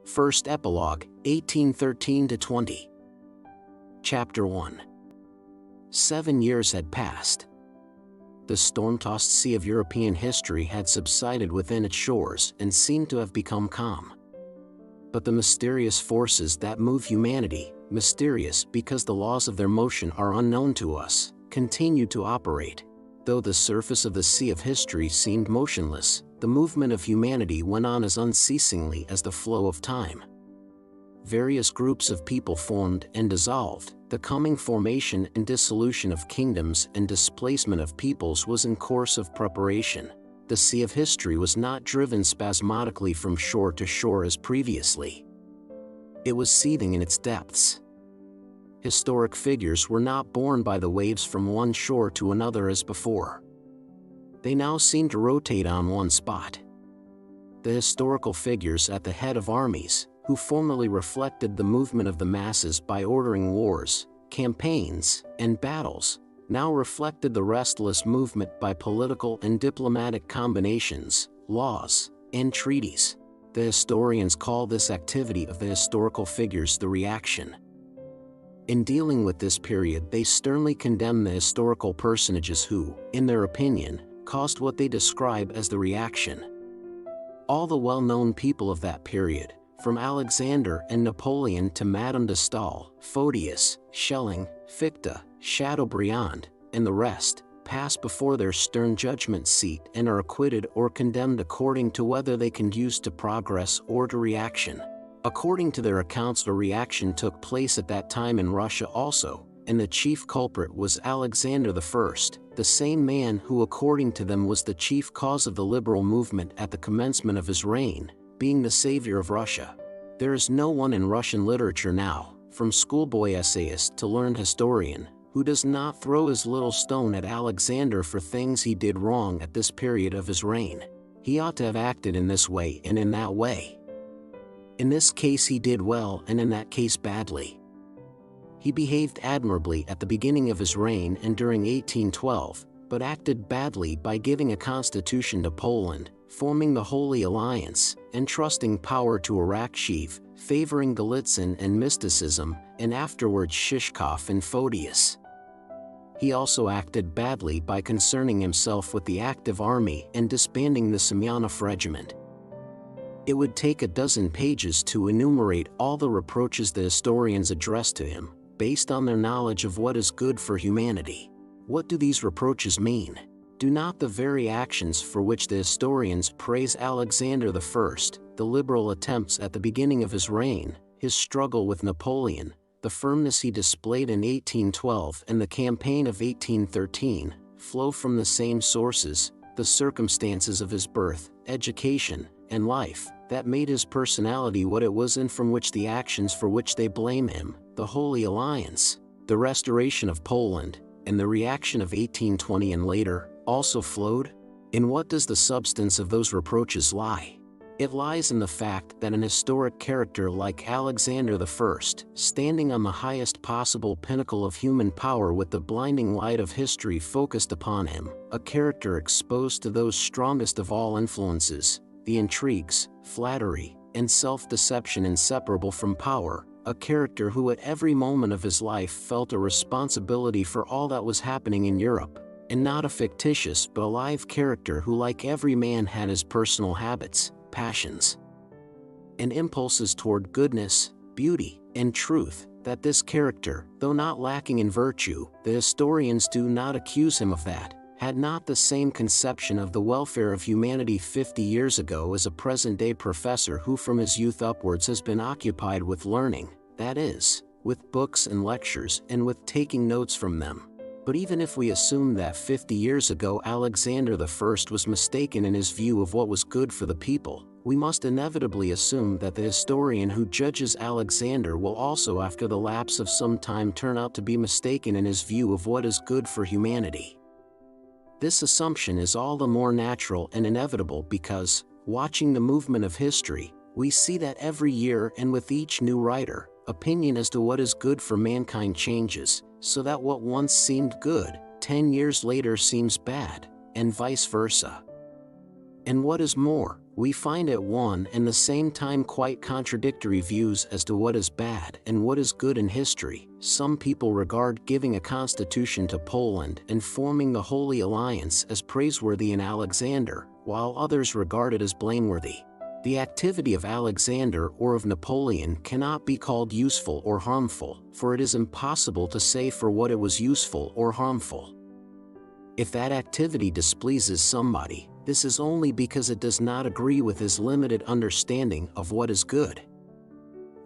First Epilogue, 1813–20. Chapter 1. 7 years had passed. The storm-tossed sea of European history had subsided within its shores and seemed to have become calm. But the mysterious forces that move humanity, mysterious because the laws of their motion are unknown to us, continued to operate. Though the surface of the sea of history seemed motionless, the movement of humanity went on as unceasingly as the flow of time. Various groups of people formed and dissolved. The coming formation and dissolution of kingdoms and displacement of peoples was in course of preparation. The sea of history was not driven spasmodically from shore to shore as previously. It was seething in its depths. Historic figures were not borne by the waves from one shore to another as before. They now seemed to rotate on one spot. The historical figures at the head of armies, who formerly reflected the movement of the masses by ordering wars, campaigns, and battles, now reflected the restless movement by political and diplomatic combinations, laws, and treaties. The historians call this activity of the historical figures the reaction. In dealing with this period, they sternly condemn the historical personages who, in their opinion, caused what they describe as the reaction. All the well-known people of that period, from Alexander and Napoleon to Madame de Staël, Photius, Schelling, Fichte, Chateaubriand, and the rest, pass before their stern judgment seat and are acquitted or condemned according to whether they conduced to progress or to reaction. According to their accounts, a reaction took place at that time in Russia also, and the chief culprit was Alexander I, the same man who according to them was the chief cause of the liberal movement at the commencement of his reign, being the savior of Russia. There is no one in Russian literature now, from schoolboy essayist to learned historian, who does not throw his little stone at Alexander for things he did wrong at this period of his reign. He ought to have acted in this way and in that way. In this case he did well, and in that case badly. He behaved admirably at the beginning of his reign and during 1812, but acted badly by giving a constitution to Poland, forming the Holy Alliance, entrusting power to Arakchev, favoring Golitsyn and mysticism, and afterwards Shishkov and Photius. He also acted badly by concerning himself with the active army and disbanding the Semyonov regiment. It would take a dozen pages to enumerate all the reproaches the historians addressed to him, based on their knowledge of what is good for humanity. What do these reproaches mean? Do not the very actions for which the historians praise Alexander I, the liberal attempts at the beginning of his reign, his struggle with Napoleon, the firmness he displayed in 1812 and the campaign of 1813, flow from the same sources, the circumstances of his birth, education, and life, that made his personality what it was, and from which the actions for which they blame him, the Holy Alliance, the restoration of Poland, and the reaction of 1820 and later, also flowed? In what does the substance of those reproaches lie? It lies in the fact that an historic character like Alexander I, standing on the highest possible pinnacle of human power with the blinding light of history focused upon him, a character exposed to those strongest of all influences, the intrigues, flattery, and self-deception inseparable from power, a character who at every moment of his life felt a responsibility for all that was happening in Europe, and not a fictitious but alive character who, like every man, had his personal habits, passions, and impulses toward goodness, beauty, and truth, that this character, though not lacking in virtue, the historians do not accuse him of that, had not the same conception of the welfare of humanity 50 years ago as a present-day professor who from his youth upwards has been occupied with learning, that is, with books and lectures and with taking notes from them. But even if we assume that 50 years ago Alexander I was mistaken in his view of what was good for the people, we must inevitably assume that the historian who judges Alexander will also after the lapse of some time turn out to be mistaken in his view of what is good for humanity. This assumption is all the more natural and inevitable because, watching the movement of history, we see that every year and with each new writer, opinion as to what is good for mankind changes, so that what once seemed good, 10 years later seems bad, and vice versa. And what is more, We find at one and the same time quite contradictory views as to what is bad and what is good in history. Some people regard giving a constitution to Poland and forming the Holy Alliance as praiseworthy in Alexander, while others regard it as blameworthy. The activity of Alexander or of Napoleon cannot be called useful or harmful, for it is impossible to say for what it was useful or harmful. If that activity displeases somebody, this is only because it does not agree with his limited understanding of what is good.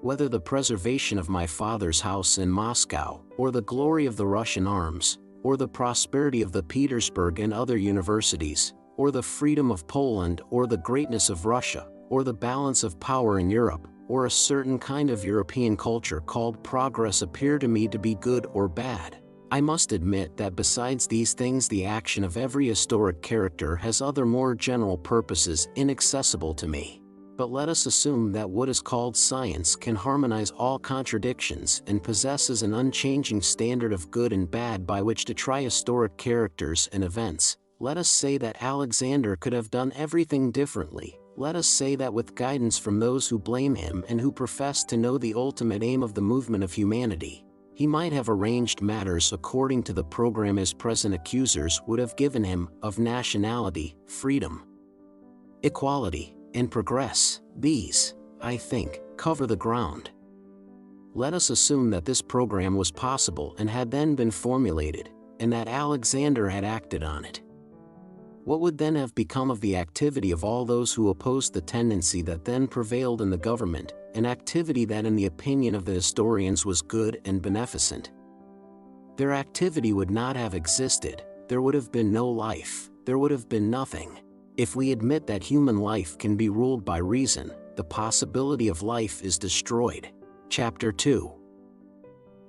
Whether the preservation of my father's house in Moscow, or the glory of the Russian arms, or the prosperity of the Petersburg and other universities, or the freedom of Poland, or the greatness of Russia, or the balance of power in Europe, or a certain kind of European culture called progress appear to me to be good or bad, I must admit that besides these things the action of every historic character has other more general purposes inaccessible to me. But let us assume that what is called science can harmonize all contradictions and possesses an unchanging standard of good and bad by which to try historic characters and events. Let us say that Alexander could have done everything differently. Let us say that with guidance from those who blame him and who profess to know the ultimate aim of the movement of humanity, he might have arranged matters according to the program his present accusers would have given him of nationality, freedom, equality, and progress. These, I think, cover the ground. Let us assume that this program was possible and had then been formulated, and that Alexander had acted on it. What would then have become of the activity of all those who opposed the tendency that then prevailed in the government, an activity that in the opinion of the historians was good and beneficent? Their activity would not have existed, there would have been no life, there would have been nothing. If we admit that human life can be ruled by reason, the possibility of life is destroyed. Chapter 2.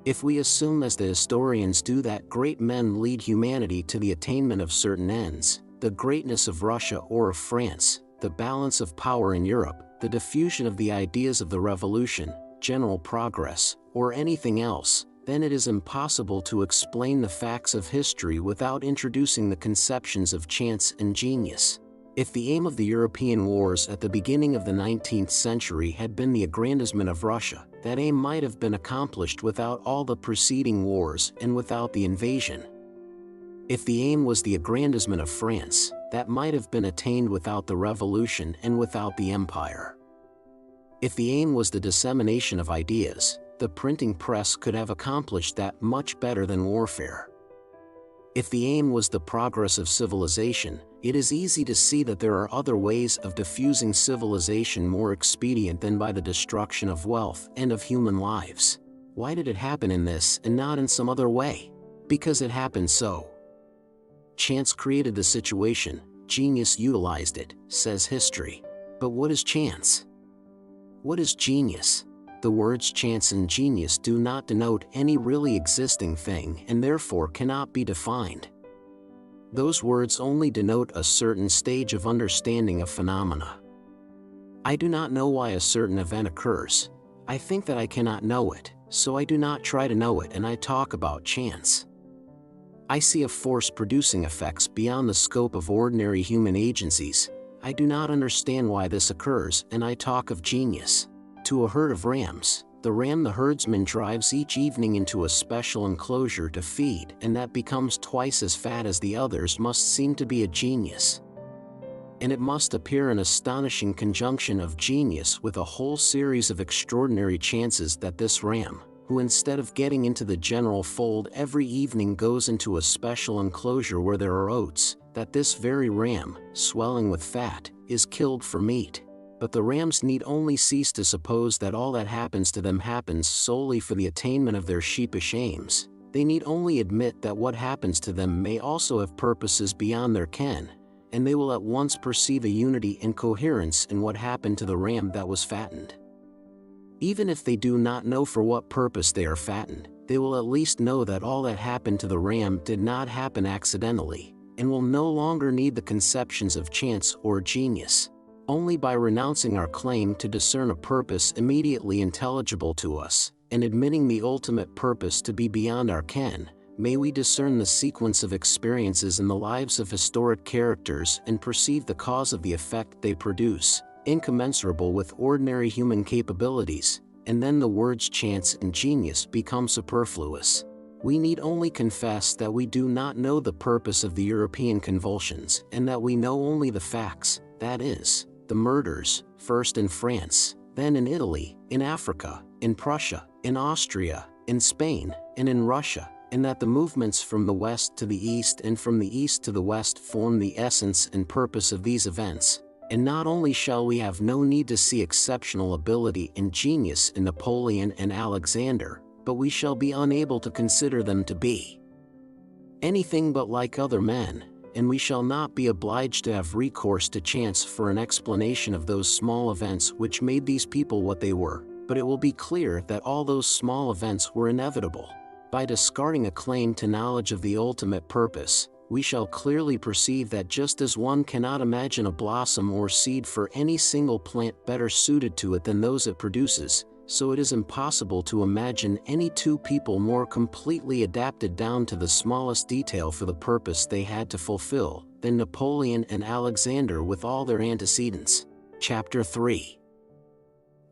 If we assume, as the historians do, that great men lead humanity to the attainment of certain ends, the greatness of Russia or of France, the balance of power in Europe, the diffusion of the ideas of the revolution, general progress, or anything else, then it is impossible to explain the facts of history without introducing the conceptions of chance and genius. If the aim of the European wars at the beginning of the 19th century had been the aggrandizement of Russia, that aim might have been accomplished without all the preceding wars and without the invasion. If the aim was the aggrandizement of France, that might have been attained without the revolution and without the empire. If the aim was the dissemination of ideas, the printing press could have accomplished that much better than warfare. If the aim was the progress of civilization, it is easy to see that there are other ways of diffusing civilization more expedient than by the destruction of wealth and of human lives. Why did it happen in this and not in some other way? Because it happened so. Chance created the situation, genius utilized it, says history. But what is chance? What is genius? The words chance and genius do not denote any really existing thing and therefore cannot be defined. Those words only denote a certain stage of understanding of phenomena. I do not know why a certain event occurs. I think that I cannot know it, so I do not try to know it and I talk about chance. I see a force producing effects beyond the scope of ordinary human agencies. I do not understand why this occurs and I talk of genius. To a herd of rams, the ram the herdsman drives each evening into a special enclosure to feed, and that becomes twice as fat as the others must seem to be a genius. And it must appear an astonishing conjunction of genius with a whole series of extraordinary chances that this ram, who instead of getting into the general fold every evening goes into a special enclosure where there are oats, that this very ram, swelling with fat, is killed for meat. But the rams need only cease to suppose that all that happens to them happens solely for the attainment of their sheepish aims. They need only admit that what happens to them may also have purposes beyond their ken, and they will at once perceive a unity and coherence in what happened to the ram that was fattened. Even if they do not know for what purpose they are fattened, they will at least know that all that happened to the ram did not happen accidentally, and will no longer need the conceptions of chance or genius. Only by renouncing our claim to discern a purpose immediately intelligible to us, and admitting the ultimate purpose to be beyond our ken, may we discern the sequence of experiences in the lives of historic characters and perceive the cause of the effect they produce, incommensurable with ordinary human capabilities, and then the words chance and genius become superfluous. We need only confess that we do not know the purpose of the European convulsions and that we know only the facts, that is, the murders, first in France, then in Italy, in Africa, in Prussia, in Austria, in Spain, and in Russia, and that the movements from the west to the east and from the east to the west form the essence and purpose of these events. And not only shall we have no need to see exceptional ability and genius in Napoleon and Alexander, but we shall be unable to consider them to be anything but like other men, and we shall not be obliged to have recourse to chance for an explanation of those small events which made these people what they were, but it will be clear that all those small events were inevitable. By discarding a claim to knowledge of the ultimate purpose, we shall clearly perceive that just as one cannot imagine a blossom or seed for any single plant better suited to it than those it produces, so it is impossible to imagine any two people more completely adapted down to the smallest detail for the purpose they had to fulfill than Napoleon and Alexander with all their antecedents. Chapter 3.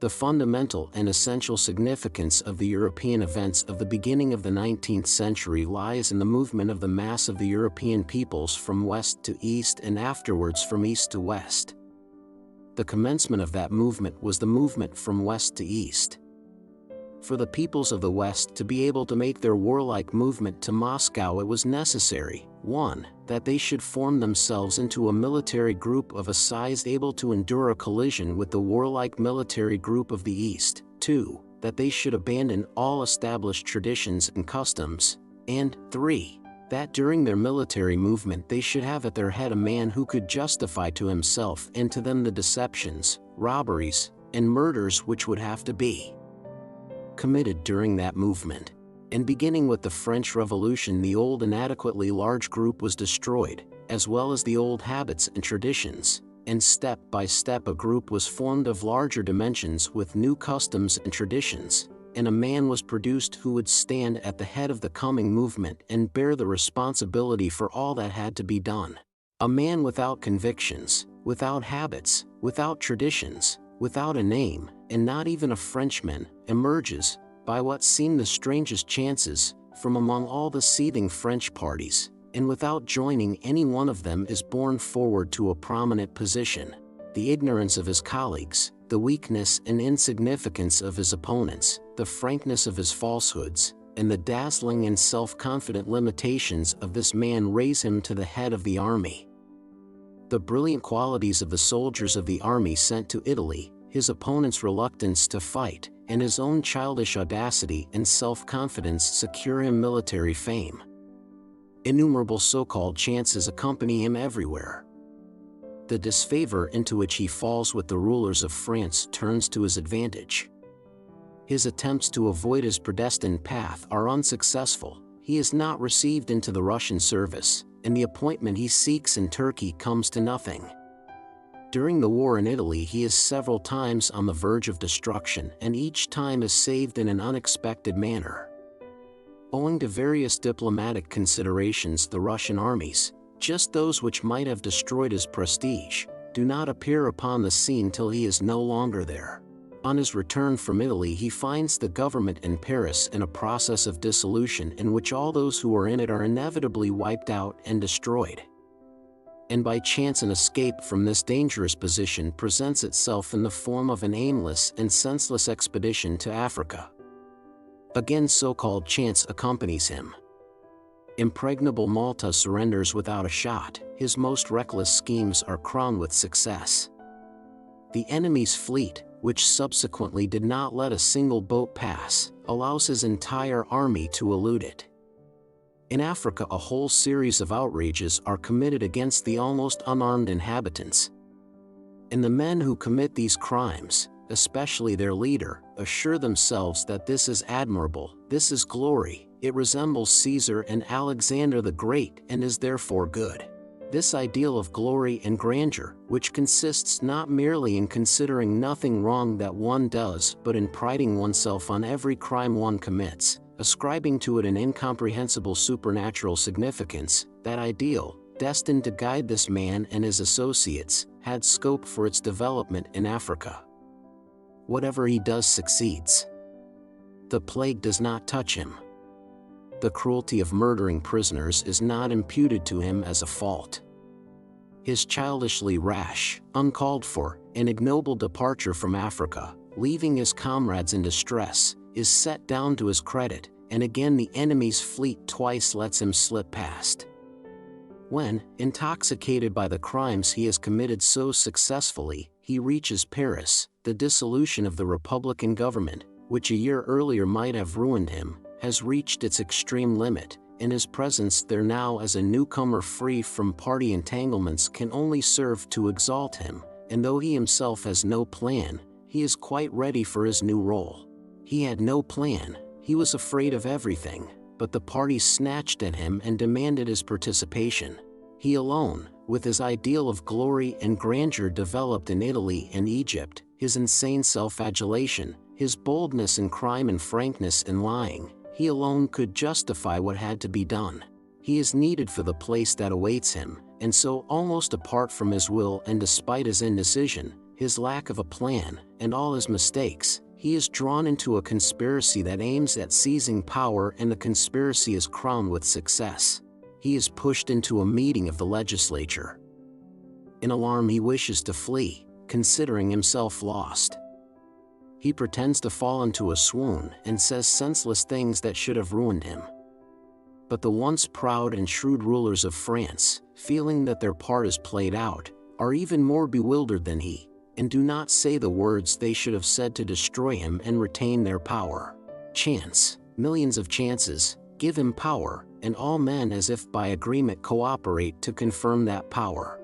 The fundamental and essential significance of the European events of the beginning of the 19th century lies in the movement of the mass of the European peoples from west to east and afterwards from east to west. The commencement of that movement was the movement from west to east. For the peoples of the West to be able to make their warlike movement to Moscow, it was necessary, 1. That they should form themselves into a military group of a size able to endure a collision with the warlike military group of the East, 2. That they should abandon all established traditions and customs, and 3. That during their military movement they should have at their head a man who could justify to himself and to them the deceptions, robberies, and murders which would have to be committed during that movement. And beginning with the French Revolution, the old inadequately large group was destroyed, as well as the old habits and traditions, and step by step a group was formed of larger dimensions with new customs and traditions, and a man was produced who would stand at the head of the coming movement and bear the responsibility for all that had to be done. A man without convictions, without habits, without traditions, without a name, and not even a Frenchman, emerges, by what seem the strangest chances, from among all the seething French parties, and without joining any one of them is borne forward to a prominent position. The ignorance of his colleagues, the weakness and insignificance of his opponents, the frankness of his falsehoods, and the dazzling and self-confident limitations of this man raise him to the head of the army. The brilliant qualities of the soldiers of the army sent to Italy, his opponent's reluctance to fight, and his own childish audacity and self-confidence secure him military fame. Innumerable so-called chances accompany him everywhere. The disfavor into which he falls with the rulers of France turns to his advantage. His attempts to avoid his predestined path are unsuccessful, he is not received into the Russian service, and the appointment he seeks in Turkey comes to nothing. During the war in Italy he is several times on the verge of destruction and each time is saved in an unexpected manner. Owing to various diplomatic considerations, the Russian armies, just those which might have destroyed his prestige, do not appear upon the scene till he is no longer there. On his return from Italy he finds the government in Paris in a process of dissolution in which all those who are in it are inevitably wiped out and destroyed. And by chance an escape from this dangerous position presents itself in the form of an aimless and senseless expedition to Africa. Again so-called chance accompanies him. Impregnable Malta surrenders without a shot, his most reckless schemes are crowned with success. The enemy's fleet, which subsequently did not let a single boat pass, allows his entire army to elude it. In Africa a whole series of outrages are committed against the almost unarmed inhabitants. And the men who commit these crimes, especially their leader, assure themselves that this is admirable, this is glory, it resembles Caesar and Alexander the Great and is therefore good. This ideal of glory and grandeur, which consists not merely in considering nothing wrong that one does but in priding oneself on every crime one commits, ascribing to it an incomprehensible supernatural significance. That ideal, destined to guide this man and his associates, had scope for its development in Africa. Whatever he does succeeds. The plague does not touch him. The cruelty of murdering prisoners is not imputed to him as a fault. His childishly rash, uncalled for, and ignoble departure from Africa, leaving his comrades in distress, is set down to his credit, and again the enemy's fleet twice lets him slip past. When, intoxicated by the crimes he has committed so successfully, he reaches Paris, the dissolution of the Republican government, which a year earlier might have ruined him, has reached its extreme limit, and his presence there now as a newcomer free from party entanglements can only serve to exalt him, and though he himself has no plan, he is quite ready for his new role. He had no plan, he was afraid of everything, but the party snatched at him and demanded his participation. He alone, with his ideal of glory and grandeur developed in Italy and Egypt, his insane self-adulation, his boldness in crime and frankness in lying, he alone could justify what had to be done. He is needed for the place that awaits him, and so almost apart from his will and despite his indecision, his lack of a plan, and all his mistakes, he is drawn into a conspiracy that aims at seizing power, and the conspiracy is crowned with success. He is pushed into a meeting of the legislature. In alarm he wishes to flee, considering himself lost. He pretends to fall into a swoon and says senseless things that should have ruined him. But the once proud and shrewd rulers of France, feeling that their part is played out, are even more bewildered than he, and do not say the words they should have said to destroy him and retain their power. Chance, millions of chances, give him power, and all men as if by agreement cooperate to confirm that power.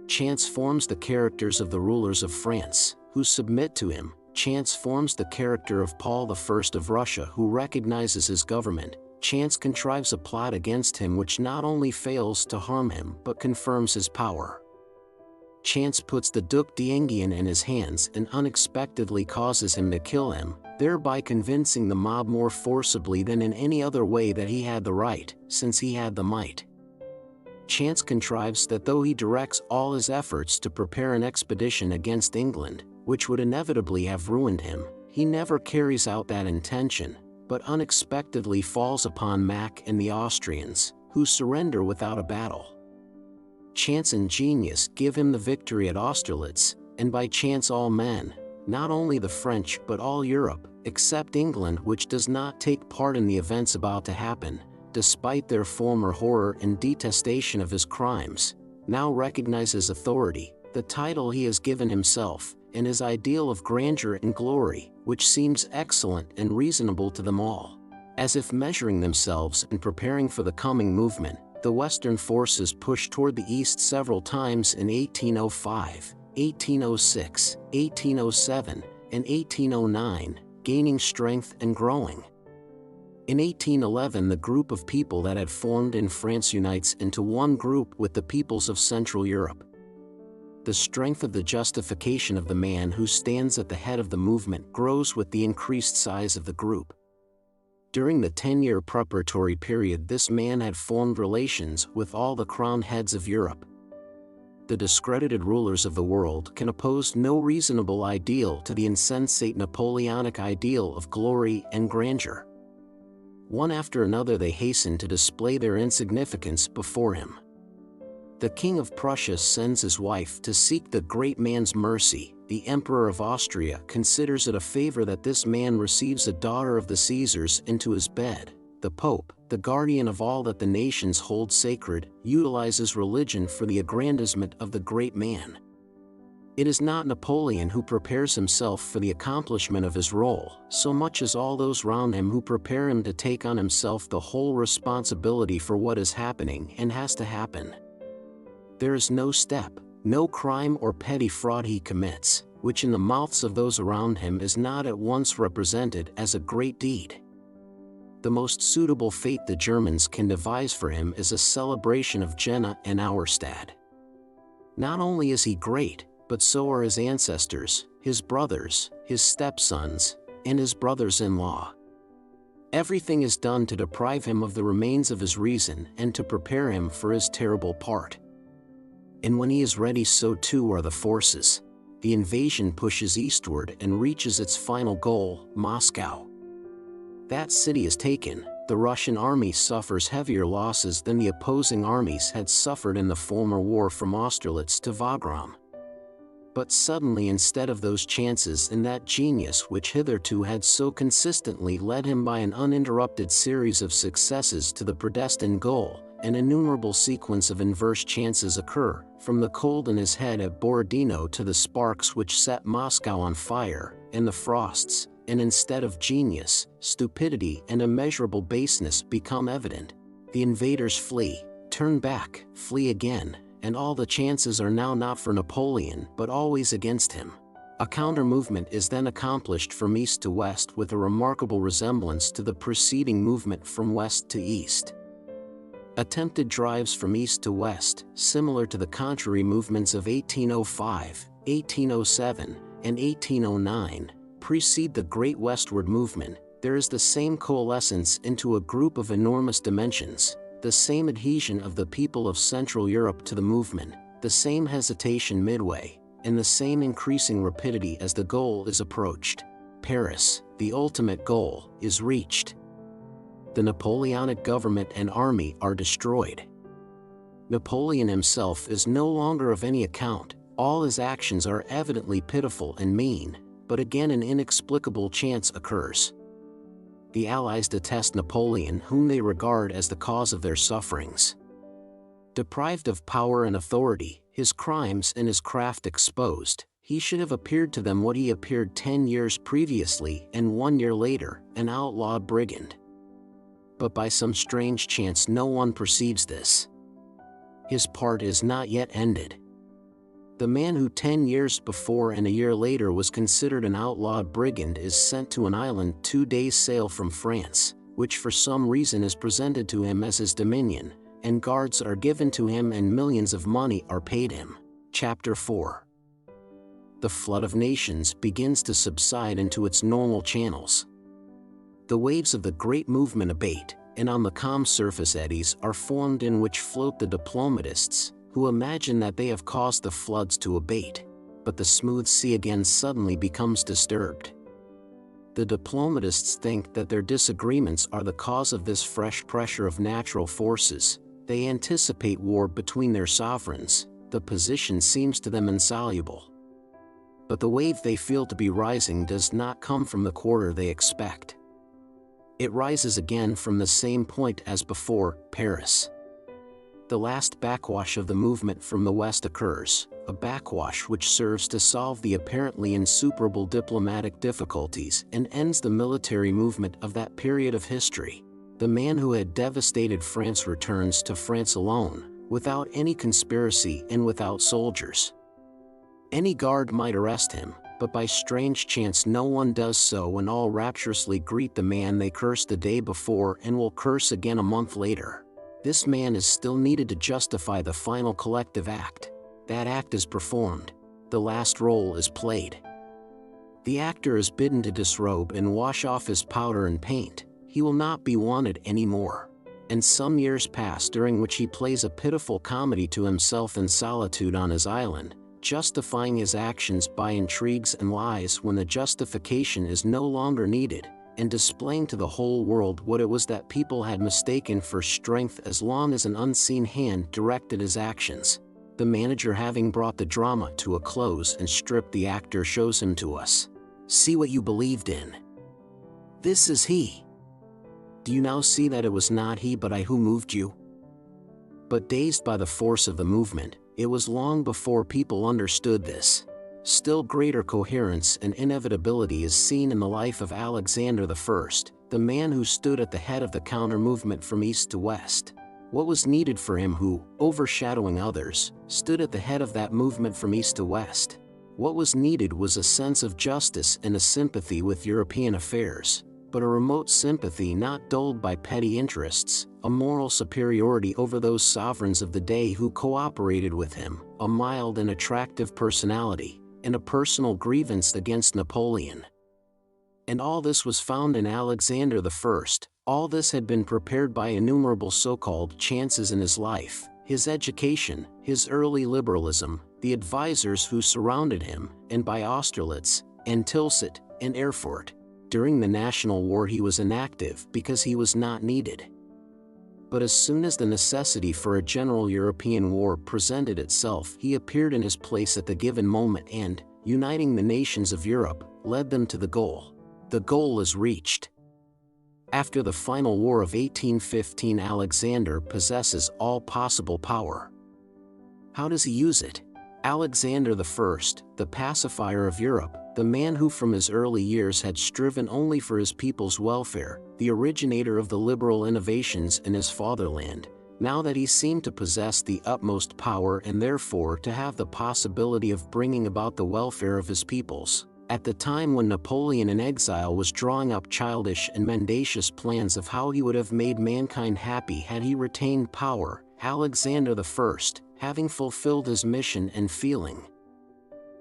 Chance forms the characters of the rulers of France, who submit to him. Chance forms the character of Paul I of Russia, who recognizes his government. Chance contrives a plot against him which not only fails to harm him but confirms his power. Chance puts the Duc d'Enghien in his hands and unexpectedly causes him to kill him, thereby convincing the mob more forcibly than in any other way that he had the right, since he had the might. Chance contrives that though he directs all his efforts to prepare an expedition against England, which would inevitably have ruined him, he never carries out that intention, but unexpectedly falls upon Mack and the Austrians, who surrender without a battle. Chance and genius give him the victory at Austerlitz, and by chance all men, not only the French but all Europe, except England, which does not take part in the events about to happen, despite their former horror and detestation of his crimes, now recognize his authority, the title he has given himself, and his ideal of grandeur and glory, which seems excellent and reasonable to them all. As if measuring themselves and preparing for the coming movement, the Western forces pushed toward the east several times in 1805, 1806, 1807, and 1809, gaining strength and growing. In 1811, the group of people that had formed in France unites into one group with the peoples of Central Europe. The strength of the justification of the man who stands at the head of the movement grows with the increased size of the group. During the 10-year preparatory period, this man had formed relations with all the crowned heads of Europe. The discredited rulers of the world can oppose no reasonable ideal to the insensate Napoleonic ideal of glory and grandeur. One after another they hasten to display their insignificance before him. The King of Prussia sends his wife to seek the great man's mercy. The Emperor of Austria considers it a favor that this man receives a daughter of the Caesars into his bed. The Pope, the guardian of all that the nations hold sacred, utilizes religion for the aggrandizement of the great man. It is not Napoleon who prepares himself for the accomplishment of his role, so much as all those round him who prepare him to take on himself the whole responsibility for what is happening and has to happen. There is no step, no crime or petty fraud he commits, which in the mouths of those around him is not at once represented as a great deed. The most suitable fate the Germans can devise for him is a celebration of Jena and Auerstadt. Not only is he great, but so are his ancestors, his brothers, his stepsons, and his brothers-in-law. Everything is done to deprive him of the remains of his reason and to prepare him for his terrible part. And when he is ready, so too are the forces. The invasion pushes eastward and reaches its final goal, Moscow. That city is taken. The Russian army suffers heavier losses than the opposing armies had suffered in the former war from Austerlitz to Wagram. But suddenly, instead of those chances and that genius which hitherto had so consistently led him by an uninterrupted series of successes to the predestined goal, an innumerable sequence of inverse chances occur, from the cold in his head at Borodino to the sparks which set Moscow on fire, and the frosts, and instead of genius, stupidity and immeasurable baseness become evident. The invaders flee, turn back, flee again, and all the chances are now not for Napoleon but always against him. A counter-movement is then accomplished from east to west with a remarkable resemblance to the preceding movement from west to east. Attempted drives from east to west, similar to the contrary movements of 1805, 1807, and 1809, precede the great westward movement. There is the same coalescence into a group of enormous dimensions, the same adhesion of the people of Central Europe to the movement, the same hesitation midway, and the same increasing rapidity as the goal is approached. Paris, the ultimate goal, is reached. The Napoleonic government and army are destroyed. Napoleon himself is no longer of any account. All his actions are evidently pitiful and mean, but again an inexplicable chance occurs. The Allies detest Napoleon, whom they regard as the cause of their sufferings. Deprived of power and authority, his crimes and his craft exposed, he should have appeared to them what he appeared 10 years previously and 1 year later, an outlawed brigand. But by some strange chance no one perceives this. His part is not yet ended. The man who 10 years before and a year later was considered an outlawed brigand is sent to an island 2 days' sail from France, which for some reason is presented to him as his dominion, and guards are given to him and millions of money are paid him. Chapter 4. The flood of nations begins to subside into its normal channels. The waves of the great movement abate, and on the calm surface eddies are formed in which float the diplomatists, who imagine that they have caused the floods to abate, but the smooth sea again suddenly becomes disturbed. The diplomatists think that their disagreements are the cause of this fresh pressure of natural forces. They anticipate war between their sovereigns. The position seems to them insoluble. But the wave they feel to be rising does not come from the quarter they expect. It rises again from the same point as before, Paris. The last backwash of the movement from the west occurs, a backwash which serves to solve the apparently insuperable diplomatic difficulties and ends the military movement of that period of history. The man who had devastated France returns to France alone, without any conspiracy and without soldiers. Any guard might arrest him, but by strange chance no one does so, and all rapturously greet the man they cursed the day before and will curse again a month later. This man is still needed to justify the final collective act. That act is performed. The last role is played. The actor is bidden to disrobe and wash off his powder and paint. He will not be wanted anymore. And some years pass during which he plays a pitiful comedy to himself in solitude on his island, justifying his actions by intrigues and lies when the justification is no longer needed, and displaying to the whole world what it was that people had mistaken for strength as long as an unseen hand directed his actions. The manager, having brought the drama to a close and stripped the actor, shows him to us. See what you believed in. This is he. Do you now see that it was not he but I who moved you? But dazed by the force of the movement, it was long before people understood this. Still greater coherence and inevitability is seen in the life of Alexander I, the man who stood at the head of the counter-movement from east to west. What was needed for him who, overshadowing others, stood at the head of that movement from east to west? What was needed was a sense of justice and a sympathy with European affairs, but a remote sympathy not dulled by petty interests, a moral superiority over those sovereigns of the day who cooperated with him, a mild and attractive personality, and a personal grievance against Napoleon. And all this was found in Alexander I. All this had been prepared by innumerable so-called chances in his life, his education, his early liberalism, the advisors who surrounded him, and by Austerlitz, and Tilsit, and Erfurt. During the National War he was inactive because he was not needed. But as soon as the necessity for a general European war presented itself, he appeared in his place at the given moment and, uniting the nations of Europe, led them to the goal. The goal is reached. After the final war of 1815, Alexander possesses all possible power. How does he use it? Alexander I, the pacifier of Europe, the man who from his early years had striven only for his people's welfare, the originator of the liberal innovations in his fatherland, now that he seemed to possess the utmost power and therefore to have the possibility of bringing about the welfare of his peoples, at the time when Napoleon in exile was drawing up childish and mendacious plans of how he would have made mankind happy had he retained power, Alexander I, having fulfilled his mission and feeling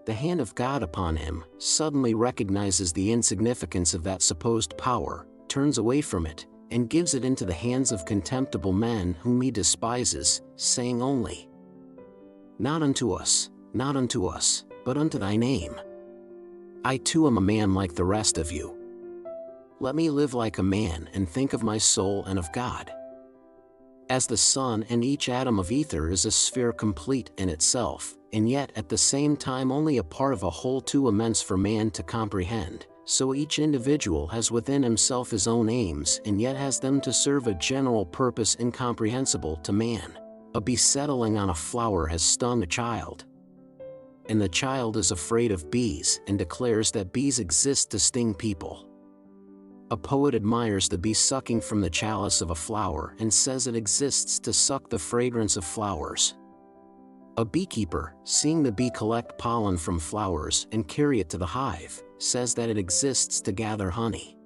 the hand of God upon him, suddenly recognizes the insignificance of that supposed power, turns away from it, and gives it into the hands of contemptible men whom he despises, saying only, "Not unto us, not unto us, but unto thy name. I too am a man like the rest of you. Let me live like a man and think of my soul and of God." As the sun and each atom of ether is a sphere complete in itself, and yet at the same time only a part of a whole too immense for man to comprehend, so each individual has within himself his own aims and yet has them to serve a general purpose incomprehensible to man. A bee settling on a flower has stung a child, and the child is afraid of bees and declares that bees exist to sting people. A poet admires the bee sucking from the chalice of a flower and says it exists to suck the fragrance of flowers. A beekeeper, seeing the bee collect pollen from flowers and carry it to the hive, says that it exists to gather honey.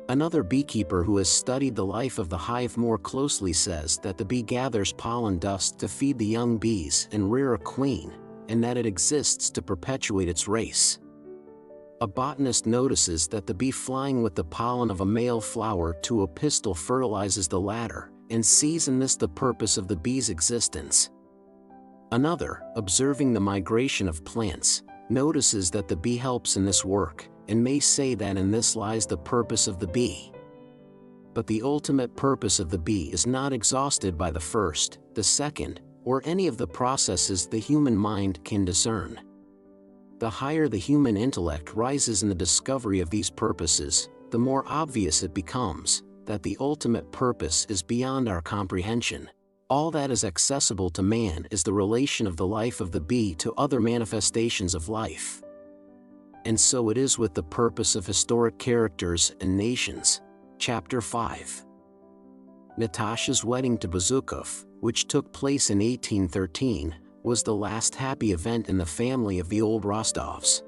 Another beekeeper who has studied the life of the hive more closely says that the bee gathers pollen dust to feed the young bees and rear a queen, and that it exists to perpetuate its race. A botanist notices that the bee flying with the pollen of a male flower to a pistil fertilizes the latter, and sees in this the purpose of the bee's existence. Another, observing the migration of plants, notices that the bee helps in this work, and may say that in this lies the purpose of the bee. But the ultimate purpose of the bee is not exhausted by the first, the second, or any of the processes the human mind can discern. The higher the human intellect rises in the discovery of these purposes, the more obvious it becomes that the ultimate purpose is beyond our comprehension. All that is accessible to man is the relation of the life of the bee to other manifestations of life. And so it is with the purpose of historic characters and nations. Chapter 5. Natasha's wedding to Bezukhov, which took place in 1813, was the last happy event in the family of the old Rostovs.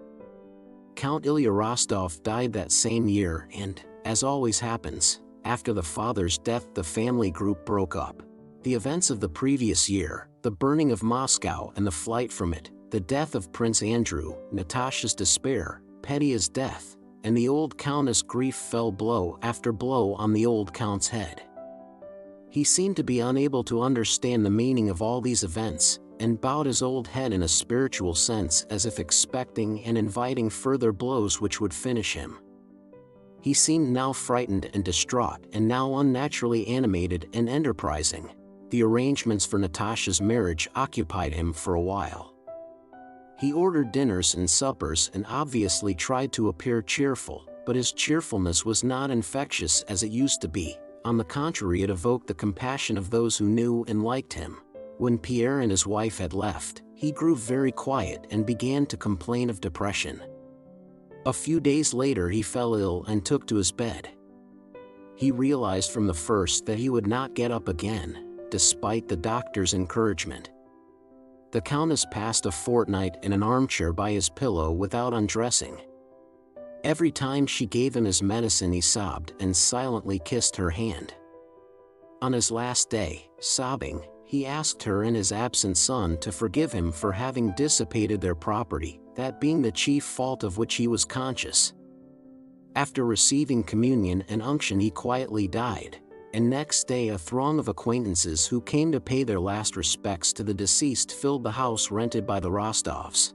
Count Ilya Rostov died that same year and, as always happens, after the father's death the family group broke up. The events of the previous year, the burning of Moscow and the flight from it, the death of Prince Andrew, Natasha's despair, Petya's death, and the old countess' grief fell blow after blow on the old count's head. He seemed to be unable to understand the meaning of all these events, and bowed his old head in a spiritual sense as if expecting and inviting further blows which would finish him. He seemed now frightened and distraught and now unnaturally animated and enterprising. The arrangements for Natasha's marriage occupied him for a while. He ordered dinners and suppers and obviously tried to appear cheerful, but his cheerfulness was not infectious as it used to be. On the contrary, it evoked the compassion of those who knew and liked him. When Pierre and his wife had left, he grew very quiet and began to complain of depression. A few days later he fell ill and took to his bed. He realized from the first that he would not get up again, despite the doctor's encouragement. The countess passed a fortnight in an armchair by his pillow without undressing. Every time she gave him his medicine he sobbed and silently kissed her hand. On his last day, sobbing, he asked her and his absent son to forgive him for having dissipated their property, that being the chief fault of which he was conscious. After receiving communion and unction he quietly died, and next day a throng of acquaintances who came to pay their last respects to the deceased filled the house rented by the Rostovs.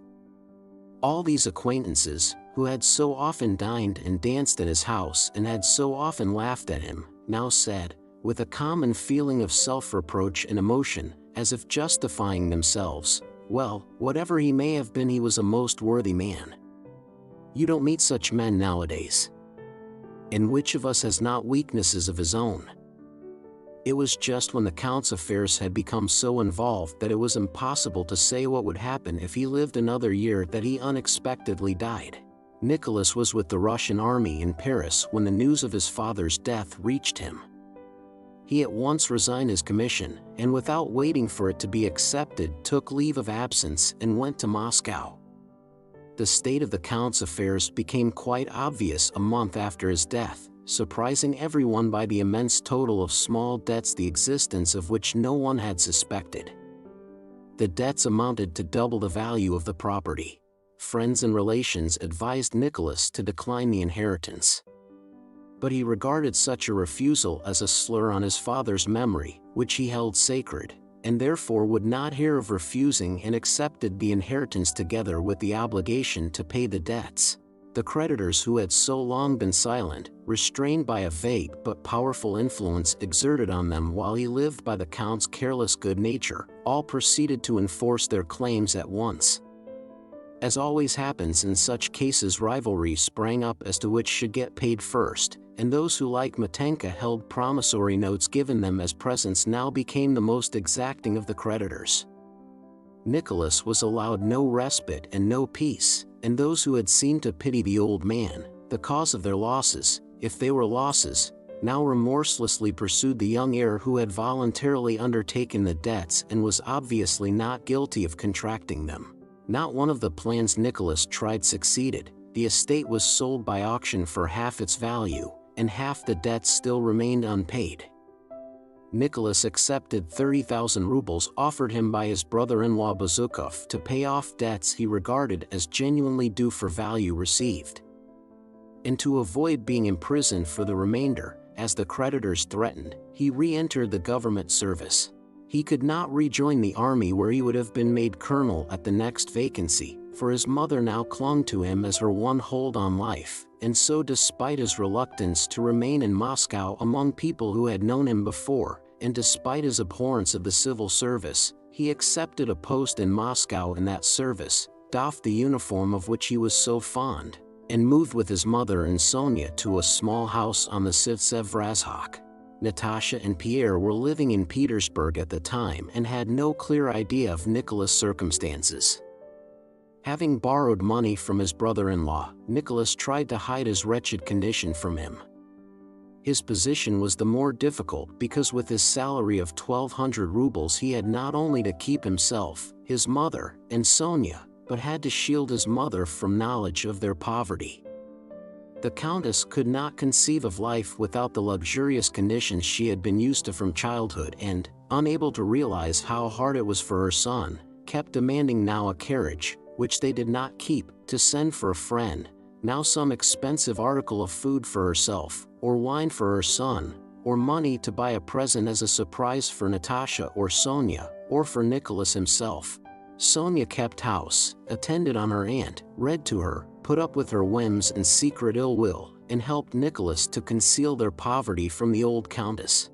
All these acquaintances, who had so often dined and danced at his house and had so often laughed at him, now said, with a common feeling of self-reproach and emotion, as if justifying themselves, "Well, whatever he may have been, he was a most worthy man. You don't meet such men nowadays. And which of us has not weaknesses of his own?" It was just when the Count's affairs had become so involved that it was impossible to say what would happen if he lived another year that he unexpectedly died. Nicholas was with the Russian army in Paris when the news of his father's death reached him. He at once resigned his commission, and without waiting for it to be accepted, took leave of absence and went to Moscow. The state of the Count's affairs became quite obvious a month after his death, surprising everyone by the immense total of small debts, the existence of which no one had suspected. The debts amounted to double the value of the property. Friends and relations advised Nicholas to decline the inheritance. But he regarded such a refusal as a slur on his father's memory, which he held sacred, and therefore would not hear of refusing, and accepted the inheritance together with the obligation to pay the debts. The creditors, who had so long been silent, restrained by a vague but powerful influence exerted on them while he lived by the Count's careless good nature, all proceeded to enforce their claims at once. As always happens in such cases, rivalry sprang up as to which should get paid first, and those who, like Matenka, held promissory notes given them as presents now became the most exacting of the creditors. Nicholas was allowed no respite and no peace, and those who had seemed to pity the old man, the cause of their losses, if they were losses, now remorselessly pursued the young heir who had voluntarily undertaken the debts and was obviously not guilty of contracting them. Not one of the plans Nicholas tried succeeded. The estate was sold by auction for half its value, and half the debts still remained unpaid. Nicholas accepted 30,000 rubles offered him by his brother-in-law Bezukhov to pay off debts he regarded as genuinely due for value received. And to avoid being imprisoned for the remainder, as the creditors threatened, he re-entered the government service. He could not rejoin the army, where he would have been made colonel at the next vacancy, for his mother now clung to him as her one hold on life, and so, despite his reluctance to remain in Moscow among people who had known him before, and despite his abhorrence of the civil service, he accepted a post in Moscow in that service, doffed the uniform of which he was so fond, and moved with his mother and Sonia to a small house on the Sivtsev Razhok. Natasha and Pierre were living in Petersburg at the time and had no clear idea of Nicholas' circumstances. Having borrowed money from his brother-in-law, Nicholas tried to hide his wretched condition from him. His position was the more difficult because with his salary of 1,200 rubles he had not only to keep himself, his mother, and Sonia, but had to shield his mother from knowledge of their poverty. The Countess could not conceive of life without the luxurious conditions she had been used to from childhood and, unable to realize how hard it was for her son, kept demanding now a carriage, which they did not keep, to send for a friend, now some expensive article of food for herself, or wine for her son, or money to buy a present as a surprise for Natasha or Sonia, or for Nicholas himself. Sonia kept house, attended on her aunt, read to her, put up with her whims and secret ill will, and helped Nicholas to conceal their poverty from the old countess.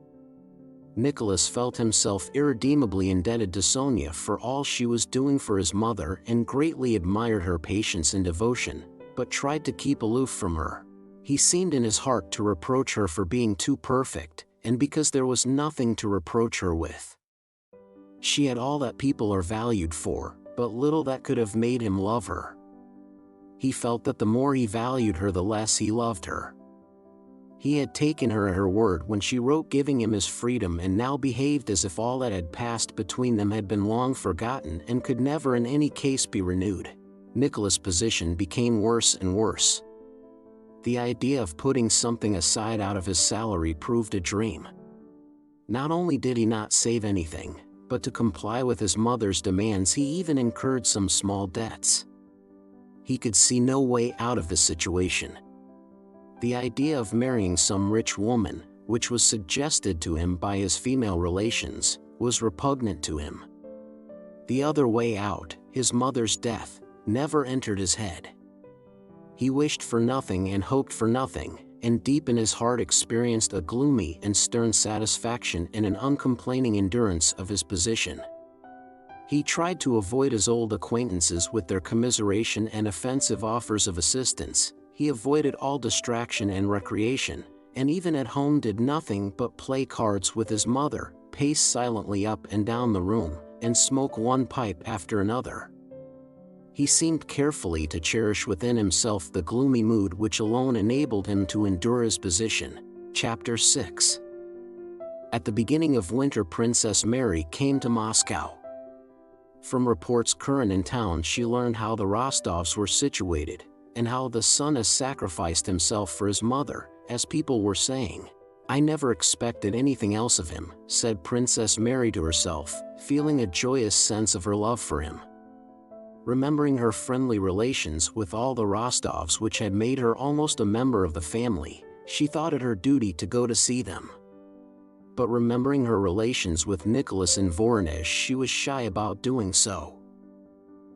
Nicholas felt himself irredeemably indebted to Sonia for all she was doing for his mother and greatly admired her patience and devotion, but tried to keep aloof from her. He seemed in his heart to reproach her for being too perfect, and because there was nothing to reproach her with. She had all that people are valued for, but little that could have made him love her. He felt that the more he valued her, the less he loved her. He had taken her at her word when she wrote giving him his freedom, and now behaved as if all that had passed between them had been long forgotten and could never in any case be renewed. Nicholas' position became worse and worse. The idea of putting something aside out of his salary proved a dream. Not only did he not save anything, but to comply with his mother's demands he even incurred some small debts. He could see no way out of the situation. The idea of marrying some rich woman, which was suggested to him by his female relations, was repugnant to him. The other way out, his mother's death, never entered his head. He wished for nothing and hoped for nothing, and deep in his heart experienced a gloomy and stern satisfaction and an uncomplaining endurance of his position. He tried to avoid his old acquaintances with their commiseration and offensive offers of assistance. He avoided all distraction and recreation, and even at home did nothing but play cards with his mother, pace silently up and down the room, and smoke one pipe after another. He seemed carefully to cherish within himself the gloomy mood which alone enabled him to endure his position. Chapter 6. At the beginning of winter, Princess Mary came to Moscow. From reports current in town, she learned how the Rostovs were situated, and how the son has sacrificed himself for his mother, as people were saying. "I never expected anything else of him," said Princess Mary to herself, feeling a joyous sense of her love for him. Remembering her friendly relations with all the Rostovs, which had made her almost a member of the family, she thought it her duty to go to see them. But remembering her relations with Nicholas and Voronezh, she was shy about doing so.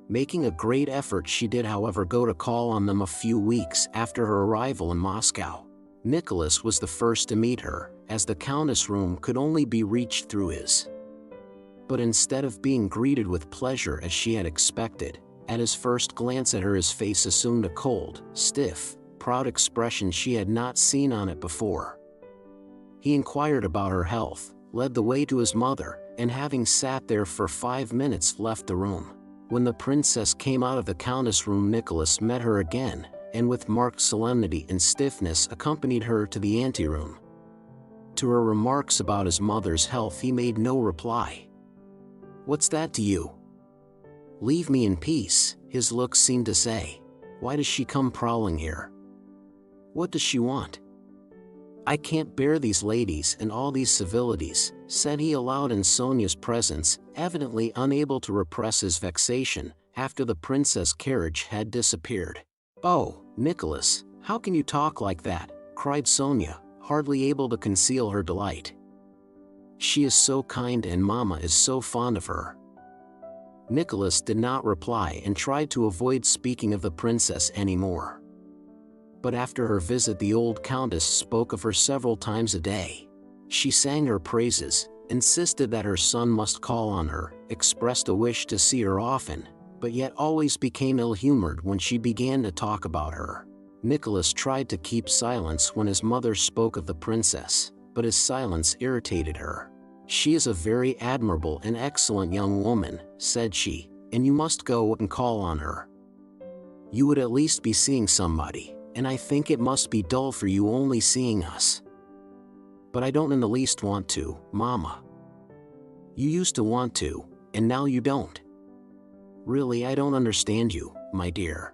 Making a great effort, she did, however, go to call on them a few weeks after her arrival in Moscow. Nicholas was the first to meet her, as the Countess' room could only be reached through his. But instead of being greeted with pleasure as she had expected, at his first glance at her his face assumed a cold, stiff, proud expression she had not seen on it before. He inquired about her health, led the way to his mother, and having sat there for 5 minutes left the room. When the princess came out of the Countess' room, Nicholas met her again, and with marked solemnity and stiffness accompanied her to the anteroom. To her remarks about his mother's health he made no reply. "What's that to you? Leave me in peace," his looks seemed to say. "Why does she come prowling here? What does she want? I can't bear these ladies and all these civilities," said he aloud in Sonia's presence, evidently unable to repress his vexation, after the princess' carriage had disappeared. "Oh, Nicholas, how can you talk like that?" cried Sonia, hardly able to conceal her delight. "She is so kind and Mama is so fond of her." Nicholas did not reply and tried to avoid speaking of the princess anymore. But after her visit the old countess spoke of her several times a day. She sang her praises, insisted that her son must call on her, expressed a wish to see her often, but yet always became ill-humored when she began to talk about her. Nicholas tried to keep silence when his mother spoke of the princess, but his silence irritated her. "She is a very admirable and excellent young woman," said she, "and you must go and call on her. You would at least be seeing somebody, and I think it must be dull for you only seeing us." "But I don't in the least want to, Mama." "You used to want to, and now you don't. Really, I don't understand you, my dear.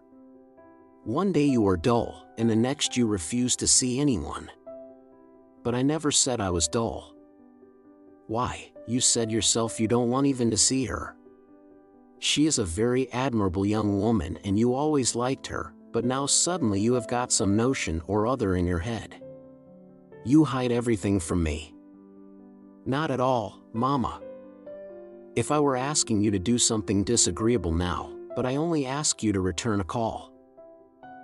One day you are dull, and the next you refuse to see anyone." "But I never said I was dull." "Why, you said yourself you don't want even to see her. She is a very admirable young woman and you always liked her, but now suddenly you have got some notion or other in your head. You hide everything from me." "Not at all, Mama. If I were asking you to do something disagreeable now, but I only ask you to return a call.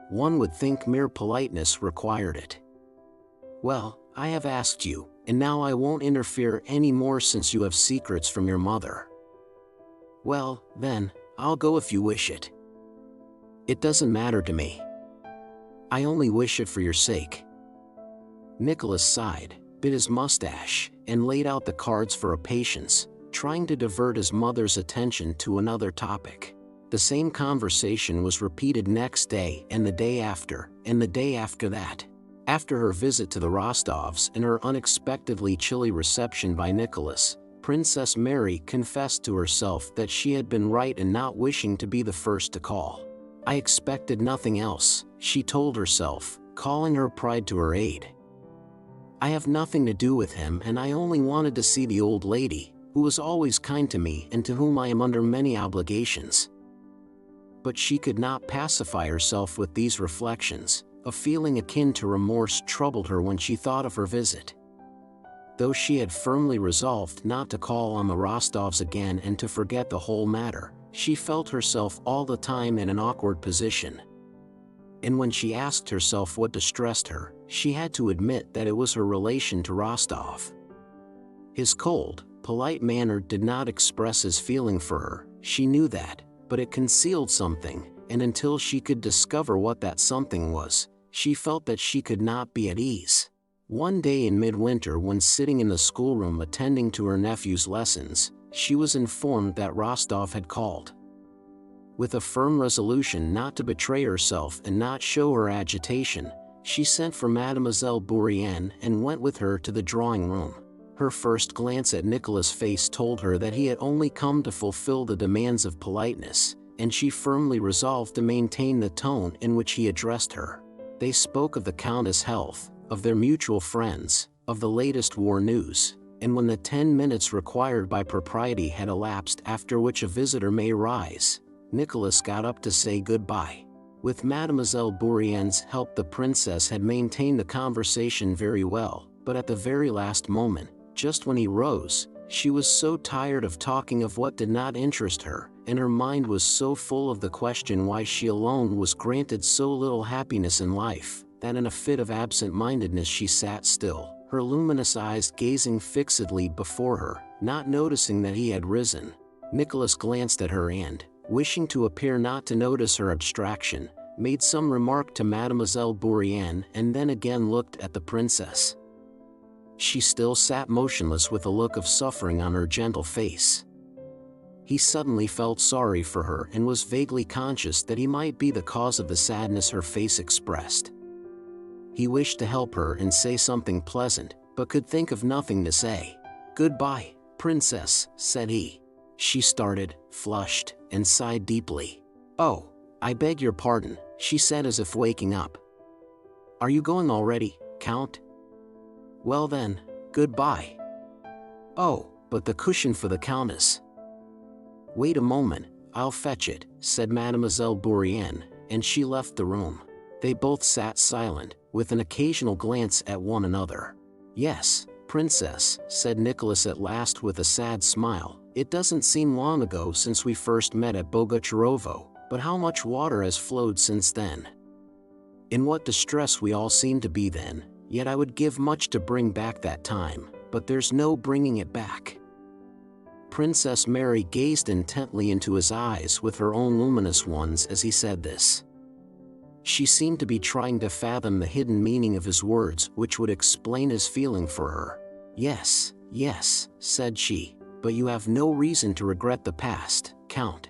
One would think mere politeness required it. Well, I have asked you, and now I won't interfere any more since you have secrets from your mother." "Well, then, I'll go if you wish it. It doesn't matter to me. I only wish it for your sake." Nicholas sighed, bit his mustache, and laid out the cards for a patience, trying to divert his mother's attention to another topic. The same conversation was repeated next day and the day after, and the day after that. After her visit to the Rostovs and her unexpectedly chilly reception by Nicholas, Princess Mary confessed to herself that she had been right in not wishing to be the first to call. "I expected nothing else," she told herself, calling her pride to her aid. "I have nothing to do with him and I only wanted to see the old lady, who was always kind to me and to whom I am under many obligations." But she could not pacify herself with these reflections. A feeling akin to remorse troubled her when she thought of her visit. Though she had firmly resolved not to call on the Rostovs again and to forget the whole matter, she felt herself all the time in an awkward position. And when she asked herself what distressed her, she had to admit that it was her relation to Rostov. His cold, polite manner did not express his feeling for her, she knew that, but it concealed something, and until she could discover what that something was, she felt that she could not be at ease. One day in midwinter, when sitting in the schoolroom attending to her nephew's lessons, she was informed that Rostov had called. With a firm resolution not to betray herself and not show her agitation, she sent for Mademoiselle Bourienne and went with her to the drawing room. Her first glance at Nicholas' face told her that he had only come to fulfill the demands of politeness, and she firmly resolved to maintain the tone in which he addressed her. They spoke of the Countess' health, of their mutual friends, of the latest war news, and when the 10 minutes required by propriety had elapsed after which a visitor may rise, Nicholas got up to say goodbye. With Mademoiselle Bourienne's help, the princess had maintained the conversation very well, but at the very last moment, just when he rose, she was so tired of talking of what did not interest her, and her mind was so full of the question why she alone was granted so little happiness in life, that in a fit of absent-mindedness she sat still, her luminous eyes gazing fixedly before her, not noticing that he had risen. Nicholas glanced at her and, wishing to appear not to notice her abstraction, made some remark to Mademoiselle Bourienne and then again looked at the princess. She still sat motionless with a look of suffering on her gentle face. He suddenly felt sorry for her and was vaguely conscious that he might be the cause of the sadness her face expressed. He wished to help her and say something pleasant, but could think of nothing to say. "Goodbye, princess," said he. She started, flushed, and sighed deeply. "Oh, I beg your pardon," she said as if waking up. "Are you going already, Count? Well then, goodbye." "Oh, but the cushion for the Countess." "Wait a moment, I'll fetch it," said Mademoiselle Bourienne, and she left the room. They both sat silent, with an occasional glance at one another. "Yes, princess," said Nicholas at last with a sad smile, "it doesn't seem long ago since we first met at Bogucharovo, but how much water has flowed since then. In what distress we all seemed to be then, yet I would give much to bring back that time, but there's no bringing it back." Princess Mary gazed intently into his eyes with her own luminous ones as he said this. She seemed to be trying to fathom the hidden meaning of his words, which would explain his feeling for her. "Yes, yes," said she, "but you have no reason to regret the past, Count.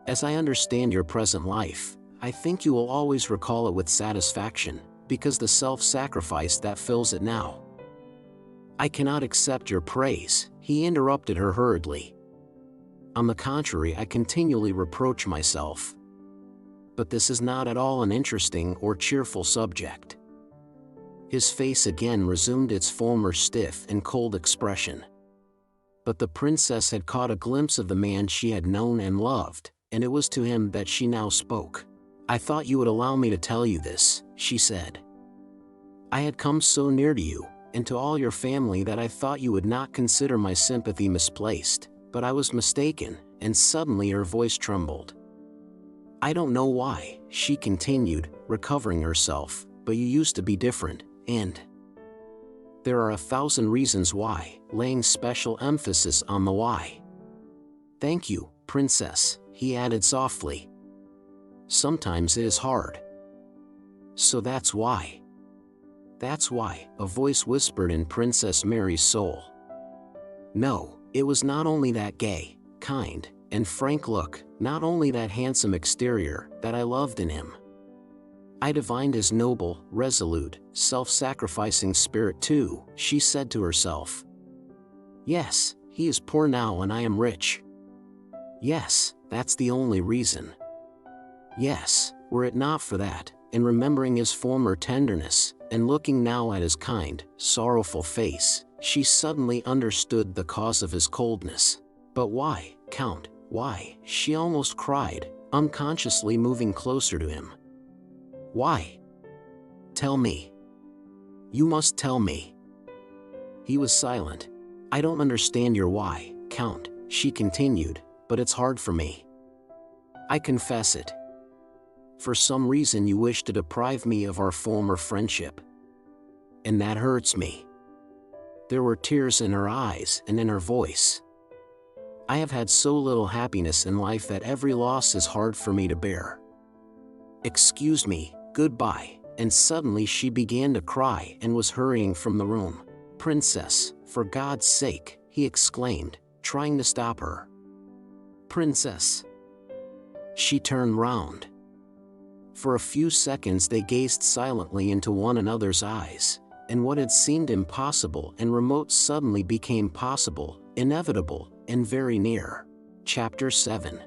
As I understand your present life, I think you will always recall it with satisfaction, because the self-sacrifice that fills it now." "I cannot accept your praise," he interrupted her hurriedly. "On the contrary, I continually reproach myself. But this is not at all an interesting or cheerful subject." His face again resumed its former stiff and cold expression. But the princess had caught a glimpse of the man she had known and loved, and it was to him that she now spoke. "I thought you would allow me to tell you this," she said. "I had come so near to you, and to all your family, that I thought you would not consider my sympathy misplaced, but I was mistaken," and suddenly her voice trembled. "I don't know why," she continued, recovering herself, "but you used to be different, and there are 1,000 reasons why," laying special emphasis on the why. "Thank you, princess," he added softly. "Sometimes it is hard." "So that's why." "That's why," a voice whispered in Princess Mary's soul. No, it was not only that gay, kind, and frank look, not only that handsome exterior, that I loved in him. I divined his noble, resolute, self-sacrificing spirit too, she said to herself. "Yes, he is poor now and I am rich. Yes, that's the only reason. Yes, were it not for that," and remembering his former tenderness, and looking now at his kind, sorrowful face, she suddenly understood the cause of his coldness. "But why, Count? Why?" she almost cried, unconsciously moving closer to him. "Why? Tell me. You must tell me." He was silent. "I don't understand your why, Count," she continued, "but it's hard for me. I confess it. For some reason you wish to deprive me of our former friendship. And that hurts me." There were tears in her eyes and in her voice. "I have had so little happiness in life that every loss is hard for me to bear. Excuse me, goodbye." And suddenly she began to cry and was hurrying from the room. "Princess, for God's sake," he exclaimed, trying to stop her. "Princess." She turned round. For a few seconds they gazed silently into one another's eyes, and what had seemed impossible and remote suddenly became possible, inevitable, and very near. Chapter 7.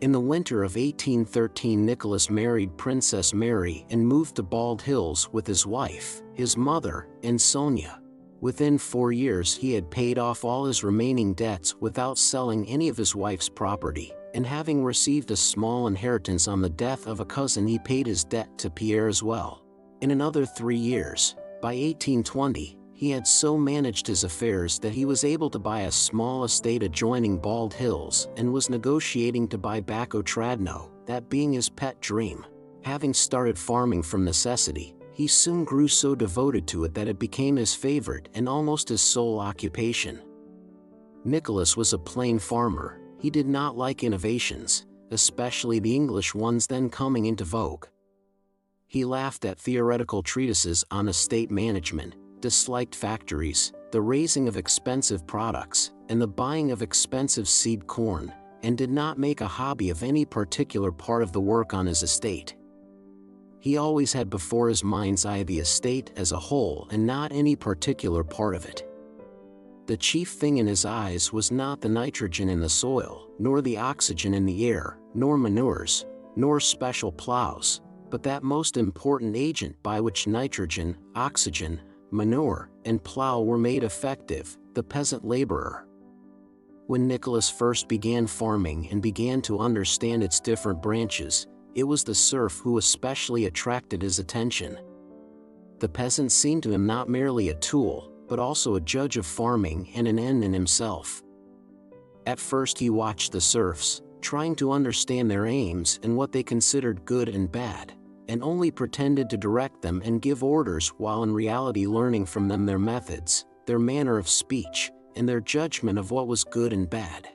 In the winter of 1813, Nicholas married Princess Mary and moved to Bald Hills with his wife, his mother, and Sonia. Within 4 years he had paid off all his remaining debts without selling any of his wife's property, and having received a small inheritance on the death of a cousin, he paid his debt to Pierre as well. In another 3 years, by 1820, he had so managed his affairs that he was able to buy a small estate adjoining Bald Hills and was negotiating to buy back Otradno, that being his pet dream. Having started farming from necessity, he soon grew so devoted to it that it became his favorite and almost his sole occupation. Nicholas was a plain farmer. He did not like innovations, especially the English ones then coming into vogue. He laughed at theoretical treatises on estate management, disliked factories, the raising of expensive products, and the buying of expensive seed corn, and did not make a hobby of any particular part of the work on his estate. He always had before his mind's eye the estate as a whole and not any particular part of it. The chief thing in his eyes was not the nitrogen in the soil, nor the oxygen in the air, nor manures, nor special plows, but that most important agent by which nitrogen, oxygen, manure, and plow were made effective, the peasant laborer. When Nicholas first began farming and began to understand its different branches, it was the serf who especially attracted his attention. The peasant seemed to him not merely a tool, but also a judge of farming and an end in himself. At first he watched the serfs, trying to understand their aims and what they considered good and bad, and only pretended to direct them and give orders while in reality learning from them their methods, their manner of speech, and their judgment of what was good and bad.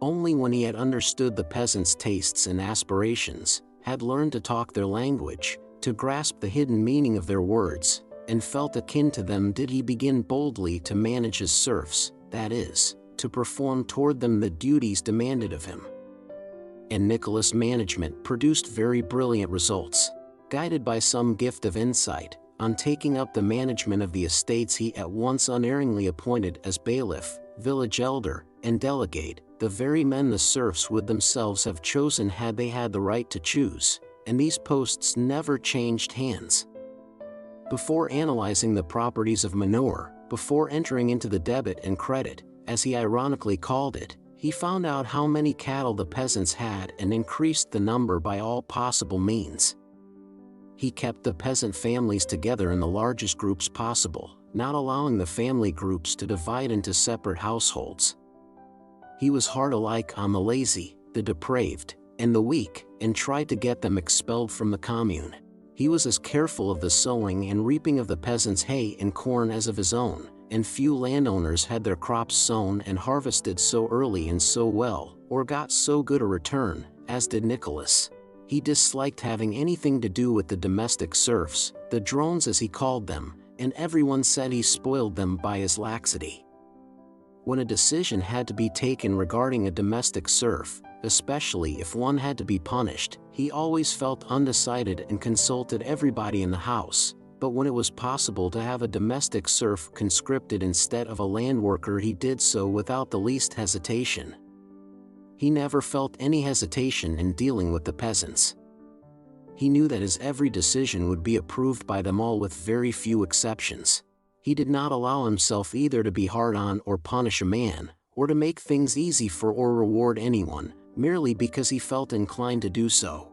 Only when he had understood the peasants' tastes and aspirations, had learned to talk their language, to grasp the hidden meaning of their words, and felt akin to them, did he begin boldly to manage his serfs, that is, to perform toward them the duties demanded of him. And Nicholas' management produced very brilliant results. Guided by some gift of insight, on taking up the management of the estates he at once unerringly appointed as bailiff, village elder, and delegate, the very men the serfs would themselves have chosen had they had the right to choose, and these posts never changed hands. Before analyzing the properties of manure, before entering into the debit and credit, as he ironically called it, he found out how many cattle the peasants had and increased the number by all possible means. He kept the peasant families together in the largest groups possible, not allowing the family groups to divide into separate households. He was hard alike on the lazy, the depraved, and the weak, and tried to get them expelled from the commune. He was as careful of the sowing and reaping of the peasants' hay and corn as of his own, and few landowners had their crops sown and harvested so early and so well, or got so good a return, as did Nicholas. He disliked having anything to do with the domestic serfs, the drones as he called them, and everyone said he spoiled them by his laxity. When a decision had to be taken regarding a domestic serf, especially if one had to be punished, he always felt undecided and consulted everybody in the house, but when it was possible to have a domestic serf conscripted instead of a land worker, he did so without the least hesitation. He never felt any hesitation in dealing with the peasants. He knew that his every decision would be approved by them all with very few exceptions. He did not allow himself either to be hard on or punish a man, or to make things easy for or reward anyone, merely because he felt inclined to do so.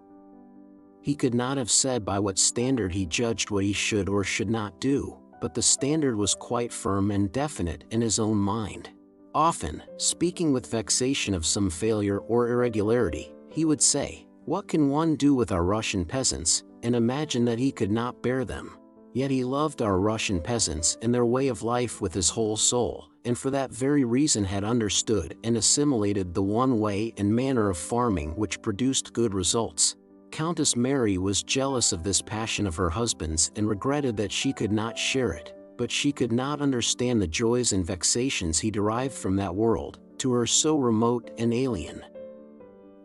He could not have said by what standard he judged what he should or should not do, but the standard was quite firm and definite in his own mind. Often, speaking with vexation of some failure or irregularity, he would say, "What can one do with our Russian peasants?" and imagine that he could not bear them. Yet he loved our Russian peasants and their way of life with his whole soul, and for that very reason had understood and assimilated the one way and manner of farming which produced good results. Countess Mary was jealous of this passion of her husband's and regretted that she could not share it, but she could not understand the joys and vexations he derived from that world, to her so remote and alien.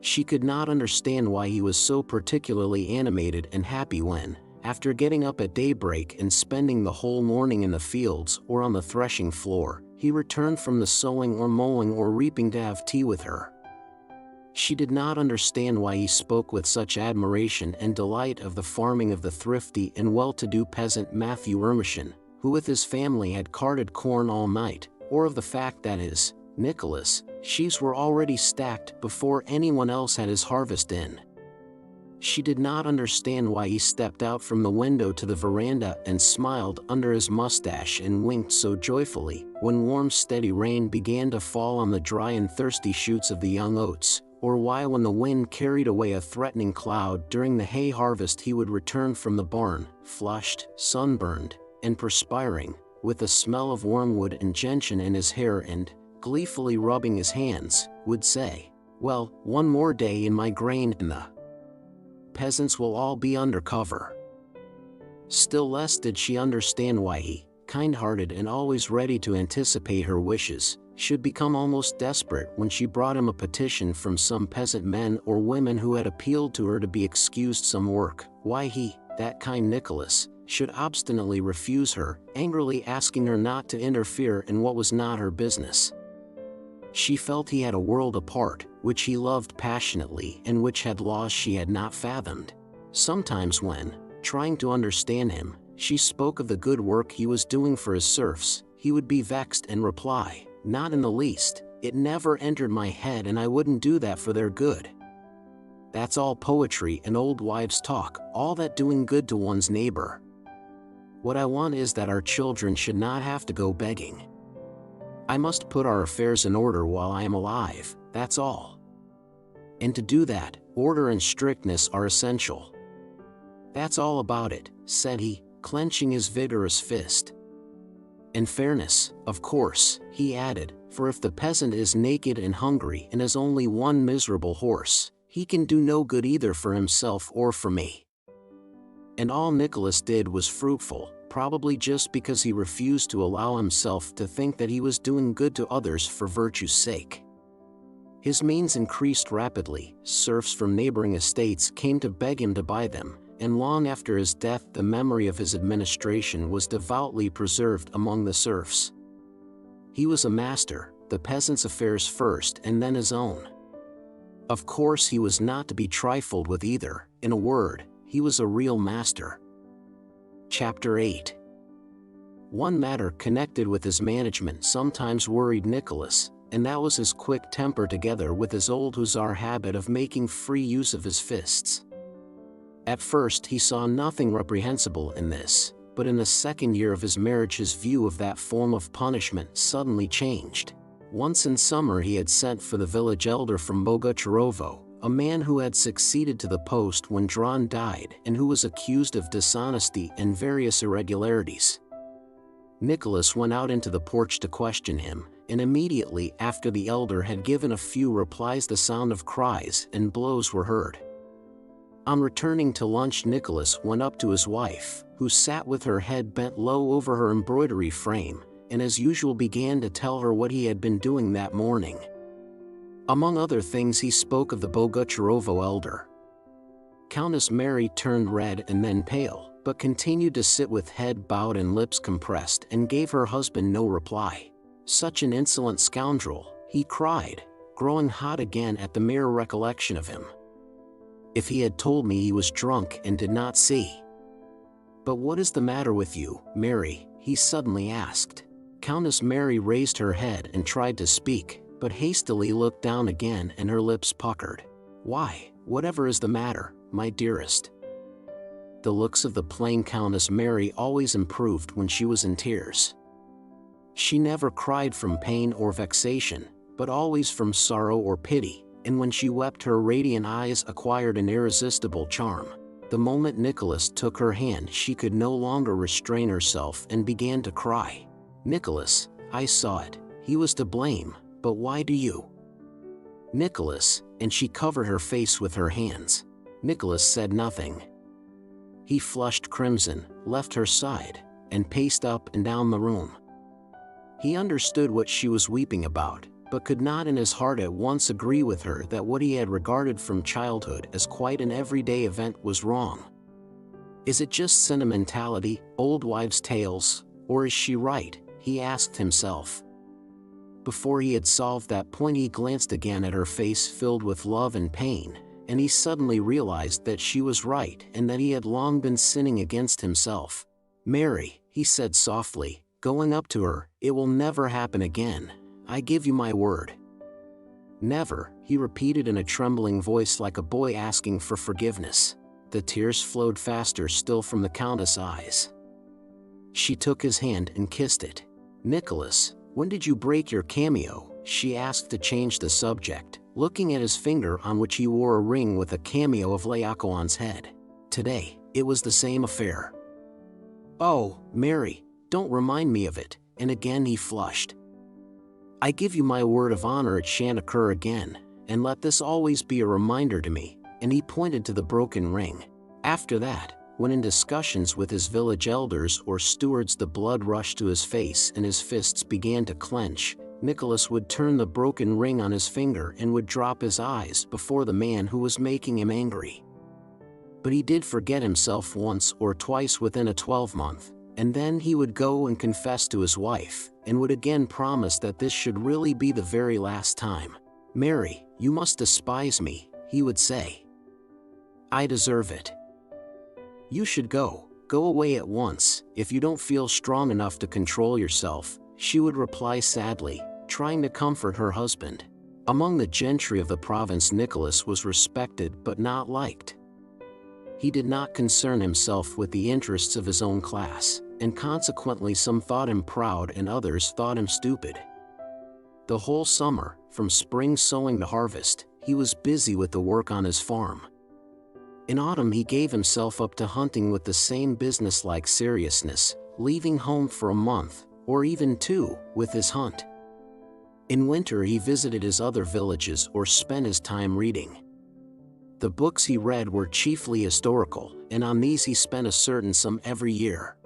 She could not understand why he was so particularly animated and happy when, after getting up at daybreak and spending the whole morning in the fields or on the threshing floor, he returned from the sowing or mowing or reaping to have tea with her. She did not understand why he spoke with such admiration and delight of the farming of the thrifty and well-to-do peasant Matthew Ermishin, who with his family had carted corn all night, or of the fact that his, Nicholas, sheaves were already stacked before anyone else had his harvest in. She did not understand why he stepped out from the window to the veranda and smiled under his mustache and winked so joyfully when warm steady rain began to fall on the dry and thirsty shoots of the young oats, or why when the wind carried away a threatening cloud during the hay harvest he would return from the barn, flushed, sunburned, and perspiring, with the smell of wormwood and gentian in his hair and, gleefully rubbing his hands, would say, "Well, one more day in my grain and the peasants will all be under cover." Still less did she understand why he, kind-hearted and always ready to anticipate her wishes, should become almost desperate when she brought him a petition from some peasant men or women who had appealed to her to be excused some work, why he, that kind Nicholas, should obstinately refuse her, angrily asking her not to interfere in what was not her business. She felt he had a world apart, which he loved passionately and which had laws she had not fathomed. Sometimes when, trying to understand him, she spoke of the good work he was doing for his serfs, he would be vexed and reply, "Not in the least, it never entered my head and I wouldn't do that for their good. That's all poetry and old wives' talk, all that doing good to one's neighbor. What I want is that our children should not have to go begging. I must put our affairs in order while I am alive, that's all. And to do that, order and strictness are essential. That's all about it," said he, clenching his vigorous fist. "And fairness, of course," he added, "for if the peasant is naked and hungry and has only one miserable horse, he can do no good either for himself or for me." And all Nicholas did was fruitful, probably just because he refused to allow himself to think that he was doing good to others for virtue's sake. His means increased rapidly, serfs from neighboring estates came to beg him to buy them, and long after his death the memory of his administration was devoutly preserved among the serfs. He was a master, the peasants' affairs first and then his own. Of course he was not to be trifled with either, in a word, he was a real master. Chapter 8. One matter connected with his management sometimes worried Nicholas, and that was his quick temper together with his old hussar habit of making free use of his fists. At first he saw nothing reprehensible in this, but in the second year of his marriage his view of that form of punishment suddenly changed. Once in summer he had sent for the village elder from Bogucharovo, a man who had succeeded to the post when Dron died and who was accused of dishonesty and various irregularities. Nicholas went out into the porch to question him, and immediately after the elder had given a few replies the sound of cries and blows were heard. On returning to lunch Nicholas went up to his wife, who sat with her head bent low over her embroidery frame, and as usual began to tell her what he had been doing that morning. Among other things he spoke of the Bogucharovo elder. Countess Mary turned red and then pale, but continued to sit with head bowed and lips compressed and gave her husband no reply. "Such an insolent scoundrel," he cried, growing hot again at the mere recollection of him. "If he had told me he was drunk and did not see." "But what is the matter with you, Mary?" he suddenly asked. Countess Mary raised her head and tried to speak, but hastily looked down again and her lips puckered. "Why, whatever is the matter, my dearest?" The looks of the plain Countess Mary always improved when she was in tears. She never cried from pain or vexation, but always from sorrow or pity, and when she wept her radiant eyes acquired an irresistible charm. The moment Nicholas took her hand she could no longer restrain herself and began to cry. "Nicholas, I saw it. He was to blame, but why do you?" "Nicholas," and she covered her face with her hands. Nicholas said nothing. He flushed crimson, left her side, and paced up and down the room. He understood what she was weeping about, but could not in his heart at once agree with her that what he had regarded from childhood as quite an everyday event was wrong. Is it just sentimentality, old wives' tales, or is she right? He asked himself. Before he had solved that point he glanced again at her face filled with love and pain, and he suddenly realized that she was right and that he had long been sinning against himself. "Mary," he said softly, going up to her, "it will never happen again. I give you my word." "Never," he repeated in a trembling voice like a boy asking for forgiveness. The tears flowed faster still from the Countess' eyes. She took his hand and kissed it. "Nicholas, when did you break your cameo?" she asked to change the subject, looking at his finger on which he wore a ring with a cameo of Laocoon's head. "Today, it was the same affair." "Oh, Mary, don't remind me of it," and again he flushed. "I give you my word of honor it shan't occur again, and let this always be a reminder to me," and he pointed to the broken ring. After that, when in discussions with his village elders or stewards the blood rushed to his face and his fists began to clench, Nicholas would turn the broken ring on his finger and would drop his eyes before the man who was making him angry. But he did forget himself once or twice within a 12-month, and then he would go and confess to his wife, and would again promise that this should really be the very last time. "Mary, you must despise me," he would say. "I deserve it. You should go away at once, if you don't feel strong enough to control yourself," she would reply sadly, trying to comfort her husband. Among the gentry of the province Nicholas was respected but not liked. He did not concern himself with the interests of his own class, and consequently some thought him proud and others thought him stupid. The whole summer, from spring sowing to harvest, he was busy with the work on his farm. In autumn he gave himself up to hunting with the same businesslike seriousness, leaving home for a month, or even 2, with his hunt. In winter he visited his other villages or spent his time reading. The books he read were chiefly historical, and on these he spent a certain sum every year.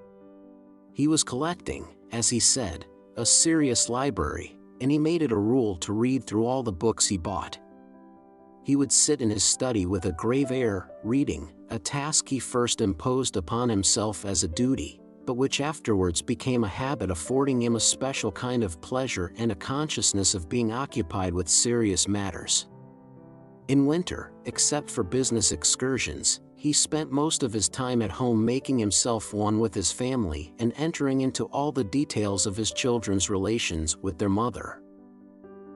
He was collecting, as he said, a serious library, and he made it a rule to read through all the books he bought. He would sit in his study with a grave air, reading, a task he first imposed upon himself as a duty, but which afterwards became a habit affording him a special kind of pleasure and a consciousness of being occupied with serious matters. In winter, except for business excursions, he spent most of his time at home making himself one with his family and entering into all the details of his children's relations with their mother.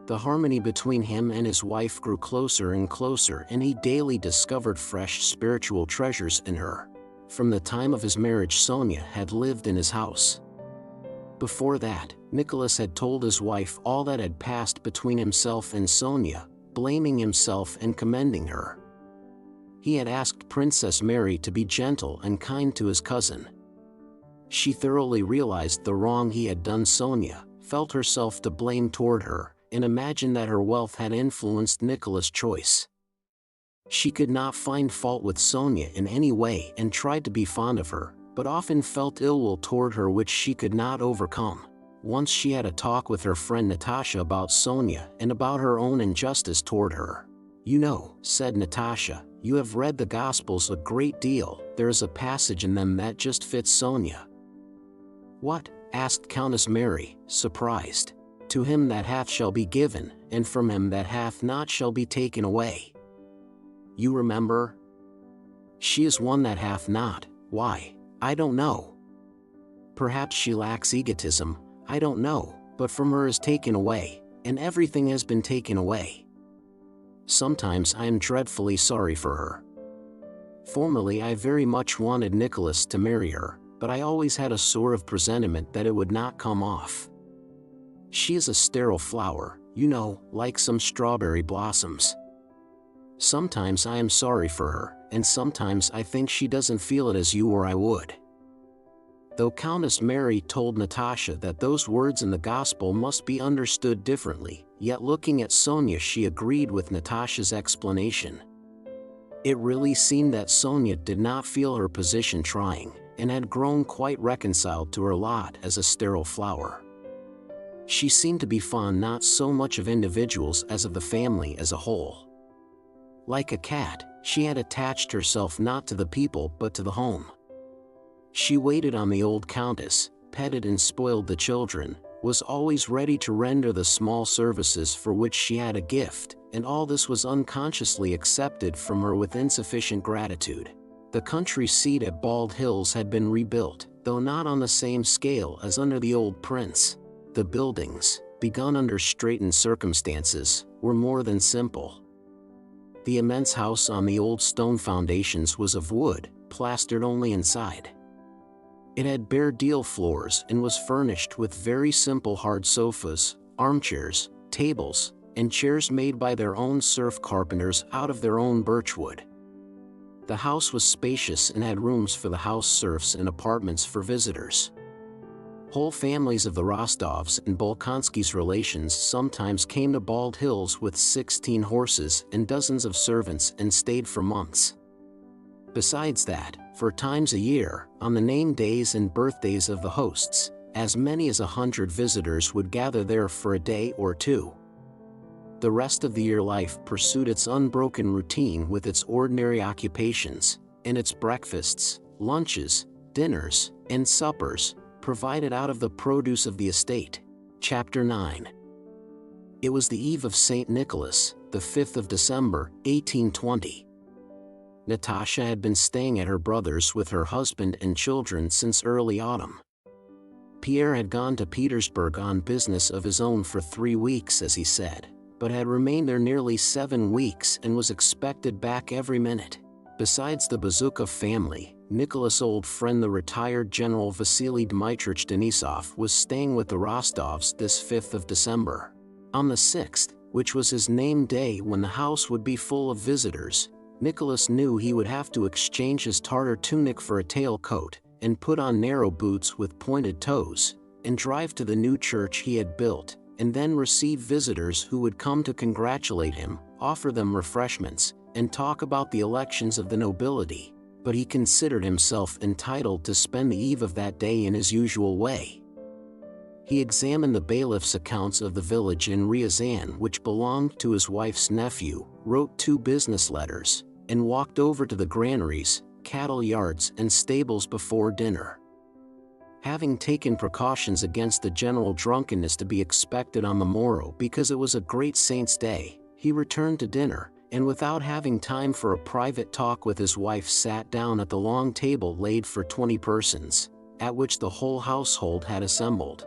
The harmony between him and his wife grew closer and closer, and he daily discovered fresh spiritual treasures in her. From the time of his marriage Sonia had lived in his house. Before that, Nicholas had told his wife all that had passed between himself and Sonia, blaming himself and commending her. He had asked Princess Mary to be gentle and kind to his cousin. She thoroughly realized the wrong he had done Sonia, felt herself to blame toward her, and imagined that her wealth had influenced Nicholas' choice. She could not find fault with Sonia in any way and tried to be fond of her, but often felt ill will toward her which she could not overcome. Once she had a talk with her friend Natasha about Sonia and about her own injustice toward her. "You know," said Natasha, "you have read the Gospels a great deal. There is a passage in them that just fits Sonia." "What?" asked Countess Mary, surprised. "To him that hath shall be given, and from him that hath not shall be taken away. You remember? She is one that hath not. Why? I don't know. Perhaps she lacks egotism, I don't know, but from her is taken away, and everything has been taken away. Sometimes I am dreadfully sorry for her." Formerly I very much wanted Nicholas to marry her, but I always had a sort of presentiment that it would not come off. She is a sterile flower, you know, like some strawberry blossoms. Sometimes I am sorry for her, and sometimes I think she doesn't feel it as you or I would." Though Countess Mary told Natasha that those words in the Gospel must be understood differently, yet looking at Sonia she agreed with Natasha's explanation. It really seemed that Sonia did not feel her position trying, and had grown quite reconciled to her lot as a sterile flower. She seemed to be fond not so much of individuals as of the family as a whole. Like a cat, she had attached herself not to the people but to the home. She waited on the old countess, petted and spoiled the children, was always ready to render the small services for which she had a gift, and all this was unconsciously accepted from her with insufficient gratitude. The country seat at Bald Hills had been rebuilt, though not on the same scale as under the old prince. The buildings, begun under straitened circumstances, were more than simple. The immense house on the old stone foundations was of wood, plastered only inside. It had bare deal floors and was furnished with very simple hard sofas, armchairs, tables, and chairs made by their own serf carpenters out of their own birchwood. The house was spacious and had rooms for the house serfs and apartments for visitors. Whole families of the Rostovs and Bolkonskys' relations sometimes came to Bald Hills with 16 horses and dozens of servants and stayed for months. Besides that, 4 times a year, on the name days and birthdays of the hosts, as many as 100 visitors would gather there for a day or two. The rest of the year life pursued its unbroken routine with its ordinary occupations, and its breakfasts, lunches, dinners, and suppers, provided out of the produce of the estate. Chapter 9. It was the eve of St. Nicholas, the 5th of December, 1820. Natasha had been staying at her brother's with her husband and children since early autumn. Pierre had gone to Petersburg on business of his own for 3 weeks, as he said, but had remained there nearly 7 weeks and was expected back every minute. Besides the Bezukhov family, Nicholas' old friend the retired General Vasily Dmitrich Denisov was staying with the Rostovs this 5th of December. On the 6th, which was his name day when the house would be full of visitors, Nicholas knew he would have to exchange his Tartar tunic for a tailcoat, and put on narrow boots with pointed toes, and drive to the new church he had built, and then receive visitors who would come to congratulate him, offer them refreshments, and talk about the elections of the nobility. But he considered himself entitled to spend the eve of that day in his usual way. He examined the bailiff's accounts of the village in Ryazan, which belonged to his wife's nephew, wrote 2 business letters, and walked over to the granaries, cattle yards and stables before dinner. Having taken precautions against the general drunkenness to be expected on the morrow because it was a great saint's day, he returned to dinner, and without having time for a private talk with his wife sat down at the long table laid for 20 persons, at which the whole household had assembled.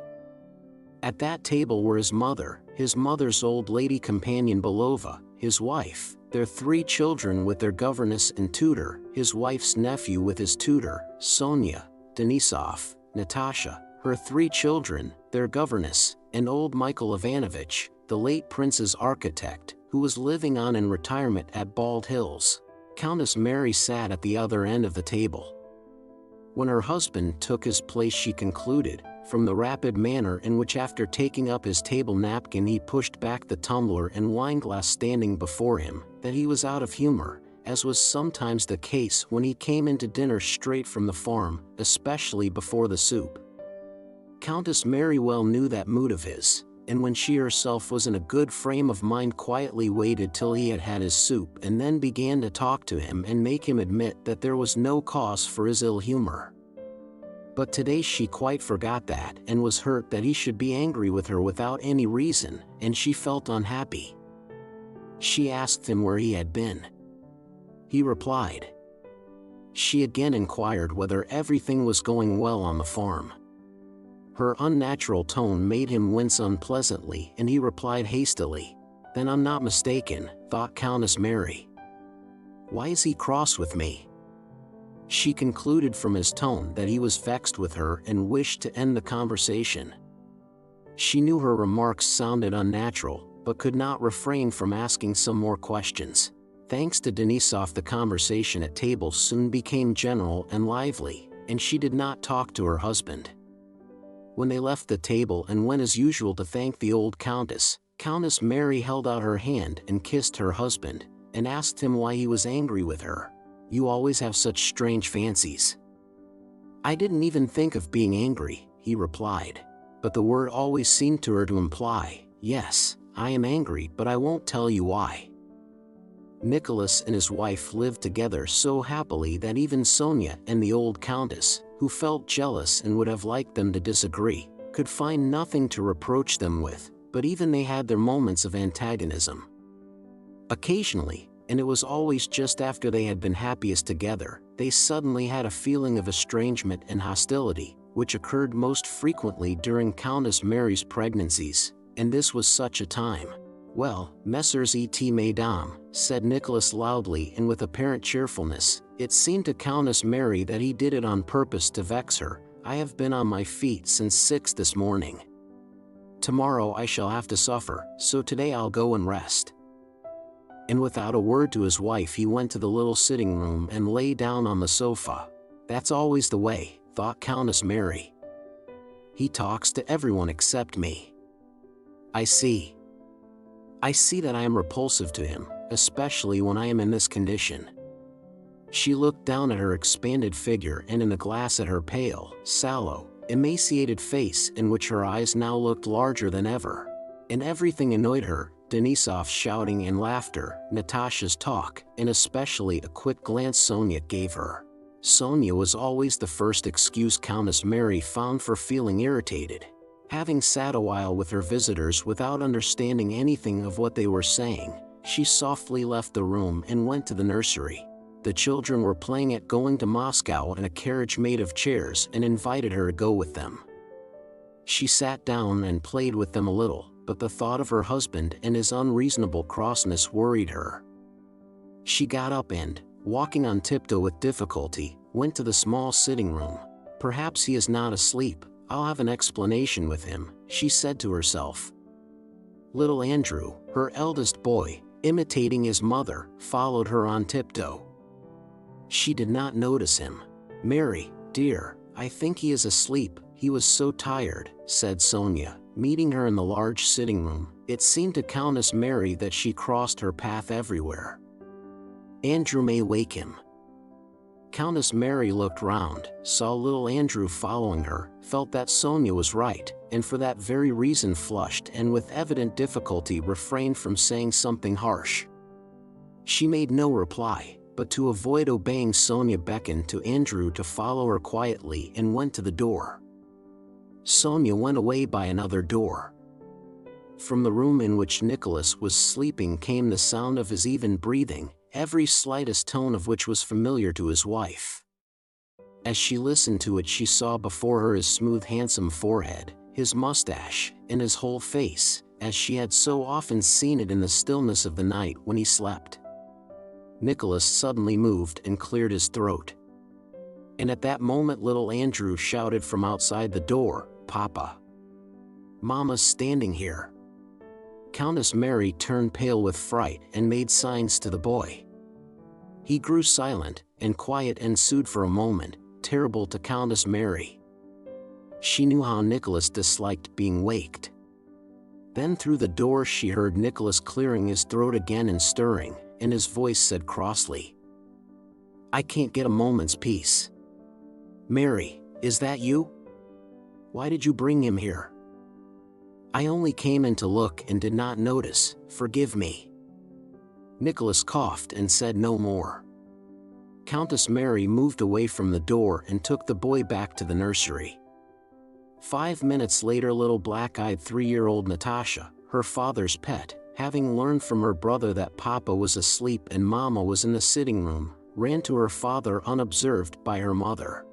At that table were his mother, his mother's old lady companion Belova, his wife, their 3 children with their governess and tutor, his wife's nephew with his tutor, Sonia, Denisov, Natasha, her 3 children, their governess, and old Michael Ivanovich, the late prince's architect, who was living on in retirement at Bald Hills. Countess Mary sat at the other end of the table. When her husband took his place she concluded, from the rapid manner in which after taking up his table napkin he pushed back the tumbler and wineglass standing before him, that he was out of humor, as was sometimes the case when he came into dinner straight from the farm, especially before the soup. Countess Mary well knew that mood of his, and when she herself was in a good frame of mind quietly waited till he had had his soup and then began to talk to him and make him admit that there was no cause for his ill humor. But today she quite forgot that and was hurt that he should be angry with her without any reason, and she felt unhappy. She asked him where he had been. He replied. She again inquired whether everything was going well on the farm. Her unnatural tone made him wince unpleasantly, and he replied hastily, "Then I'm not mistaken," thought Countess Mary. "Why is he cross with me? She concluded from his tone that he was vexed with her and wished to end the conversation. She knew her remarks sounded unnatural, but could not refrain from asking some more questions. Thanks to Denisov, the conversation at table soon became general and lively, and she did not talk to her husband. When they left the table and went as usual to thank the old countess, Countess Mary held out her hand and kissed her husband, and asked him why he was angry with her. "You always have such strange fancies." "I didn't even think of being angry," he replied. But the word always seemed to her to imply, "Yes, I am angry, but I won't tell you why." Nicholas and his wife lived together so happily that even Sonia and the old countess, who felt jealous and would have liked them to disagree, could find nothing to reproach them with, but even they had their moments of antagonism. Occasionally, and it was always just after they had been happiest together, they suddenly had a feeling of estrangement and hostility, which occurred most frequently during Countess Mary's pregnancies, and this was such a time. "Well, Messrs. et Mesdames," said Nicholas loudly and with apparent cheerfulness. It seemed to Countess Mary that he did it on purpose to vex her. "I have been on my feet since 6 this morning. Tomorrow I shall have to suffer, so today I'll go and rest." And without a word to his wife he went to the little sitting room and lay down on the sofa. "That's always the way," thought Countess Mary. "He talks to everyone except me. I see that I am repulsive to him, especially when I am in this condition." She looked down at her expanded figure and in the glass at her pale, sallow, emaciated face in which her eyes now looked larger than ever. And everything annoyed her: Denisov's shouting and laughter, Natasha's talk, and especially a quick glance Sonia gave her. Sonia was always the first excuse Countess Mary found for feeling irritated. Having sat a while with her visitors without understanding anything of what they were saying, she softly left the room and went to the nursery. The children were playing at going to Moscow in a carriage made of chairs and invited her to go with them. She sat down and played with them a little, but the thought of her husband and his unreasonable crossness worried her. She got up and, walking on tiptoe with difficulty, went to the small sitting room. "Perhaps he is not asleep. I'll have an explanation with him," she said to herself. Little Andrew, her eldest boy, imitating his mother, followed her on tiptoe. She did not notice him. "Mary, dear, I think he is asleep, he was so tired," said Sonia, meeting her in the large sitting room. It seemed to Countess Mary that she crossed her path everywhere. "Andrew may wake him." Countess Mary looked round, saw little Andrew following her, felt that Sonia was right, and for that very reason flushed and with evident difficulty refrained from saying something harsh. She made no reply, but to avoid obeying Sonia beckoned to Andrew to follow her quietly and went to the door. Sonia went away by another door. From the room in which Nicholas was sleeping came the sound of his even breathing, every slightest tone of which was familiar to his wife. As she listened to it she saw before her his smooth handsome forehead, his mustache, and his whole face, as she had so often seen it in the stillness of the night when he slept. Nicholas suddenly moved and cleared his throat. And at that moment little Andrew shouted from outside the door, "Papa! Mama's standing here." Countess Mary turned pale with fright and made signs to the boy. He grew silent, and quiet ensued for a moment, terrible to Countess Mary. She knew how Nicholas disliked being waked. Then through the door she heard Nicholas clearing his throat again and stirring, and his voice said crossly, "I can't get a moment's peace. Mary, is that you? Why did you bring him here?" "I only came in to look and did not notice, forgive me." Nicholas coughed and said no more. Countess Mary moved away from the door and took the boy back to the nursery. 5 minutes later little black-eyed 3-year-old Natasha, her father's pet, having learned from her brother that Papa was asleep and Mama was in the sitting room, ran to her father unobserved by her mother.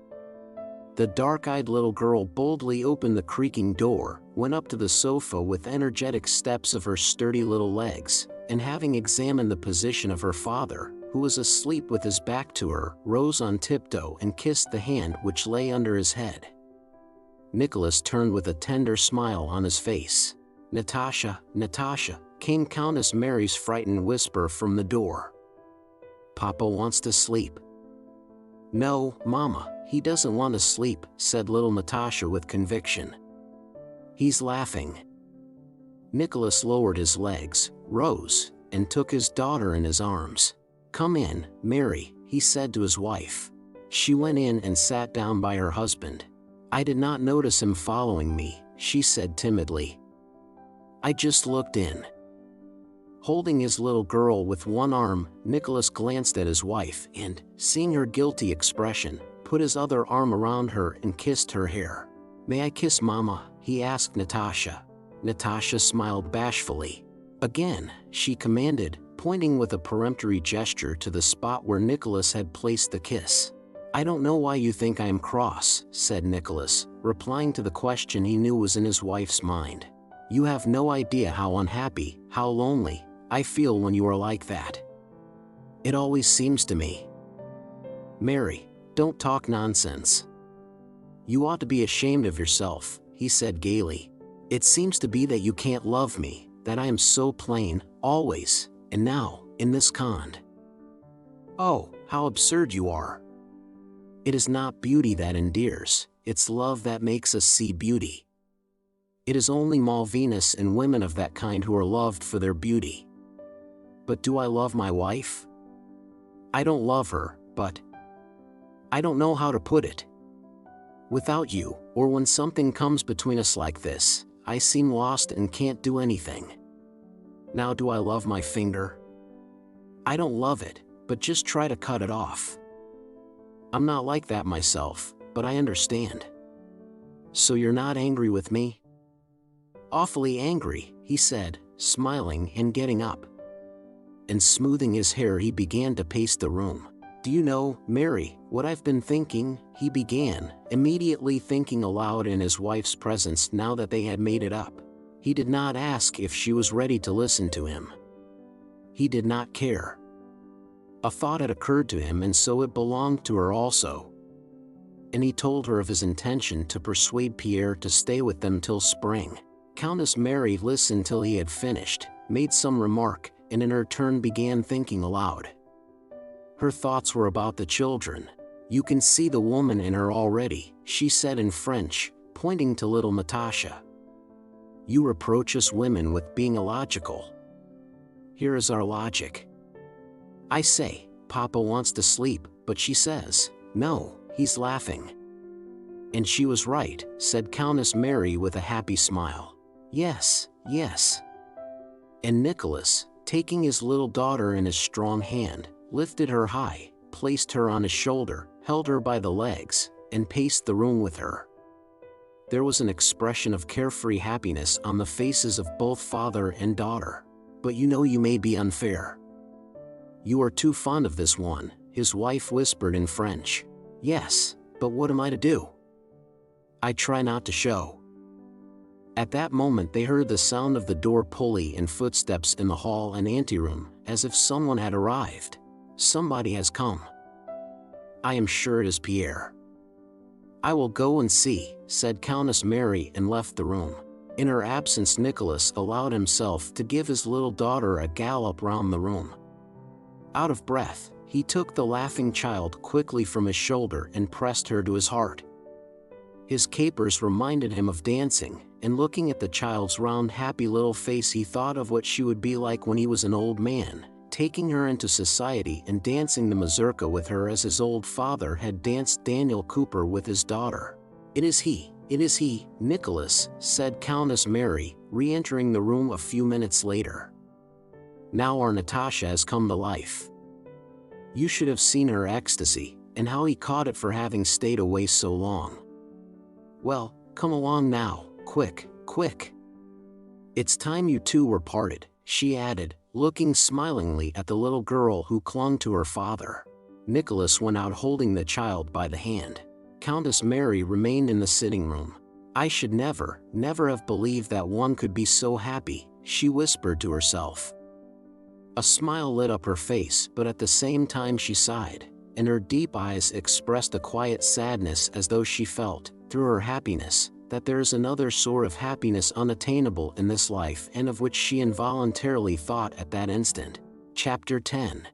The dark-eyed little girl boldly opened the creaking door, went up to the sofa with energetic steps of her sturdy little legs, and having examined the position of her father, who was asleep with his back to her, rose on tiptoe and kissed the hand which lay under his head. Nicholas turned with a tender smile on his face. "Natasha, Natasha," came Countess Mary's frightened whisper from the door. "Papa wants to sleep." "No, Mama, he doesn't want to sleep," said little Natasha with conviction. "He's laughing." Nicholas lowered his legs, rose, and took his daughter in his arms. "Come in, Mary," he said to his wife. She went in and sat down by her husband. "I did not notice him following me," she said timidly. "I just looked in." Holding his little girl with one arm, Nicholas glanced at his wife and, seeing her guilty expression, put his other arm around her and kissed her hair. "May I kiss Mama?" he asked Natasha. Natasha smiled bashfully. Again, she commanded, pointing with a peremptory gesture to the spot where Nicholas had placed the kiss. "I don't know why you think I am cross," said Nicholas, replying to the question he knew was in his wife's mind. "You have no idea how unhappy, how lonely, I feel when you are like that. It always seems to me." "Mary, don't talk nonsense. You ought to be ashamed of yourself," he said gaily. "It seems to be that you can't love me, that I am so plain, always, and now, in this kind. Oh, how absurd you are. It is not beauty that endears, it's love that makes us see beauty. It is only Malvinas and women of that kind who are loved for their beauty. But do I love my wife? I don't love her, but I don't know how to put it. Without you, or when something comes between us like this, I seem lost and can't do anything. Now do I love my finger? I don't love it, but just try to cut it off. I'm not like that myself, but I understand. So you're not angry with me?" "Awfully angry," he said, smiling and getting up. And smoothing his hair he began to pace the room. "Do you know, Mary, what I've been thinking?" he began, immediately thinking aloud in his wife's presence now that they had made it up. He did not ask if she was ready to listen to him. He did not care. A thought had occurred to him and so it belonged to her also. And he told her of his intention to persuade Pierre to stay with them till spring. Countess Mary listened till he had finished, made some remark, and in her turn began thinking aloud. Her thoughts were about the children. "You can see the woman in her already," she said in French, pointing to little Natasha. "You reproach us women with being illogical. Here is our logic. I say, Papa wants to sleep, but she says, no, he's laughing." "And she was right," said Countess Mary with a happy smile. "Yes, yes." And Nicholas, taking his little daughter in his strong hand, lifted her high, placed her on his shoulder, held her by the legs, and paced the room with her. There was an expression of carefree happiness on the faces of both father and daughter. "But you know you may be unfair. You are too fond of this one," his wife whispered in French. "Yes, but what am I to do? I try not to show." At that moment they heard the sound of the door pulley and footsteps in the hall and anteroom, as if someone had arrived. "Somebody has come. I am sure it is Pierre." "I will go and see," said Countess Mary and left the room. In her absence Nicholas allowed himself to give his little daughter a gallop round the room. Out of breath, he took the laughing child quickly from his shoulder and pressed her to his heart. His capers reminded him of dancing, and looking at the child's round happy little face he thought of what she would be like when he was an old man, taking her into society and dancing the mazurka with her as his old father had danced Daniel Cooper with his daughter. It is he, Nicholas," said Countess Mary, re-entering the room a few minutes later. "Now our Natasha has come to life. You should have seen her ecstasy, and how he caught it for having stayed away so long. Well, come along now, quick, quick. It's time you two were parted," she added, looking smilingly at the little girl who clung to her father. Nicholas went out holding the child by the hand. Countess Mary remained in the sitting room. "I should never have believed that one could be so happy," she whispered to herself. A smile lit up her face, but at the same time she sighed, and her deep eyes expressed a quiet sadness, as though she felt, through her happiness, that there is another sort of happiness unattainable in this life, and of which she involuntarily thought at that instant. Chapter 10.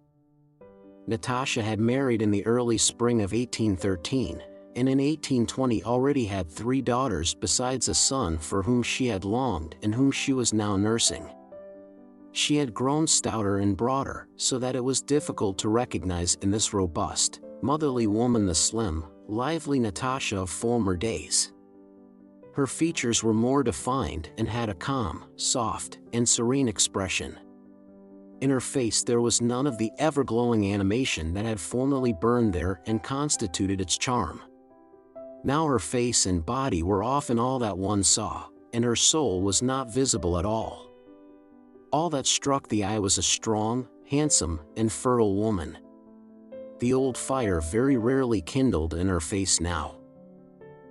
Natasha had married in the early spring of 1813, and in 1820 already had 3 daughters besides a son for whom she had longed and whom she was now nursing. She had grown stouter and broader, so that it was difficult to recognize in this robust, motherly woman the slim, lively Natasha of former days. Her features were more defined and had a calm, soft, and serene expression. In her face there was none of the ever-glowing animation that had formerly burned there and constituted its charm. Now her face and body were often all that one saw, and her soul was not visible at all. All that struck the eye was a strong, handsome, and fertile woman. The old fire very rarely kindled in her face now.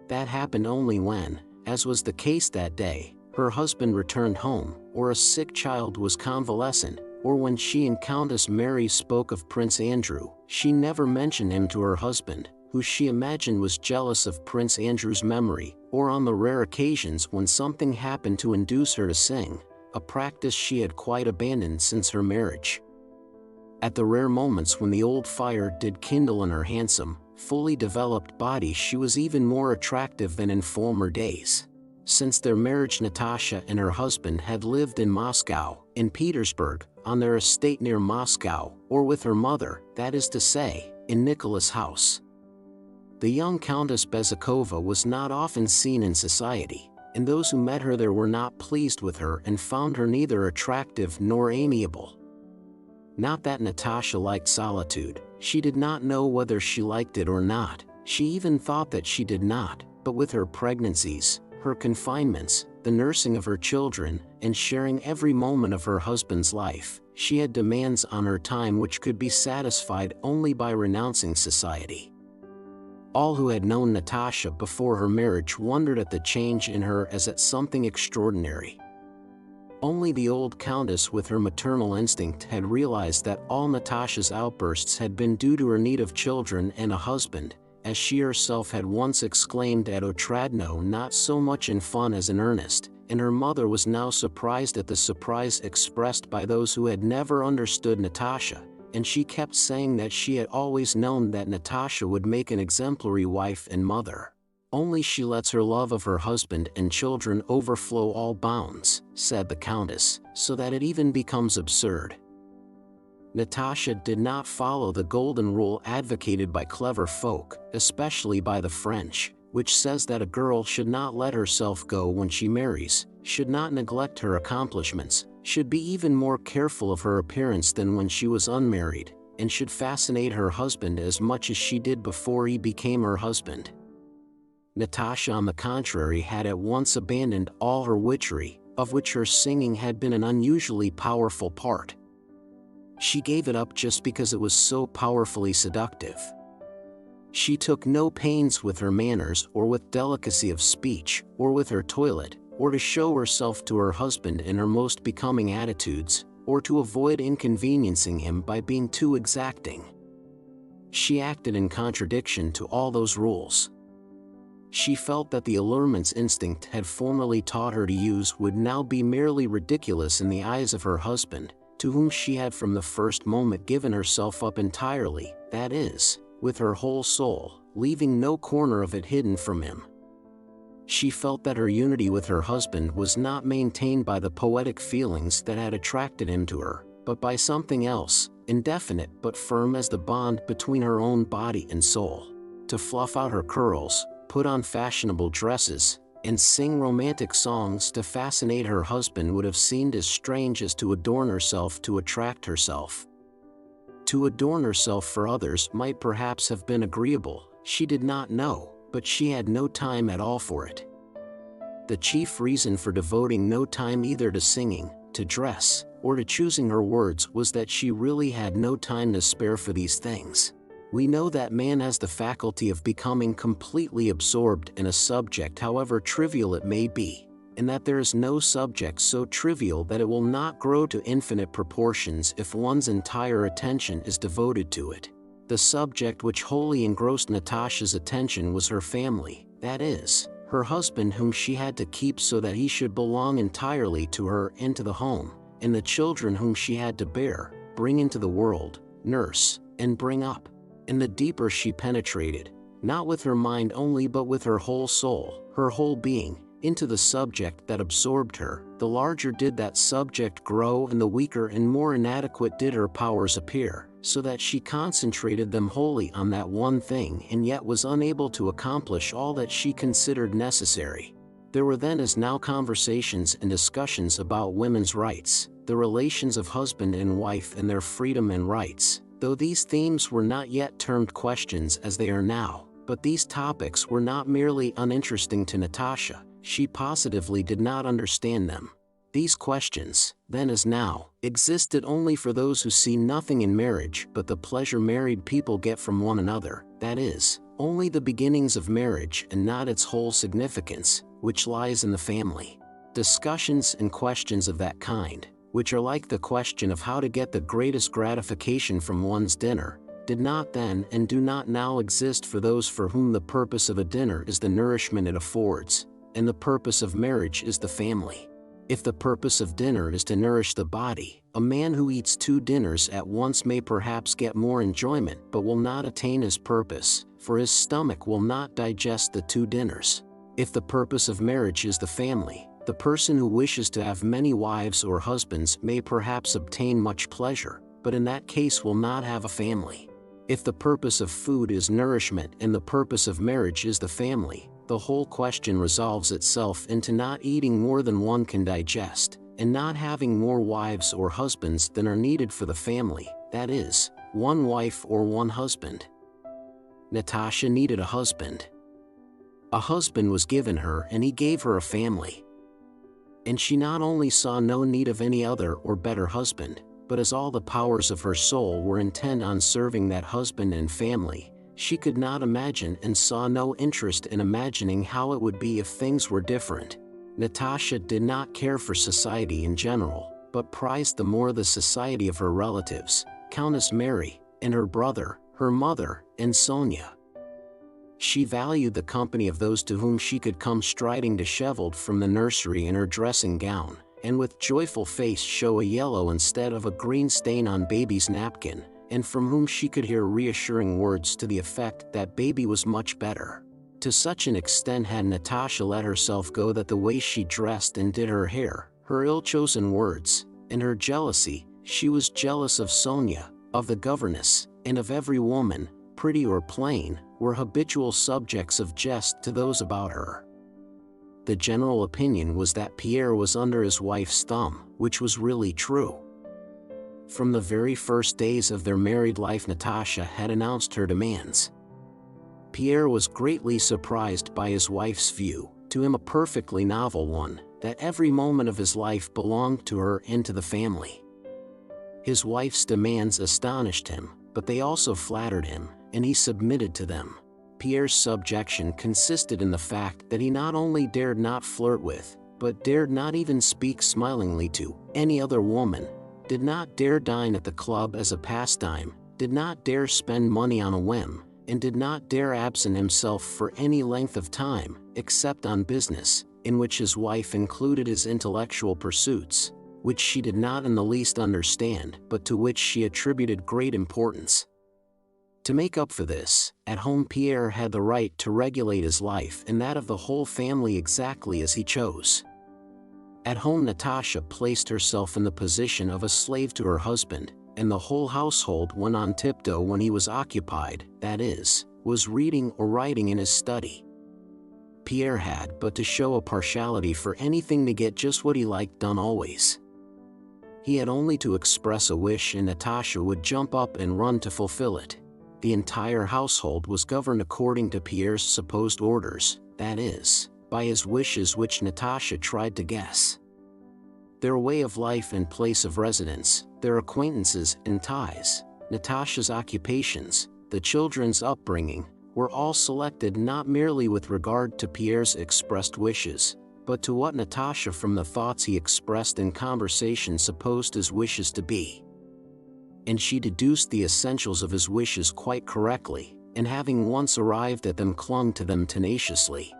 That happened only when, as was the case that day, her husband returned home, or a sick child was convalescent, or when she and Countess Mary spoke of Prince Andrew. She never mentioned him to her husband, who she imagined was jealous of Prince Andrew's memory, or on the rare occasions when something happened to induce her to sing, a practice she had quite abandoned since her marriage. At the rare moments when the old fire did kindle in her handsome, fully developed body, she was even more attractive than in former days. Since their marriage, Natasha and her husband had lived in Moscow, in Petersburg, on their estate near Moscow, or with her mother, that is to say, in Nicholas' house. The young Countess Bezukhova was not often seen in society, and those who met her there were not pleased with her and found her neither attractive nor amiable. Not that Natasha liked solitude, she did not know whether she liked it or not, she even thought that she did not, but with her pregnancies, her confinements, the nursing of her children, and sharing every moment of her husband's life, she had demands on her time which could be satisfied only by renouncing society. All who had known Natasha before her marriage wondered at the change in her as at something extraordinary. Only the old countess with her maternal instinct had realized that all Natasha's outbursts had been due to her need of children and a husband, as she herself had once exclaimed at Otradno, not so much in fun as in earnest, and her mother was now surprised at the surprise expressed by those who had never understood Natasha, and she kept saying that she had always known that Natasha would make an exemplary wife and mother. Only she lets her love of her husband and children overflow all bounds, said the countess, so that it even becomes absurd. Natasha did not follow the golden rule advocated by clever folk, especially by the French, which says that a girl should not let herself go when she marries, should not neglect her accomplishments, should be even more careful of her appearance than when she was unmarried, and should fascinate her husband as much as she did before he became her husband. Natasha, on the contrary, had at once abandoned all her witchery, of which her singing had been an unusually powerful part. She gave it up just because it was so powerfully seductive. She took no pains with her manners, or with delicacy of speech, or with her toilet, or to show herself to her husband in her most becoming attitudes, or to avoid inconveniencing him by being too exacting. She acted in contradiction to all those rules. She felt that the allurements instinct had formerly taught her to use would now be merely ridiculous in the eyes of her husband, to whom she had from the first moment given herself up entirely, that is, with her whole soul, leaving no corner of it hidden from him. She felt that her unity with her husband was not maintained by the poetic feelings that had attracted him to her, but by something else, indefinite but firm as the bond between her own body and soul. To fluff out her curls, put on fashionable dresses, and sing romantic songs to fascinate her husband would have seemed as strange as to adorn herself to attract herself. To adorn herself for others might perhaps have been agreeable, she did not know, but she had no time at all for it. The chief reason for devoting no time either to singing, to dress, or to choosing her words was that she really had no time to spare for these things. We know that man has the faculty of becoming completely absorbed in a subject, however trivial it may be, and that there is no subject so trivial that it will not grow to infinite proportions if one's entire attention is devoted to it. The subject which wholly engrossed Natasha's attention was her family, that is, her husband whom she had to keep so that he should belong entirely to her and to the home, and the children whom she had to bear, bring into the world, nurse, and bring up. And the deeper she penetrated, not with her mind only but with her whole soul, her whole being, into the subject that absorbed her, the larger did that subject grow and the weaker and more inadequate did her powers appear, so that she concentrated them wholly on that one thing and yet was unable to accomplish all that she considered necessary. There were then as now conversations and discussions about women's rights, the relations of husband and wife and their freedom and rights, though these themes were not yet termed questions as they are now. But these topics were not merely uninteresting to Natasha, she positively did not understand them. These questions, then as now, existed only for those who see nothing in marriage but the pleasure married people get from one another, that is, only the beginnings of marriage and not its whole significance, which lies in the family. Discussions and questions of that kind, which are like the question of how to get the greatest gratification from one's dinner, did not then and do not now exist for those for whom the purpose of a dinner is the nourishment it affords, and the purpose of marriage is the family. If the purpose of dinner is to nourish the body, a man who eats 2 dinners at once may perhaps get more enjoyment but will not attain his purpose, for his stomach will not digest the 2 dinners. If the purpose of marriage is the family, the person who wishes to have many wives or husbands may perhaps obtain much pleasure, but in that case will not have a family. If the purpose of food is nourishment and the purpose of marriage is the family, the whole question resolves itself into not eating more than one can digest, and not having more wives or husbands than are needed for the family, that is, one wife or one husband. Natasha needed a husband. A husband was given her and he gave her a family. And she not only saw no need of any other or better husband, but as all the powers of her soul were intent on serving that husband and family, she could not imagine and saw no interest in imagining how it would be if things were different. Natasha did not care for society in general, but prized the more the society of her relatives, Countess Mary, and her brother, her mother, and Sonia. She valued the company of those to whom she could come striding disheveled from the nursery in her dressing gown, and with joyful face show a yellow instead of a green stain on baby's napkin, and from whom she could hear reassuring words to the effect that baby was much better. To such an extent had Natasha let herself go that the way she dressed and did her hair, her ill-chosen words, and her jealousy, she was jealous of Sonia, of the governess, and of every woman, pretty or plain, were habitual subjects of jest to those about her. The general opinion was that Pierre was under his wife's thumb, which was really true. From the very first days of their married life Natasha had announced her demands. Pierre was greatly surprised by his wife's view, to him a perfectly novel one, that every moment of his life belonged to her and to the family. His wife's demands astonished him, but they also flattered him, and he submitted to them. Pierre's subjection consisted in the fact that he not only dared not flirt with, but dared not even speak smilingly to, any other woman, did not dare dine at the club as a pastime, did not dare spend money on a whim, and did not dare absent himself for any length of time, except on business, in which his wife included his intellectual pursuits, which she did not in the least understand, but to which she attributed great importance. To make up for this, at home Pierre had the right to regulate his life and that of the whole family exactly as he chose. At home Natasha placed herself in the position of a slave to her husband, and the whole household went on tiptoe when he was occupied, that is, was reading or writing in his study. Pierre had but to show a partiality for anything to get just what he liked done always. He had only to express a wish and Natasha would jump up and run to fulfill it. The entire household was governed according to Pierre's supposed orders, that is, by his wishes which Natasha tried to guess. Their way of life and place of residence, their acquaintances and ties, Natasha's occupations, the children's upbringing, were all selected not merely with regard to Pierre's expressed wishes, but to what Natasha from the thoughts he expressed in conversation supposed his wishes to be. And she deduced the essentials of his wishes quite correctly, and having once arrived at them clung to them tenaciously.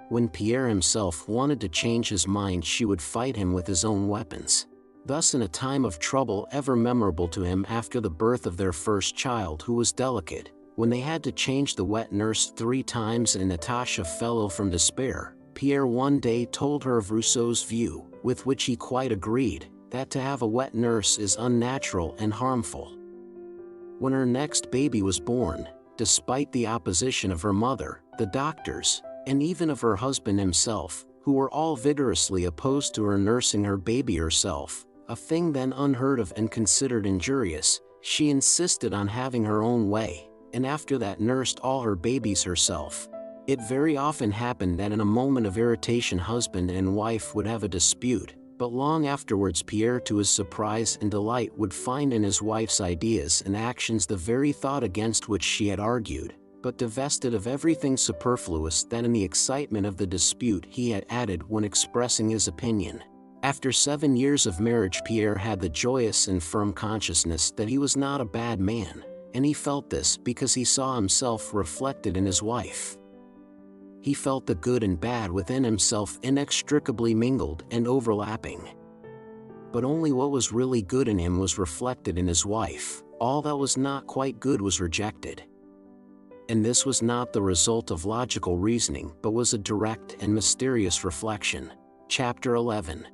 When Pierre himself wanted to change his mind, she would fight him with his own weapons. Thus, in a time of trouble ever memorable to him after the birth of their first child, who was delicate, when they had to change the wet nurse 3 times and Natasha fell ill from despair, Pierre one day told her of Rousseau's view, with which he quite agreed, that to have a wet nurse is unnatural and harmful. When her next baby was born, despite the opposition of her mother, the doctors, and even of her husband himself, who were all vigorously opposed to her nursing her baby herself, a thing then unheard of and considered injurious, she insisted on having her own way, and after that nursed all her babies herself. It very often happened that in a moment of irritation husband and wife would have a dispute, but long afterwards Pierre, to his surprise and delight, would find in his wife's ideas and actions the very thought against which she had argued, but divested of everything superfluous that in the excitement of the dispute he had added when expressing his opinion. After 7 years of marriage, Pierre had the joyous and firm consciousness that he was not a bad man, and he felt this because he saw himself reflected in his wife. He felt the good and bad within himself inextricably mingled and overlapping. But only what was really good in him was reflected in his wife. All that was not quite good was rejected. And this was not the result of logical reasoning, but was a direct and mysterious reflection. Chapter 11.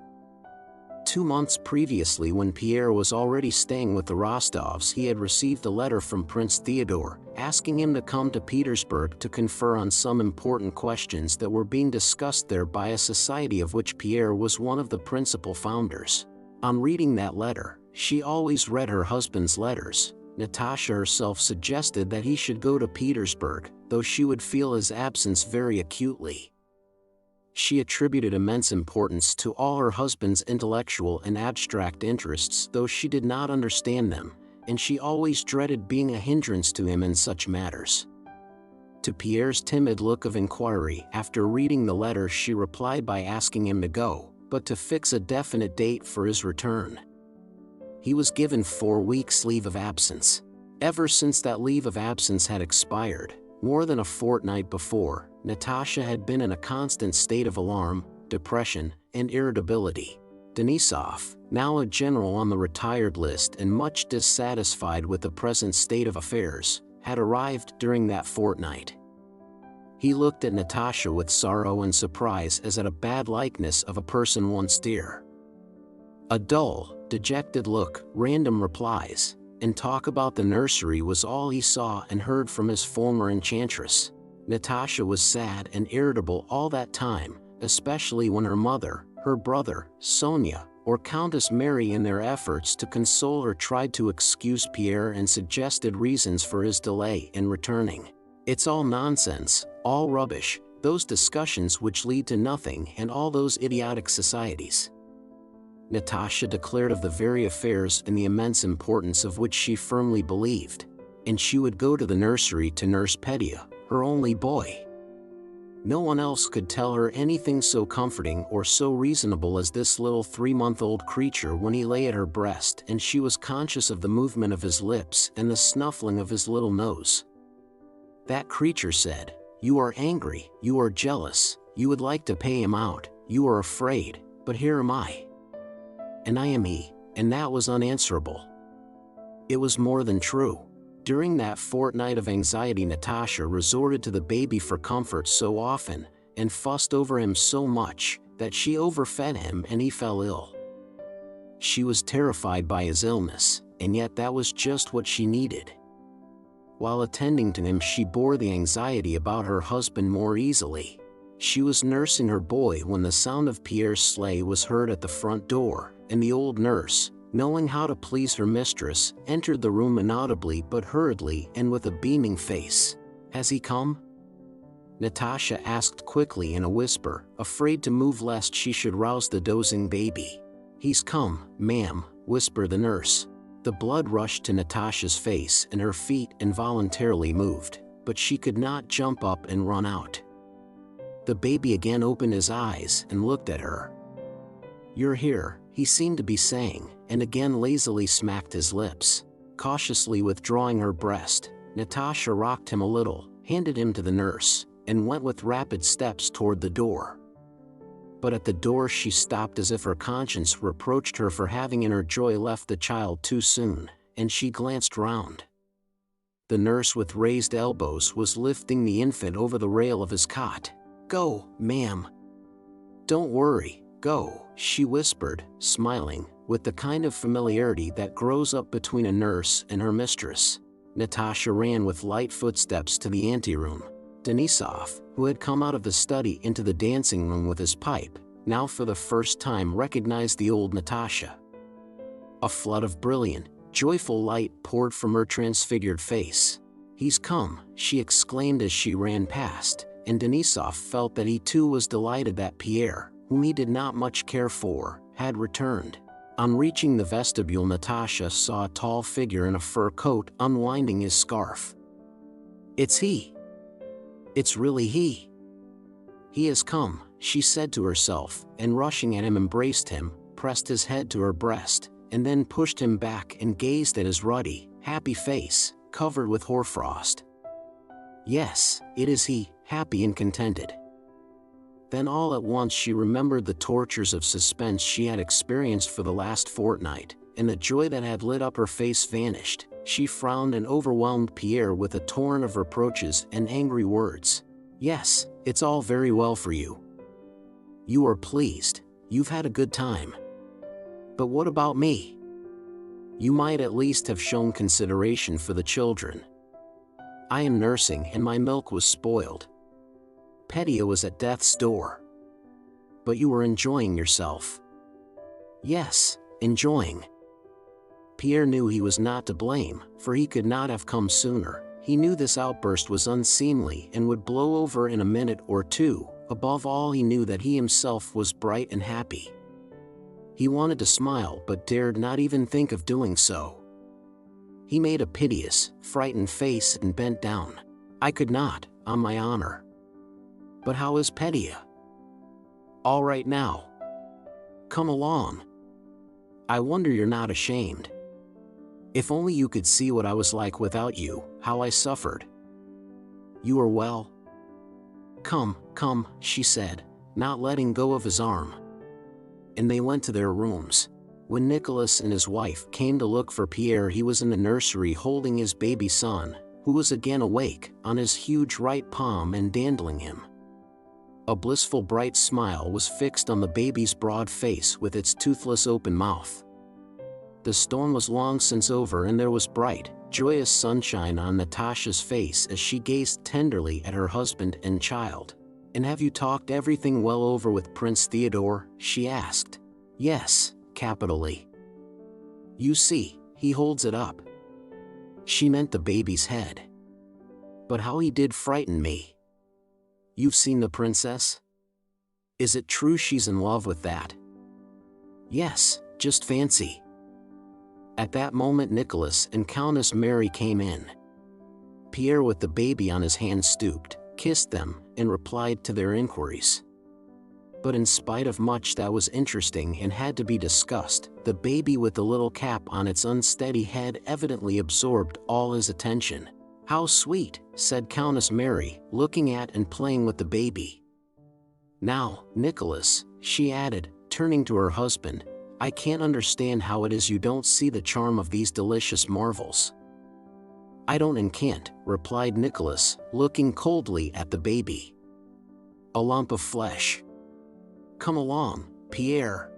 2 months previously, when Pierre was already staying with the Rostovs, he had received a letter from Prince Theodore, asking him to come to Petersburg to confer on some important questions that were being discussed there by a society of which Pierre was one of the principal founders. On reading that letter, she always read her husband's letters. Natasha herself suggested that he should go to Petersburg, though she would feel his absence very acutely. She attributed immense importance to all her husband's intellectual and abstract interests, though she did not understand them, and she always dreaded being a hindrance to him in such matters. To Pierre's timid look of inquiry after reading the letter, she replied by asking him to go, but to fix a definite date for his return. He was given 4 weeks' leave of absence. Ever since that leave of absence had expired, more than a fortnight before, Natasha had been in a constant state of alarm, depression, and irritability. Denisov, now a general on the retired list and much dissatisfied with the present state of affairs, had arrived during that fortnight. He looked at Natasha with sorrow and surprise as at a bad likeness of a person once dear. A dull, dejected look, random replies, and talk about the nursery was all he saw and heard from his former enchantress. Natasha was sad and irritable all that time, especially when her mother, her brother, Sonia, or Countess Mary, in their efforts to console her, tried to excuse Pierre and suggested reasons for his delay in returning. "It's all nonsense, all rubbish, those discussions which lead to nothing, and all those idiotic societies," Natasha declared of the very affairs and the immense importance of which she firmly believed, and she would go to the nursery to nurse Petya, her only boy. No one else could tell her anything so comforting or so reasonable as this little 3-month-old creature when he lay at her breast and she was conscious of the movement of his lips and the snuffling of his little nose. That creature said, "You are angry, you are jealous, you would like to pay him out, you are afraid, but here am I. And I am he," and that was unanswerable. It was more than true. During that fortnight of anxiety, Natasha resorted to the baby for comfort so often, and fussed over him so much, that she overfed him and he fell ill. She was terrified by his illness, and yet that was just what she needed. While attending to him, she bore the anxiety about her husband more easily. She was nursing her boy when the sound of Pierre's sleigh was heard at the front door, and the old nurse, knowing how to please her mistress, entered the room inaudibly but hurriedly and with a beaming face. "Has he come?" Natasha asked quickly in a whisper, afraid to move lest she should rouse the dozing baby. "He's come, ma'am," whispered the nurse. The blood rushed to Natasha's face and her feet involuntarily moved, but she could not jump up and run out. The baby again opened his eyes and looked at her. "You're here," he seemed to be saying, and again lazily smacked his lips. Cautiously withdrawing her breast, Natasha rocked him a little, handed him to the nurse, and went with rapid steps toward the door. But at the door she stopped as if her conscience reproached her for having in her joy left the child too soon, and she glanced round. The nurse with raised elbows was lifting the infant over the rail of his cot. "Go, ma'am. Don't worry, go," she whispered, smiling, with the kind of familiarity that grows up between a nurse and her mistress. Natasha ran with light footsteps to the anteroom. Denisov, who had come out of the study into the dancing room with his pipe, now for the first time recognized the old Natasha. A flood of brilliant, joyful light poured from her transfigured face. "He's come," she exclaimed as she ran past, and Denisov felt that he too was delighted that Pierre, whom he did not much care for, had returned. On reaching the vestibule, Natasha saw a tall figure in a fur coat unwinding his scarf. "It's he. It's really he. He has come," she said to herself, and rushing at him embraced him, pressed his head to her breast, and then pushed him back and gazed at his ruddy, happy face, covered with hoarfrost. Yes, it is he, happy and contented. Then all at once she remembered the tortures of suspense she had experienced for the last fortnight, and the joy that had lit up her face vanished. She frowned and overwhelmed Pierre with a torrent of reproaches and angry words. "Yes, it's all very well for you. You are pleased, you've had a good time. But what about me? You might at least have shown consideration for the children. I am nursing and my milk was spoiled. Petya was at death's door. But you were enjoying yourself." "Yes, enjoying." Pierre knew he was not to blame, for he could not have come sooner. He knew this outburst was unseemly and would blow over in a minute or two. Above all, he knew that he himself was bright and happy. He wanted to smile but dared not even think of doing so. He made a piteous, frightened face and bent down. "I could not, on my honor." "But how is Petya?" "All right now. Come along. I wonder you're not ashamed. If only you could see what I was like without you, how I suffered. You are well? Come, come," she said, not letting go of his arm. And they went to their rooms. When Nicholas and his wife came to look for Pierre, he was in the nursery holding his baby son, who was again awake, on his huge right palm and dandling him. A blissful bright smile was fixed on the baby's broad face with its toothless open mouth. The storm was long since over and there was bright, joyous sunshine on Natasha's face as she gazed tenderly at her husband and child. "And have you talked everything well over with Prince Theodore?" she asked. "Yes, capitally. You see, he holds it up." She meant the baby's head. "But how he did frighten me." "You've seen the princess? Is it true she's in love with that?" "Yes, just fancy." At that moment Nicholas and Countess Mary came in. Pierre, with the baby on his hand, stooped, kissed them, and replied to their inquiries. But in spite of much that was interesting and had to be discussed, the baby with the little cap on its unsteady head evidently absorbed all his attention. "How sweet," said Countess Mary, looking at and playing with the baby. "Now, Nicholas," she added, turning to her husband, "I can't understand how it is you don't see the charm of these delicious marvels." "I don't and can't," replied Nicholas, looking coldly at the baby. "A lump of flesh. Come along, Pierre."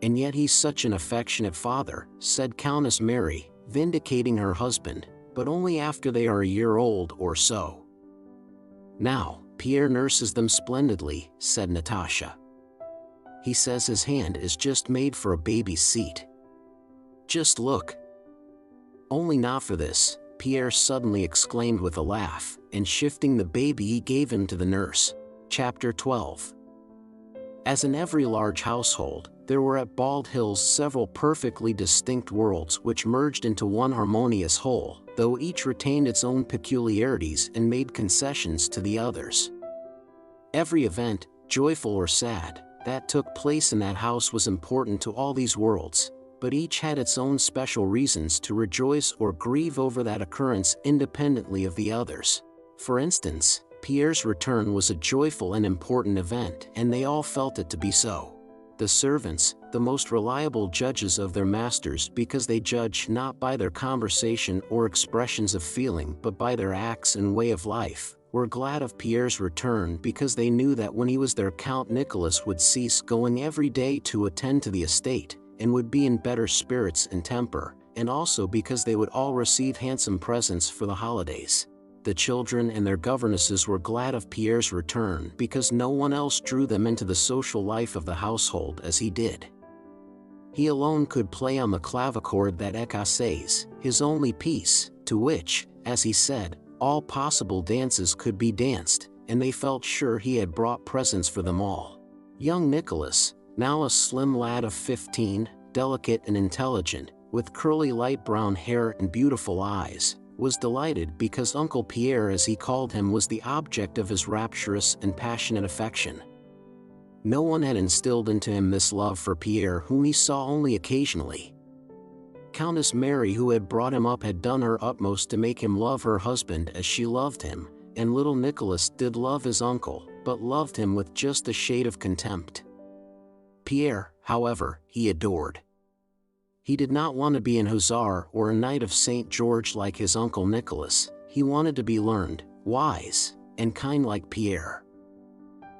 "And yet he's such an affectionate father," said Countess Mary, vindicating her husband, "but only after they are a year old or so." "Now, Pierre nurses them splendidly," said Natasha. "He says his hand is just made for a baby's seat. Just look." "Only not for this," Pierre suddenly exclaimed with a laugh, and shifting the baby he gave him to the nurse. Chapter 12. As in every large household, there were at Bald Hills several perfectly distinct worlds which merged into one harmonious whole, though each retained its own peculiarities and made concessions to the others. Every event, joyful or sad, that took place in that house was important to all these worlds, but each had its own special reasons to rejoice or grieve over that occurrence independently of the others. For instance, Pierre's return was a joyful and important event, and they all felt it to be so. The servants, the most reliable judges of their masters because they judge not by their conversation or expressions of feeling but by their acts and way of life, were glad of Pierre's return because they knew that when he was there Count Nicholas would cease going every day to attend to the estate, and would be in better spirits and temper, and also because they would all receive handsome presents for the holidays. The children and their governesses were glad of Pierre's return because no one else drew them into the social life of the household as he did. He alone could play on the clavichord that écossaise, his only piece, to which, as he said, all possible dances could be danced, and they felt sure he had brought presents for them all. Young Nicholas, now a slim lad of 15, delicate and intelligent, with curly light brown hair and beautiful eyes, was delighted because Uncle Pierre, as he called him, was the object of his rapturous and passionate affection. No one had instilled into him this love for Pierre, whom he saw only occasionally. Countess Mary, who had brought him up, had done her utmost to make him love her husband as she loved him, and little Nicholas did love his uncle, but loved him with just a shade of contempt. Pierre, however, he adored. He did not want to be an hussar or a knight of St. George like his uncle Nicholas. He wanted to be learned, wise, and kind like Pierre.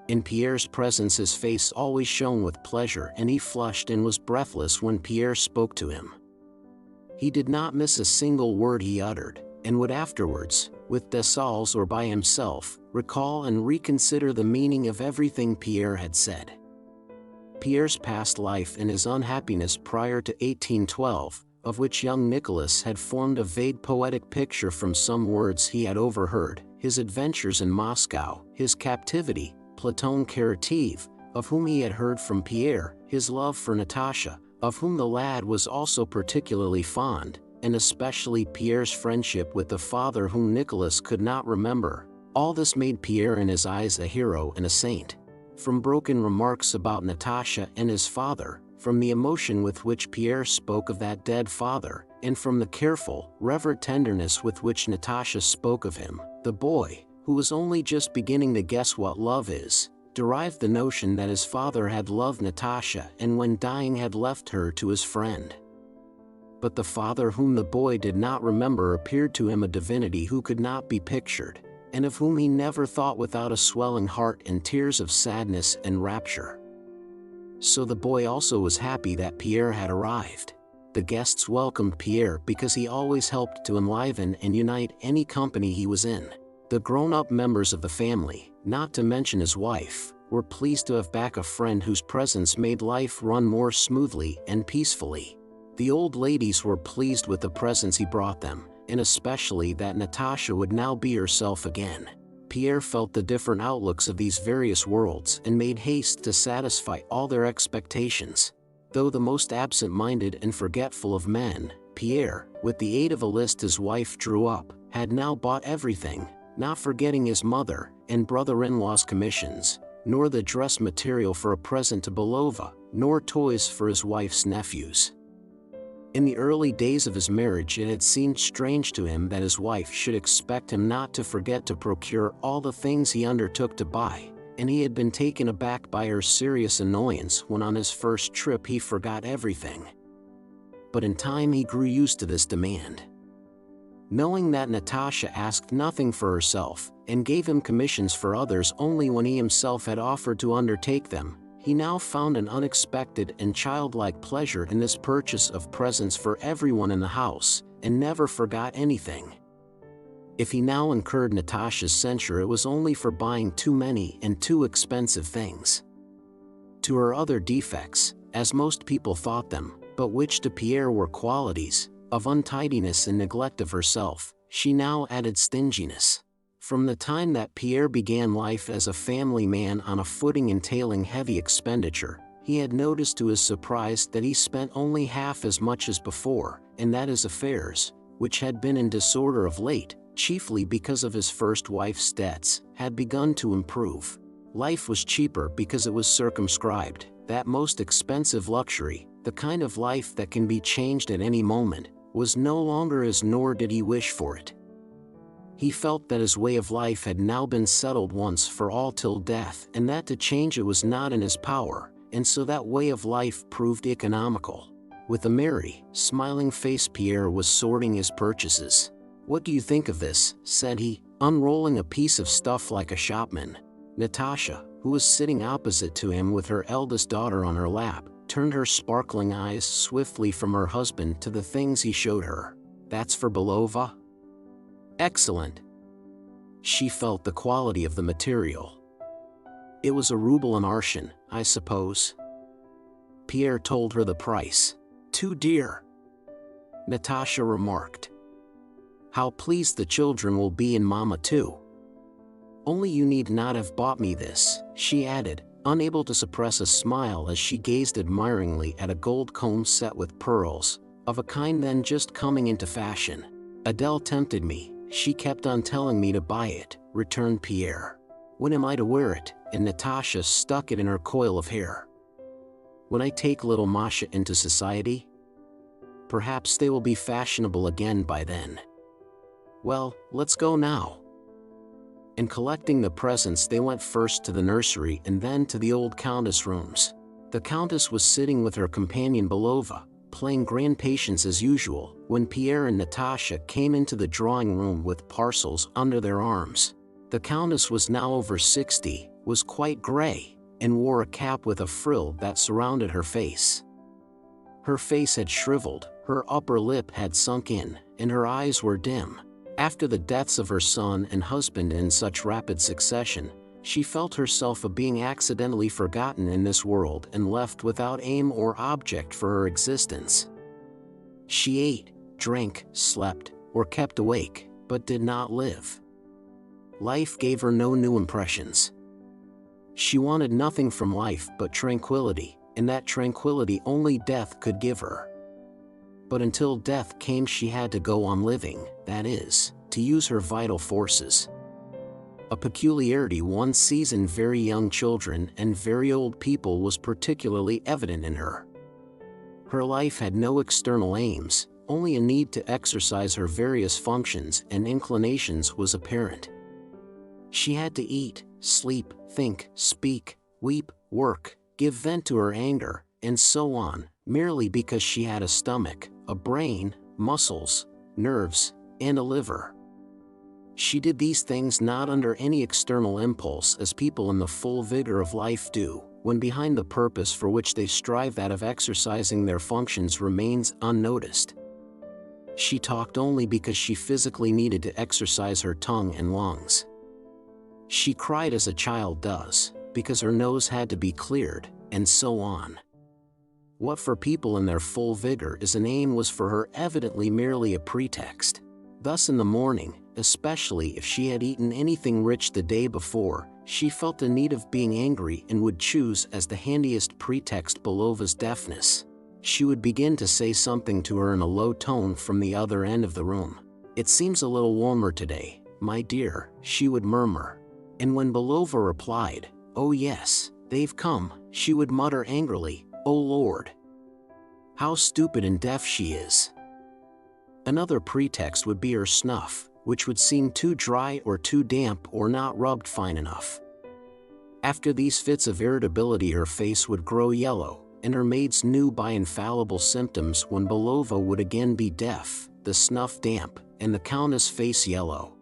In Pierre's presence his face always shone with pleasure, and he flushed and was breathless when Pierre spoke to him. He did not miss a single word he uttered, and would afterwards, with Dessalles or by himself, recall and reconsider the meaning of everything Pierre had said. Pierre's past life and his unhappiness prior to 1812, of which young Nicholas had formed a vague poetic picture from some words he had overheard, his adventures in Moscow, his captivity, Platon Karateev, of whom he had heard from Pierre, his love for Natasha, of whom the lad was also particularly fond, and especially Pierre's friendship with the father whom Nicholas could not remember. All this made Pierre in his eyes a hero and a saint. From broken remarks about Natasha and his father, from the emotion with which Pierre spoke of that dead father, and from the careful, reverent tenderness with which Natasha spoke of him, the boy, who was only just beginning to guess what love is, derived the notion that his father had loved Natasha and when dying had left her to his friend. But the father whom the boy did not remember appeared to him a divinity who could not be pictured, and of whom he never thought without a swelling heart and tears of sadness and rapture. So the boy also was happy that Pierre had arrived. The guests welcomed Pierre because he always helped to enliven and unite any company he was in. The grown-up members of the family, not to mention his wife, were pleased to have back a friend whose presence made life run more smoothly and peacefully. The old ladies were pleased with the presents he brought them, and especially that Natasha would now be herself again. Pierre felt the different outlooks of these various worlds and made haste to satisfy all their expectations. Though the most absent-minded and forgetful of men, Pierre, with the aid of a list his wife drew up, had now bought everything, not forgetting his mother and brother-in-law's commissions, nor the dress material for a present to Belova, nor toys for his wife's nephews. In the early days of his marriage it had seemed strange to him that his wife should expect him not to forget to procure all the things he undertook to buy, and he had been taken aback by her serious annoyance when on his first trip he forgot everything. But in time he grew used to this demand. Knowing that Natasha asked nothing for herself, and gave him commissions for others only when he himself had offered to undertake them, he now found an unexpected and childlike pleasure in this purchase of presents for everyone in the house, and never forgot anything. If he now incurred Natasha's censure, it was only for buying too many and too expensive things. To her other defects, as most people thought them, but which to Pierre were qualities, of untidiness and neglect of herself, she now added stinginess. From the time that Pierre began life as a family man on a footing entailing heavy expenditure, he had noticed to his surprise that he spent only half as much as before, and that his affairs, which had been in disorder of late, chiefly because of his first wife's debts, had begun to improve. Life was cheaper because it was circumscribed. That most expensive luxury, the kind of life that can be changed at any moment, was no longer his, nor did he wish for it. He felt that his way of life had now been settled once for all till death, and that to change it was not in his power, and so that way of life proved economical. With a merry, smiling face, Pierre was sorting his purchases. "What do you think of this?" said he, unrolling a piece of stuff like a shopman. Natasha, who was sitting opposite to him with her eldest daughter on her lap, turned her sparkling eyes swiftly from her husband to the things he showed her. "That's for Belova?" "Excellent." She felt the quality of the material. "It was a ruble an arshin, I suppose?" Pierre told her the price. "Too dear," Natasha remarked. "How pleased the children will be, and Mama too. Only you need not have bought me this," she added, unable to suppress a smile as she gazed admiringly at a gold comb set with pearls, of a kind then just coming into fashion. "Adele tempted me, she kept on telling me to buy it," returned Pierre. "When am I to wear it?" and Natasha stuck it in her coil of hair. "When I take little Masha into society? Perhaps they will be fashionable again by then. Well, let's go now." And collecting the presents, they went first to the nursery and then to the old countess' rooms. The countess was sitting with her companion Belova, playing grand patience as usual, when Pierre and Natasha came into the drawing room with parcels under their arms. The countess was now over 60, was quite gray, and wore a cap with a frill that surrounded her face. Her face had shriveled, her upper lip had sunk in, and her eyes were dim. After the deaths of her son and husband in such rapid succession, she felt herself a being accidentally forgotten in this world and left without aim or object for her existence. She ate, drank, slept, or kept awake, but did not live. Life gave her no new impressions. She wanted nothing from life but tranquility, and that tranquility only death could give her. But until death came, she had to go on living, that is, to use her vital forces. A peculiarity one sees in very young children and very old people was particularly evident in her. Her life had no external aims, only a need to exercise her various functions and inclinations was apparent. She had to eat, sleep, think, speak, weep, work, give vent to her anger, and so on, merely because she had a stomach, a brain, muscles, nerves, and a liver. She did these things not under any external impulse as people in the full vigor of life do, when behind the purpose for which they strive, that of exercising their functions, remains unnoticed. She talked only because she physically needed to exercise her tongue and lungs. She cried as a child does, because her nose had to be cleared, and so on. What for people in their full vigor is an aim was for her evidently merely a pretext. Thus in the morning, especially if she had eaten anything rich the day before, she felt the need of being angry and would choose as the handiest pretext Belova's deafness. She would begin to say something to her in a low tone from the other end of the room. "It seems a little warmer today, my dear," she would murmur. And when Belova replied, "Oh yes, they've come," she would mutter angrily, "Oh Lord, how stupid and deaf she is." Another pretext would be her snuff, which would seem too dry or too damp or not rubbed fine enough. After these fits of irritability her face would grow yellow, and her maids knew by infallible symptoms when Belova would again be deaf, the snuff damp, and the countess' face yellow.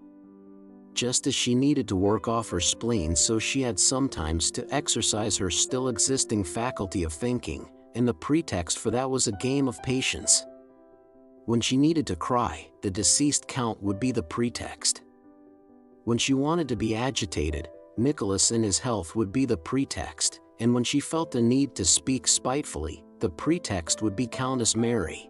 Just as she needed to work off her spleen, so she had sometimes to exercise her still existing faculty of thinking, and the pretext for that was a game of patience. When she needed to cry, the deceased count would be the pretext. When she wanted to be agitated, Nicholas and his health would be the pretext, and when she felt the need to speak spitefully, the pretext would be Countess Mary.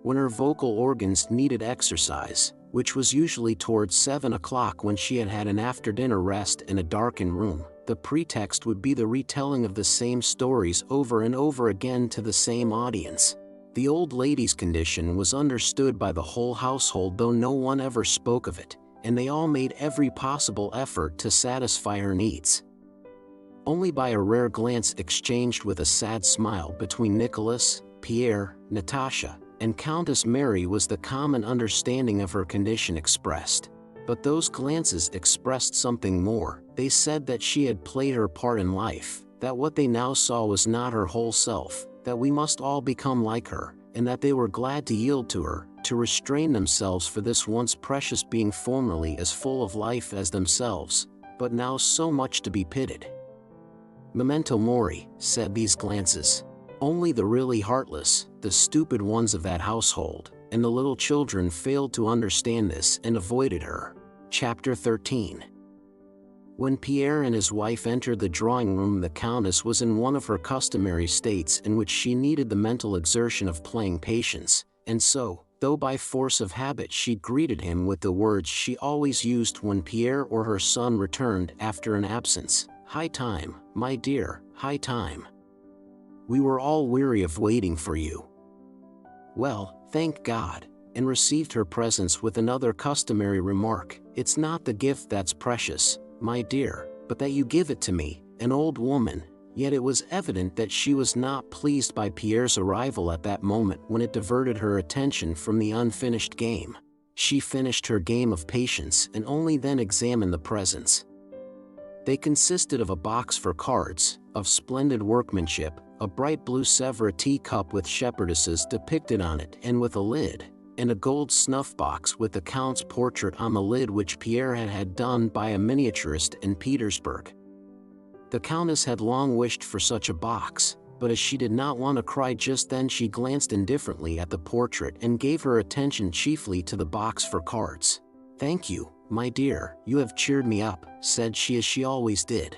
When her vocal organs needed exercise, which was usually towards 7 o'clock when she had had an after-dinner rest in a darkened room, the pretext would be the retelling of the same stories over and over again to the same audience. The old lady's condition was understood by the whole household, though no one ever spoke of it, and they all made every possible effort to satisfy her needs. Only by a rare glance exchanged with a sad smile between Nicholas, Pierre, Natasha, and Countess Mary was the common understanding of her condition expressed. But those glances expressed something more. They said that she had played her part in life, that what they now saw was not her whole self, that we must all become like her, and that they were glad to yield to her, to restrain themselves for this once precious being formerly as full of life as themselves, but now so much to be pitied. Memento mori, said these glances. Only the really heartless, the stupid ones of that household, and the little children failed to understand this and avoided her. Chapter 13. When Pierre and his wife entered the drawing room, the Countess was in one of her customary states in which she needed the mental exertion of playing patience, and so, though by force of habit she greeted him with the words she always used when Pierre or her son returned after an absence, "High time, my dear, high time. We were all weary of waiting for you." "Well, thank God," and received her presents with another customary remark, "It's not the gift that's precious, my dear, but that you give it to me, an old woman." Yet it was evident that she was not pleased by Pierre's arrival at that moment when it diverted her attention from the unfinished game. She finished her game of patience and only then examined the presents. They consisted of a box for cards, of splendid workmanship, a bright blue Sèvres teacup with shepherdesses depicted on it and with a lid, and a gold snuff box with the Count's portrait on the lid, which Pierre had had done by a miniaturist in Petersburg. The Countess had long wished for such a box, but as she did not want to cry just then, she glanced indifferently at the portrait and gave her attention chiefly to the box for cards. "Thank you, my dear, you have cheered me up," said she, as she always did.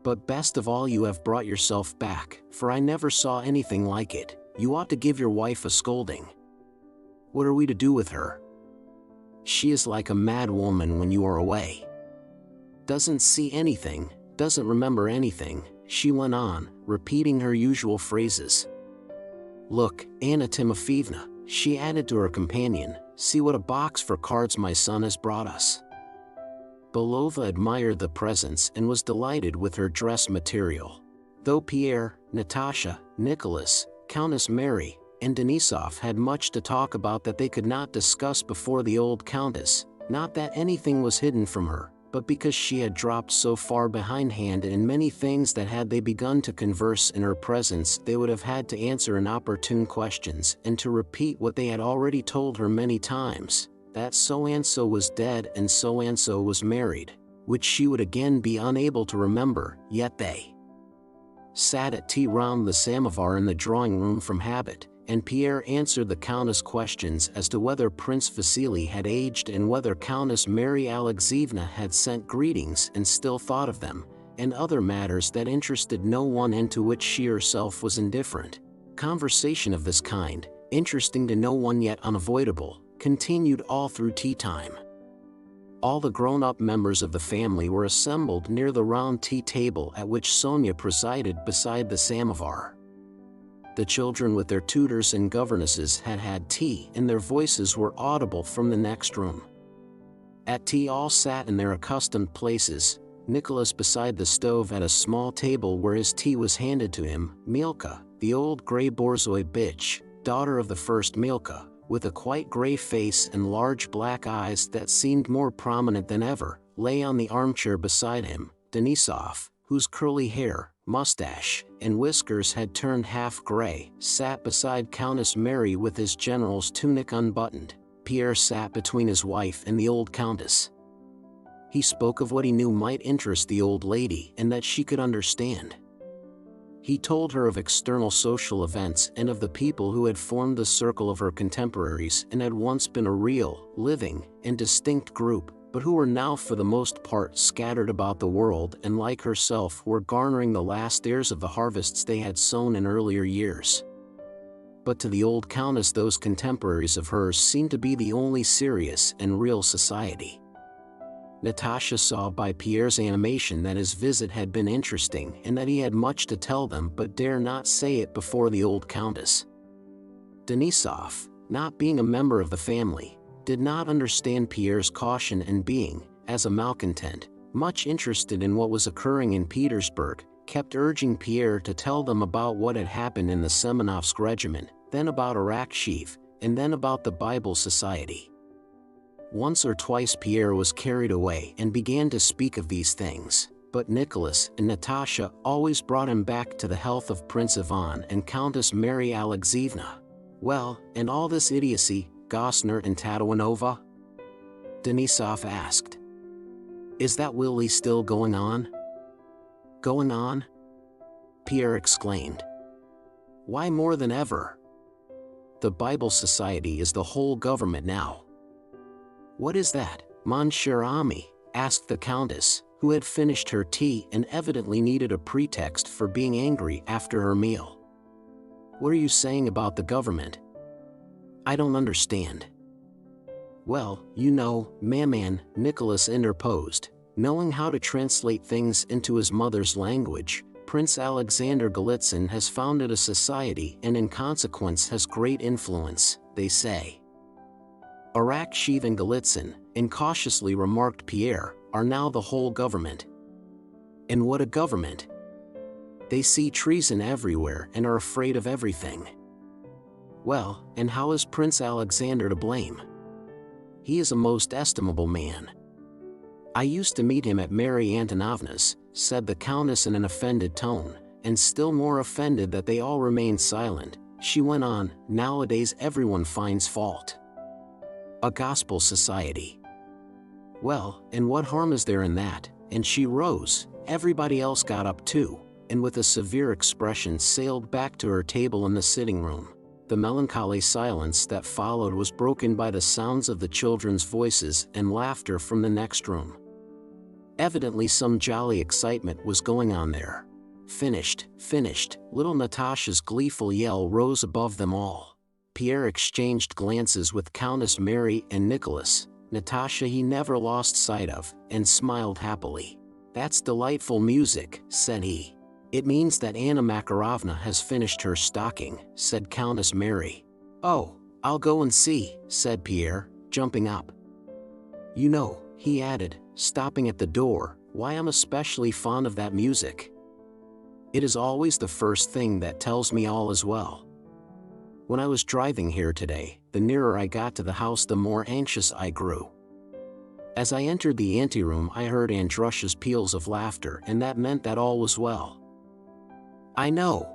"But best of all, you have brought yourself back, for I never saw anything like it. You ought to give your wife a scolding." "What are we to do with her? She is like a mad woman when you are away. Doesn't see anything, doesn't remember anything," she went on, repeating her usual phrases. "Look, Anna Timofeevna," she added to her companion, "see what a box for cards my son has brought us." Belova admired the presents and was delighted with her dress material. Though Pierre, Natasha, Nicholas, Countess Mary, and Denisov had much to talk about that they could not discuss before the old Countess, not that anything was hidden from her, but because she had dropped so far behindhand in many things that had they begun to converse in her presence they would have had to answer inopportune questions and to repeat what they had already told her many times, that so-and-so was dead and so-and-so was married, which she would again be unable to remember. Yet they sat at tea round the samovar in the drawing room from habit, and Pierre answered the Countess' questions as to whether Prince Vasily had aged and whether Countess Mary Alexeyevna had sent greetings and still thought of them, and other matters that interested no one and to which she herself was indifferent. Conversation of this kind, interesting to no one yet unavoidable, continued all through tea time. All the grown-up members of the family were assembled near the round tea table at which Sonia presided beside the samovar. The children with their tutors and governesses had had tea, and their voices were audible from the next room. At tea all sat in their accustomed places, Nicholas beside the stove at a small table where his tea was handed to him. Milka, the old grey borzoi bitch, daughter of the first Milka, with a quite grey face and large black eyes that seemed more prominent than ever, lay on the armchair beside him. Denisov, whose curly hair, mustache, and whiskers had turned half grey, sat beside Countess Mary with his general's tunic unbuttoned. Pierre sat between his wife and the old Countess. He spoke of what he knew might interest the old lady and that she could understand. He told her of external social events and of the people who had formed the circle of her contemporaries and had once been a real, living, and distinct group, but who were now for the most part scattered about the world and like herself were garnering the last ears of the harvests they had sown in earlier years. But to the old Countess those contemporaries of hers seemed to be the only serious and real society. Natasha saw by Pierre's animation that his visit had been interesting and that he had much to tell them but dare not say it before the old Countess. Denisov, not being a member of the family, did not understand Pierre's caution and being, as a malcontent, much interested in what was occurring in Petersburg, kept urging Pierre to tell them about what had happened in the Semenovsk regiment, then about Arakchev, and then about the Bible Society. Once or twice Pierre was carried away and began to speak of these things, but Nicholas and Natasha always brought him back to the health of Prince Ivan and Countess Mary Alexeyevna. Well, and all this idiocy, Gosner and Tatawanova? Denisov asked. Is that really still going on? Going on? Pierre exclaimed. Why more than ever? The Bible Society is the whole government now. What is that, mon cher ami? Asked the Countess, who had finished her tea and evidently needed a pretext for being angry after her meal. What are you saying about the government? I don't understand. Well, you know, Maman, Nicholas interposed, knowing how to translate things into his mother's language. Prince Alexander Golitsyn has founded a society and in consequence has great influence, they say. Arakchev and Golitsyn, incautiously remarked Pierre, are now the whole government. And what a government! They see treason everywhere and are afraid of everything. Well, and how is Prince Alexander to blame? He is a most estimable man. I used to meet him at Mary Antonovna's, said the Countess in an offended tone, and still more offended that they all remained silent, she went on, nowadays everyone finds fault. A gospel society. Well, and what harm is there in that? And she rose, everybody else got up too, and with a severe expression sailed back to her table in the sitting room. The melancholy silence that followed was broken by the sounds of the children's voices and laughter from the next room. Evidently some jolly excitement was going on there. Finished, finished, little Natasha's gleeful yell rose above them all. Pierre exchanged glances with Countess Mary and Nicholas. Natasha he never lost sight of, and smiled happily. That's delightful music, said he. It means that Anna Makarovna has finished her stocking, said Countess Mary. Oh, I'll go and see, said Pierre, jumping up. You know, he added, stopping at the door, why I'm especially fond of that music. It is always the first thing that tells me all is well. When I was driving here today, the nearer I got to the house the more anxious I grew. As I entered the anteroom I heard Andrusha's peals of laughter and that meant that all was well. I know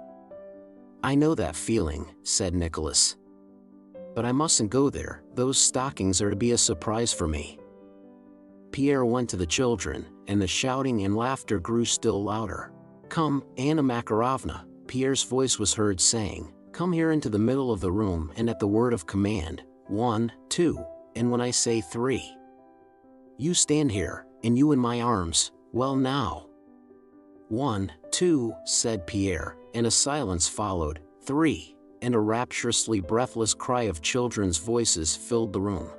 that feeling, said Nicholas. But I mustn't go there, those stockings are to be a surprise for me. Pierre went to the children, and the shouting and laughter grew still louder. Come, Anna Makarovna, Pierre's voice was heard saying, come here into the middle of the room and at the word of command, 1, 2, and when I say 3. You stand here, and you in my arms, well now. 1, 2, said Pierre, and a silence followed, 3, and a rapturously breathless cry of children's voices filled the room.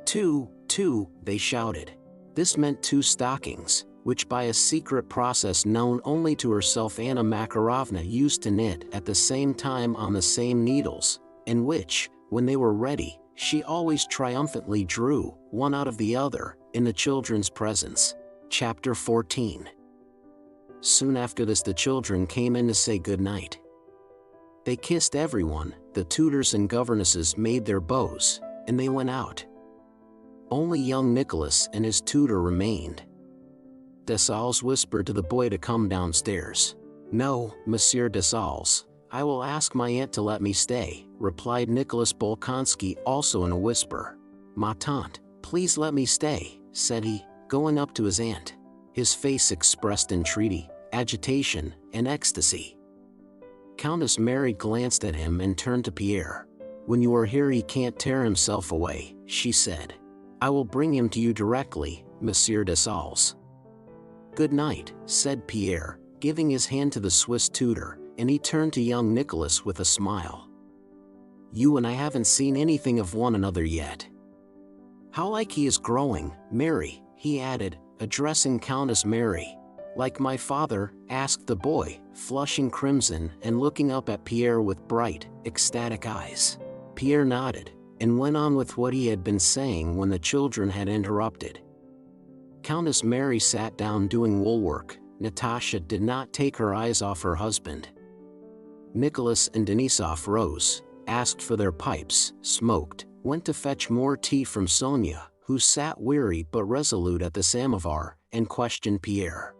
2, 2, they shouted. This meant 2 stockings, which by a secret process known only to herself Anna Makarovna used to knit at the same time on the same needles, and which, when they were ready, she always triumphantly drew, one out of the other, in the children's presence. Chapter 14. Soon after this the children came in to say good night. They kissed everyone, the tutors and governesses made their bows, and they went out. Only young Nicholas and his tutor remained. Dessalles whispered to the boy to come downstairs. No, Monsieur Dessalles, I will ask my aunt to let me stay, replied Nicholas Bolkonsky also in a whisper. Ma tante, please let me stay, said he, going up to his aunt. His face expressed entreaty, agitation, and ecstasy. Countess Mary glanced at him and turned to Pierre. When you are here he can't tear himself away, she said. I will bring him to you directly, Monsieur Dessalles. Good night, said Pierre, giving his hand to the Swiss tutor, and he turned to young Nicholas with a smile. You and I haven't seen anything of one another yet. How like he is growing, Mary, he added, addressing Countess Mary. Like my father, asked the boy, flushing crimson and looking up at Pierre with bright, ecstatic eyes. Pierre nodded, and went on with what he had been saying when the children had interrupted. Countess Mary sat down doing woolwork. Natasha did not take her eyes off her husband. Nicholas and Denisov rose, asked for their pipes, smoked, went to fetch more tea from Sonia, who sat weary but resolute at the samovar, and questioned Pierre.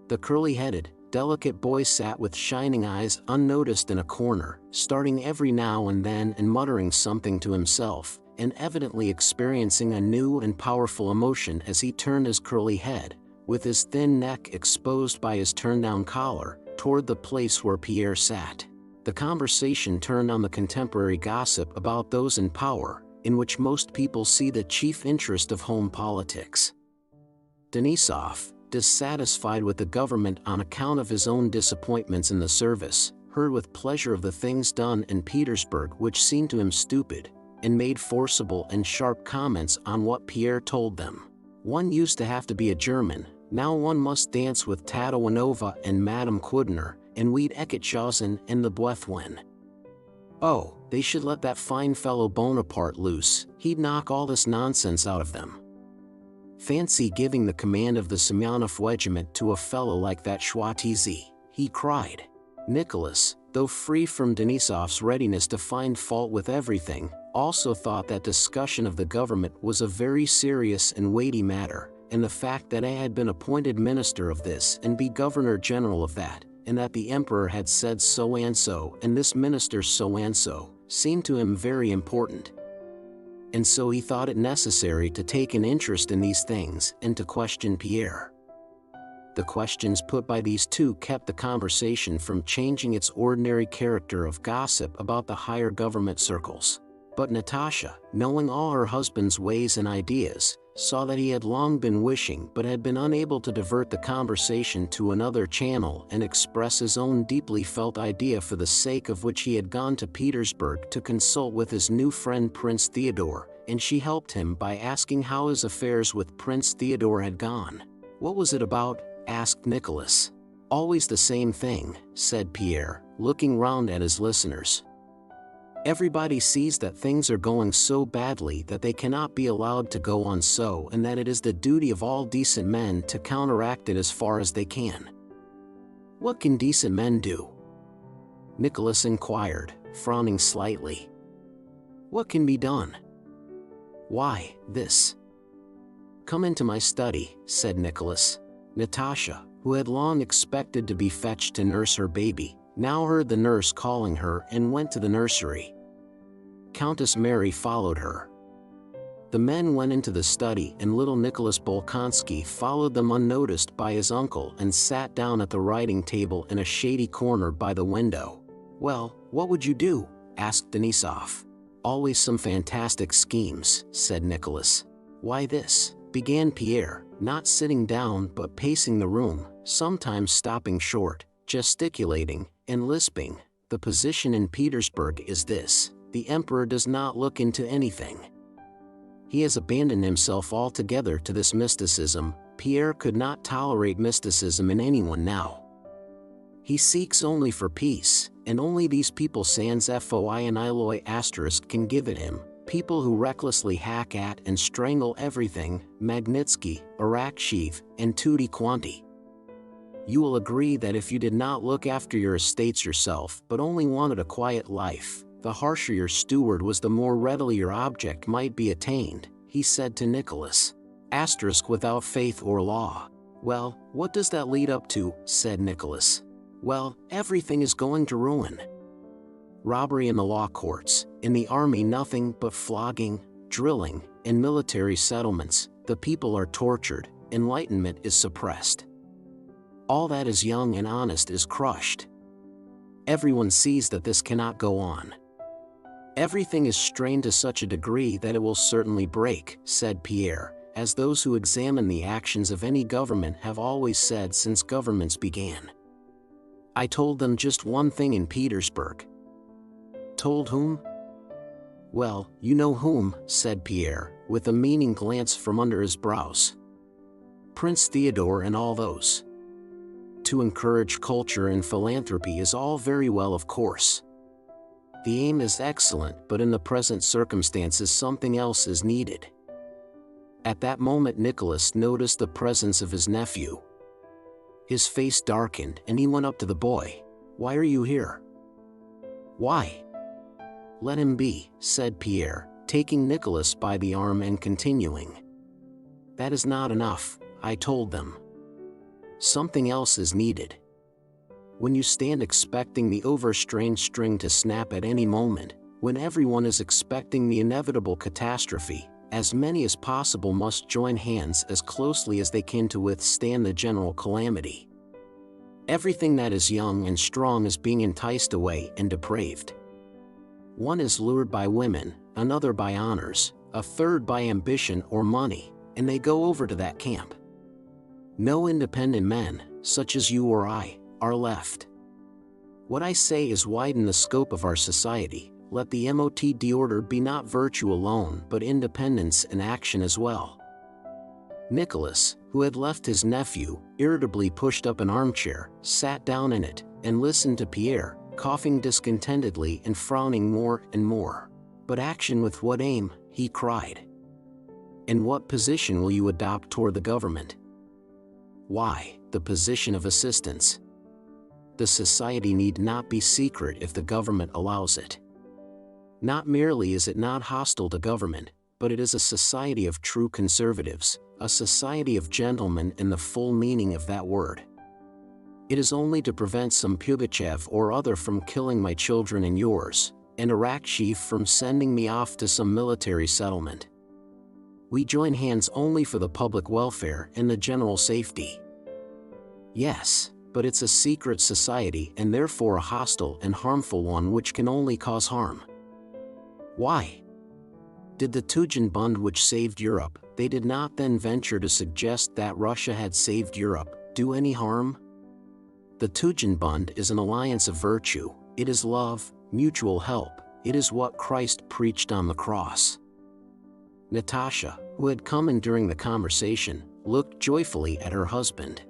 The curly-headed, delicate boy sat with shining eyes unnoticed in a corner, starting every now and then and muttering something to himself, and evidently experiencing a new and powerful emotion as he turned his curly head, with his thin neck exposed by his turned-down collar, toward the place where Pierre sat. The conversation turned on the contemporary gossip about those in power, in which most people see the chief interest of home politics. Denisov, dissatisfied with the government on account of his own disappointments in the service, heard with pleasure of the things done in Petersburg which seemed to him stupid, and made forcible and sharp comments on what Pierre told them. One used to have to be a German, now one must dance with Tatawanova and Madame Kudner, and we'd Ekatchausen and the Boethwen. Oh, they should let that fine fellow Bonaparte loose, he'd knock all this nonsense out of them. Fancy giving the command of the Semyonov regiment to a fellow like that Schwatizy, he cried. Nicholas, though free from Denisov's readiness to find fault with everything, also thought that discussion of the government was a very serious and weighty matter, and the fact that I had been appointed minister of this and be governor-general of that, and that the emperor had said so and this minister so, seemed to him very important. And so he thought it necessary to take an interest in these things and to question Pierre. The questions put by these two kept the conversation from changing its ordinary character of gossip about the higher government circles. But Natasha, knowing all her husband's ways and ideas, saw that he had long been wishing but had been unable to divert the conversation to another channel and express his own deeply felt idea for the sake of which he had gone to Petersburg to consult with his new friend Prince Theodore, and she helped him by asking how his affairs with Prince Theodore had gone. What was it about? Asked Nicholas. Always the same thing, said Pierre, looking round at his listeners. Everybody sees that things are going so badly that they cannot be allowed to go on so, and that it is the duty of all decent men to counteract it as far as they can. What can decent men do? Nicholas inquired, frowning slightly. What can be done? Why, this. Come into my study, said Nicholas. Natasha, who had long expected to be fetched to nurse her baby, now heard the nurse calling her and went to the nursery. Countess Mary followed her. The men went into the study and little Nicholas Bolkonsky followed them unnoticed by his uncle and sat down at the writing table in a shady corner by the window. Well, what would you do? Asked Denisov. Always some fantastic schemes, said Nicholas. Why this? Began Pierre, not sitting down but pacing the room, sometimes stopping short, gesticulating, and lisping. The position in Petersburg is this: the emperor does not look into anything. He has abandoned himself altogether to this mysticism. Pierre could not tolerate mysticism in anyone now. He seeks only for peace, and only these people sans foi and Iloi * can give it him, people who recklessly hack at and strangle everything, Magnitsky, Arakcheev, and tutti quanti. You will agree that if you did not look after your estates yourself but only wanted a quiet life, the harsher your steward was the more readily your object might be attained, he said to Nicholas. * without faith or law. Well, what does that lead up to? Said Nicholas. Well, everything is going to ruin. Robbery in the law courts, in the army nothing but flogging, drilling, in military settlements, the people are tortured, enlightenment is suppressed. All that is young and honest is crushed. Everyone sees that this cannot go on. Everything is strained to such a degree that it will certainly break, said Pierre, as those who examine the actions of any government have always said since governments began. I told them just one thing in Petersburg. Told whom? Well, you know whom, said Pierre, with a meaning glance from under his brows. Prince Theodore and all those. To encourage culture and philanthropy is all very well, of course. The aim is excellent, but in the present circumstances something else is needed. At that moment Nicholas noticed the presence of his nephew. His face darkened and he went up to the boy. "Why are you here?" "Why?" "Let him be," said Pierre, taking Nicholas by the arm and continuing. "That is not enough, I told them. Something else is needed. When you stand expecting the overstrained string to snap at any moment, when everyone is expecting the inevitable catastrophe, as many as possible must join hands as closely as they can to withstand the general calamity. Everything that is young and strong is being enticed away and depraved. One is lured by women, another by honors, a third by ambition or money, and they go over to that camp. No independent men, such as you or I, are left. What I say is widen the scope of our society. Let the motd order be not virtue alone but independence and action as well." Nicholas, who had left his nephew, irritably pushed up an armchair, sat down in it, and listened to Pierre, coughing discontentedly and frowning more and more. "But action with what aim?" he cried. "And what position will you adopt toward the government?" "Why, the position of assistance. The society need not be secret if the government allows it. Not merely is it not hostile to government, but it is a society of true conservatives, a society of gentlemen in the full meaning of that word. It is only to prevent some Pugachev or other from killing my children and yours, and a Rakchief from sending me off to some military settlement. We join hands only for the public welfare and the general safety." "Yes, but it's a secret society and therefore a hostile and harmful one which can only cause harm." "Why? Did the Tugendbund which saved Europe, they did not then venture to suggest that Russia had saved Europe, do any harm? The Tugendbund is an alliance of virtue, it is love, mutual help, it is what Christ preached on the cross." Natasha, who had come in during the conversation, looked joyfully at her husband.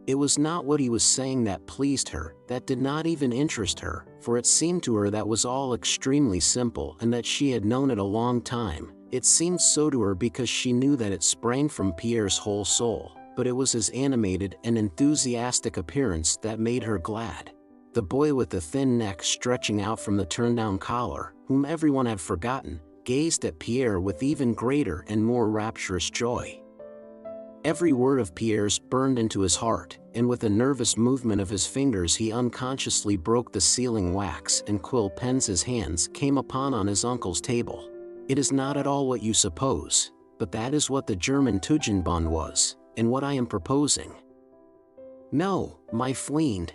It was not what he was saying that pleased her, that did not even interest her, for it seemed to her that was all extremely simple and that she had known it a long time. It seemed so to her because she knew that it sprang from Pierre's whole soul, but it was his animated and enthusiastic appearance that made her glad. The boy with the thin neck stretching out from the turned-down collar, whom everyone had forgotten, gazed at Pierre with even greater and more rapturous joy. Every word of Pierre's burned into his heart, and with a nervous movement of his fingers he unconsciously broke the sealing wax and quill pens his hands came upon on his uncle's table. "It is not at all what you suppose, but that is what the German Tugendbund was, and what I am proposing." "No, my fiend.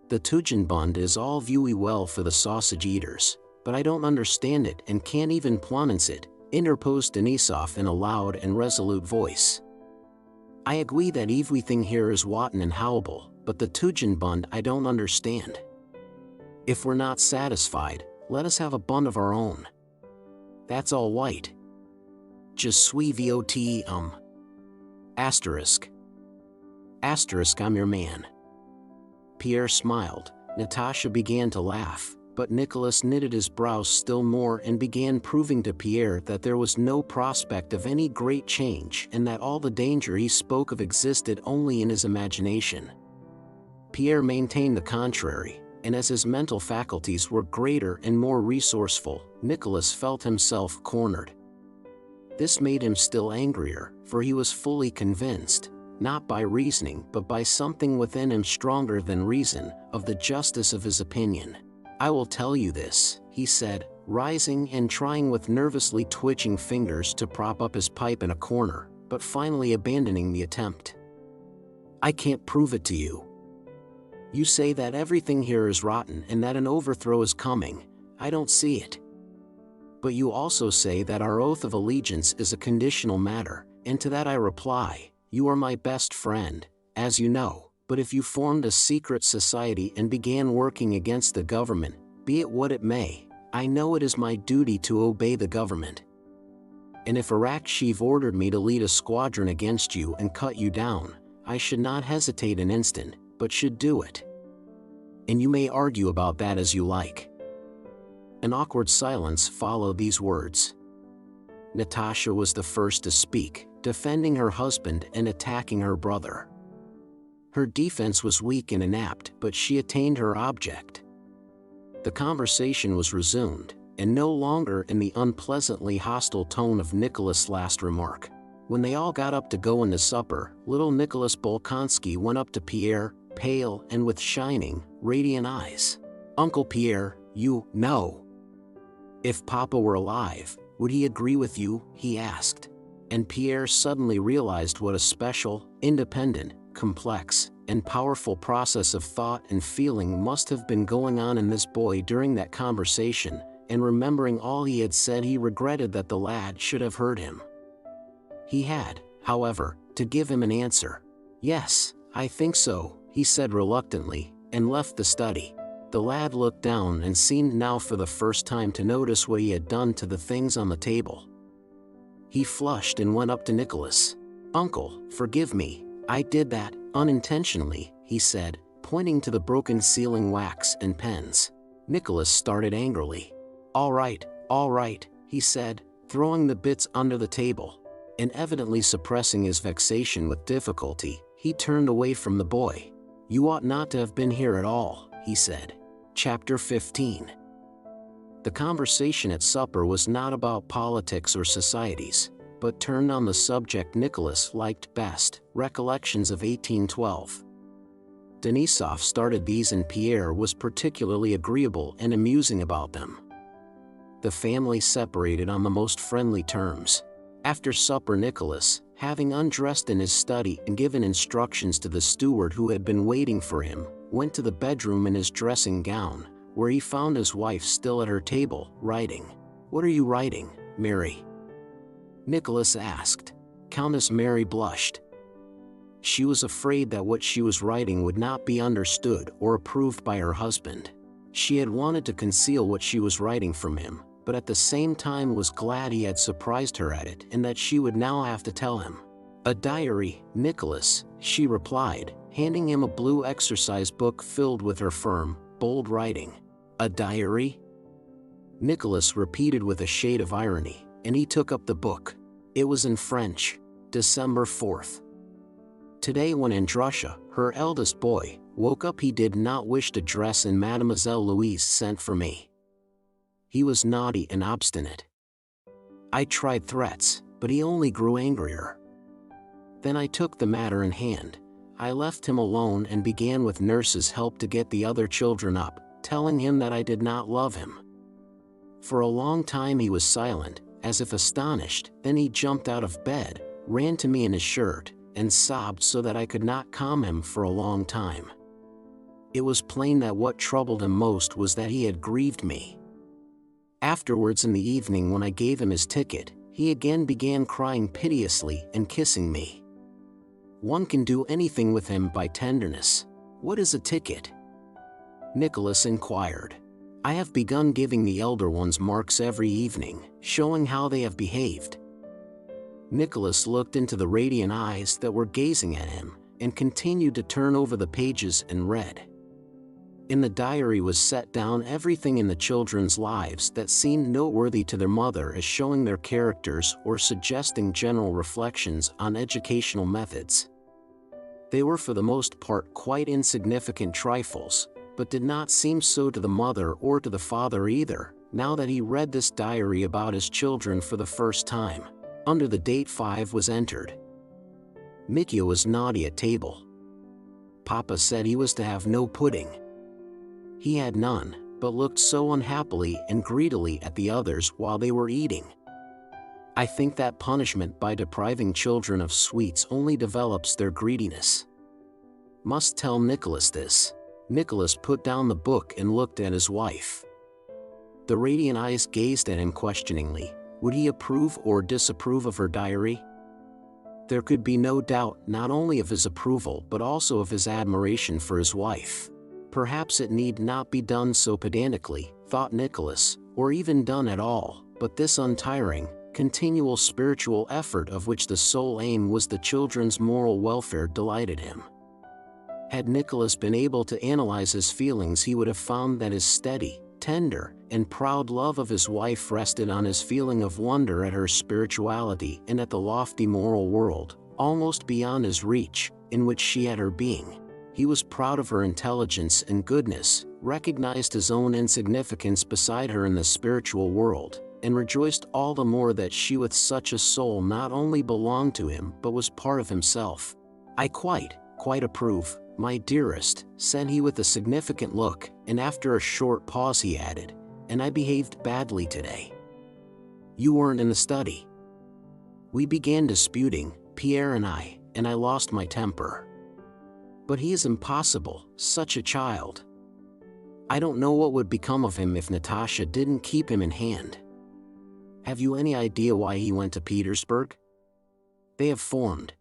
The Tugendbund is all very well for the sausage eaters, but I don't understand it and can't even pronounce it," interposed Denisov in a loud and resolute voice. "I agree that everything here is rotten and horrible, but the Tugendbund I don't understand. If we're not satisfied, let us have a bund of our own. That's all right. Je suis votre homme. Asterisk. Asterisk, I'm your man." Pierre smiled, Natasha began to laugh, but Nicholas knitted his brows still more and began proving to Pierre that there was no prospect of any great change and that all the danger he spoke of existed only in his imagination. Pierre maintained the contrary, and as his mental faculties were greater and more resourceful, Nicholas felt himself cornered. This made him still angrier, for he was fully convinced, not by reasoning but by something within him stronger than reason, of the justice of his opinion. "I will tell you this," he said, rising and trying with nervously twitching fingers to prop up his pipe in a corner, but finally abandoning the attempt. "I can't prove it to you. You say that everything here is rotten and that an overthrow is coming. I don't see it. But you also say that our oath of allegiance is a conditional matter, and to that I reply, you are my best friend, as you know. But if you formed a secret society and began working against the government, be it what it may, I know it is my duty to obey the government. And if Arakchev ordered me to lead a squadron against you and cut you down, I should not hesitate an instant, but should do it. And you may argue about that as you like." An awkward silence followed these words. Natasha was the first to speak, defending her husband and attacking her brother. Her defense was weak and inept, but she attained her object. The conversation was resumed, and no longer in the unpleasantly hostile tone of Nicholas' last remark. When they all got up to go into supper, little Nicholas Bolkonsky went up to Pierre, pale and with shining, radiant eyes. "Uncle Pierre, you know. If Papa were alive, would he agree with you?" he asked. And Pierre suddenly realized what a special, independent, complex, and powerful process of thought and feeling must have been going on in this boy during that conversation, and remembering all he had said, he regretted that the lad should have heard him. He had, however, to give him an answer. "Yes, I think so," he said reluctantly, and left the study. The lad looked down and seemed now for the first time to notice what he had done to the things on the table. He flushed and went up to Nicholas. "Uncle, forgive me, I did that, unintentionally," he said, pointing to the broken sealing wax and pens. Nicholas started angrily. All right," he said, throwing the bits under the table. And evidently suppressing his vexation with difficulty, he turned away from the boy. "You ought not to have been here at all," he said. Chapter 15. The conversation at supper was not about politics or societies, but turned on the subject Nicholas liked best, recollections of 1812. Denisov started these, and Pierre was particularly agreeable and amusing about them. The family separated on the most friendly terms. After supper, Nicholas, having undressed in his study and given instructions to the steward who had been waiting for him, went to the bedroom in his dressing gown, where he found his wife still at her table, writing. "What are you writing, Mary?" Nicholas asked. Countess Mary blushed. She was afraid that what she was writing would not be understood or approved by her husband. She had wanted to conceal what she was writing from him, but at the same time was glad he had surprised her at it and that she would now have to tell him. "A diary, Nicholas," she replied, handing him a blue exercise book filled with her firm, bold writing. "A diary?" Nicholas repeated with a shade of irony, and he took up the book. It was in French. December 4th. Today, when Andrusha, her eldest boy, woke up, he did not wish to dress, and Mademoiselle Louise sent for me. He was naughty and obstinate. I tried threats, but he only grew angrier. Then I took the matter in hand. I left him alone and began with nurse's help to get the other children up, telling him that I did not love him. For a long time he was silent, as if astonished. Then he jumped out of bed, ran to me in his shirt, and sobbed so that I could not calm him for a long time. It was plain that what troubled him most was that he had grieved me. Afterwards, in the evening, when I gave him his ticket, he again began crying piteously and kissing me. One can do anything with him by tenderness. "What is a ticket?" Nicholas inquired. "I have begun giving the elder ones marks every evening, showing how they have behaved." Nicholas looked into the radiant eyes that were gazing at him, and continued to turn over the pages and read. In the diary was set down everything in the children's lives that seemed noteworthy to their mother, as showing their characters or suggesting general reflections on educational methods. They were for the most part quite insignificant trifles, but did not seem so to the mother or to the father either, now that he read this diary about his children for the first time. Under the date 5 was entered. Mitya was naughty at table. Papa said he was to have no pudding. He had none, but looked so unhappily and greedily at the others while they were eating. I think that punishment by depriving children of sweets only develops their greediness. Must tell Nicholas this. Nicholas put down the book and looked at his wife. The radiant eyes gazed at him questioningly. Would he approve or disapprove of her diary? There could be no doubt not only of his approval but also of his admiration for his wife. Perhaps it need not be done so pedantically, thought Nicholas, or even done at all, but this untiring, continual spiritual effort, of which the sole aim was the children's moral welfare, delighted him. Had Nicholas been able to analyze his feelings, he would have found that his steady, tender, and proud love of his wife rested on his feeling of wonder at her spirituality and at the lofty moral world, almost beyond his reach, in which she had her being. He was proud of her intelligence and goodness, recognized his own insignificance beside her in the spiritual world, and rejoiced all the more that she with such a soul not only belonged to him but was part of himself. "I quite approve, my dearest," said he with a significant look, and after a short pause he added, "and I behaved badly today. You weren't in the study." We began disputing, Pierre and I lost my temper. "But he is impossible, such a child. I don't know what would become of him if Natasha didn't keep him in hand. Have you any idea why he went to Petersburg? They have formed."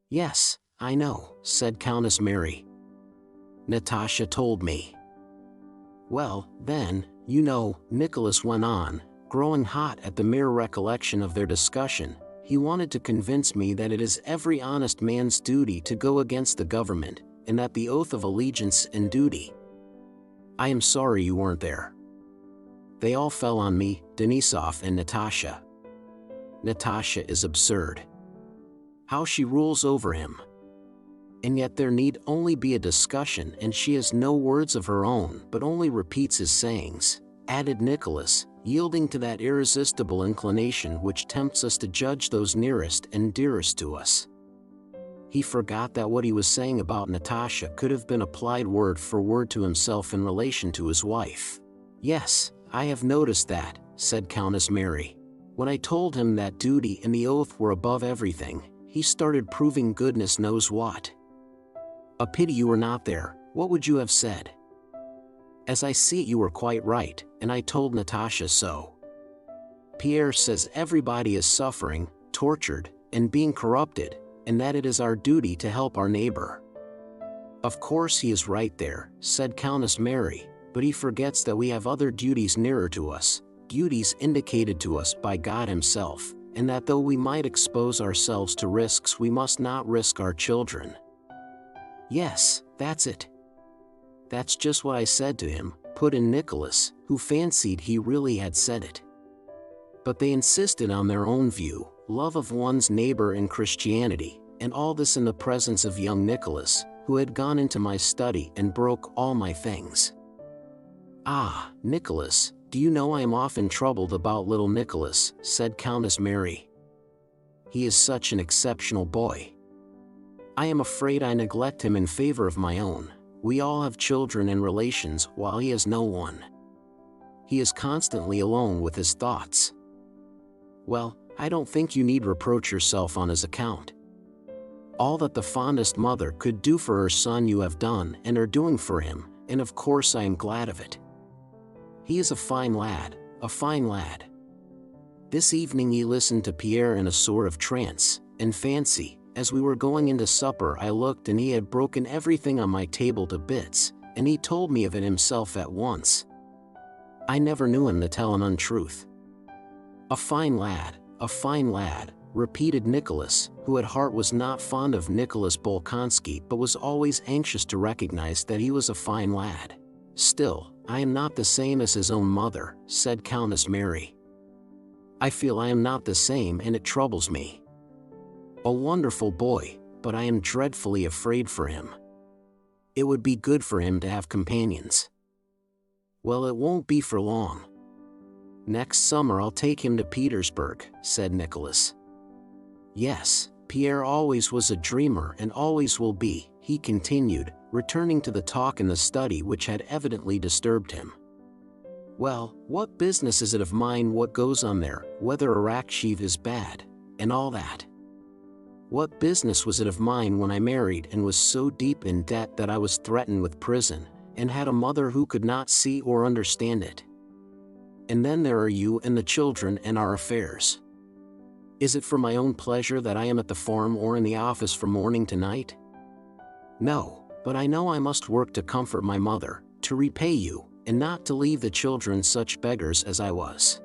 "Yes, I know," said Countess Mary. "Natasha told me." "Well, then, you know," Nicholas went on, growing hot at the mere recollection of their discussion, "he wanted to convince me that it is every honest man's duty to go against the government, and that the oath of allegiance and duty. I am sorry you weren't there. They all fell on me, Denisov and Natasha. Natasha is absurd. How she rules over him. And yet there need only be a discussion and she has no words of her own but only repeats his sayings," added Nicholas, yielding to that irresistible inclination which tempts us to judge those nearest and dearest to us. He forgot that what he was saying about Natasha could have been applied word for word to himself in relation to his wife. "Yes, I have noticed that," said Countess Mary. "When I told him that duty and the oath were above everything, he started proving goodness knows what. A pity you were not there. What would you have said?" "As I see it, you were quite right, and I told Natasha so. Pierre says everybody is suffering, tortured, and being corrupted, and that it is our duty to help our neighbor." "Of course he is right there," said Countess Mary, "but he forgets that we have other duties nearer to us, duties indicated to us by God himself, and that though we might expose ourselves to risks we must not risk our children." "Yes, that's it." "That's just what I said to him," put in Nicholas, who fancied he really had said it. But they insisted on their own view, love of one's neighbor in Christianity, and all this in the presence of young Nicholas, who had gone into my study and broke all my things. "Ah, Nicholas, do you know I am often troubled about little Nicholas," said Countess Mary. "He is such an exceptional boy. I am afraid I neglect him in favor of my own. We all have children and relations while he has no one. He is constantly alone with his thoughts." "Well, I don't think you need reproach yourself on his account. All that the fondest mother could do for her son you have done and are doing for him, and of course I am glad of it. He is a fine lad, a fine lad." This evening he listened to Pierre in a sort of trance, and fancy, as we were going into supper I looked and he had broken everything on my table to bits, and he told me of it himself at once. I never knew him to tell an untruth. "A fine lad, repeated Nicholas, who at heart was not fond of Nicholas Bolkonsky but was always anxious to recognize that he was a fine lad. "Still, I am not the same as his own mother," said Countess Mary. "I feel I am not the same and it troubles me. A wonderful boy, but I am dreadfully afraid for him. It would be good for him to have companions." "Well, it won't be for long. Next summer I'll take him to Petersburg," said Nicholas. "Yes, Pierre always was a dreamer and always will be," he continued, returning to the talk in the study which had evidently disturbed him. "Well, what business is it of mine what goes on there, whether Arakcheev is bad, and all that? What business was it of mine when I married and was so deep in debt that I was threatened with prison, and had a mother who could not see or understand it? And then there are you and the children and our affairs. Is it for my own pleasure that I am at the farm or in the office from morning to night? No, but I know I must work to comfort my mother, to repay you, and not to leave the children such beggars as I was."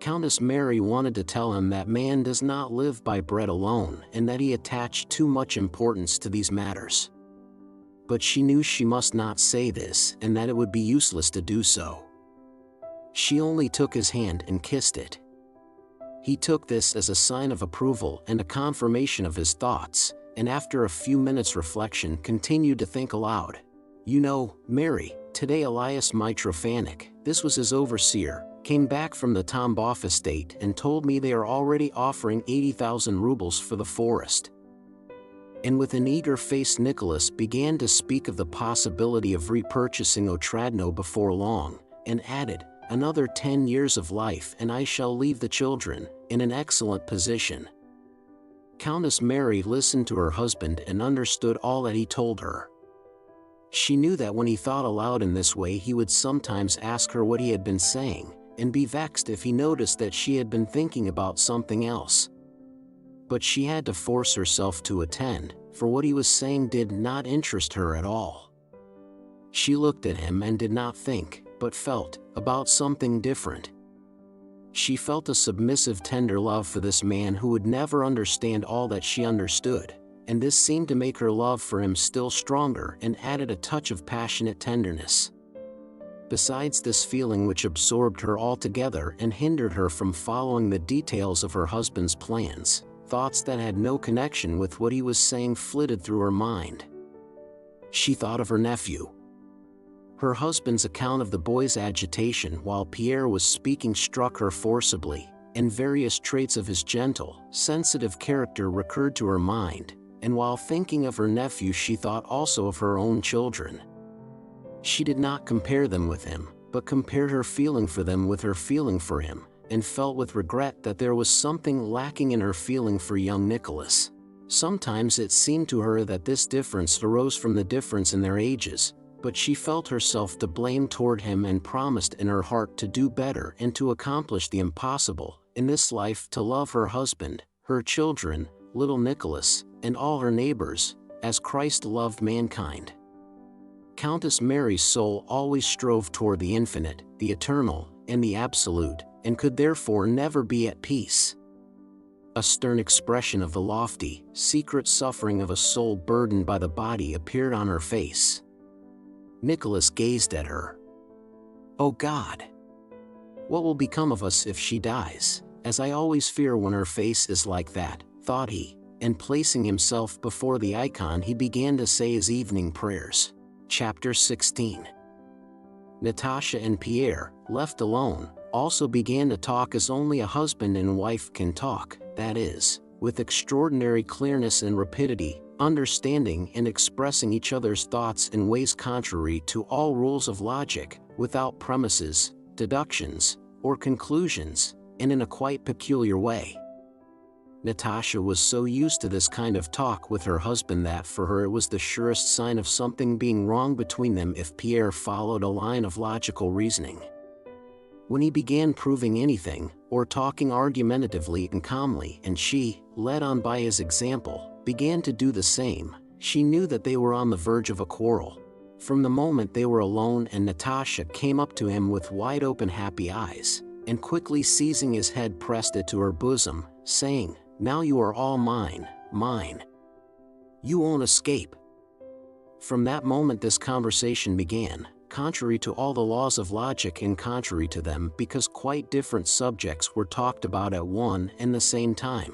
Countess Mary wanted to tell him that man does not live by bread alone and that he attached too much importance to these matters. But she knew she must not say this and that it would be useless to do so. She only took his hand and kissed it. He took this as a sign of approval and a confirmation of his thoughts, and after a few minutes' reflection continued to think aloud. You know, Mary, today Elias Mitrofanic, this was his overseer, came back from the Tambov estate and told me they are already offering 80,000 rubles for the forest. And with an eager face Nicholas began to speak of the possibility of repurchasing Otradno before long, and added, another 10 years of life and I shall leave the children in an excellent position. Countess Mary listened to her husband and understood all that he told her. She knew that when he thought aloud in this way he would sometimes ask her what he had been saying, and be vexed if he noticed that she had been thinking about something else. But she had to force herself to attend, for what he was saying did not interest her at all. She looked at him and did not think, but felt, about something different. She felt a submissive tender love for this man who would never understand all that she understood, and this seemed to make her love for him still stronger and added a touch of passionate tenderness. Besides this feeling which absorbed her altogether and hindered her from following the details of her husband's plans, thoughts that had no connection with what he was saying flitted through her mind. She thought of her nephew. Her husband's account of the boy's agitation while Pierre was speaking struck her forcibly, and various traits of his gentle, sensitive character recurred to her mind, and while thinking of her nephew she thought also of her own children. She did not compare them with him, but compared her feeling for them with her feeling for him, and felt with regret that there was something lacking in her feeling for young Nicholas. Sometimes it seemed to her that this difference arose from the difference in their ages, but she felt herself to blame toward him and promised in her heart to do better and to accomplish the impossible, in this life to love her husband, her children, little Nicholas, and all her neighbors, as Christ loved mankind. Countess Mary's soul always strove toward the infinite, the eternal, and the absolute, and could therefore never be at peace. A stern expression of the lofty, secret suffering of a soul burdened by the body appeared on her face. Nicholas gazed at her. "Oh God! What will become of us if she dies, as I always fear when her face is like that," thought he, and placing himself before the icon he began to say his evening prayers. Chapter 16. Natasha and Pierre, left alone, also began to talk as only a husband and wife can talk, that is, with extraordinary clearness and rapidity, understanding and expressing each other's thoughts in ways contrary to all rules of logic, without premises, deductions, or conclusions, and in a quite peculiar way. Natasha was so used to this kind of talk with her husband that for her it was the surest sign of something being wrong between them if Pierre followed a line of logical reasoning. When he began proving anything, or talking argumentatively and calmly, and she, led on by his example, began to do the same, she knew that they were on the verge of a quarrel. From the moment they were alone and Natasha came up to him with wide-open happy eyes, and quickly seizing his head pressed it to her bosom, saying, "Now you are all mine, mine. You won't escape." From that moment this conversation began, contrary to all the laws of logic and contrary to them because quite different subjects were talked about at one and the same time.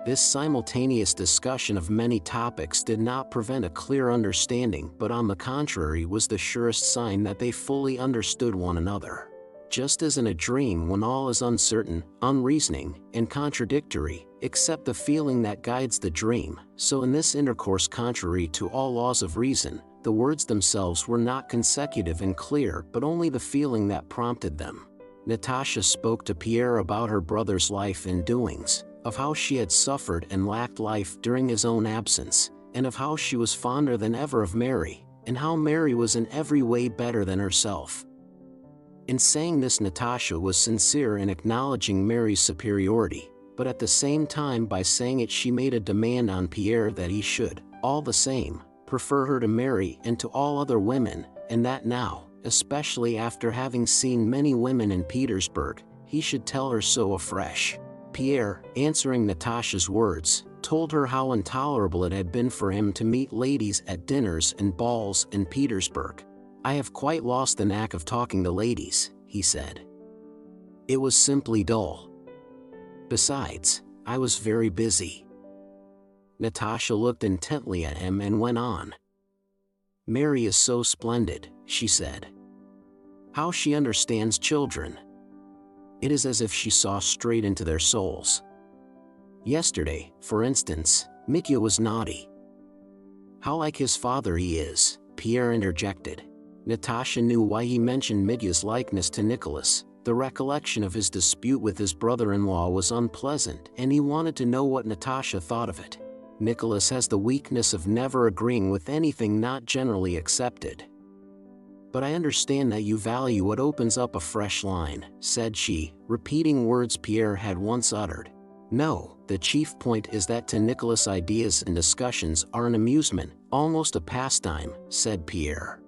This simultaneous discussion of many topics did not prevent a clear understanding but on the contrary was the surest sign that they fully understood one another. Just as in a dream when all is uncertain, unreasoning, and contradictory, except the feeling that guides the dream, so in this intercourse contrary to all laws of reason, the words themselves were not consecutive and clear but only the feeling that prompted them. Natasha spoke to Pierre about her brother's life and doings, of how she had suffered and lacked life during his own absence, and of how she was fonder than ever of Mary, and how Mary was in every way better than herself. In saying this Natasha was sincere in acknowledging Mary's superiority, but at the same time by saying it she made a demand on Pierre that he should, all the same, prefer her to Mary and to all other women, and that now, especially after having seen many women in Petersburg, he should tell her so afresh. Pierre, answering Natasha's words, told her how intolerable it had been for him to meet ladies at dinners and balls in Petersburg. "I have quite lost the knack of talking to ladies," he said. It was simply dull. Besides, I was very busy. Natasha looked intently at him and went on. Mary is so splendid, she said. How she understands children. It is as if she saw straight into their souls. Yesterday, for instance, Mitya was naughty. How like his father he is, Pierre interjected. Natasha knew why he mentioned Mitya's likeness to Nicholas. The recollection of his dispute with his brother-in-law was unpleasant, and he wanted to know what Natasha thought of it. Nicholas has the weakness of never agreeing with anything not generally accepted. But I understand that you value what opens up a fresh line, said she, repeating words Pierre had once uttered. No, the chief point is that to Nicholas ideas and discussions are an amusement, almost a pastime, said Pierre.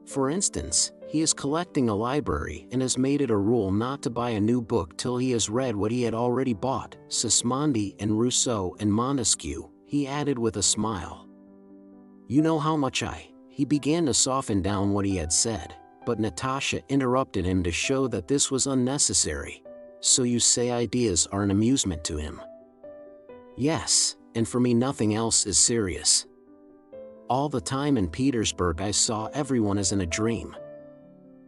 For instance, he is collecting a library and has made it a rule not to buy a new book till he has read what he had already bought, Sismondi and Rousseau and Montesquieu, he added with a smile. You know how much He began to soften down what he had said, but Natasha interrupted him to show that this was unnecessary. So you say ideas are an amusement to him? Yes, and for me nothing else is serious. All the time in Petersburg I saw everyone as in a dream.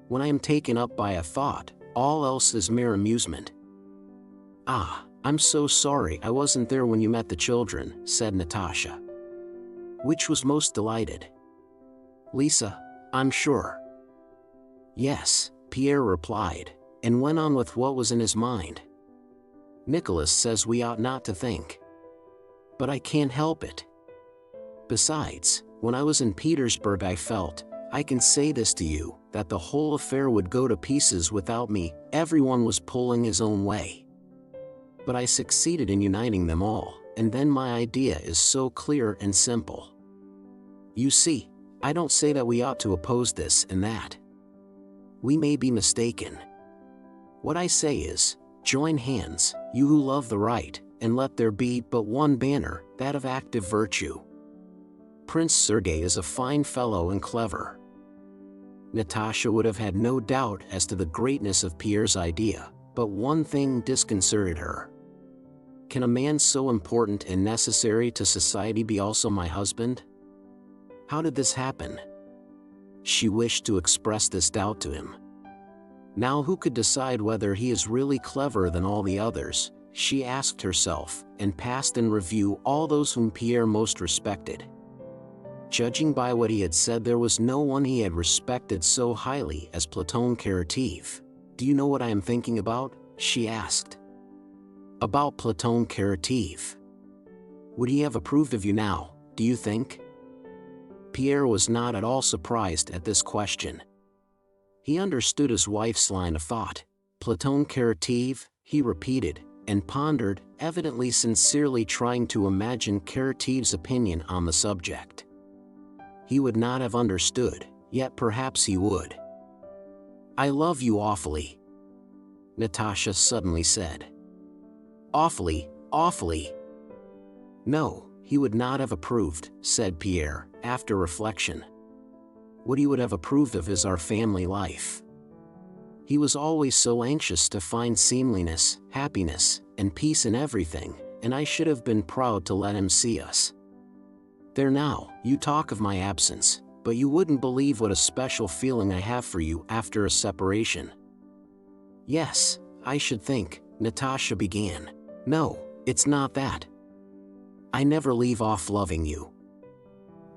When I am taken up by a thought, all else is mere amusement. Ah, I'm so sorry I wasn't there when you met the children, said Natasha. Which was most delighted? Lisa, I'm sure. Yes, Pierre replied, and went on with what was in his mind. Nicholas says we ought not to think. But I can't help it. Besides, when I was in Petersburg I felt, I can say this to you, that the whole affair would go to pieces without me. Everyone was pulling his own way. But I succeeded in uniting them all, and then my idea is so clear and simple. You see, I don't say that we ought to oppose this and that. We may be mistaken. What I say is, join hands, you who love the right, and let there be but one banner, that of active virtue. Prince Sergei is a fine fellow and clever. Natasha would have had no doubt as to the greatness of Pierre's idea, but one thing disconcerted her. Can a man so important and necessary to society be also my husband? How did this happen? She wished to express this doubt to him. Now who could decide whether he is really cleverer than all the others, she asked herself, and passed in review all those whom Pierre most respected. Judging by what he had said, there was no one he had respected so highly as Platon Karateev. Do you know what I am thinking about? She asked. About Platon Karateev. Would he have approved of you now, do you think? Pierre was not at all surprised at this question. He understood his wife's line of thought. Platon Karateev, he repeated, and pondered, evidently sincerely trying to imagine Karateev's opinion on the subject. He would not have understood, yet perhaps he would. I love you awfully, Natasha suddenly said. Awfully, awfully. No, he would not have approved, said Pierre, after reflection. What he would have approved of is our family life. He was always so anxious to find seemliness, happiness, and peace in everything, and I should have been proud to let him see us. There now, you talk of my absence, but you wouldn't believe what a special feeling I have for you after a separation. Yes, I should think, Natasha began. No, it's not that. I never leave off loving you.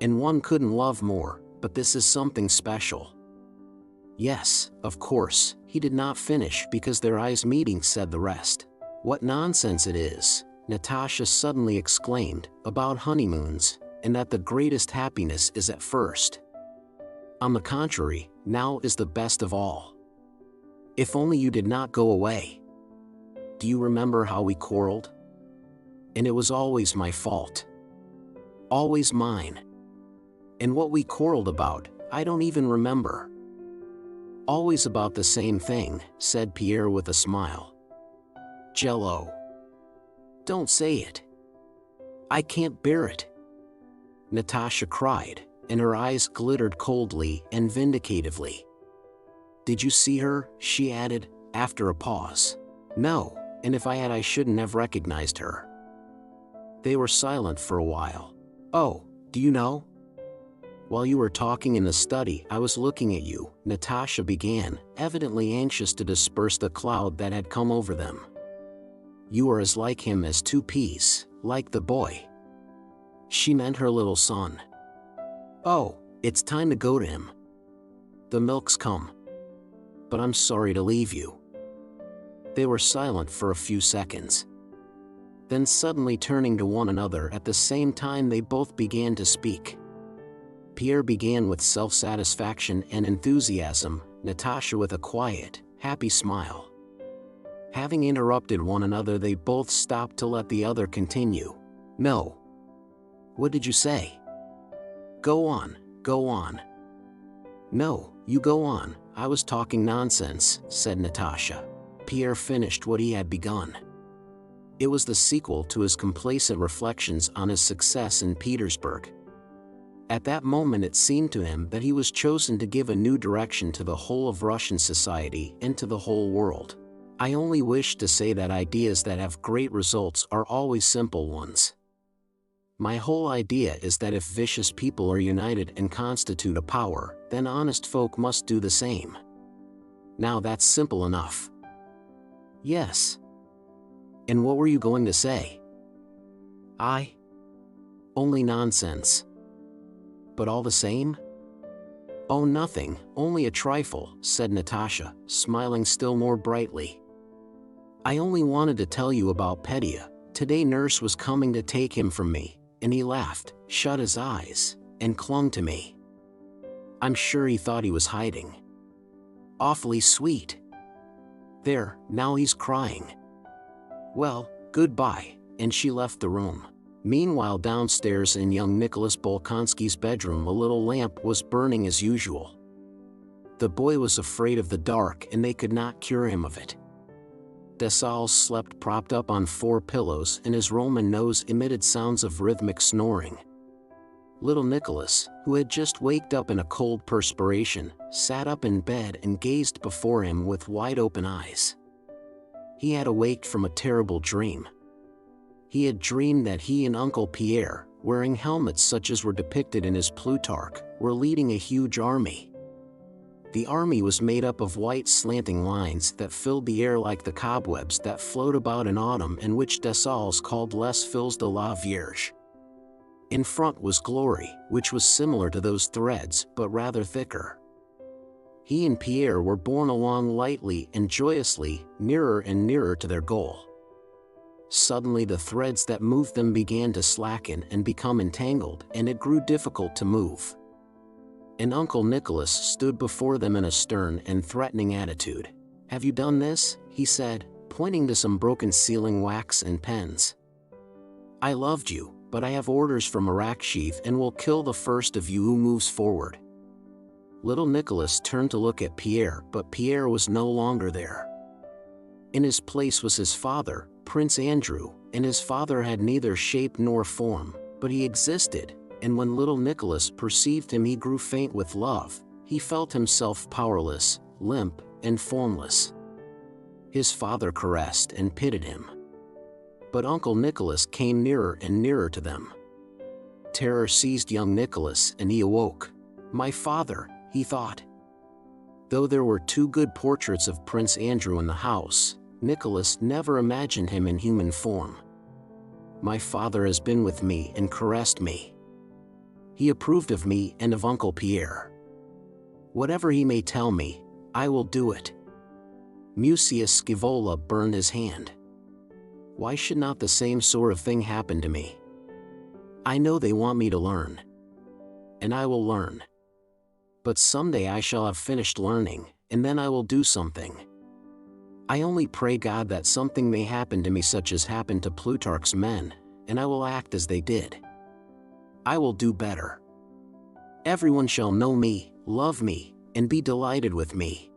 And one couldn't love more, but this is something special. Yes, of course, he did not finish because their eyes meeting said the rest. What nonsense it is, Natasha suddenly exclaimed, about honeymoons, and that the greatest happiness is at first. On the contrary, now is the best of all. If only you did not go away. Do you remember how we quarreled? And it was always my fault. Always mine. And what we quarreled about, I don't even remember. Always about the same thing, said Pierre with a smile. Jello. Don't say it. I can't bear it. Natasha cried, and her eyes glittered coldly and vindicatively. Did you see her?" she added, after a pause. "No, and if I had I shouldn't have recognized her." They were silent for a while. "Oh, do you know? While you were talking in the study, I was looking at you," Natasha began, evidently anxious to disperse the cloud that had come over them. "You are as like him as two peas, like the boy." She meant her little son. "Oh, it's time to go to him. The milk's come. But I'm sorry to leave you." They were silent for a few seconds. Then suddenly turning to one another at the same time they both began to speak. Pierre began with self-satisfaction and enthusiasm, Natasha with a quiet, happy smile. Having interrupted one another, they both stopped to let the other continue. "No. What did you say? Go on, go on." "No, you go on, I was talking nonsense," said Natasha. Pierre finished what he had begun. It was the sequel to his complacent reflections on his success in Petersburg. At that moment it seemed to him that he was chosen to give a new direction to the whole of Russian society and to the whole world. "I only wish to say that ideas that have great results are always simple ones. My whole idea is that if vicious people are united and constitute a power, then honest folk must do the same. Now that's simple enough." "Yes. And what were you going to say?" Only nonsense." "But all the same?" "Oh, nothing, only a trifle," said Natasha, smiling still more brightly. "I only wanted to tell you about Petya. Today nurse was coming to take him from me, and he laughed, shut his eyes, and clung to me. I'm sure he thought he was hiding. Awfully sweet. There, now he's crying. Well, goodbye," and she left the room. Meanwhile, downstairs in young Nicholas Bolkonsky's bedroom, a little lamp was burning as usual. The boy was afraid of the dark and they could not cure him of it. Dessalles slept propped up on 4 pillows and his Roman nose emitted sounds of rhythmic snoring. Little Nicholas, who had just waked up in a cold perspiration, sat up in bed and gazed before him with wide-open eyes. He had awaked from a terrible dream. He had dreamed that he and Uncle Pierre, wearing helmets such as were depicted in his Plutarch, were leading a huge army. The army was made up of white slanting lines that filled the air like the cobwebs that float about in autumn and which Dessalles called les fils de la Vierge. In front was glory, which was similar to those threads but rather thicker. He and Pierre were borne along lightly and joyously, nearer and nearer to their goal. Suddenly the threads that moved them began to slacken and become entangled, and it grew difficult to move. And Uncle Nicholas stood before them in a stern and threatening attitude. "Have you done this?" he said, pointing to some broken sealing wax and pens. "I loved you, but I have orders from Arakchev and will kill the first of you who moves forward." Little Nicholas turned to look at Pierre, but Pierre was no longer there. In his place was his father, Prince Andrew, and his father had neither shape nor form, but he existed, and when little Nicholas perceived him he grew faint with love. He felt himself powerless, limp, and formless. His father caressed and pitied him. But Uncle Nicholas came nearer and nearer to them. Terror seized young Nicholas and he awoke. "My father," he thought. Though there were 2 good portraits of Prince Andrew in the house, Nicholas never imagined him in human form. "My father has been with me and caressed me. He approved of me and of Uncle Pierre. Whatever he may tell me, I will do it." Mucius Scaevola burned his hand. "Why should not the same sort of thing happen to me? I know they want me to learn. And I will learn. But someday I shall have finished learning, and then I will do something. I only pray God that something may happen to me such as happened to Plutarch's men, and I will act as they did. I will do better. Everyone shall know me, love me, and be delighted with me."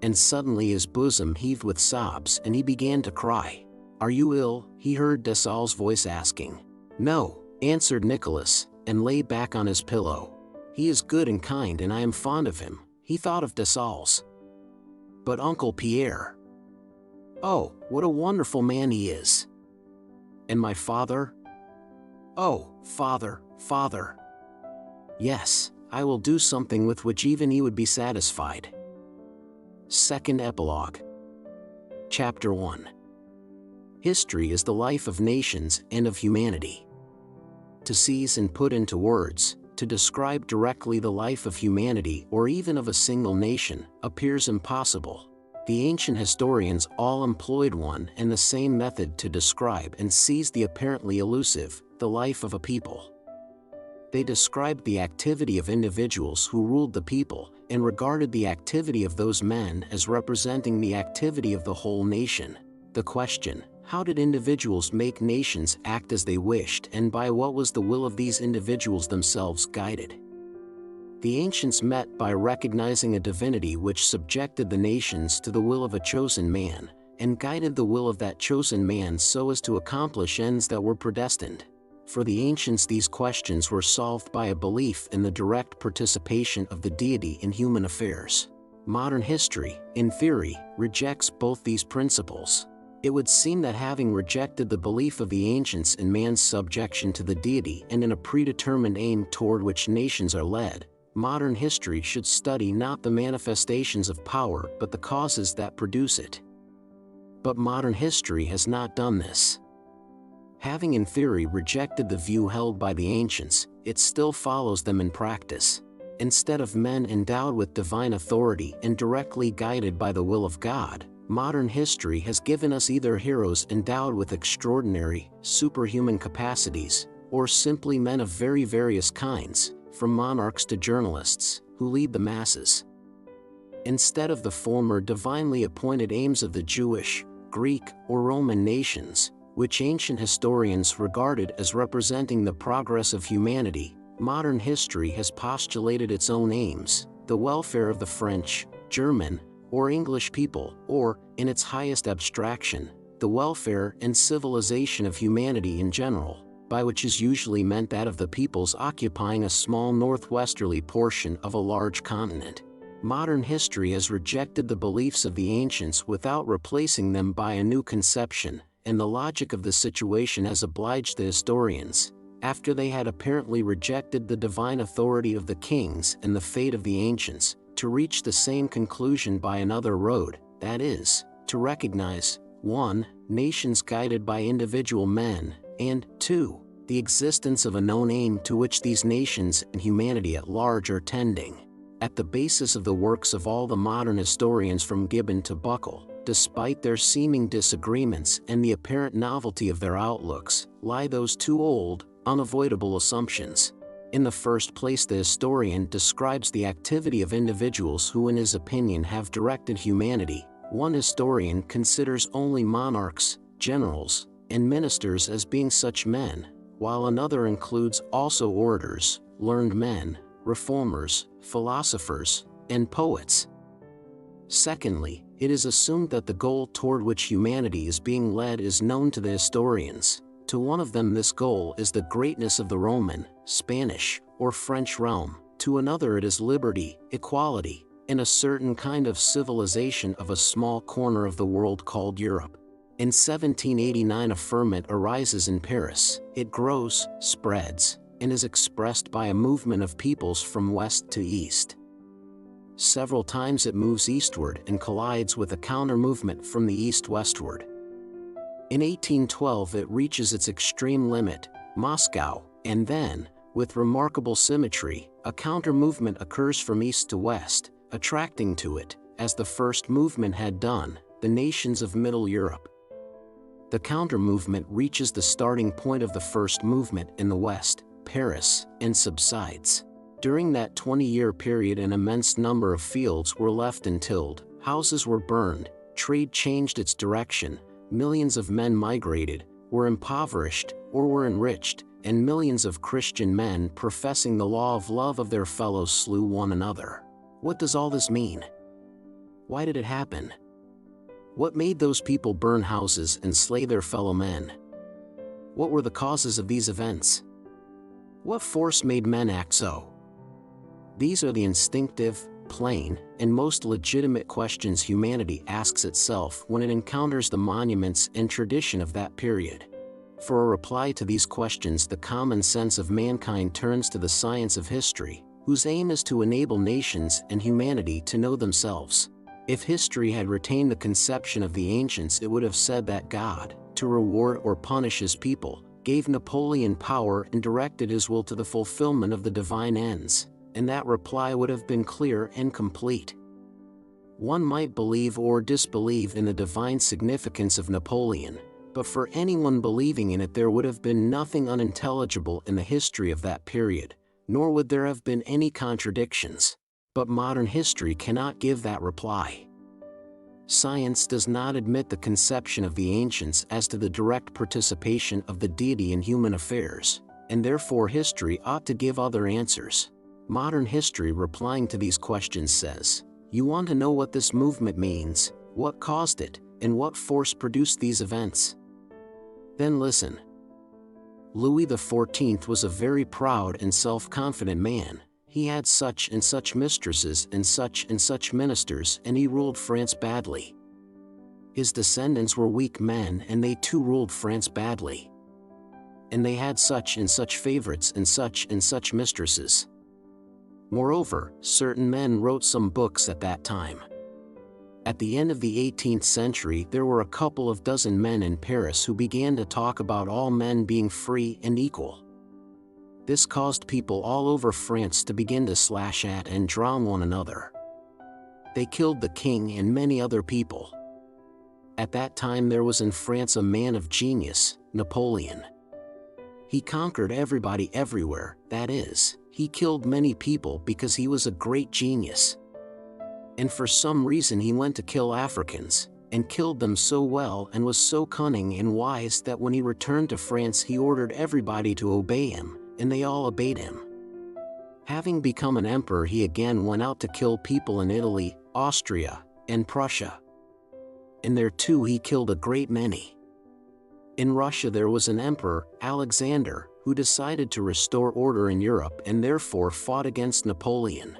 And suddenly his bosom heaved with sobs and he began to cry. "Are you ill?" he heard Dessalles' voice asking. "No," answered Nicholas, and lay back on his pillow. "He is good and kind and I am fond of him. he thought of Dessalles. But Uncle Pierre. Oh, what a wonderful man he is. And my father? Oh, father, father. Yes, I will do something with which even he would be satisfied. Second Epilogue. Chapter 1. History is the life of nations and of humanity. To seize and put into words, to describe directly the life of humanity or even of a single nation, appears impossible. The ancient historians all employed one and the same method to describe and seize the apparently elusive, the life of a people. They described the activity of individuals who ruled the people, and regarded the activity of those men as representing the activity of the whole nation. The question, how did individuals make nations act as they wished, and by what was the will of these individuals themselves guided? The ancients met by recognizing a divinity which subjected the nations to the will of a chosen man, and guided the will of that chosen man so as to accomplish ends that were predestined. For the ancients, these questions were solved by a belief in the direct participation of the deity in human affairs. Modern history, in theory, rejects both these principles. It would seem that having rejected the belief of the ancients in man's subjection to the deity and in a predetermined aim toward which nations are led, modern history should study not the manifestations of power but the causes that produce it. But modern history has not done this. Having in theory rejected the view held by the ancients, it still follows them in practice. Instead of men endowed with divine authority and directly guided by the will of God, modern history has given us either heroes endowed with extraordinary, superhuman capacities, or simply men of very various kinds, from monarchs to journalists, who lead the masses. Instead of the former divinely appointed aims of the Jewish, Greek, or Roman nations, which ancient historians regarded as representing the progress of humanity, modern history has postulated its own aims, the welfare of the French, German, or English people, or, in its highest abstraction, the welfare and civilization of humanity in general, by which is usually meant that of the peoples occupying a small northwesterly portion of a large continent. Modern history has rejected the beliefs of the ancients without replacing them by a new conception, and the logic of the situation has obliged the historians, after they had apparently rejected the divine authority of the kings and the fate of the ancients, to reach the same conclusion by another road, that is, to recognize 1. Nations guided by individual men, and 2. The existence of a known aim to which these nations and humanity at large are tending. At the basis of the works of all the modern historians from Gibbon to Buckle, despite their seeming disagreements and the apparent novelty of their outlooks, lie those two old, unavoidable assumptions. In the first place, the historian describes the activity of individuals who in his opinion have directed humanity. One historian considers only monarchs, generals, and ministers as being such men, while another includes also orators, learned men, reformers, philosophers, and poets. Secondly, it is assumed that the goal toward which humanity is being led is known to the historians. To one of them this goal is the greatness of the Roman, Spanish, or French realm, to another it is liberty, equality, and a certain kind of civilization of a small corner of the world called Europe. In 1789 a ferment arises in Paris, it grows, spreads, and is expressed by a movement of peoples from west to east. Several times it moves eastward and collides with a counter-movement from the east westward. In 1812 it reaches its extreme limit, Moscow, and then, with remarkable symmetry, a counter-movement occurs from east to west, attracting to it, as the first movement had done, the nations of Middle Europe. The counter-movement reaches the starting point of the first movement in the west, Paris, and subsides. During that 20-year period an immense number of fields were left untilled, houses were burned, trade changed its direction, millions of men migrated, were impoverished, or were enriched, and millions of Christian men professing the law of love of their fellows slew one another. What does all this mean? Why did it happen? What made those people burn houses and slay their fellow men? What were the causes of these events? What force made men act so? These are the instinctive, plain, and most legitimate questions humanity asks itself when it encounters the monuments and tradition of that period. For a reply to these questions, the common sense of mankind turns to the science of history, whose aim is to enable nations and humanity to know themselves. If history had retained the conception of the ancients, it would have said that God, to reward or punish his people, gave Napoleon power and directed his will to the fulfillment of the divine ends, and that reply would have been clear and complete. One might believe or disbelieve in the divine significance of Napoleon, but for anyone believing in it, there would have been nothing unintelligible in the history of that period, nor would there have been any contradictions. But modern history cannot give that reply. Science does not admit the conception of the ancients as to the direct participation of the deity in human affairs, and therefore history ought to give other answers. Modern history, replying to these questions, says, "You want to know what this movement means, what caused it, and what force produced these events? Then listen. Louis XIV was a very proud and self-confident man. He had such and such mistresses and such ministers, and he ruled France badly. His descendants were weak men, and they too ruled France badly. And they had such and such favorites and such mistresses. Moreover, certain men wrote some books at that time. At the end of the 18th century, there were a couple of dozen men in Paris who began to talk about all men being free and equal. This caused people all over France to begin to slash at and drown one another. They killed the king and many other people. At that time there was in France a man of genius, Napoleon. He conquered everybody everywhere, that is, he killed many people because he was a great genius. And for some reason he went to kill Africans, and killed them so well and was so cunning and wise that when he returned to France he ordered everybody to obey him, and they all obeyed him. Having become an emperor, he again went out to kill people in Italy, Austria, and Prussia. And there too he killed a great many. In Russia there was an emperor, Alexander, who decided to restore order in Europe and therefore fought against Napoleon.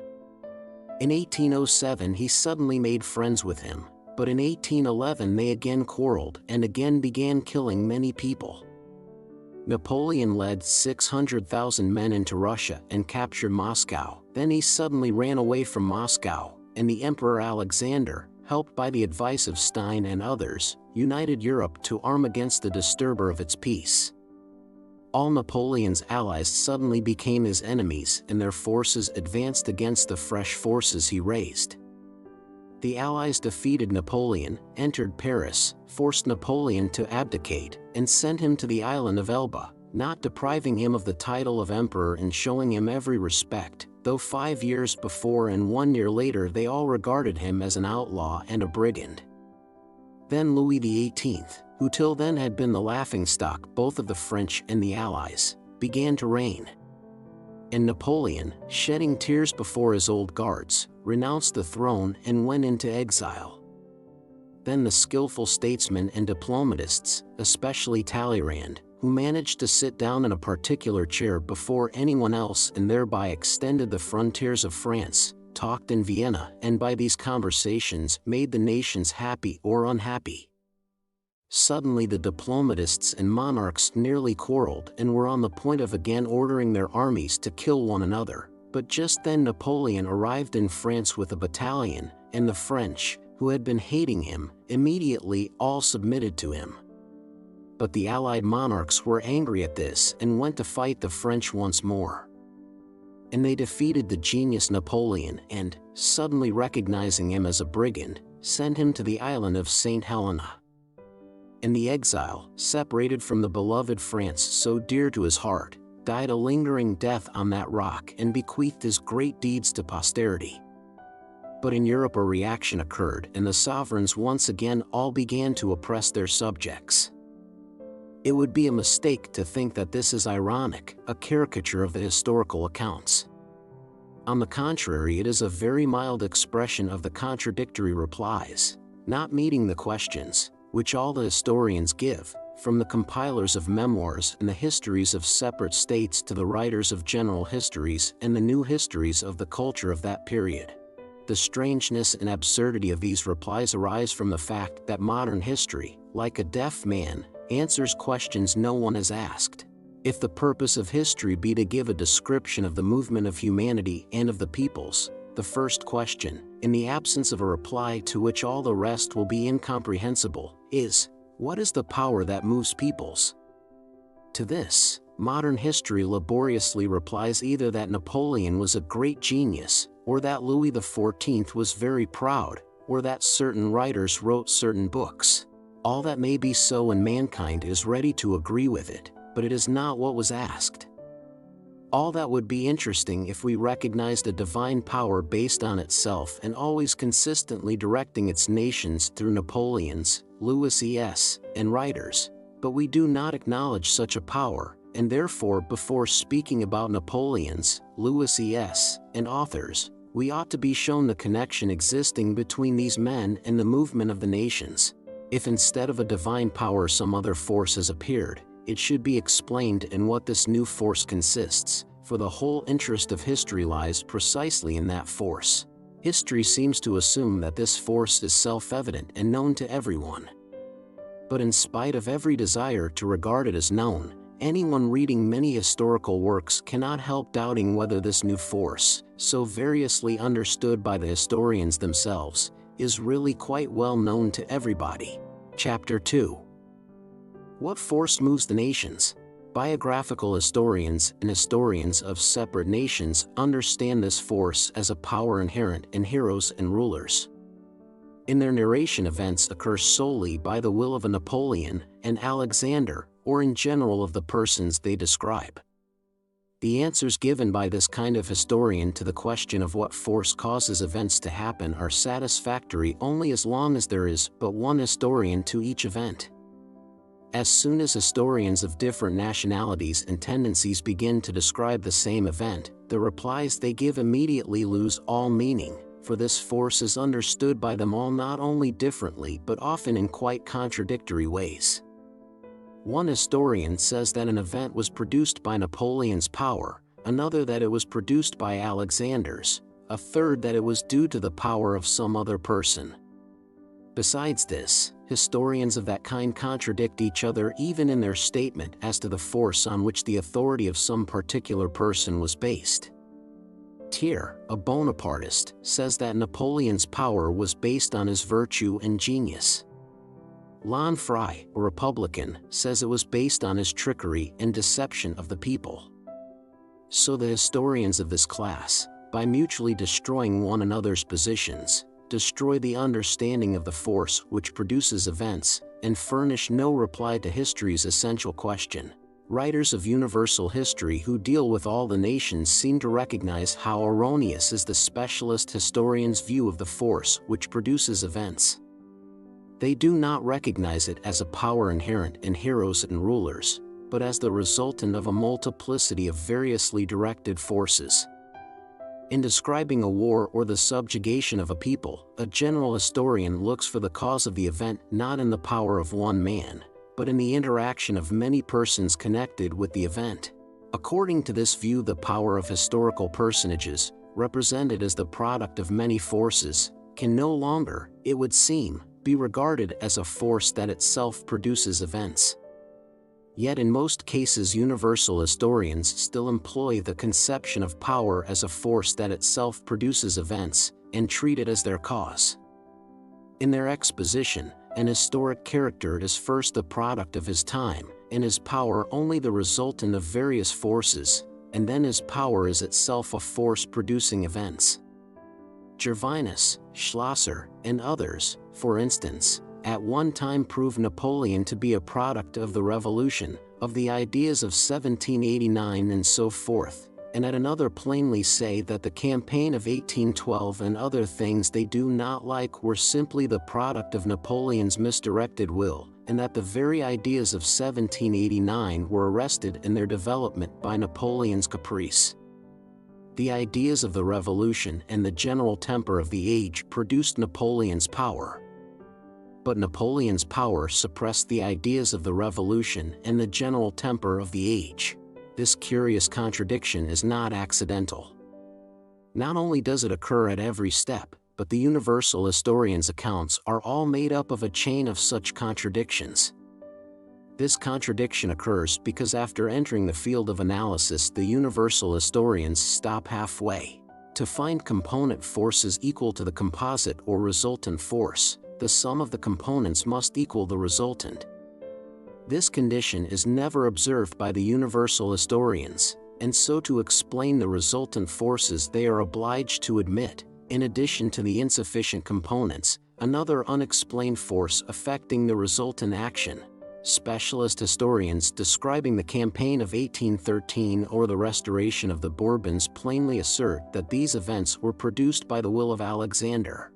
In 1807 he suddenly made friends with him, but in 1811 they again quarreled and again began killing many people. Napoleon led 600,000 men into Russia and captured Moscow. Then he suddenly ran away from Moscow, and the Emperor Alexander, helped by the advice of Stein and others, united Europe to arm against the disturber of its peace. All Napoleon's allies suddenly became his enemies, and their forces advanced against the fresh forces he raised. The Allies defeated Napoleon, entered Paris, forced Napoleon to abdicate, and sent him to the island of Elba, not depriving him of the title of emperor and showing him every respect, though 5 years before and 1 year later they all regarded him as an outlaw and a brigand. Then Louis XVIII, who till then had been the laughingstock both of the French and the Allies, began to reign. And Napoleon, shedding tears before his old guards, renounced the throne and went into exile. Then the skillful statesmen and diplomatists, especially Talleyrand, who managed to sit down in a particular chair before anyone else and thereby extended the frontiers of France, talked in Vienna and by these conversations made the nations happy or unhappy. Suddenly the diplomatists and monarchs nearly quarreled and were on the point of again ordering their armies to kill one another, but just then Napoleon arrived in France with a battalion, and the French, who had been hating him, immediately all submitted to him. But the Allied monarchs were angry at this and went to fight the French once more. And they defeated the genius Napoleon and, suddenly recognizing him as a brigand, sent him to the island of St. Helena. In the exile, separated from the beloved France so dear to his heart, died a lingering death on that rock and bequeathed his great deeds to posterity. But in Europe a reaction occurred and the sovereigns once again all began to oppress their subjects. It would be a mistake to think that this is ironic, a caricature of the historical accounts. On the contrary, it is a very mild expression of the contradictory replies, not meeting the questions, which all the historians give, from the compilers of memoirs and the histories of separate states to the writers of general histories and the new histories of the culture of that period. The strangeness and absurdity of these replies arise from the fact that modern history, like a deaf man, answers questions no one has asked. If the purpose of history be to give a description of the movement of humanity and of the peoples, the first question, in the absence of a reply to which all the rest will be incomprehensible, is, what is the power that moves peoples? To this, modern history laboriously replies either that Napoleon was a great genius, or that Louis XIV was very proud, or that certain writers wrote certain books. All that may be so and mankind is ready to agree with it, but it is not what was asked. All that would be interesting if we recognized a divine power based on itself and always consistently directing its nations through Napoleons, Louis and writers, but we do not acknowledge such a power, and therefore before speaking about Napoleons, Louis and authors, we ought to be shown the connection existing between these men and the movement of the nations. If instead of a divine power some other force has appeared, it should be explained in what this new force consists, for the whole interest of history lies precisely in that force. History seems to assume that this force is self-evident and known to everyone. But in spite of every desire to regard it as known, anyone reading many historical works cannot help doubting whether this new force, so variously understood by the historians themselves, is really quite well known to everybody. Chapter 2. What force moves the nations? Biographical historians and historians of separate nations understand this force as a power inherent in heroes and rulers. In their narration, events occur solely by the will of a Napoleon, an Alexander, or in general of the persons they describe. The answers given by this kind of historian to the question of what force causes events to happen are satisfactory only as long as there is but one historian to each event. As soon as historians of different nationalities and tendencies begin to describe the same event, the replies they give immediately lose all meaning, for this force is understood by them all not only differently but often in quite contradictory ways. One historian says that an event was produced by Napoleon's power, another that it was produced by Alexander's, a third that it was due to the power of some other person. Besides this, historians of that kind contradict each other even in their statement as to the force on which the authority of some particular person was based. Thiers, a Bonapartist, says that Napoleon's power was based on his virtue and genius. Lanfray, a Republican, says it was based on his trickery and deception of the people. So the historians of this class, by mutually destroying one another's positions, destroy the understanding of the force which produces events, and furnish no reply to history's essential question. Writers of universal history who deal with all the nations seem to recognize how erroneous is the specialist historian's view of the force which produces events. They do not recognize it as a power inherent in heroes and rulers, but as the resultant of a multiplicity of variously directed forces. In describing a war or the subjugation of a people, a general historian looks for the cause of the event not in the power of one man, but in the interaction of many persons connected with the event. According to this view, the power of historical personages, represented as the product of many forces, can no longer, it would seem, be regarded as a force that itself produces events. Yet in most cases universal historians still employ the conception of power as a force that itself produces events, and treat it as their cause. In their exposition, an historic character is first the product of his time, and his power only the resultant of various forces, and then his power is itself a force producing events. Gervinus, Schlosser, and others, for instance, at one time prove Napoleon to be a product of the Revolution, of the ideas of 1789 and so forth, and at another plainly say that the campaign of 1812 and other things they do not like were simply the product of Napoleon's misdirected will, and that the very ideas of 1789 were arrested in their development by Napoleon's caprice. The ideas of the Revolution and the general temper of the age produced Napoleon's power. But Napoleon's power suppressed the ideas of the Revolution and the general temper of the age. This curious contradiction is not accidental. Not only does it occur at every step, but the universal historian's accounts are all made up of a chain of such contradictions. This contradiction occurs because after entering the field of analysis, the universal historians stop halfway. To find component forces equal to the composite or resultant force, the sum of the components must equal the resultant. This condition is never observed by the universal historians, and so to explain the resultant forces they are obliged to admit, in addition to the insufficient components, another unexplained force affecting the resultant action. Specialist historians describing the campaign of 1813 or the restoration of the Bourbons plainly assert that these events were produced by the will of Alexander.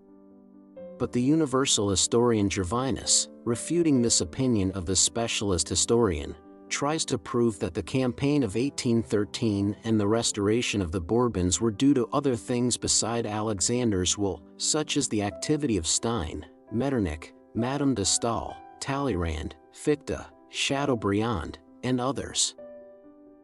But the universal historian Gervinus, refuting this opinion of the specialist historian, tries to prove that the campaign of 1813 and the restoration of the Bourbons were due to other things beside Alexander's will, such as the activity of Stein, Metternich, Madame de Staël, Talleyrand, Fichte, Chateaubriand, and others.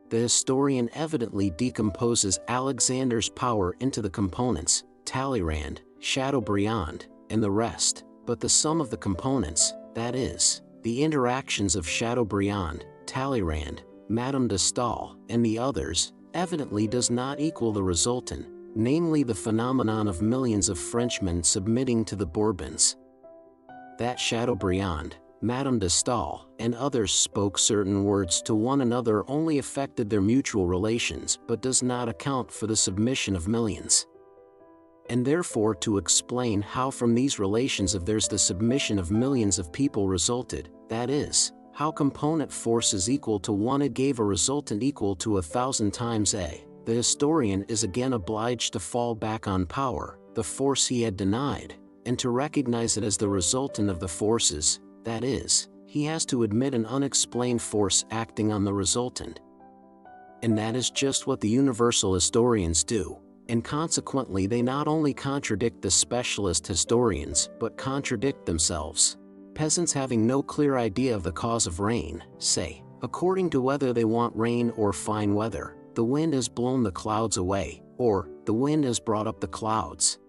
The historian evidently decomposes Alexander's power into the components, Talleyrand, Chateaubriand, and the rest, but the sum of the components, that is, the interactions of Chateaubriand, Talleyrand, Madame de Staël, and the others, evidently does not equal the resultant, namely the phenomenon of millions of Frenchmen submitting to the Bourbons. That Chateaubriand, Madame de Staël, and others spoke certain words to one another only affected their mutual relations but does not account for the submission of millions. And therefore to explain how from these relations of theirs the submission of millions of people resulted, that is, how component forces equal to one it gave a resultant equal to 1,000 times A, the historian is again obliged to fall back on power, the force he had denied, and to recognize it as the resultant of the forces, that is, he has to admit an unexplained force acting on the resultant. And that is just what the universal historians do, and consequently they not only contradict the specialist historians but contradict themselves. Peasants having no clear idea of the cause of rain, say, according to whether they want rain or fine weather, the wind has blown the clouds away, or, the wind has brought up the clouds.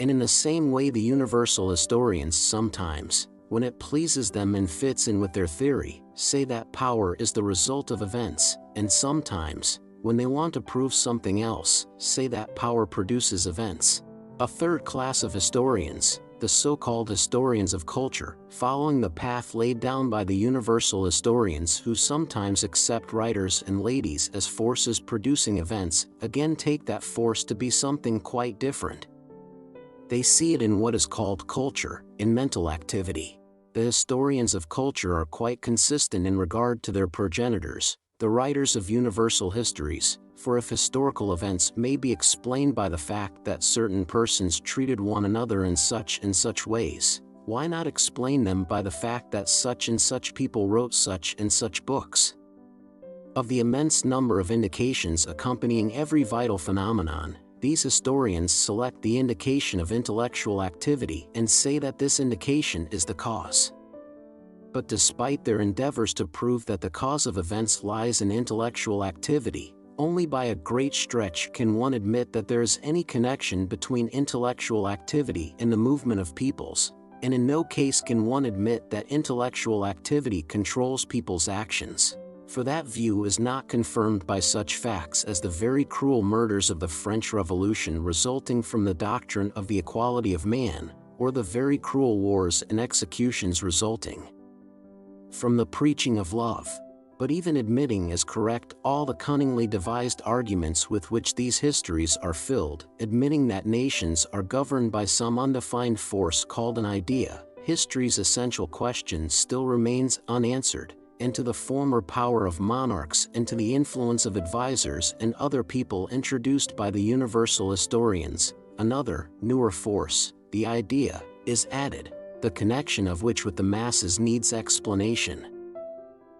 And in the same way the universal historians sometimes, when it pleases them and fits in with their theory, say that power is the result of events, and sometimes, when they want to prove something else, say that power produces events. A third class of historians, the so-called historians of culture, following the path laid down by the universal historians who sometimes accept writers and ladies as forces producing events, again take that force to be something quite different. They see it in what is called culture, in mental activity. The historians of culture are quite consistent in regard to their progenitors, the writers of universal histories, for if historical events may be explained by the fact that certain persons treated one another in such and such ways, why not explain them by the fact that such and such people wrote such and such books? Of the immense number of indications accompanying every vital phenomenon, these historians select the indication of intellectual activity and say that this indication is the cause. But despite their endeavors to prove that the cause of events lies in intellectual activity, only by a great stretch can one admit that there is any connection between intellectual activity and the movement of peoples, and in no case can one admit that intellectual activity controls people's actions. For that view is not confirmed by such facts as the very cruel murders of the French Revolution resulting from the doctrine of the equality of man, or the very cruel wars and executions resulting from the preaching of love. But even admitting as correct all the cunningly devised arguments with which these histories are filled, admitting that nations are governed by some undefined force called an idea, history's essential question still remains unanswered, and to the former power of monarchs and to the influence of advisors and other people introduced by the universal historians, another, newer force, the idea, is added, the connection of which with the masses needs explanation.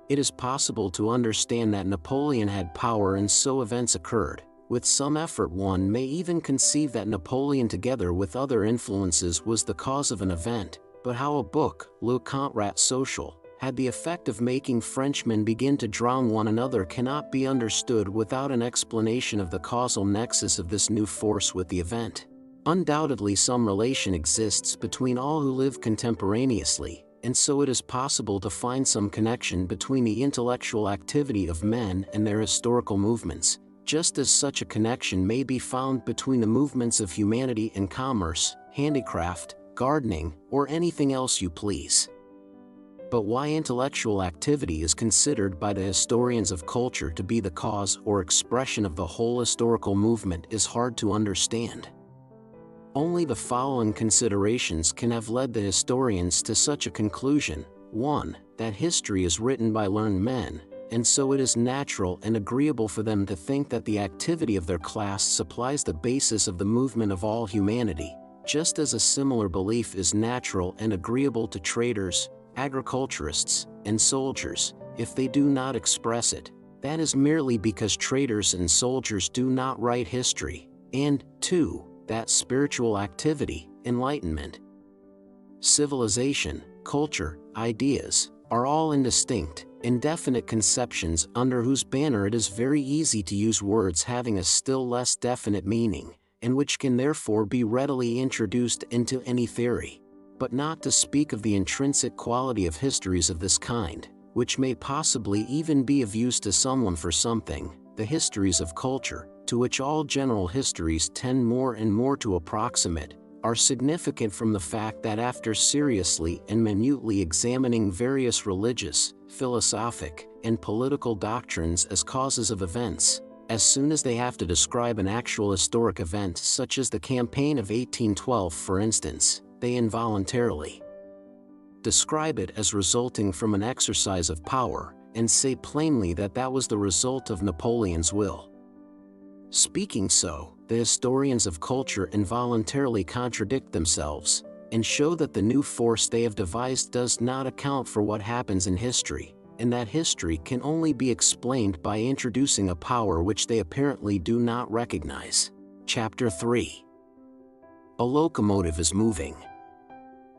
It is possible to understand that Napoleon had power and so events occurred. With some effort one may even conceive that Napoleon together with other influences was the cause of an event, but how a book, Le Contrat Social, had the effect of making Frenchmen begin to drown one another cannot be understood without an explanation of the causal nexus of this new force with the event. Undoubtedly some relation exists between all who live contemporaneously, and so it is possible to find some connection between the intellectual activity of men and their historical movements, just as such a connection may be found between the movements of humanity in commerce, handicraft, gardening, or anything else you please. But why intellectual activity is considered by the historians of culture to be the cause or expression of the whole historical movement is hard to understand. Only the following considerations can have led the historians to such a conclusion. 1. That history is written by learned men, and so it is natural and agreeable for them to think that the activity of their class supplies the basis of the movement of all humanity, just as a similar belief is natural and agreeable to traders, agriculturists, and soldiers, if they do not express it. That is merely because traders and soldiers do not write history. And 2. That spiritual activity, enlightenment, civilization, culture, ideas, are all indistinct, indefinite conceptions under whose banner it is very easy to use words having a still less definite meaning, and which can therefore be readily introduced into any theory. But not to speak of the intrinsic quality of histories of this kind, which may possibly even be of use to someone for something, the histories of culture, to which all general histories tend more and more to approximate, are significant from the fact that after seriously and minutely examining various religious, philosophic, and political doctrines as causes of events, as soon as they have to describe an actual historic event such as the campaign of 1812 for instance, they involuntarily describe it as resulting from an exercise of power, and say plainly that that was the result of Napoleon's will. Speaking so, the historians of culture involuntarily contradict themselves, and show that the new force they have devised does not account for what happens in history, and that history can only be explained by introducing a power which they apparently do not recognize. Chapter 3. A locomotive is moving.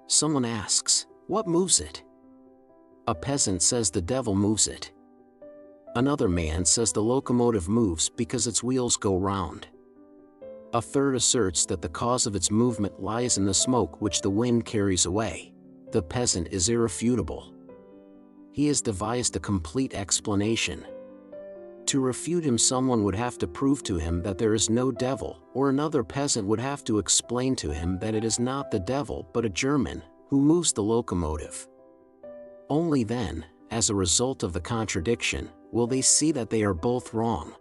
Someone asks, what moves it? A peasant says the devil moves it. Another man says the locomotive moves because its wheels go round. A third asserts that the cause of its movement lies in the smoke which the wind carries away. The peasant is irrefutable. He has devised a complete explanation. To refute him, someone would have to prove to him that there is no devil, or another peasant would have to explain to him that it is not the devil but a German who moves the locomotive. Only then, as a result of the contradiction, will they see that they are both wrong.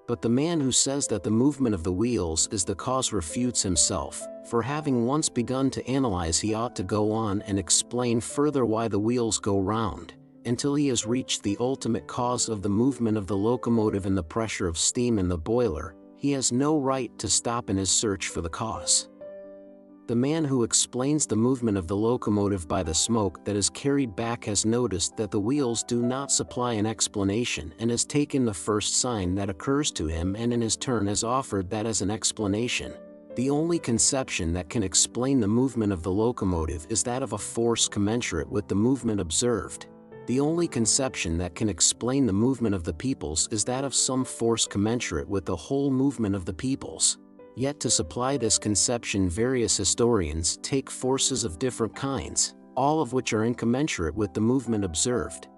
But the man who says that the movement of the wheels is the cause refutes himself, for having once begun to analyze he ought to go on and explain further why the wheels go round, until he has reached the ultimate cause of the movement of the locomotive and the pressure of steam in the boiler. He has no right to stop in his search for the cause. The man who explains the movement of the locomotive by the smoke that is carried back has noticed that the wheels do not supply an explanation and has taken the first sign that occurs to him and in his turn has offered that as an explanation. The only conception that can explain the movement of the locomotive is that of a force commensurate with the movement observed. The only conception that can explain the movement of the peoples is that of some force commensurate with the whole movement of the peoples. Yet to supply this conception various historians take forces of different kinds, all of which are incommensurate with the movement observed.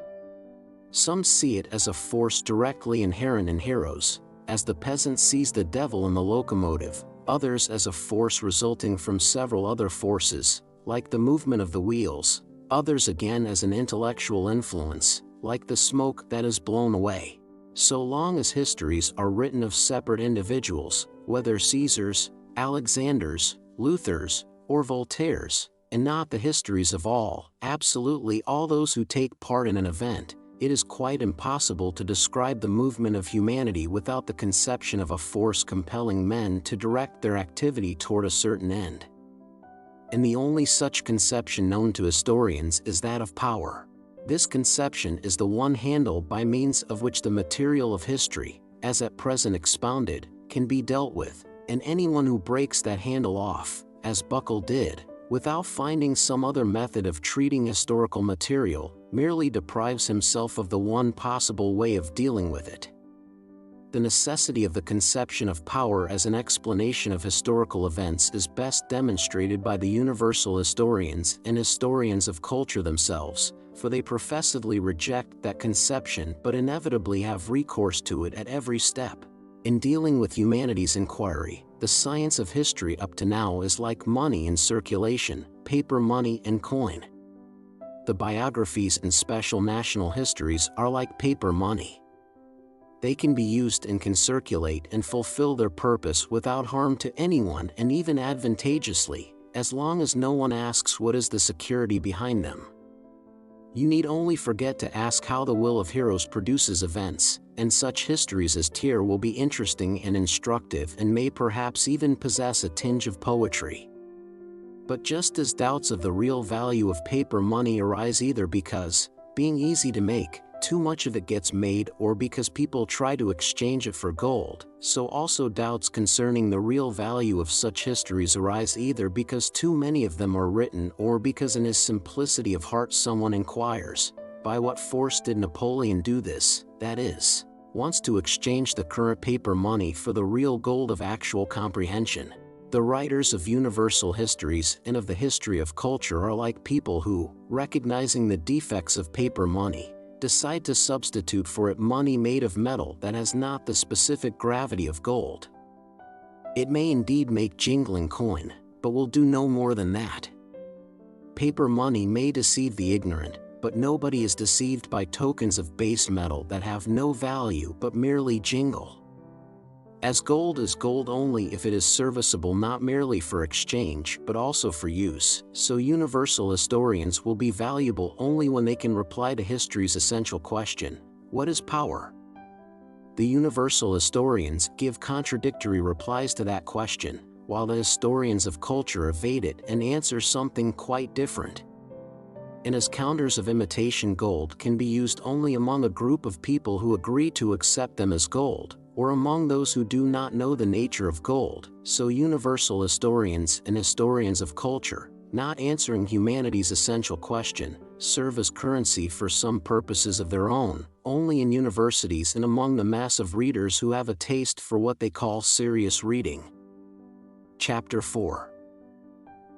Some see it as a force directly inherent in heroes, as the peasant sees the devil in the locomotive, others as a force resulting from several other forces, like the movement of the wheels, others again as an intellectual influence, like the smoke that is blown away. So long as histories are written of separate individuals, whether Caesars, Alexanders, Luthers, or Voltaires, and not the histories of all, absolutely all those who take part in an event, it is quite impossible to describe the movement of humanity without the conception of a force compelling men to direct their activity toward a certain end. And the only such conception known to historians is that of power. This conception is the one handle by means of which the material of history, as at present expounded, can be dealt with, and anyone who breaks that handle off, as Buckle did, without finding some other method of treating historical material, merely deprives himself of the one possible way of dealing with it. The necessity of the conception of power as an explanation of historical events is best demonstrated by the universal historians and historians of culture themselves, for they professedly reject that conception but inevitably have recourse to it at every step. In dealing with humanity's inquiry, the science of history up to now is like money in circulation, paper money and coin. The biographies and special national histories are like paper money. They can be used and can circulate and fulfill their purpose without harm to anyone and even advantageously, as long as no one asks what is the security behind them. You need only forget to ask how the will of heroes produces events, and such histories as Tyr will be interesting and instructive and may perhaps even possess a tinge of poetry. But just as doubts of the real value of paper money arise either because, being easy to make, too much of it gets made or because people try to exchange it for gold, so also doubts concerning the real value of such histories arise either because too many of them are written or because in his simplicity of heart someone inquires, by what force did Napoleon do this, that is, wants to exchange the current paper money for the real gold of actual comprehension. The writers of universal histories and of the history of culture are like people who, recognizing the defects of paper money, decide to substitute for it money made of metal that has not the specific gravity of gold. It may indeed make jingling coin, but will do no more than that. Paper money may deceive the ignorant, but nobody is deceived by tokens of base metal that have no value but merely jingle. As gold is gold only if it is serviceable not merely for exchange but also for use, so universal historians will be valuable only when they can reply to history's essential question, what is power? The universal historians give contradictory replies to that question, while the historians of culture evade it and answer something quite different. And as counters of imitation gold can be used only among a group of people who agree to accept them as gold, or among those who do not know the nature of gold, so universal historians and historians of culture, not answering humanity's essential question, serve as currency for some purposes of their own, only in universities and among the mass of readers who have a taste for what they call serious reading. Chapter 4.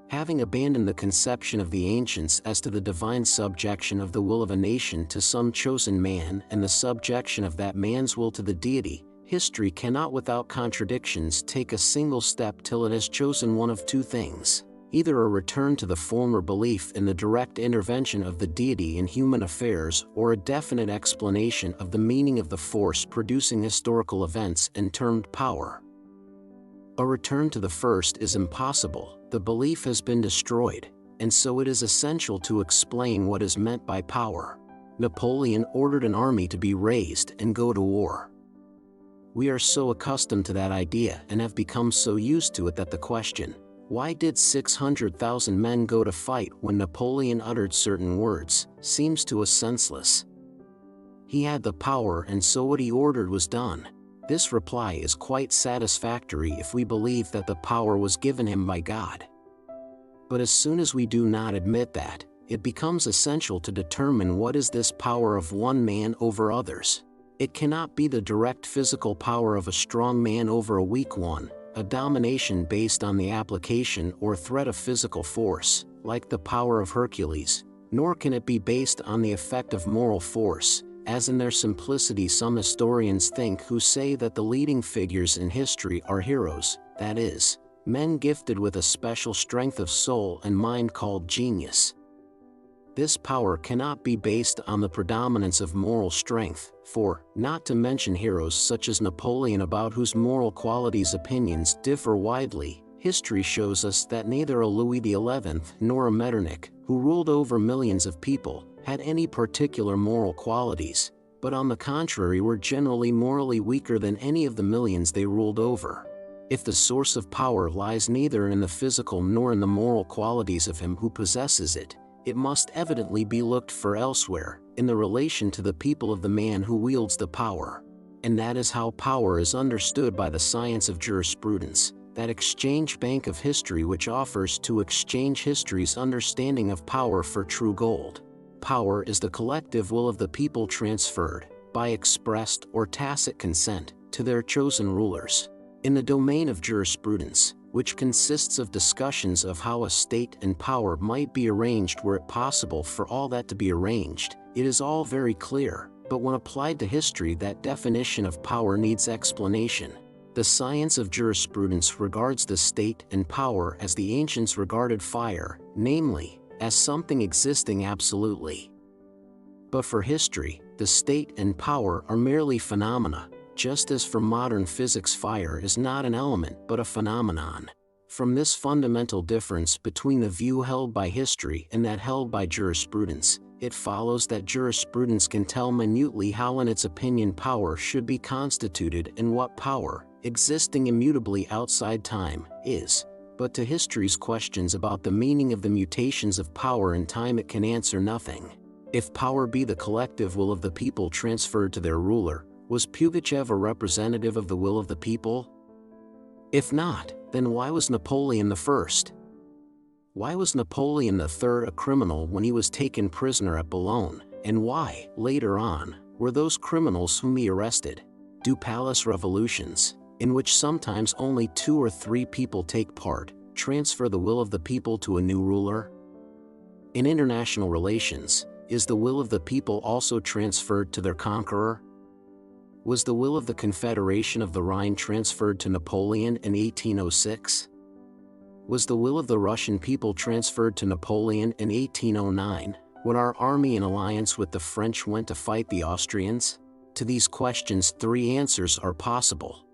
Having abandoned the conception of the ancients as to the divine subjection of the will of a nation to some chosen man and the subjection of that man's will to the deity, history cannot without contradictions take a single step till it has chosen one of two things, either a return to the former belief in the direct intervention of the deity in human affairs or a definite explanation of the meaning of the force producing historical events and termed power. A return to the first is impossible, the belief has been destroyed, and so it is essential to explain what is meant by power. Napoleon ordered an army to be raised and go to war. We are so accustomed to that idea and have become so used to it that the question, why did 600,000 men go to fight when Napoleon uttered certain words, seems to us senseless. He had the power and so what he ordered was done. This reply is quite satisfactory if we believe that the power was given him by God. But as soon as we do not admit that, it becomes essential to determine what is this power of one man over others. It cannot be the direct physical power of a strong man over a weak one, a domination based on the application or threat of physical force, like the power of Hercules, nor can it be based on the effect of moral force, as in their simplicity some historians think who say that the leading figures in history are heroes, that is, men gifted with a special strength of soul and mind called genius. This power cannot be based on the predominance of moral strength, for, not to mention heroes such as Napoleon about whose moral qualities opinions differ widely, history shows us that neither a Louis XI nor a Metternich, who ruled over millions of people, had any particular moral qualities, but on the contrary were generally morally weaker than any of the millions they ruled over. If the source of power lies neither in the physical nor in the moral qualities of him who possesses it, it must evidently be looked for elsewhere, in the relation to the people of the man who wields the power. And that is how power is understood by the science of jurisprudence, that exchange bank of history which offers to exchange history's understanding of power for true gold. power is the collective will of the people transferred, by expressed or tacit consent, to their chosen rulers. In the domain of jurisprudence, which consists of discussions of how a state and power might be arranged were it possible for all that to be arranged, it is all very clear, but when applied to history that definition of power needs explanation. The science of jurisprudence regards the state and power as the ancients regarded fire, namely, as something existing absolutely. But for history, the state and power are merely phenomena, just as for modern physics fire is not an element but a phenomenon. From this fundamental difference between the view held by history and that held by jurisprudence, it follows that jurisprudence can tell minutely how in its opinion power should be constituted and what power, existing immutably outside time, is. But to history's questions about the meaning of the mutations of power in time it can answer nothing. If power be the collective will of the people transferred to their ruler, was Pugachev a representative of the will of the people? If not, then why was Napoleon I? Why was Napoleon III a criminal when he was taken prisoner at Boulogne, and why, later on, were those criminals whom he arrested? Do palace revolutions, in which sometimes only 2 or 3 people take part, transfer the will of the people to a new ruler? In international relations, is the will of the people also transferred to their conqueror? Was the will of the Confederation of the Rhine transferred to Napoleon in 1806? Was the will of the Russian people transferred to Napoleon in 1809, when our army in alliance with the French went to fight the Austrians? To these questions 3 answers are possible.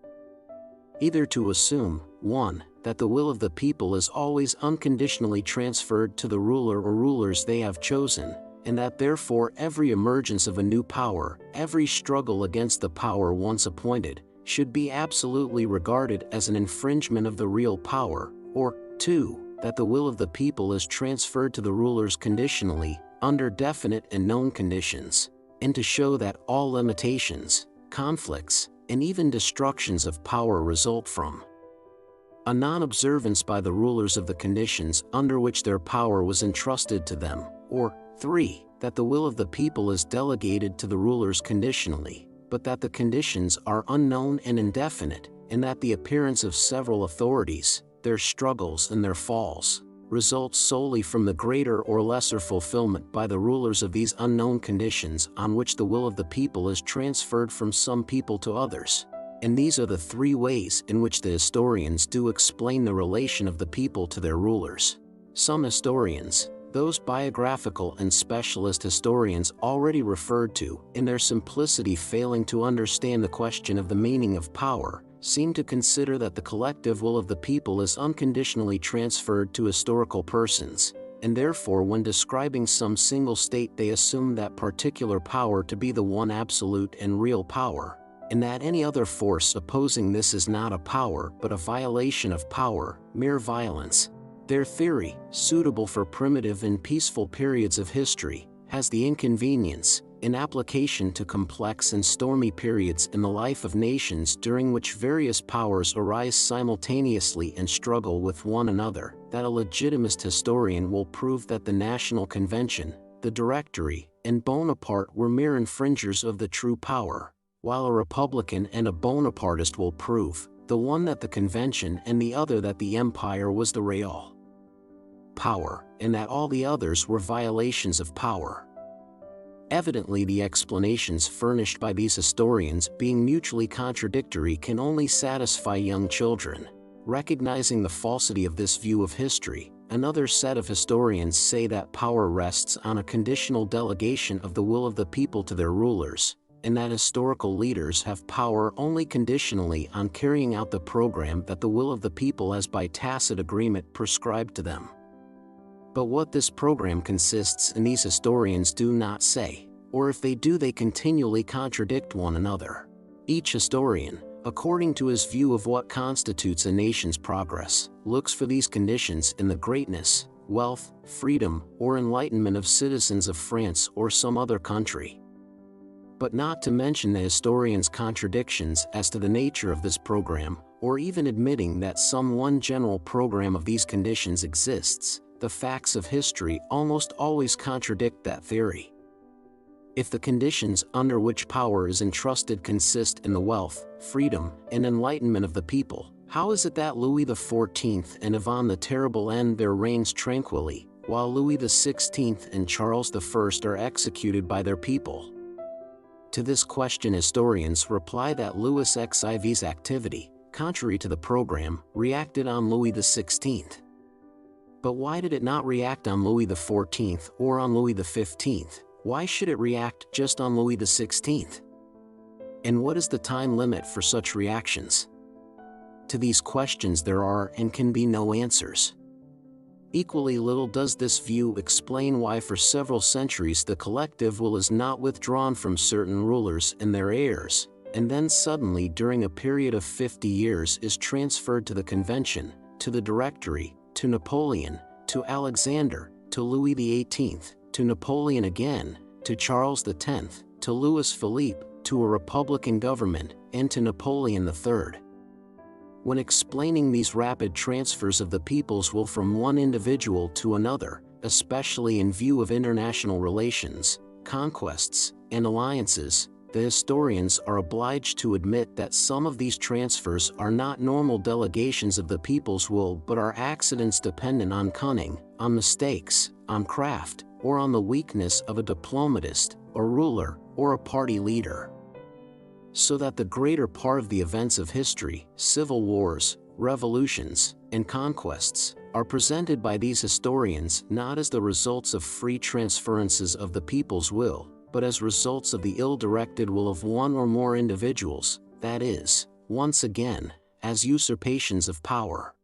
Either to assume, 1, that the will of the people is always unconditionally transferred to the ruler or rulers they have chosen, and that therefore every emergence of a new power, every struggle against the power once appointed, should be absolutely regarded as an infringement of the real power, or 2, that the will of the people is transferred to the rulers conditionally, under definite and known conditions, and to show that all limitations, conflicts, and even destructions of power result from a non-observance by the rulers of the conditions under which their power was entrusted to them, or 3, that the will of the people is delegated to the rulers conditionally, but that the conditions are unknown and indefinite, and that the appearance of several authorities, their struggles and their falls, results solely from the greater or lesser fulfillment by the rulers of these unknown conditions on which the will of the people is transferred from some people to others. And these are the 3 ways in which the historians do explain the relation of the people to their rulers. Some historians, those biographical and specialist historians already referred to, in their simplicity failing to understand the question of the meaning of power, seem to consider that the collective will of the people is unconditionally transferred to historical persons, and therefore when describing some single state they assume that particular power to be the one absolute and real power, and that any other force opposing this is not a power but a violation of power, mere violence. Their theory, suitable for primitive and peaceful periods of history, has the inconvenience, in application to complex and stormy periods in the life of nations during which various powers arise simultaneously and struggle with one another, that a legitimist historian will prove that the National Convention, the Directory, and Bonaparte were mere infringers of the true power, while a Republican and a Bonapartist will prove, the one that the Convention and the other that the Empire was the real power, and that all the others were violations of power. Evidently the explanations furnished by these historians being mutually contradictory can only satisfy young children. Recognizing the falsity of this view of history, another set of historians say that power rests on a conditional delegation of the will of the people to their rulers, and that historical leaders have power only conditionally on carrying out the program that the will of the people has by tacit agreement prescribed to them. But what this program consists in these historians do not say, or if they do they continually contradict one another. Each historian, according to his view of what constitutes a nation's progress, looks for these conditions in the greatness, wealth, freedom, or enlightenment of citizens of France or some other country. But not to mention the historian's contradictions as to the nature of this program, or even admitting that some one general program of these conditions exists, the facts of history almost always contradict that theory. If the conditions under which power is entrusted consist in the wealth, freedom, and enlightenment of the people, how is it that Louis XIV and Ivan the Terrible end their reigns tranquilly, while Louis XVI and Charles I are executed by their people? To this question historians reply that Louis XIV's activity, contrary to the program, reacted on Louis XVI. But why did it not react on Louis XIV or on Louis XV? Why should it react just on Louis XVI? And what is the time limit for such reactions? To these questions there are and can be no answers. Equally little does this view explain why for several centuries the collective will is not withdrawn from certain rulers and their heirs, and then suddenly during a period of 50 years is transferred to the Convention, to the Directory, to Napoleon, to Alexander, to Louis XVIII, to Napoleon again, to Charles X, to Louis Philippe, to a republican government, and to Napoleon III. When explaining these rapid transfers of the people's will from one individual to another, especially in view of international relations, conquests, and alliances, the historians are obliged to admit that some of these transfers are not normal delegations of the people's will but are accidents dependent on cunning, on mistakes, on craft, or on the weakness of a diplomatist, a ruler, or a party leader. So that the greater part of the events of history, civil wars, revolutions, and conquests, are presented by these historians not as the results of free transferences of the people's will, but as results of the ill-directed will of one or more individuals, that is, once again, as usurpations of power.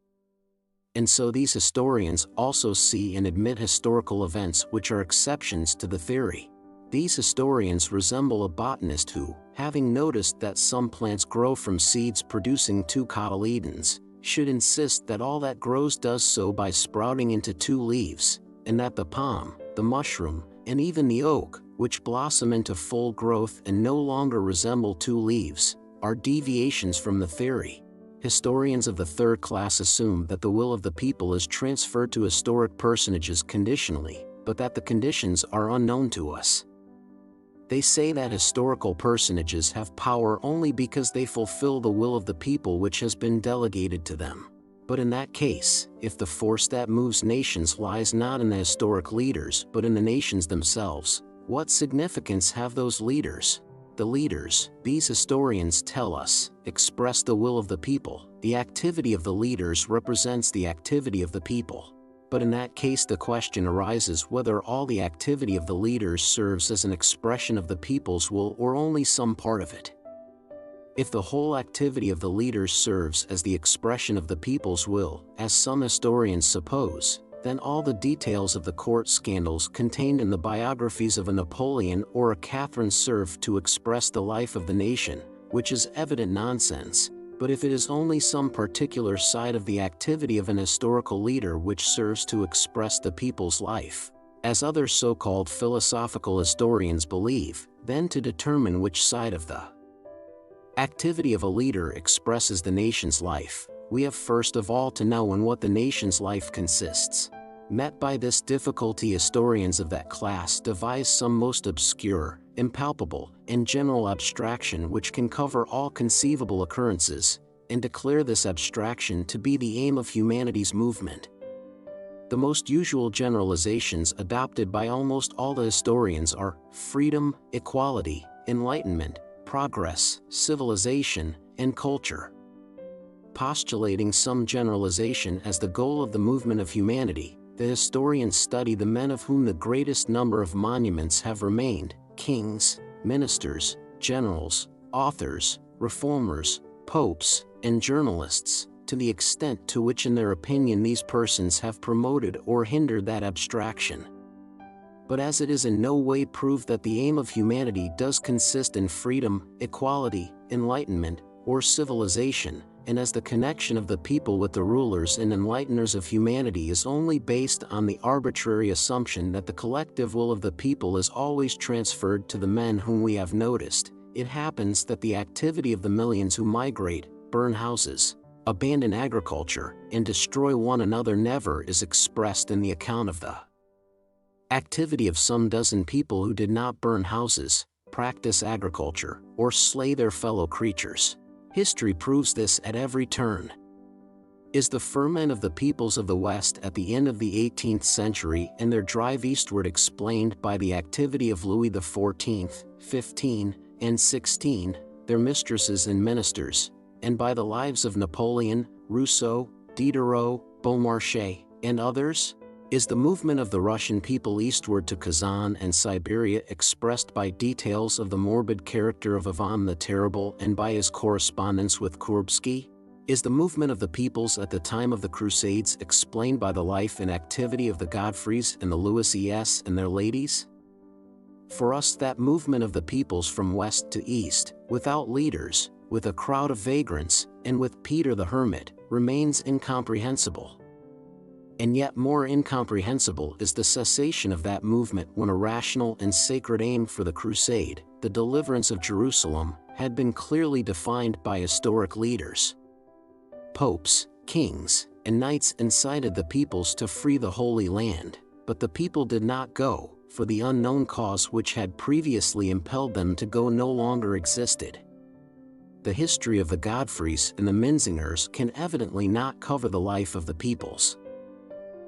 And so these historians also see and admit historical events which are exceptions to the theory. These historians resemble a botanist who, having noticed that some plants grow from seeds producing two cotyledons, should insist that all that grows does so by sprouting into two leaves, and that the palm, the mushroom, and even the oak, which blossom into full growth and no longer resemble two leaves, are deviations from the theory. Historians of the third class assume that the will of the people is transferred to historic personages conditionally, but that the conditions are unknown to us. They say that historical personages have power only because they fulfill the will of the people which has been delegated to them. But in that case, if the force that moves nations lies not in the historic leaders but in the nations themselves, what significance have those leaders? The leaders, these historians tell us, express the will of the people. The activity of the leaders represents the activity of the people. But in that case the question arises whether all the activity of the leaders serves as an expression of the people's will or only some part of it. If the whole activity of the leaders serves as the expression of the people's will, as some historians suppose, then all the details of the court scandals contained in the biographies of a Napoleon or a Catherine serve to express the life of the nation, which is evident nonsense. But if it is only some particular side of the activity of an historical leader which serves to express the people's life, as other so-called philosophical historians believe, then to determine which side of the activity of a leader expresses the nation's life, we have first of all to know in what the nation's life consists. Met by this difficulty, historians of that class devise some most obscure, impalpable, and general abstraction which can cover all conceivable occurrences, and declare this abstraction to be the aim of humanity's movement. The most usual generalizations adopted by almost all the historians are freedom, equality, enlightenment, progress, civilization, and culture. Postulating some generalization as the goal of the movement of humanity, the historians study the men of whom the greatest number of monuments have remained: kings, ministers, generals, authors, reformers, popes, and journalists, to the extent to which in their opinion these persons have promoted or hindered that abstraction. But as it is in no way proved that the aim of humanity does consist in freedom, equality, enlightenment, or civilization, and as the connection of the people with the rulers and enlighteners of humanity is only based on the arbitrary assumption that the collective will of the people is always transferred to the men whom we have noticed, it happens that the activity of the millions who migrate, burn houses, abandon agriculture, and destroy one another never is expressed in the account of the activity of some dozen people who did not burn houses, practice agriculture, or slay their fellow creatures. History proves this at every turn. Is the ferment of the peoples of the West at the end of the 18th century and their drive eastward explained by the activity of Louis XIV, XV, and XVI, their mistresses and ministers, and by the lives of Napoleon, Rousseau, Diderot, Beaumarchais, and others? Is the movement of the Russian people eastward to Kazan and Siberia expressed by details of the morbid character of Ivan the Terrible and by his correspondence with Kurbsky? Is the movement of the peoples at the time of the Crusades explained by the life and activity of the Godfreys and the Louises and their ladies? For us, that movement of the peoples from west to east, without leaders, with a crowd of vagrants, and with Peter the Hermit, remains incomprehensible. And yet more incomprehensible is the cessation of that movement when a rational and sacred aim for the crusade, the deliverance of Jerusalem, had been clearly defined by historic leaders. Popes, kings, and knights incited the peoples to free the Holy Land, but the people did not go, for the unknown cause which had previously impelled them to go no longer existed. The history of the Godfreys and the Menzingers can evidently not cover the life of the peoples.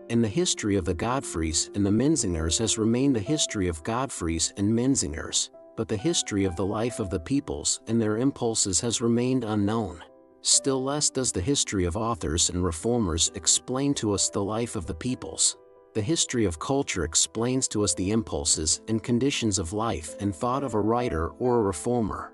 And the history of the Godfreys and the Menzingers has remained the history of Godfreys and Menzingers, but the history of the life of the peoples and their impulses has remained unknown. Still less does the history of authors and reformers explain to us the life of the peoples. The history of culture explains to us the impulses and conditions of life and thought of a writer or a reformer.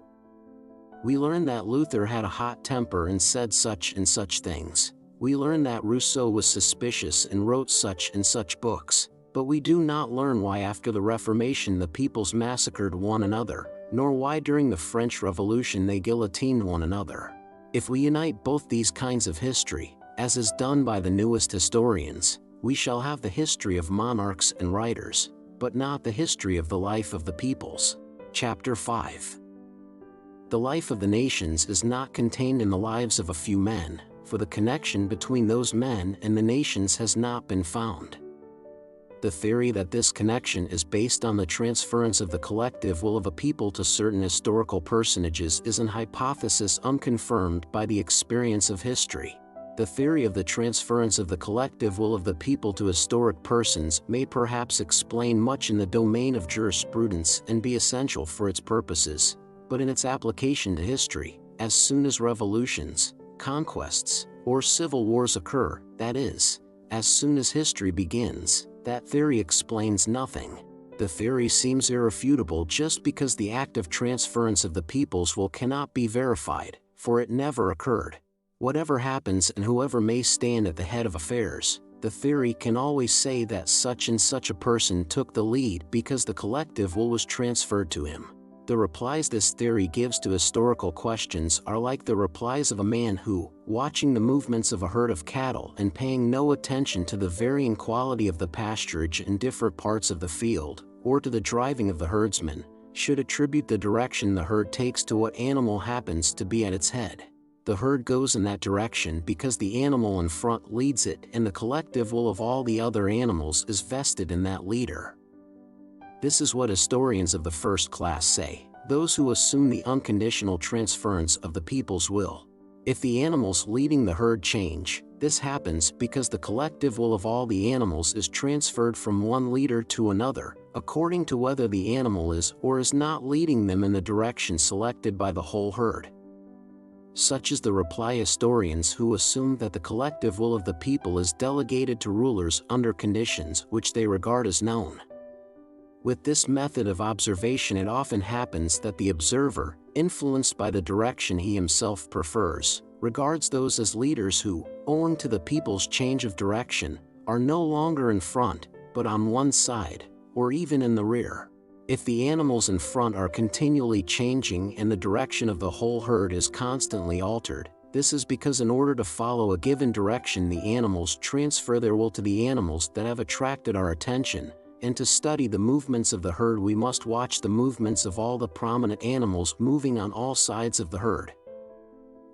We learn that Luther had a hot temper and said such and such things. We learn that Rousseau was suspicious and wrote such and such books, but we do not learn why after the Reformation the peoples massacred one another, nor why during the French Revolution they guillotined one another. If we unite both these kinds of history, as is done by the newest historians, we shall have the history of monarchs and writers, but not the history of the life of the peoples. Chapter 5. The life of the nations is not contained in the lives of a few men, for the connection between those men and the nations has not been found. The theory that this connection is based on the transference of the collective will of a people to certain historical personages is an hypothesis unconfirmed by the experience of history. The theory of the transference of the collective will of the people to historic persons may perhaps explain much in the domain of jurisprudence and be essential for its purposes, but in its application to history, as soon as revolutions, conquests, or civil wars occur, that is, as soon as history begins, that theory explains nothing. The theory seems irrefutable just because the act of transference of the people's will cannot be verified, for it never occurred. Whatever happens and whoever may stand at the head of affairs, the theory can always say that such and such a person took the lead because the collective will was transferred to him. The replies this theory gives to historical questions are like the replies of a man who, watching the movements of a herd of cattle and paying no attention to the varying quality of the pasturage in different parts of the field, or to the driving of the herdsman, should attribute the direction the herd takes to what animal happens to be at its head. The herd goes in that direction because the animal in front leads it, and the collective will of all the other animals is vested in that leader. This is what historians of the first class say, those who assume the unconditional transference of the people's will. If the animals leading the herd change, this happens because the collective will of all the animals is transferred from one leader to another, according to whether the animal is or is not leading them in the direction selected by the whole herd. Such is the reply historians who assume that the collective will of the people is delegated to rulers under conditions which they regard as known. With this method of observation, it often happens that the observer, influenced by the direction he himself prefers, regards those as leaders who, owing to the people's change of direction, are no longer in front, but on one side, or even in the rear. If the animals in front are continually changing and the direction of the whole herd is constantly altered, this is because in order to follow a given direction the animals transfer their will to the animals that have attracted our attention, and to study the movements of the herd we must watch the movements of all the prominent animals moving on all sides of the herd.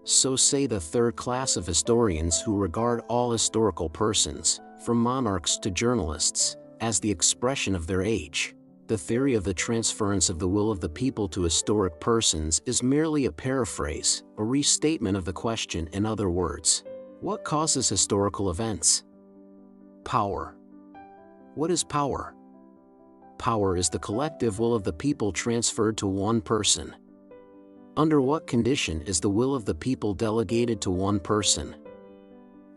So say the third class of historians who regard all historical persons, from monarchs to journalists, as the expression of their age. The theory of the transference of the will of the people to historic persons is merely a paraphrase, a restatement of the question. In other words, what causes historical events? Power. What is power? Power is the collective will of the people transferred to one person. Under what condition is the will of the people delegated to one person?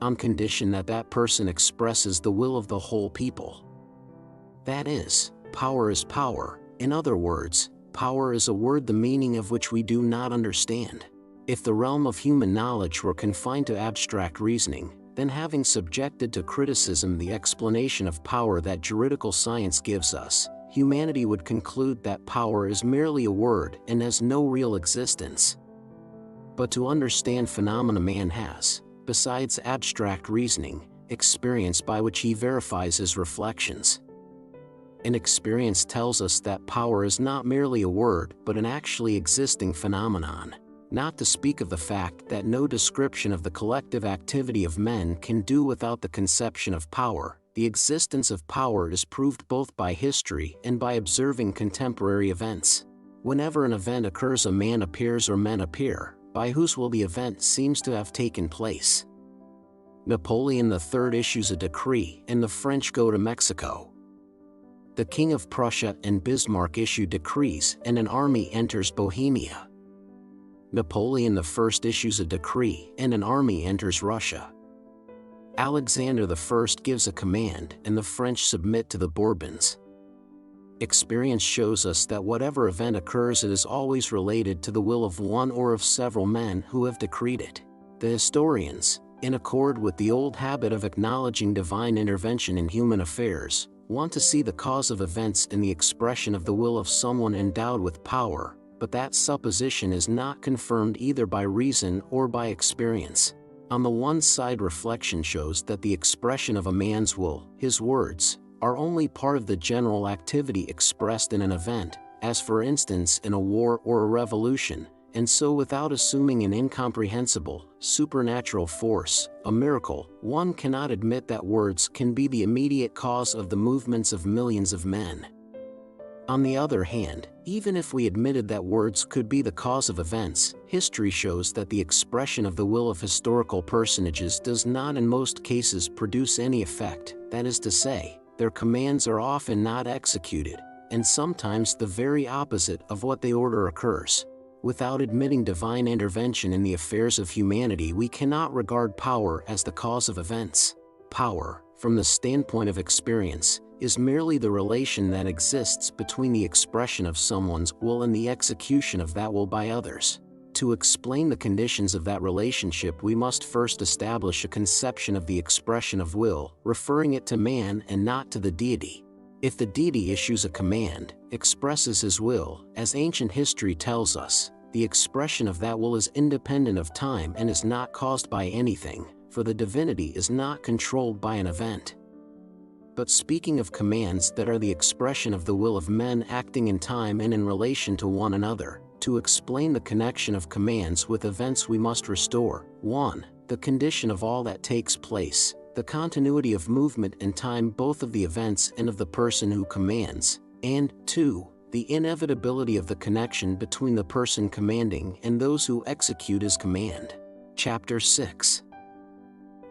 On condition that that person expresses the will of the whole people. That is, power is power. In other words, power is a word the meaning of which we do not understand. If the realm of human knowledge were confined to abstract reasoning, then having subjected to criticism the explanation of power that juridical science gives us, humanity would conclude that power is merely a word and has no real existence. But to understand phenomena, man has, besides abstract reasoning, experience by which he verifies his reflections. And experience tells us that power is not merely a word but an actually existing phenomenon, not to speak of the fact that no description of the collective activity of men can do without the conception of power. The existence of power is proved both by history and by observing contemporary events. Whenever an event occurs, a man appears or men appear, by whose will the event seems to have taken place. Napoleon III issues a decree and the French go to Mexico. The King of Prussia and Bismarck issue decrees and an army enters Bohemia. Napoleon I issues a decree and an army enters Russia. Alexander I gives a command and the French submit to the Bourbons. Experience shows us that whatever event occurs, it is always related to the will of one or of several men who have decreed it. The historians, in accord with the old habit of acknowledging divine intervention in human affairs, want to see the cause of events in the expression of the will of someone endowed with power, but that supposition is not confirmed either by reason or by experience. On the one side, reflection shows that the expression of a man's will, his words, are only part of the general activity expressed in an event, as for instance in a war or a revolution, and so without assuming an incomprehensible, supernatural force, a miracle, one cannot admit that words can be the immediate cause of the movements of millions of men. On the other hand, even if we admitted that words could be the cause of events, history shows that the expression of the will of historical personages does not in most cases produce any effect, that is to say, their commands are often not executed, and sometimes the very opposite of what they order occurs. Without admitting divine intervention in the affairs of humanity, we cannot regard power as the cause of events. Power, from the standpoint of experience, is merely the relation that exists between the expression of someone's will and the execution of that will by others. To explain the conditions of that relationship, we must first establish a conception of the expression of will, referring it to man and not to the deity. If the deity issues a command, expresses his will, as ancient history tells us, the expression of that will is independent of time and is not caused by anything, for the divinity is not controlled by an event. But speaking of commands that are the expression of the will of men acting in time and in relation to one another, to explain the connection of commands with events we must restore 1. The condition of all that takes place, the continuity of movement in time both of the events and of the person who commands, and 2. The inevitability of the connection between the person commanding and those who execute his command. Chapter 6.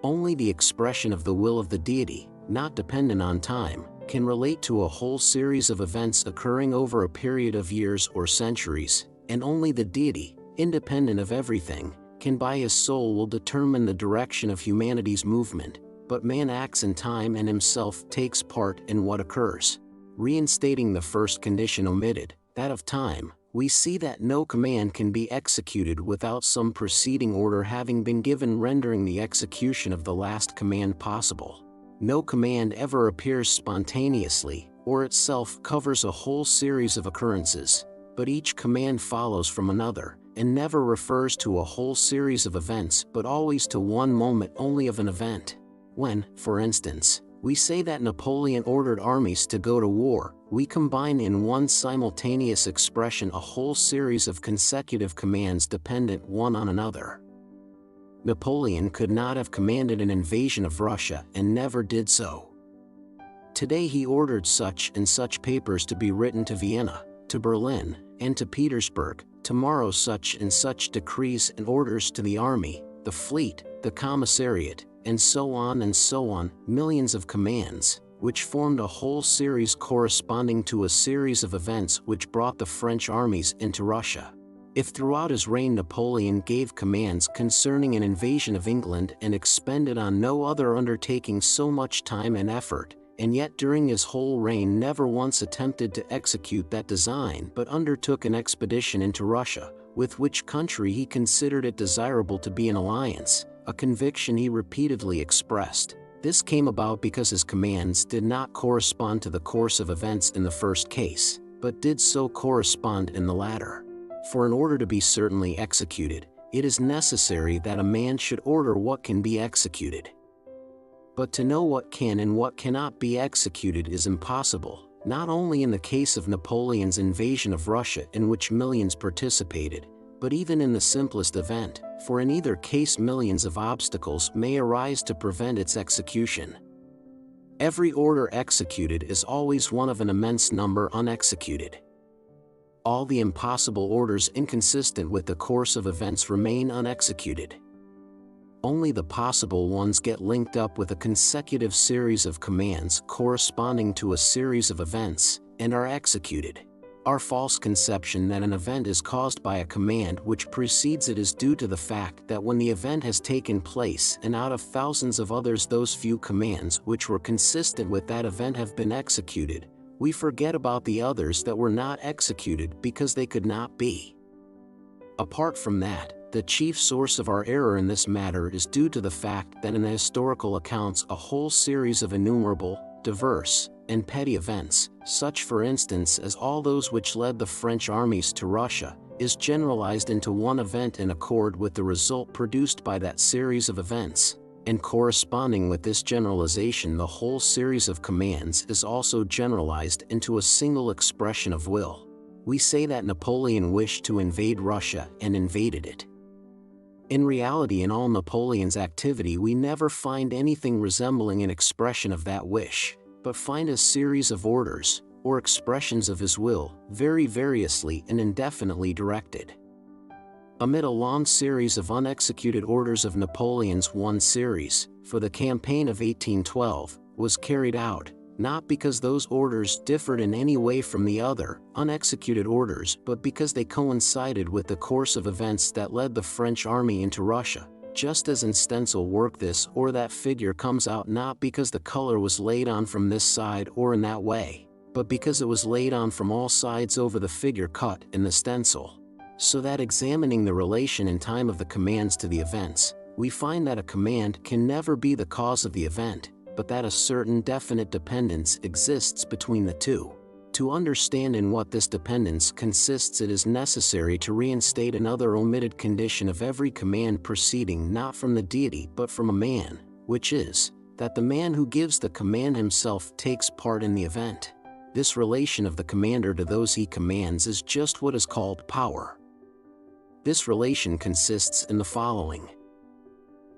Only the expression of the will of the deity, not dependent on time, can relate to a whole series of events occurring over a period of years or centuries, and only the deity, independent of everything, can by his soul will determine the direction of humanity's movement, but man acts in time and himself takes part in what occurs. Reinstating the first condition omitted, that of time, we see that no command can be executed without some preceding order having been given rendering the execution of the last command possible. No command ever appears spontaneously, or itself covers a whole series of occurrences, but each command follows from another, and never refers to a whole series of events but always to one moment only of an event. When, for instance, we say that Napoleon ordered armies to go to war, we combine in one simultaneous expression a whole series of consecutive commands dependent one on another. Napoleon could not have commanded an invasion of Russia and never did so. Today he ordered such and such papers to be written to Vienna, to Berlin, and to Petersburg. Tomorrow such and such decrees and orders to the army, the fleet, the commissariat, and so on, millions of commands, which formed a whole series corresponding to a series of events which brought the French armies into Russia. If throughout his reign Napoleon gave commands concerning an invasion of England and expended on no other undertaking so much time and effort, and yet during his whole reign never once attempted to execute that design but undertook an expedition into Russia, with which country he considered it desirable to be in alliance, a conviction he repeatedly expressed, this came about because his commands did not correspond to the course of events in the first case, but did so correspond in the latter. For in order to be certainly executed, it is necessary that a man should order what can be executed. But to know what can and what cannot be executed is impossible, not only in the case of Napoleon's invasion of Russia in which millions participated, but even in the simplest event, for in either case millions of obstacles may arise to prevent its execution. Every order executed is always one of an immense number unexecuted. All the impossible orders inconsistent with the course of events remain unexecuted. Only the possible ones get linked up with a consecutive series of commands corresponding to a series of events, and are executed. Our false conception that an event is caused by a command which precedes it is due to the fact that when the event has taken place and out of thousands of others those few commands which were consistent with that event have been executed, we forget about the others that were not executed because they could not be. Apart from that, the chief source of our error in this matter is due to the fact that in the historical accounts a whole series of innumerable, diverse, and petty events, such for instance as all those which led the French armies to Russia, is generalized into one event in accord with the result produced by that series of events, and corresponding with this generalization the whole series of commands is also generalized into a single expression of will. We say that Napoleon wished to invade Russia and invaded it. In reality, in all Napoleon's activity we never find anything resembling an expression of that wish, but find a series of orders, or expressions of his will, very variously and indefinitely directed. Amid a long series of unexecuted orders of Napoleon's one series, for the campaign of 1812, was carried out, not because those orders differed in any way from the other, unexecuted orders, but because they coincided with the course of events that led the French army into Russia, just as in stencil work this or that figure comes out not because the color was laid on from this side or in that way, but because it was laid on from all sides over the figure cut in the stencil. So that examining the relation in time of the commands to the events, we find that a command can never be the cause of the event, but that a certain definite dependence exists between the two. To understand in what this dependence consists, it is necessary to reinstate another omitted condition of every command proceeding not from the deity but from a man, which is, that the man who gives the command himself takes part in the event. This relation of the commander to those he commands is just what is called power. This relation consists in the following.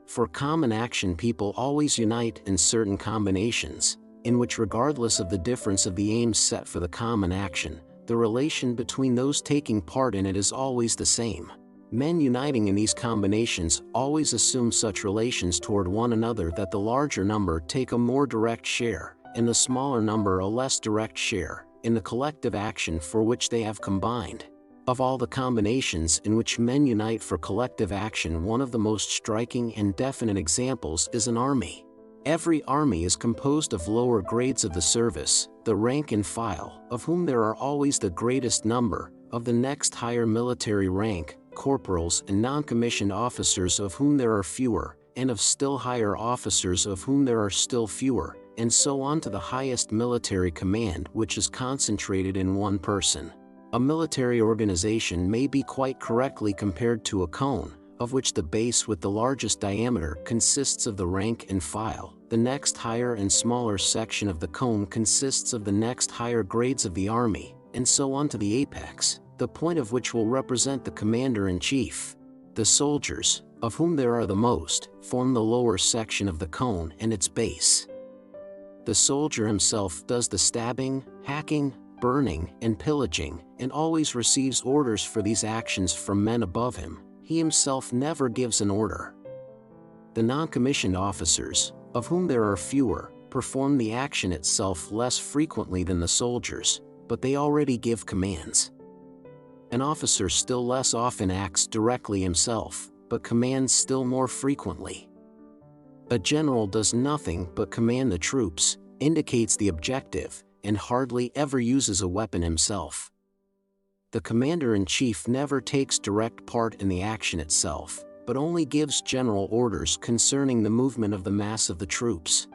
For common action people always unite in certain combinations, in which regardless of the difference of the aims set for the common action, the relation between those taking part in it is always the same. Men uniting in these combinations always assume such relations toward one another that the larger number take a more direct share, and the smaller number a less direct share, in the collective action for which they have combined. Of all the combinations in which men unite for collective action, one of the most striking and definite examples is an army. Every army is composed of lower grades of the service, the rank and file, of whom there are always the greatest number, of the next higher military rank, corporals and non-commissioned officers of whom there are fewer, and of still higher officers of whom there are still fewer, and so on to the highest military command, which is concentrated in one person. A military organization may be quite correctly compared to a cone, of which the base with the largest diameter consists of the rank and file, the next higher and smaller section of the cone consists of the next higher grades of the army, and so on to the apex, the point of which will represent the commander-in-chief. The soldiers, of whom there are the most, form the lower section of the cone and its base. The soldier himself does the stabbing, hacking, burning, and pillaging, and always receives orders for these actions from men above him. He himself never gives an order. The non-commissioned officers, of whom there are fewer, perform the action itself less frequently than the soldiers, but they already give commands. An officer still less often acts directly himself, but commands still more frequently. A general does nothing but command the troops, indicates the objective, and hardly ever uses a weapon himself. The commander-in-chief never takes direct part in the action itself, but only gives general orders concerning the movement of the mass of the troops.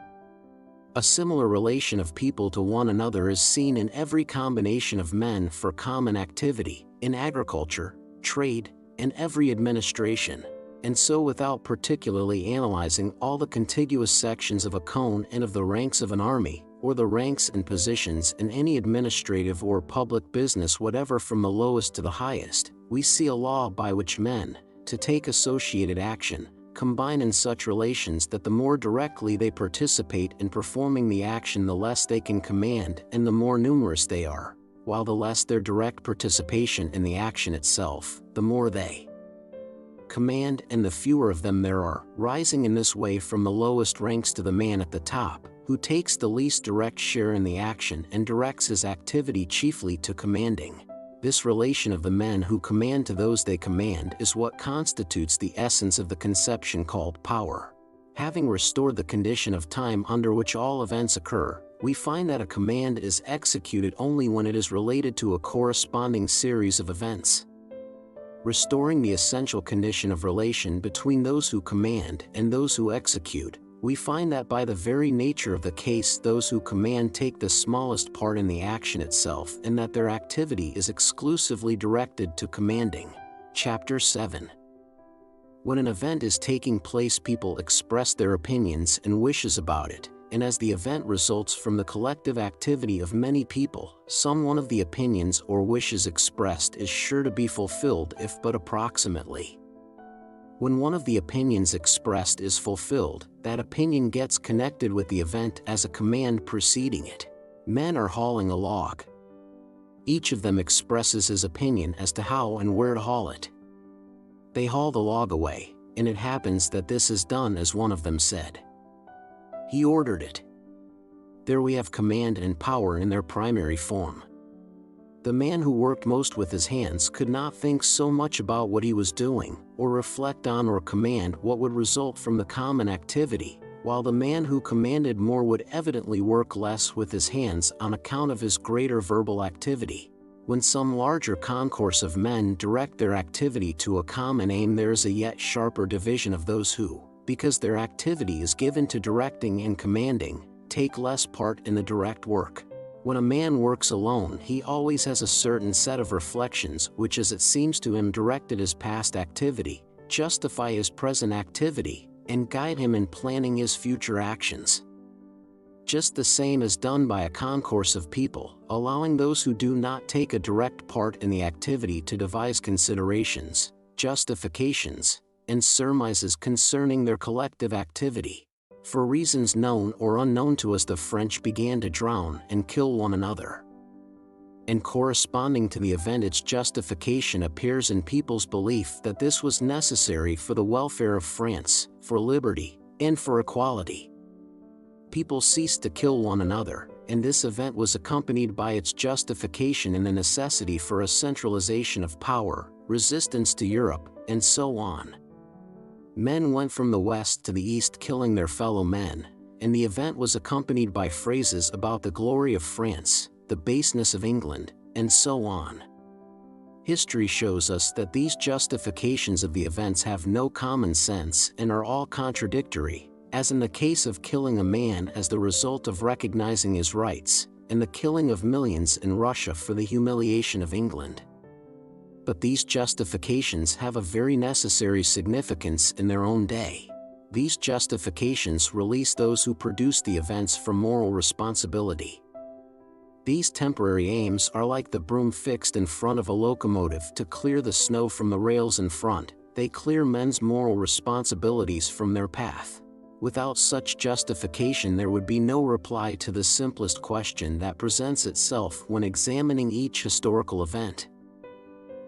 A similar relation of people to one another is seen in every combination of men for common activity, in agriculture, trade, and every administration, and so without particularly analyzing all the contiguous sections of a cone and of the ranks of an army, or the ranks and positions in any administrative or public business whatever from the lowest to the highest, we see a law by which men, to take associated action, combine in such relations that the more directly they participate in performing the action the less they can command and the more numerous they are, while the less their direct participation in the action itself, the more they command and the fewer of them there are, rising in this way from the lowest ranks to the man at the top, who takes the least direct share in the action and directs his activity chiefly to commanding. This relation of the men who command to those they command is what constitutes the essence of the conception called power. Having restored the condition of time under which all events occur, we find that a command is executed only when it is related to a corresponding series of events. Restoring the essential condition of relation between those who command and those who execute, we find that by the very nature of the case those who command take the smallest part in the action itself and that their activity is exclusively directed to commanding. Chapter 7. When an event is taking place, people express their opinions and wishes about it, and as the event results from the collective activity of many people, some one of the opinions or wishes expressed is sure to be fulfilled if but approximately. When one of the opinions expressed is fulfilled, that opinion gets connected with the event as a command preceding it. Men are hauling a log. Each of them expresses his opinion as to how and where to haul it. They haul the log away, and it happens that this is done as one of them said. He ordered it. There we have command and power in their primary form. The man who worked most with his hands could not think so much about what he was doing, or reflect on or command what would result from the common activity, while the man who commanded more would evidently work less with his hands on account of his greater verbal activity. When some larger concourse of men direct their activity to a common aim, there is a yet sharper division of those who, because their activity is given to directing and commanding, take less part in the direct work. When a man works alone, he always has a certain set of reflections which, as it seems to him, directed his past activity, justify his present activity, and guide him in planning his future actions. Just the same is done by a concourse of people, allowing those who do not take a direct part in the activity to devise considerations, justifications, and surmises concerning their collective activity. For reasons known or unknown to us, the French began to drown and kill one another. And corresponding to the event, its justification appears in people's belief that this was necessary for the welfare of France, for liberty, and for equality. People ceased to kill one another, and this event was accompanied by its justification in the necessity for a centralization of power, resistance to Europe, and so on. Men went from the west to the east killing their fellow men, and the event was accompanied by phrases about the glory of France, the baseness of England, and so on. History shows us that these justifications of the events have no common sense and are all contradictory, as in the case of killing a man as the result of recognizing his rights, and the killing of millions in Russia for the humiliation of England. But these justifications have a very necessary significance in their own day. These justifications release those who produce the events from moral responsibility. These temporary aims are like the broom fixed in front of a locomotive to clear the snow from the rails in front. they clear men's moral responsibilities from their path. Without such justification there would be no reply to the simplest question that presents itself when examining each historical event.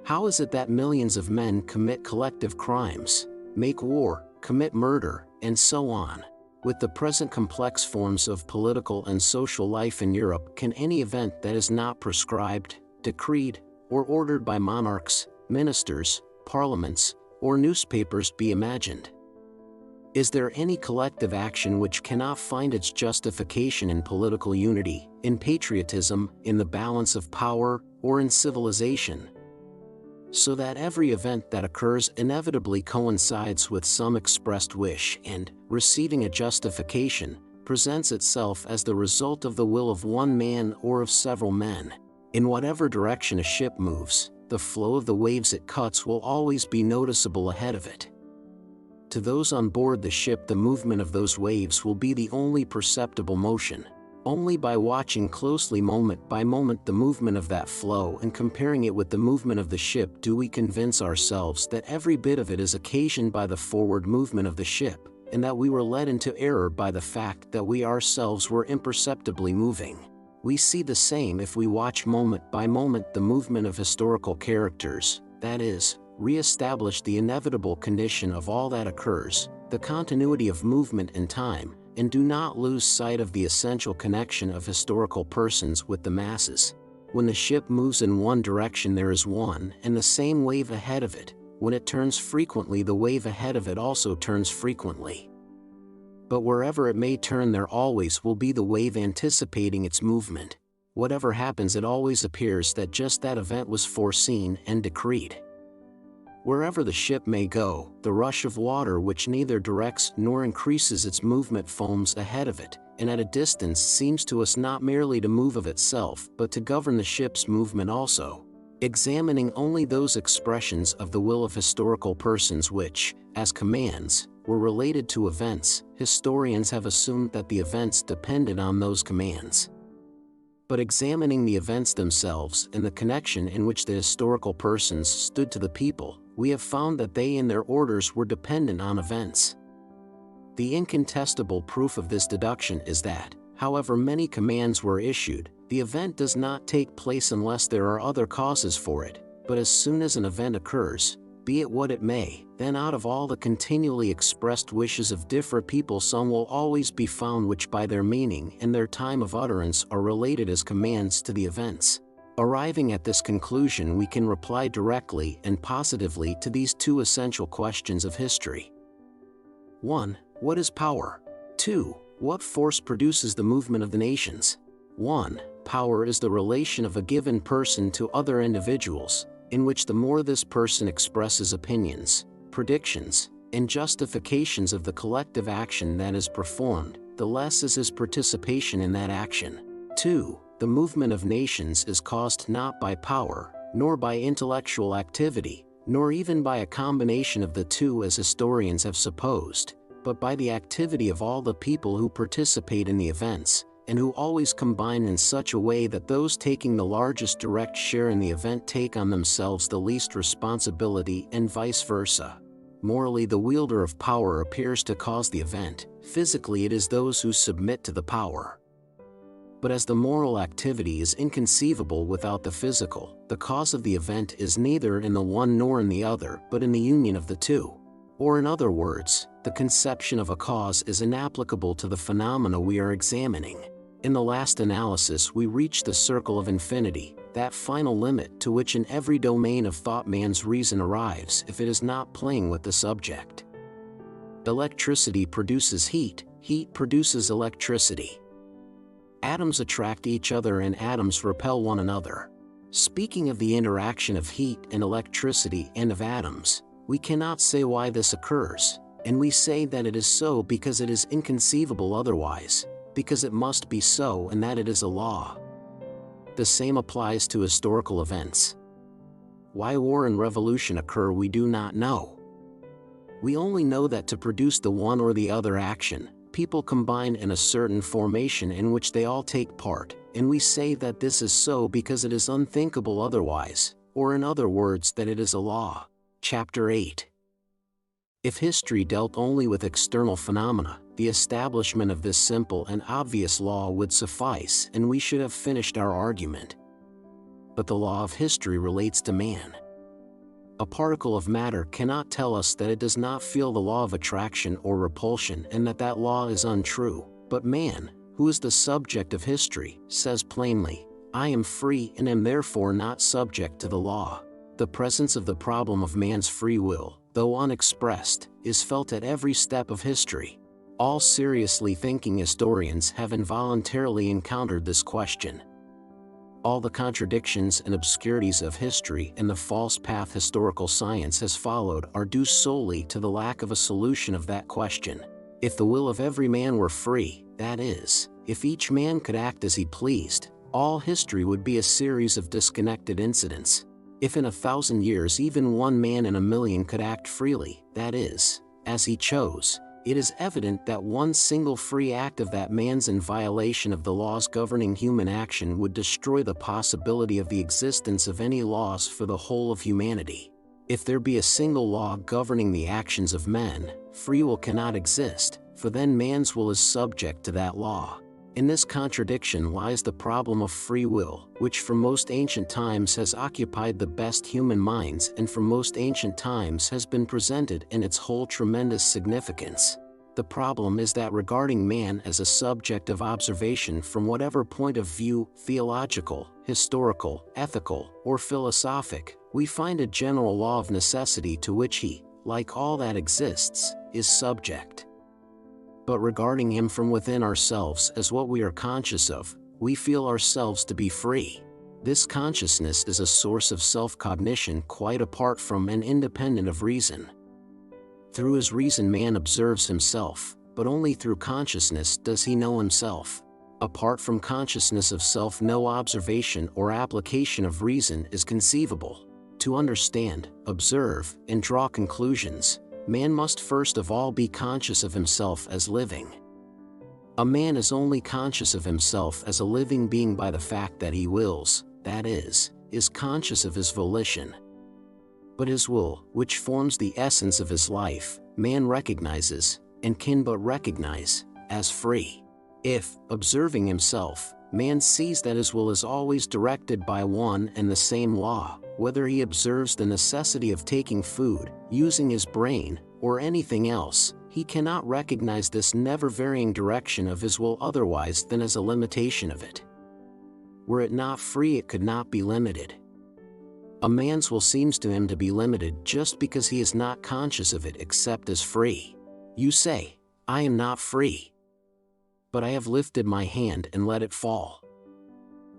How is it that millions of men commit collective crimes, make war, commit murder, and so on? With the present complex forms of political and social life in Europe, can any event that is not prescribed, decreed, or ordered by monarchs, ministers, parliaments, or newspapers be imagined? Is there any collective action which cannot find its justification in political unity, in patriotism, in the balance of power, or in civilization? So that every event that occurs inevitably coincides with some expressed wish and, receiving a justification, presents itself as the result of the will of one man or of several men. In whatever direction a ship moves, the flow of the waves it cuts will always be noticeable ahead of it. To those on board the ship, the movement of those waves will be the only perceptible motion. Only by watching closely moment by moment the movement of that flow and comparing it with the movement of the ship do we convince ourselves that every bit of it is occasioned by the forward movement of the ship, and that we were led into error by the fact that we ourselves were imperceptibly moving. We see the same if we watch moment by moment the movement of historical characters, that is, re-establish the inevitable condition of all that occurs, the continuity of movement in time, and do not lose sight of the essential connection of historical persons with the masses. When the ship moves in one direction there is one and the same wave ahead of it. When it turns frequently the wave ahead of it also turns frequently. But wherever it may turn there always will be the wave anticipating its movement. Whatever happens it always appears that just that event was foreseen and decreed. Wherever the ship may go, the rush of water which neither directs nor increases its movement foams ahead of it, and at a distance seems to us not merely to move of itself but to govern the ship's movement also. Examining only those expressions of the will of historical persons which, as commands, were related to events, historians have assumed that the events depended on those commands. But examining the events themselves and the connection in which the historical persons stood to the people, we have found that they and their orders were dependent on events. The incontestable proof of this deduction is that, however many commands were issued, the event does not take place unless there are other causes for it, but as soon as an event occurs, be it what it may, then out of all the continually expressed wishes of different people some will always be found which by their meaning and their time of utterance are related as commands to the events. Arriving at this conclusion we can reply directly and positively to these two essential questions of history. 1. What is power? 2. What force produces the movement of the nations? 1. Power is the relation of a given person to other individuals, in which the more this person expresses opinions, predictions, and justifications of the collective action that is performed, the less is his participation in that action. 2. The movement of nations is caused not by power, nor by intellectual activity, nor even by a combination of the two as historians have supposed, but by the activity of all the people who participate in the events, and who always combine in such a way that those taking the largest direct share in the event take on themselves the least responsibility and vice versa. Morally, the wielder of power appears to cause the event, physically it is those who submit to the power. But as the moral activity is inconceivable without the physical, the cause of the event is neither in the one nor in the other but in the union of the two. Or in other words, the conception of a cause is inapplicable to the phenomena we are examining. In the last analysis we reach the circle of infinity, that final limit to which in every domain of thought man's reason arrives if it is not playing with the subject. Electricity produces heat, heat produces electricity. Atoms attract each other and atoms repel one another. Speaking of the interaction of heat and electricity and of atoms, we cannot say why this occurs, and we say that it is so because it is inconceivable otherwise, because it must be so and that it is a law. The same applies to historical events. Why war and revolution occur we do not know. We only know that to produce the one or the other action, people combine in a certain formation in which they all take part, and we say that this is so because it is unthinkable otherwise, or in other words that it is a law. Chapter 8. If history dealt only with external phenomena, the establishment of this simple and obvious law would suffice and we should have finished our argument. But the law of history relates to man. A particle of matter cannot tell us that it does not feel the law of attraction or repulsion and that law is untrue, but man, who is the subject of history, says plainly, "I am free and am therefore not subject to the law." The presence of the problem of man's free will, though unexpressed, is felt at every step of history. All seriously thinking historians have involuntarily encountered this question. All the contradictions and obscurities of history and the false path historical science has followed are due solely to the lack of a solution of that question. If the will of every man were free, that is, if each man could act as he pleased, all history would be a series of disconnected incidents. If in 1,000 years even one man in 1,000,000 could act freely, that is, as he chose, it is evident that one single free act of that man's in violation of the laws governing human action would destroy the possibility of the existence of any laws for the whole of humanity. If there be a single law governing the actions of men, free will cannot exist, for then man's will is subject to that law. In this contradiction lies the problem of free will, which from most ancient times has occupied the best human minds and from most ancient times has been presented in its whole tremendous significance. The problem is that regarding man as a subject of observation from whatever point of view, theological, historical, ethical, or philosophic, we find a general law of necessity to which he, like all that exists, is subject. But regarding him from within ourselves as what we are conscious of, we feel ourselves to be free. This consciousness is a source of self-cognition quite apart from and independent of reason. Through his reason man observes himself, but only through consciousness does he know himself. Apart from consciousness of self, no observation or application of reason is conceivable. To understand, observe, and draw conclusions, man must first of all be conscious of himself as living. A man is only conscious of himself as a living being by the fact that he wills, that is conscious of his volition. But his will, which forms the essence of his life, man recognizes, and can but recognize, as free. If, observing himself, man sees that his will is always directed by one and the same law, whether he observes the necessity of taking food, using his brain, or anything else, he cannot recognize this never-varying direction of his will otherwise than as a limitation of it. Were it not free, it could not be limited. A man's will seems to him to be limited just because he is not conscious of it except as free. You say, "I am not free. But I have lifted my hand and let it fall."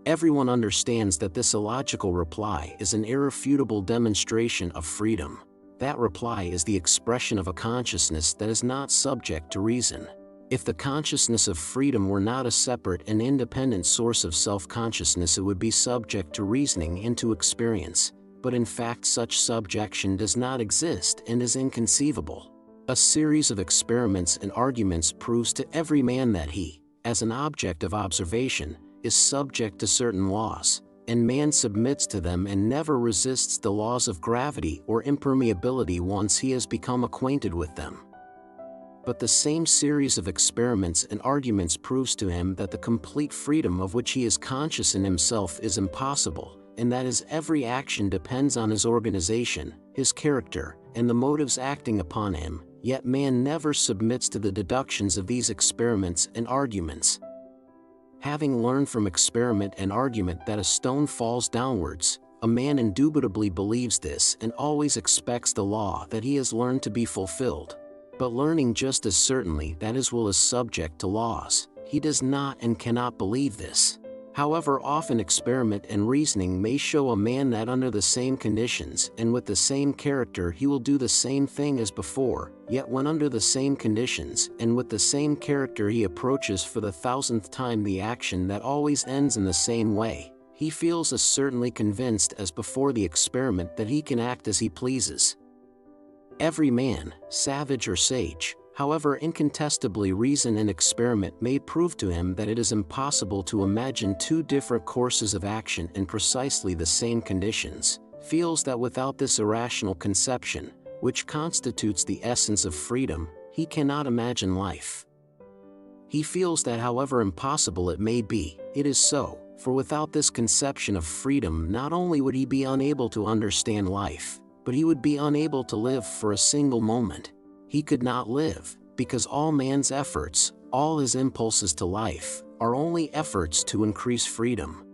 Everyone understands that this illogical reply is an irrefutable demonstration of freedom. That reply is the expression of a consciousness that is not subject to reason. If the consciousness of freedom were not a separate and independent source of self-consciousness, it would be subject to reasoning and to experience, but in fact such subjection does not exist and is inconceivable. A series of experiments and arguments proves to every man that he, as an object of observation, is subject to certain laws, and man submits to them and never resists the laws of gravity or impermeability once he has become acquainted with them. But the same series of experiments and arguments proves to him that the complete freedom of which he is conscious in himself is impossible, and that his every action depends on his organization, his character, and the motives acting upon him, yet man never submits to the deductions of these experiments and arguments. Having learned from experiment and argument that a stone falls downwards, a man indubitably believes this and always expects the law that he has learned to be fulfilled. But learning just as certainly that his will is subject to laws, he does not and cannot believe this. However often experiment and reasoning may show a man that under the same conditions and with the same character he will do the same thing as before, yet when under the same conditions and with the same character he approaches for the 1,000th time the action that always ends in the same way, he feels as certainly convinced as before the experiment that he can act as he pleases. Every man, savage or sage, however incontestably reason and experiment may prove to him that it is impossible to imagine two different courses of action in precisely the same conditions, feels that without this irrational conception, which constitutes the essence of freedom, he cannot imagine life. He feels that however impossible it may be, it is so, for without this conception of freedom not only would he be unable to understand life, but he would be unable to live for a single moment. He could not live, because all man's efforts, all his impulses to life, are only efforts to increase freedom.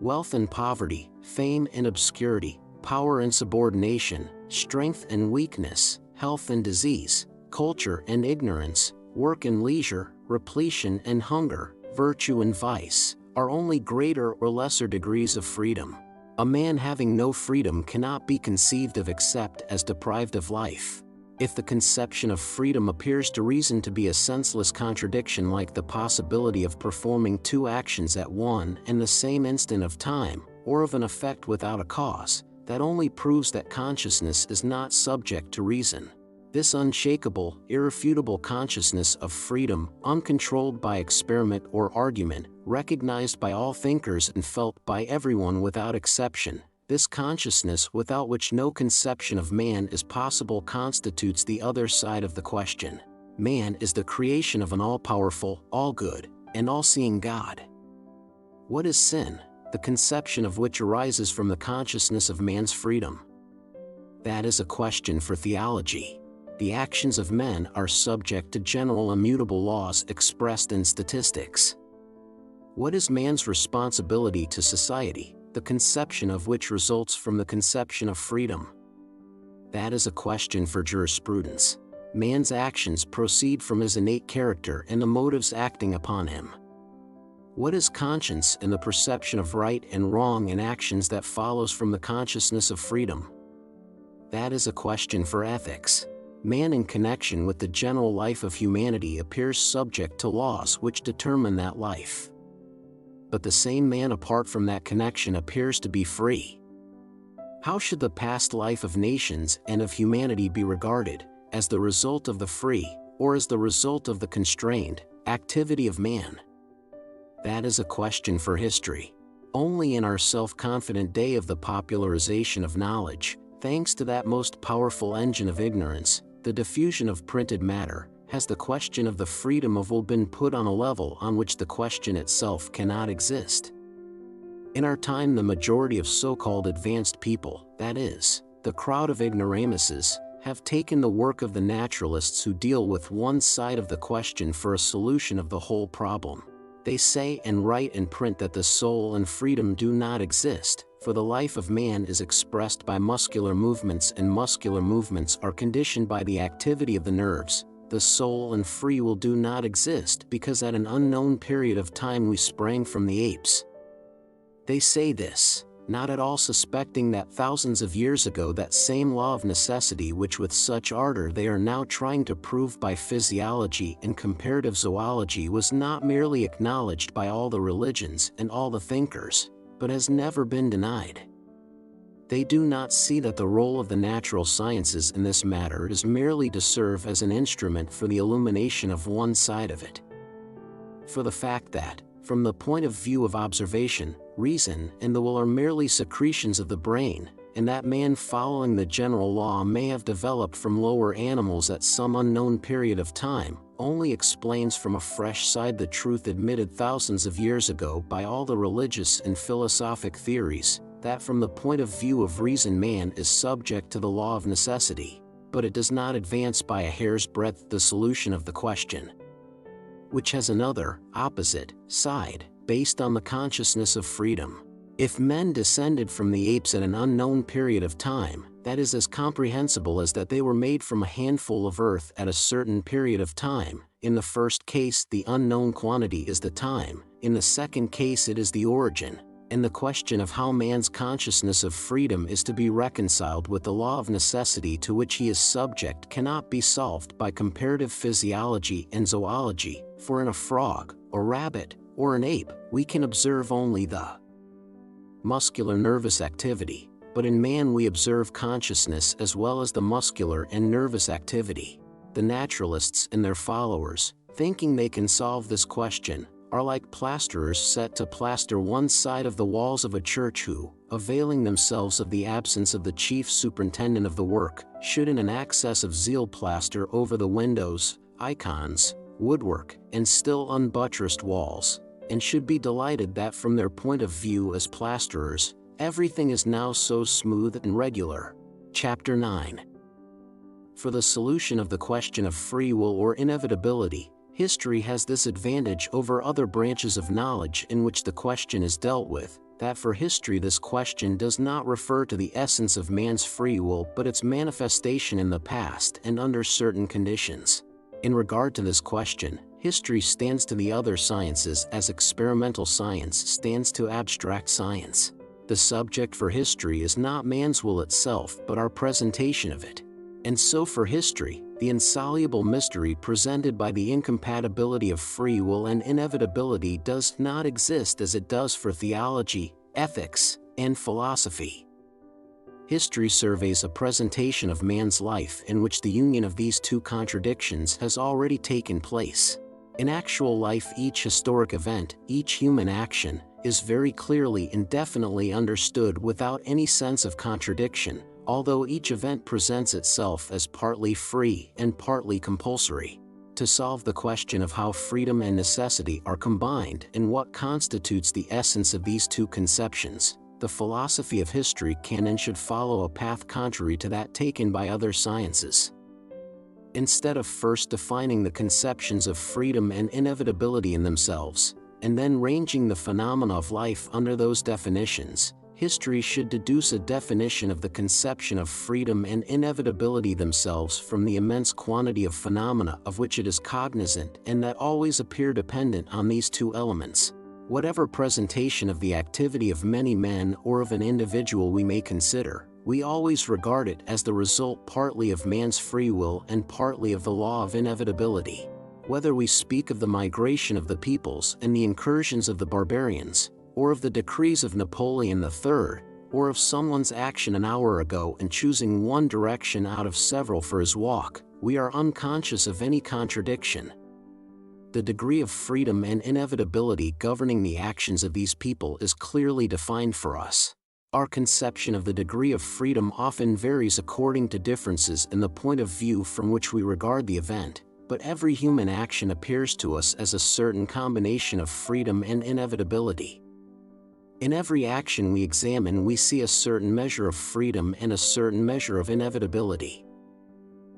Wealth and poverty, fame and obscurity, power and subordination, strength and weakness, health and disease, culture and ignorance, work and leisure, repletion and hunger, virtue and vice, are only greater or lesser degrees of freedom. A man having no freedom cannot be conceived of except as deprived of life. If the conception of freedom appears to reason to be a senseless contradiction, like the possibility of performing two actions at one and the same instant of time, or of an effect without a cause, that only proves that consciousness is not subject to reason. This unshakable, irrefutable consciousness of freedom, uncontrolled by experiment or argument, recognized by all thinkers and felt by everyone without exception, this consciousness without which no conception of man is possible, constitutes the other side of the question. Man is the creation of an all-powerful, all-good, and all-seeing God. What is sin, the conception of which arises from the consciousness of man's freedom? That is a question for theology. The actions of men are subject to general immutable laws expressed in statistics. What is man's responsibility to society, the conception of which results from the conception of freedom? That is a question for jurisprudence. Man's actions proceed from his innate character and the motives acting upon him. What is conscience and the perception of right and wrong in actions that follows from the consciousness of freedom? That is a question for ethics. Man in connection with the general life of humanity appears subject to laws which determine that life. But the same man apart from that connection appears to be free. How should the past life of nations and of humanity be regarded, as the result of the free, or as the result of the constrained, activity of man? That is a question for history. Only in our self-confident day of the popularization of knowledge, thanks to that most powerful engine of ignorance, the diffusion of printed matter, has the question of the freedom of will been put on a level on which the question itself cannot exist. In our time, the majority of so-called advanced people, that is, the crowd of ignoramuses, have taken the work of the naturalists who deal with one side of the question for a solution of the whole problem. They say and write and print that the soul and freedom do not exist, for the life of man is expressed by muscular movements, and muscular movements are conditioned by the activity of the nerves. The soul and free will do not exist because at an unknown period of time we sprang from the apes. They say this, not at all suspecting that thousands of years ago that same law of necessity which with such ardor they are now trying to prove by physiology and comparative zoology was not merely acknowledged by all the religions and all the thinkers, but has never been denied. They do not see that the role of the natural sciences in this matter is merely to serve as an instrument for the illumination of one side of it. For the fact that, from the point of view of observation, reason and the will are merely secretions of the brain, and that man following the general law may have developed from lower animals at some unknown period of time, only explains from a fresh side the truth admitted thousands of years ago by all the religious and philosophic theories, that from the point of view of reason man is subject to the law of necessity, but it does not advance by a hair's breadth the solution of the question, which has another, opposite, side, based on the consciousness of freedom. If men descended from the apes at an unknown period of time, that is as comprehensible as that they were made from a handful of earth at a certain period of time. In the first case, the unknown quantity is the time, in the second case it is the origin, and the question of how man's consciousness of freedom is to be reconciled with the law of necessity to which he is subject cannot be solved by comparative physiology and zoology, for in a frog, a rabbit, or an ape, we can observe only the muscular nervous activity, but in man we observe consciousness as well as the muscular and nervous activity. The naturalists and their followers, thinking they can solve this question, are like plasterers set to plaster one side of the walls of a church who, availing themselves of the absence of the chief superintendent of the work, should in an access of zeal plaster over the windows, icons, woodwork, and still unbuttressed walls, and should be delighted that from their point of view as plasterers, everything is now so smooth and regular. Chapter 9. For the solution of the question of free will or inevitability, history has this advantage over other branches of knowledge in which the question is dealt with, that for history this question does not refer to the essence of man's free will but its manifestation in the past and under certain conditions. In regard to this question, history stands to the other sciences as experimental science stands to abstract science. The subject for history is not man's will itself but our presentation of it. And so for history, the insoluble mystery presented by the incompatibility of free will and inevitability does not exist as it does for theology, ethics, and philosophy. History surveys a presentation of man's life in which the union of these two contradictions has already taken place. In actual life, each historic event, each human action, is very clearly and definitely understood without any sense of contradiction, although each event presents itself as partly free and partly compulsory. To solve the question of how freedom and necessity are combined and what constitutes the essence of these two conceptions, the philosophy of history can and should follow a path contrary to that taken by other sciences. Instead of first defining the conceptions of freedom and inevitability in themselves, and then ranging the phenomena of life under those definitions, history should deduce a definition of the conception of freedom and inevitability themselves from the immense quantity of phenomena of which it is cognizant and that always appear dependent on these two elements. Whatever presentation of the activity of many men or of an individual we may consider, we always regard it as the result partly of man's free will and partly of the law of inevitability. Whether we speak of the migration of the peoples and the incursions of the barbarians, or of the decrees of Napoleon III, or of someone's action an hour ago in choosing one direction out of several for his walk, we are unconscious of any contradiction. The degree of freedom and inevitability governing the actions of these people is clearly defined for us. Our conception of the degree of freedom often varies according to differences in the point of view from which we regard the event, but every human action appears to us as a certain combination of freedom and inevitability. In every action we examine, we see a certain measure of freedom and a certain measure of inevitability.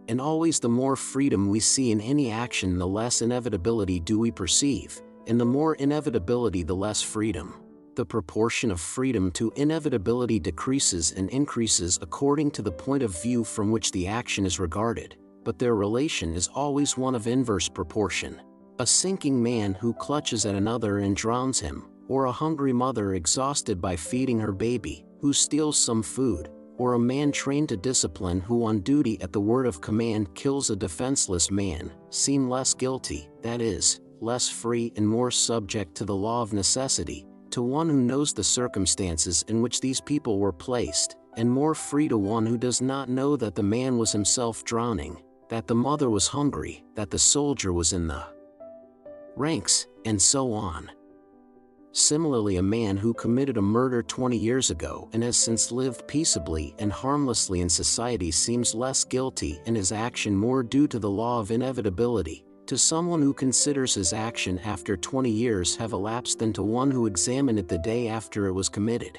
And always the more freedom we see in any action, the less inevitability do we perceive, and the more inevitability, the less freedom. The proportion of freedom to inevitability decreases and increases according to the point of view from which the action is regarded, but their relation is always one of inverse proportion. A sinking man who clutches at another and drowns him, or a hungry mother exhausted by feeding her baby, who steals some food, or a man trained to discipline who on duty at the word of command kills a defenseless man, seem less guilty, that is, less free and more subject to the law of necessity, to one who knows the circumstances in which these people were placed, and more free to one who does not know that the man was himself drowning, that the mother was hungry, that the soldier was in the ranks, and so on. Similarly, a man who committed a murder 20 years ago and has since lived peaceably and harmlessly in society seems less guilty and his action more due to the law of inevitability, to someone who considers his action after 20 years have elapsed than to one who examined it the day after it was committed.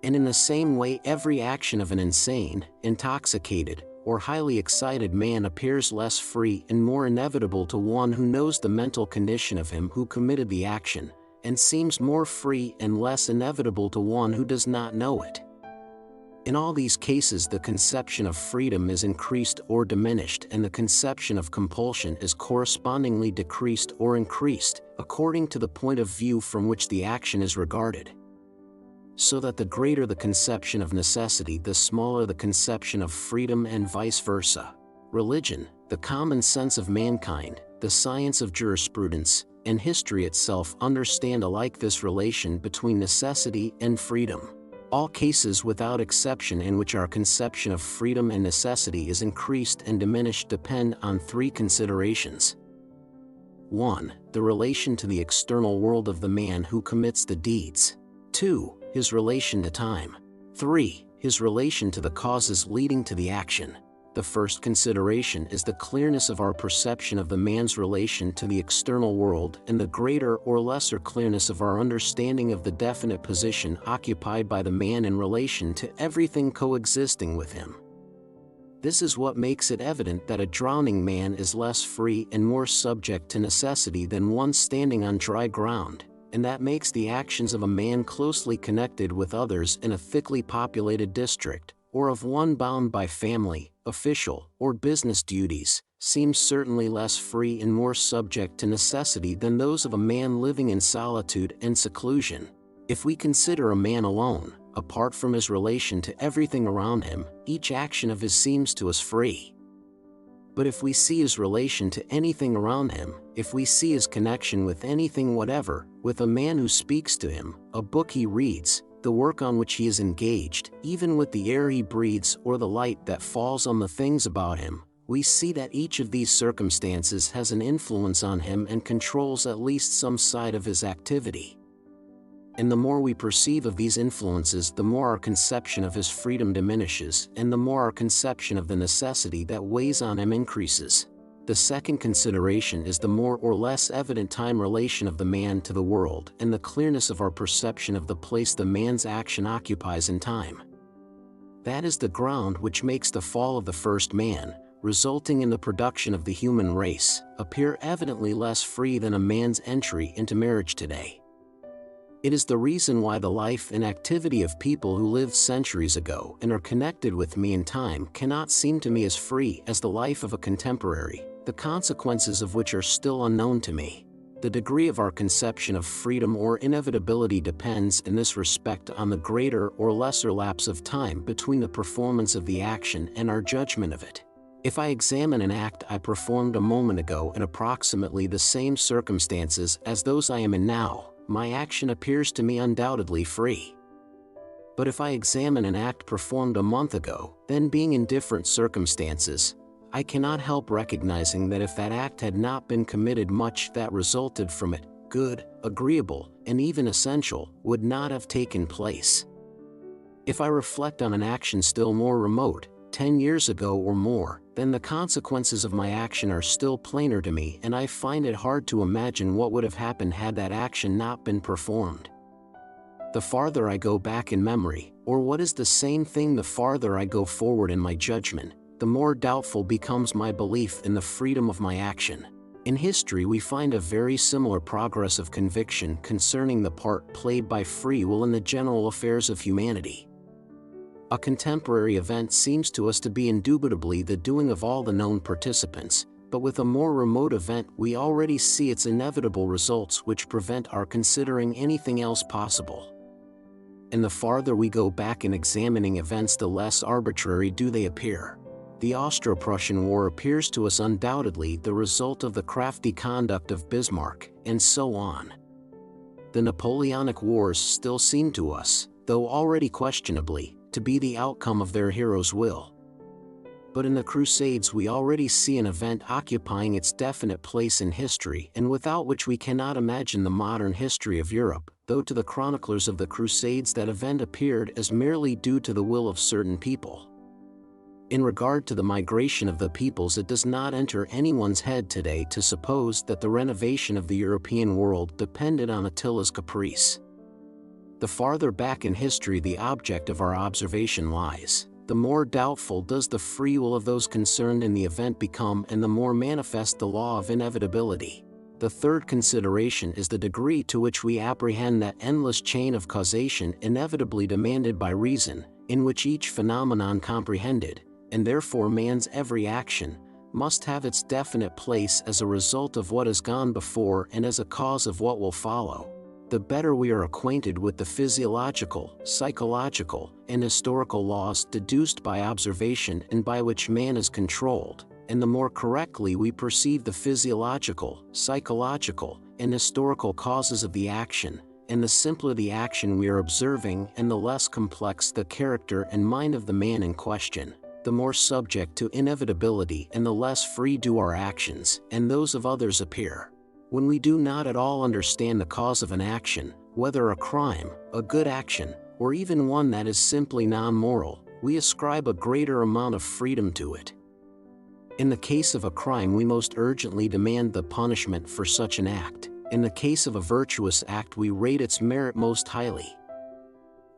And in the same way, every action of an insane, intoxicated, or highly excited man appears less free and more inevitable to one who knows the mental condition of him who committed the action, and seems more free and less inevitable to one who does not know it. In all these cases, the conception of freedom is increased or diminished, and the conception of compulsion is correspondingly decreased or increased, according to the point of view from which the action is regarded. So that the greater the conception of necessity, the smaller the conception of freedom, and vice versa. Religion, the common sense of mankind, the science of jurisprudence, and history itself understand alike this relation between necessity and freedom. All cases without exception in which our conception of freedom and necessity is increased and diminished depend on three considerations. 1. The relation to the external world of the man who commits the deeds. 2. His relation to time. 3. His relation to the causes leading to the action. The first consideration is the clearness of our perception of the man's relation to the external world and the greater or lesser clearness of our understanding of the definite position occupied by the man in relation to everything coexisting with him. This is what makes it evident that a drowning man is less free and more subject to necessity than one standing on dry ground, and that makes the actions of a man closely connected with others in a thickly populated district, or of one bound by family, official, or business duties, seems certainly less free and more subject to necessity than those of a man living in solitude and seclusion. If we consider a man alone, apart from his relation to everything around him, each action of his seems to us free. But if we see his relation to anything around him, if we see his connection with anything whatever, with a man who speaks to him, a book he reads, the work on which he is engaged, even with the air he breathes or the light that falls on the things about him, we see that each of these circumstances has an influence on him and controls at least some side of his activity. And the more we perceive of these influences, the more our conception of his freedom diminishes, and the more our conception of the necessity that weighs on him increases. The second consideration is the more or less evident time relation of the man to the world and the clearness of our perception of the place the man's action occupies in time. That is the ground which makes the fall of the first man, resulting in the production of the human race, appear evidently less free than a man's entry into marriage today. It is the reason why the life and activity of people who lived centuries ago and are connected with me in time cannot seem to me as free as the life of a contemporary, the consequences of which are still unknown to me. The degree of our conception of freedom or inevitability depends in this respect on the greater or lesser lapse of time between the performance of the action and our judgment of it. If I examine an act I performed a moment ago in approximately the same circumstances as those I am in now, my action appears to me undoubtedly free. But if I examine an act performed a month ago, then being in different circumstances, I cannot help recognizing that if that act had not been committed, much that resulted from it, good, agreeable, and even essential, would not have taken place. If I reflect on an action still more remote, 10 years ago or more, then the consequences of my action are still plainer to me, and I find it hard to imagine what would have happened had that action not been performed. The farther I go back in memory, or what is the same thing, the farther I go forward in my judgment, the more doubtful becomes my belief in the freedom of my action. In history we find a very similar progress of conviction concerning the part played by free will in the general affairs of humanity. A contemporary event seems to us to be indubitably the doing of all the known participants, but with a more remote event we already see its inevitable results which prevent our considering anything else possible. And the farther we go back in examining events, the less arbitrary do they appear. The Austro-Prussian War appears to us undoubtedly the result of the crafty conduct of Bismarck, and so on. The Napoleonic Wars still seem to us, though already questionably, to be the outcome of their hero's will. But in the Crusades we already see an event occupying its definite place in history, and without which we cannot imagine the modern history of Europe, though to the chroniclers of the Crusades that event appeared as merely due to the will of certain people. In regard to the migration of the peoples, it does not enter anyone's head today to suppose that the renovation of the European world depended on Attila's caprice. The farther back in history the object of our observation lies, the more doubtful does the free will of those concerned in the event become, and the more manifest the law of inevitability. The third consideration is the degree to which we apprehend that endless chain of causation inevitably demanded by reason, in which each phenomenon comprehended, and therefore man's every action, must have its definite place as a result of what has gone before and as a cause of what will follow. The better we are acquainted with the physiological, psychological, and historical laws deduced by observation and by which man is controlled, and the more correctly we perceive the physiological, psychological, and historical causes of the action, and the simpler the action we are observing and the less complex the character and mind of the man in question, the more subject to inevitability and the less free do our actions and those of others appear. When we do not at all understand the cause of an action, whether a crime, a good action, or even one that is simply non-moral, we ascribe a greater amount of freedom to it. In the case of a crime, we most urgently demand the punishment for such an act. In the case of a virtuous act, we rate its merit most highly.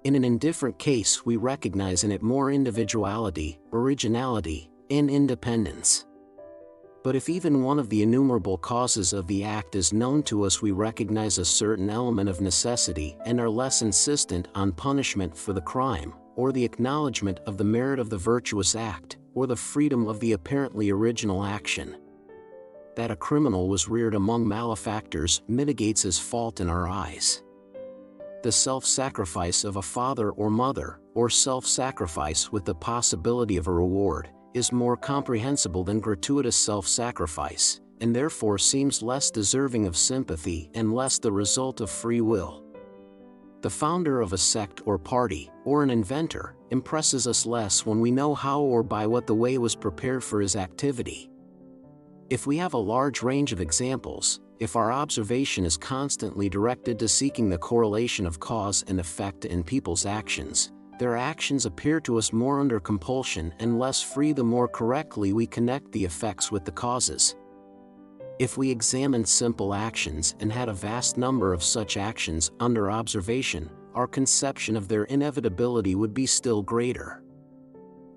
In an indifferent case, we recognize in it more individuality, originality, and independence. But if even one of the innumerable causes of the act is known to us, we recognize a certain element of necessity and are less insistent on punishment for the crime, or the acknowledgement of the merit of the virtuous act, or the freedom of the apparently original action. That a criminal was reared among malefactors mitigates his fault in our eyes. The self-sacrifice of a father or mother, or self-sacrifice with the possibility of a reward, is more comprehensible than gratuitous self-sacrifice, and therefore seems less deserving of sympathy and less the result of free will. The founder of a sect or party, or an inventor, impresses us less when we know how or by what the way was prepared for his activity. If we have a large range of examples, if our observation is constantly directed to seeking the correlation of cause and effect in people's actions, their actions appear to us more under compulsion and less free the more correctly we connect the effects with the causes. If we examined simple actions and had a vast number of such actions under observation, our conception of their inevitability would be still greater.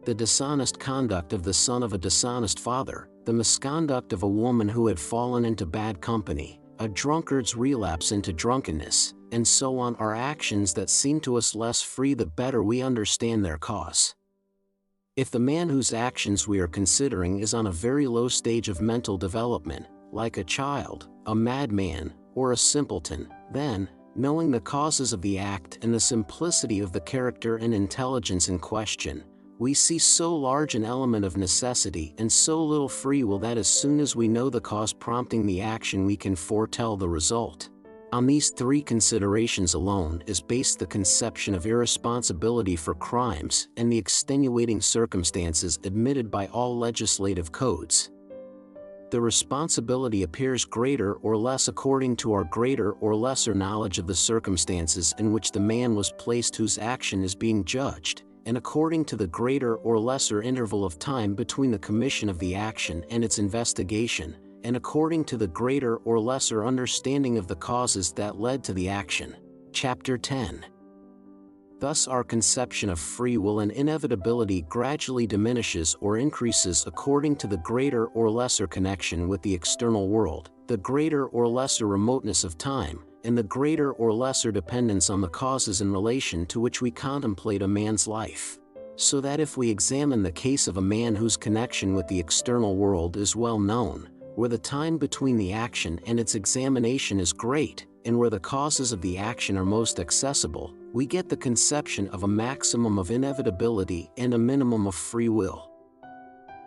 The dishonest conduct of the son of a dishonest father, the misconduct of a woman who had fallen into bad company, a drunkard's relapse into drunkenness, and so on, are actions that seem to us less free the better we understand their cause. If the man whose actions we are considering is on a very low stage of mental development, like a child, a madman, or a simpleton, then, knowing the causes of the act and the simplicity of the character and intelligence in question, we see so large an element of necessity and so little free will that as soon as we know the cause prompting the action, we can foretell the result. On these three considerations alone is based the conception of irresponsibility for crimes and the extenuating circumstances admitted by all legislative codes. The responsibility appears greater or less according to our greater or lesser knowledge of the circumstances in which the man was placed whose action is being judged, and according to the greater or lesser interval of time between the commission of the action and its investigation, and according to the greater or lesser understanding of the causes that led to the action. Chapter 10. Thus our conception of free will and inevitability gradually diminishes or increases according to the greater or lesser connection with the external world, the greater or lesser remoteness of time, and the greater or lesser dependence on the causes in relation to which we contemplate a man's life. So that if we examine the case of a man whose connection with the external world is well known, where the time between the action and its examination is great, and where the causes of the action are most accessible, we get the conception of a maximum of inevitability and a minimum of free will.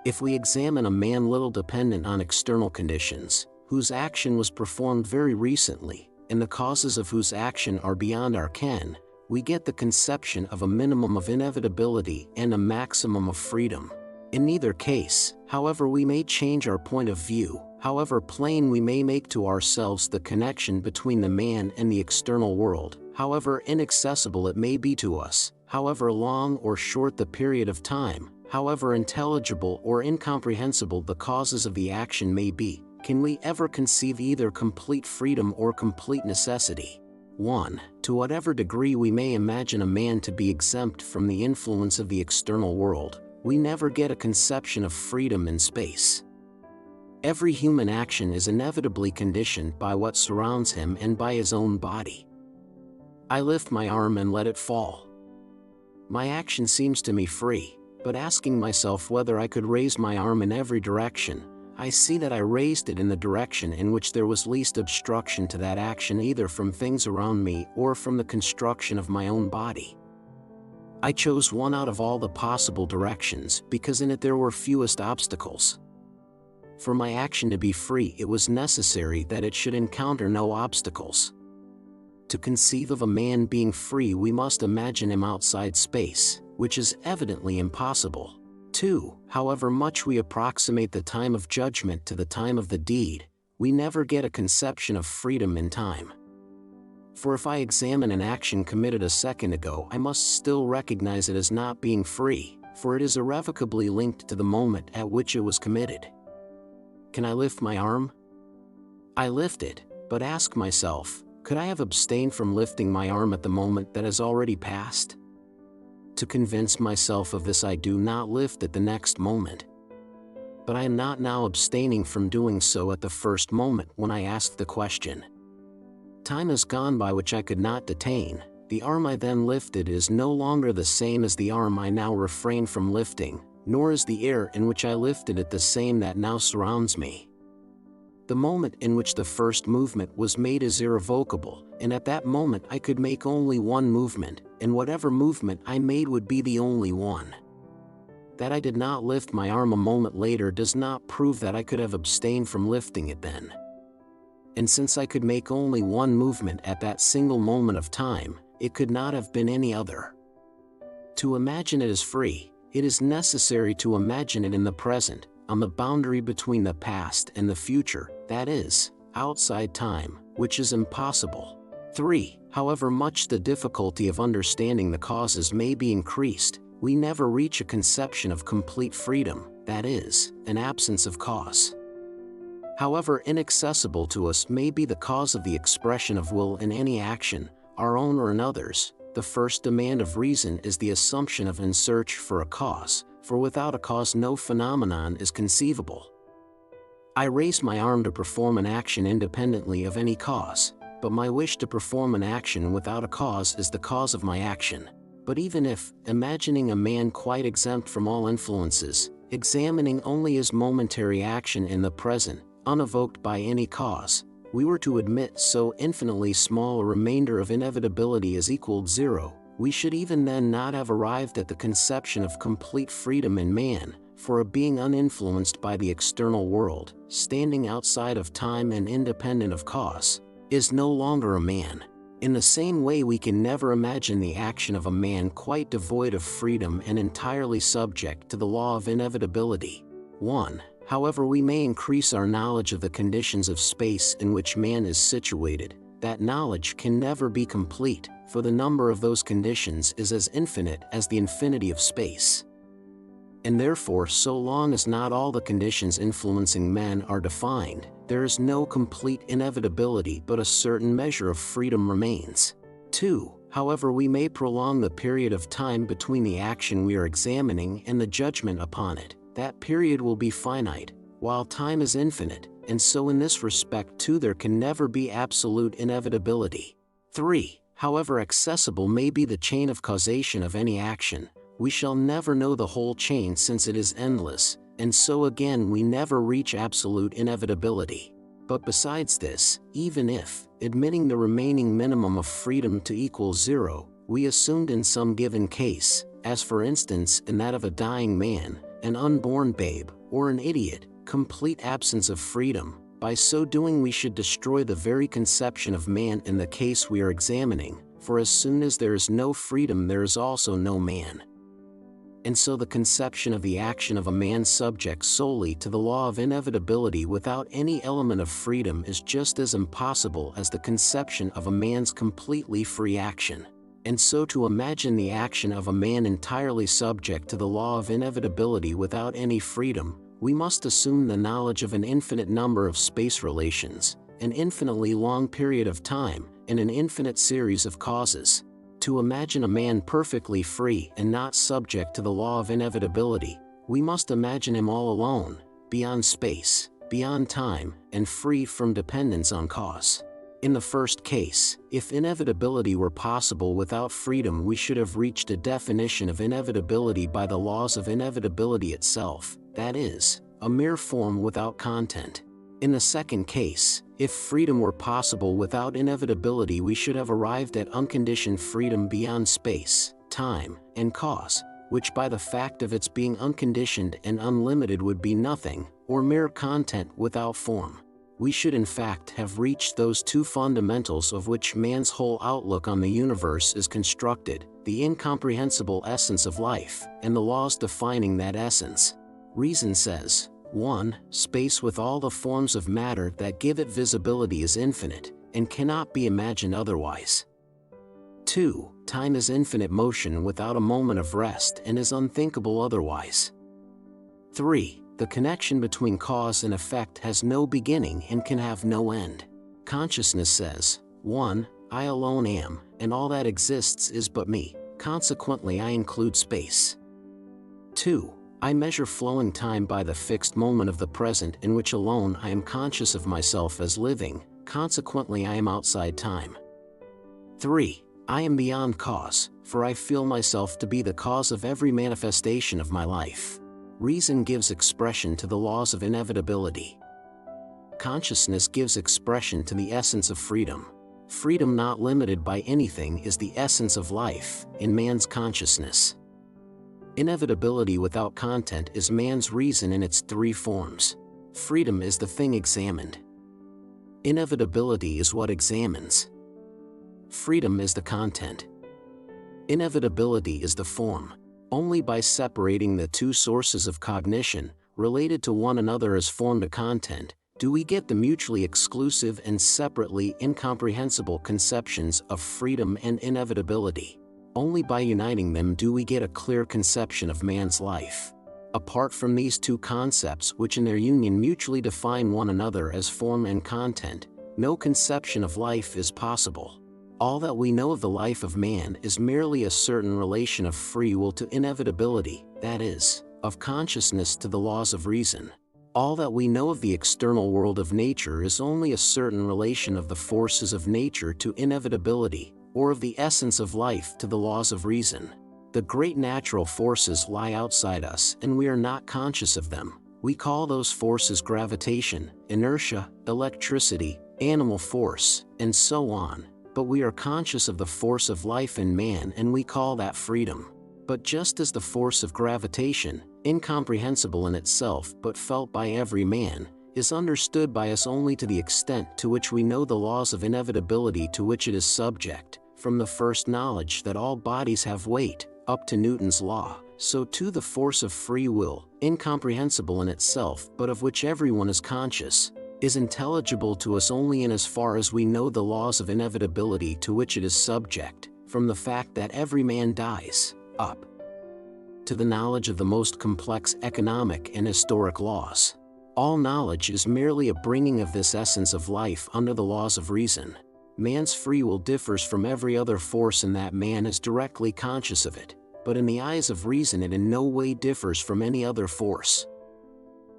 If we examine a man little dependent on external conditions, whose action was performed very recently, and the causes of whose action are beyond our ken, we get the conception of a minimum of inevitability and a maximum of freedom. In neither case, however we may change our point of view, however plain we may make to ourselves the connection between the man and the external world, however inaccessible it may be to us, however long or short the period of time, however intelligible or incomprehensible the causes of the action may be, can we ever conceive either complete freedom or complete necessity? 1. To whatever degree we may imagine a man to be exempt from the influence of the external world, we never get a conception of freedom in space. Every human action is inevitably conditioned by what surrounds him and by his own body. I lift my arm and let it fall. My action seems to me free, but asking myself whether I could raise my arm in every direction, I see that I raised it in the direction in which there was least obstruction to that action, either from things around me or from the construction of my own body. I chose one out of all the possible directions because in it there were fewest obstacles. For my action to be free, it was necessary that it should encounter no obstacles. To conceive of a man being free, we must imagine him outside space, which is evidently impossible. 2. However much we approximate the time of judgment to the time of the deed, we never get a conception of freedom in time. For if I examine an action committed a second ago, I must still recognize it as not being free, for it is irrevocably linked to the moment at which it was committed. Can I lift my arm? I lift it, but ask myself, could I have abstained from lifting my arm at the moment that has already passed? To convince myself of this, I do not lift at the next moment. But I am not now abstaining from doing so at the first moment when I asked the question. Time has gone by which I could not detain. The arm I then lifted is no longer the same as the arm I now refrain from lifting, nor is the air in which I lifted it the same that now surrounds me. The moment in which the first movement was made is irrevocable, and at that moment I could make only one movement, and whatever movement I made would be the only one. That I did not lift my arm a moment later does not prove that I could have abstained from lifting it then. And since I could make only one movement at that single moment of time, it could not have been any other. To imagine it as free, it is necessary to imagine it in the present, on the boundary between the past and the future, that is, outside time, which is impossible. 3. However much the difficulty of understanding the causes may be increased, we never reach a conception of complete freedom, that is, an absence of cause. However inaccessible to us may be the cause of the expression of will in any action, our own or another's, the first demand of reason is the assumption of in search for a cause, for without a cause no phenomenon is conceivable. I raise my arm to perform an action independently of any cause, but my wish to perform an action without a cause is the cause of my action. But even if, imagining a man quite exempt from all influences, examining only his momentary action in the present, unevoked by any cause, we were to admit so infinitely small a remainder of inevitability as equaled zero, we should even then not have arrived at the conception of complete freedom in man, for a being uninfluenced by the external world, standing outside of time and independent of cause, is no longer a man. In the same way we can never imagine the action of a man quite devoid of freedom and entirely subject to the law of inevitability. 1. However we may increase our knowledge of the conditions of space in which man is situated, that knowledge can never be complete, for the number of those conditions is as infinite as the infinity of space. And therefore, so long as not all the conditions influencing men are defined, there is no complete inevitability, but a certain measure of freedom remains. 2. However we may prolong the period of time between the action we are examining and the judgment upon it, that period will be finite, while time is infinite, and so in this respect too there can never be absolute inevitability. 3. However accessible may be the chain of causation of any action, we shall never know the whole chain since it is endless, and so again we never reach absolute inevitability. But besides this, even if, admitting the remaining minimum of freedom to equal zero, we assumed in some given case, as for instance in that of a dying man, an unborn babe, or an idiot, complete absence of freedom, by so doing we should destroy the very conception of man in the case we are examining, for as soon as there is no freedom there is also no man. And so the conception of the action of a man subject solely to the law of inevitability without any element of freedom is just as impossible as the conception of a man's completely free action. And so to imagine the action of a man entirely subject to the law of inevitability without any freedom, we must assume the knowledge of an infinite number of space relations, an infinitely long period of time, and an infinite series of causes. To imagine a man perfectly free and not subject to the law of inevitability, we must imagine him all alone, beyond space, beyond time, and free from dependence on cause. In the first case, if inevitability were possible without freedom, we should have reached a definition of inevitability by the laws of inevitability itself, that is, a mere form without content. In the second case, if freedom were possible without inevitability, we should have arrived at unconditioned freedom beyond space, time, and cause, which by the fact of its being unconditioned and unlimited would be nothing, or mere content without form. We should in fact have reached those two fundamentals of which man's whole outlook on the universe is constructed, the incomprehensible essence of life, and the laws defining that essence. Reason says, 1. Space with all the forms of matter that give it visibility is infinite, and cannot be imagined otherwise. 2. Time is infinite motion without a moment of rest and is unthinkable otherwise. 3. The connection between cause and effect has no beginning and can have no end. Consciousness says, 1. I alone am, and all that exists is but me, consequently I include space. 2. I measure flowing time by the fixed moment of the present in which alone I am conscious of myself as living, consequently I am outside time. 3. I am beyond cause, for I feel myself to be the cause of every manifestation of my life. Reason gives expression to the laws of inevitability. Consciousness gives expression to the essence of freedom. Freedom not limited by anything is the essence of life in man's consciousness. Inevitability without content is man's reason in its three forms. Freedom is the thing examined. Inevitability is what examines. Freedom is the content. Inevitability is the form. Only by separating the two sources of cognition, related to one another as form to content, do we get the mutually exclusive and separately incomprehensible conceptions of freedom and inevitability. Only by uniting them do we get a clear conception of man's life. Apart from these two concepts which in their union mutually define one another as form and content, no conception of life is possible. All that we know of the life of man is merely a certain relation of free will to inevitability, that is, of consciousness to the laws of reason. All that we know of the external world of nature is only a certain relation of the forces of nature to inevitability, or of the essence of life to the laws of reason. The great natural forces lie outside us and we are not conscious of them. We call those forces gravitation, inertia, electricity, animal force, and so on. But we are conscious of the force of life in man and we call that freedom. But just as the force of gravitation, incomprehensible in itself but felt by every man, is understood by us only to the extent to which we know the laws of inevitability to which it is subject, from the first knowledge that all bodies have weight, up to Newton's law, so too the force of free will, incomprehensible in itself but of which everyone is conscious, is intelligible to us only in as far as we know the laws of inevitability to which it is subject, from the fact that every man dies, up to the knowledge of the most complex economic and historic laws. All knowledge is merely a bringing of this essence of life under the laws of reason. Man's free will differs from every other force in that man is directly conscious of it, but in the eyes of reason it in no way differs from any other force.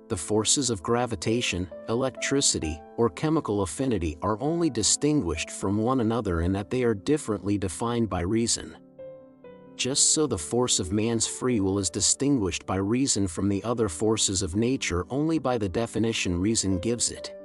The forces of gravitation, electricity, or chemical affinity are only distinguished from one another in that they are differently defined by reason. Just so the force of man's free will is distinguished by reason from the other forces of nature only by the definition reason gives it.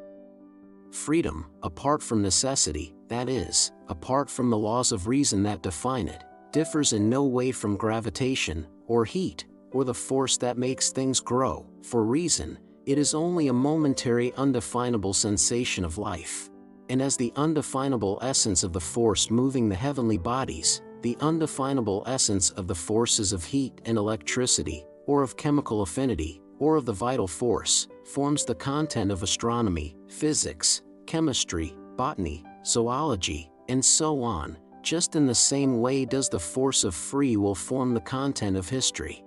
Freedom, apart from necessity, that is, apart from the laws of reason that define it, differs in no way from gravitation, or heat, or the force that makes things grow. For reason, it is only a momentary undefinable sensation of life. And as the undefinable essence of the force moving the heavenly bodies, the undefinable essence of the forces of heat and electricity, or of chemical affinity, or of the vital force, forms the content of astronomy, physics, chemistry, botany, zoology, and so on, just in the same way does the force of free will form the content of history.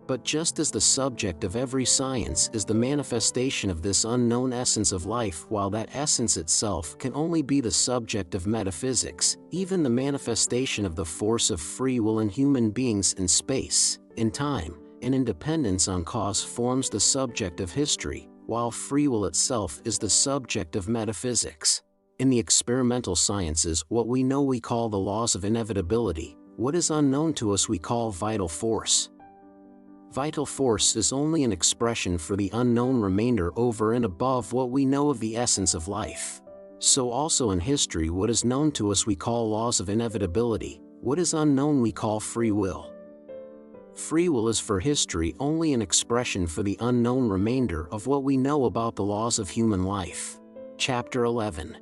But just as the subject of every science is the manifestation of this unknown essence of life, while that essence itself can only be the subject of metaphysics, even the manifestation of the force of free will in human beings in space, in time, and in dependence on cause forms the subject of history, while free will itself is the subject of metaphysics. In the experimental sciences, what we know we call the laws of inevitability, what is unknown to us we call vital force. Vital force is only an expression for the unknown remainder over and above what we know of the essence of life. So also in history, what is known to us we call laws of inevitability, what is unknown we call free will. Free will is for history only an expression for the unknown remainder of what we know about the laws of human life. Chapter 11.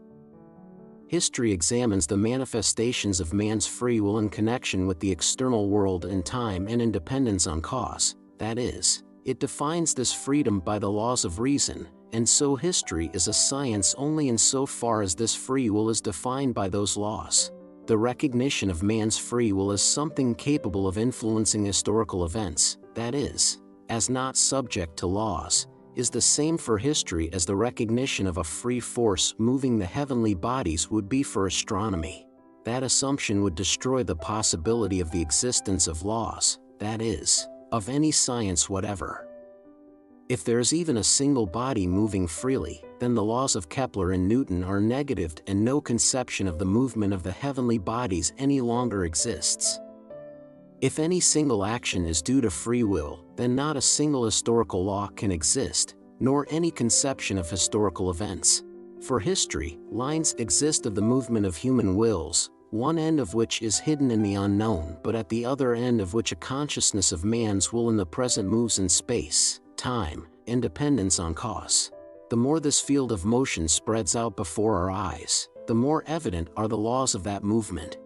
History examines the manifestations of man's free will in connection with the external world in time and in dependence on cause, that is, it defines this freedom by the laws of reason, and so history is a science only insofar as this free will is defined by those laws. The recognition of man's free will as something capable of influencing historical events, that is, as not subject to laws, is the same for history as the recognition of a free force moving the heavenly bodies would be for astronomy. That assumption would destroy the possibility of the existence of laws, that is, of any science whatever. If there is even a single body moving freely, then the laws of Kepler and Newton are negatived and no conception of the movement of the heavenly bodies any longer exists. If any single action is due to free will, then not a single historical law can exist, nor any conception of historical events. For history, lines exist of the movement of human wills, one end of which is hidden in the unknown, but at the other end of which a consciousness of man's will in the present moves in space, time, and dependence on cause. The more this field of motion spreads out before our eyes, the more evident are the laws of that movement.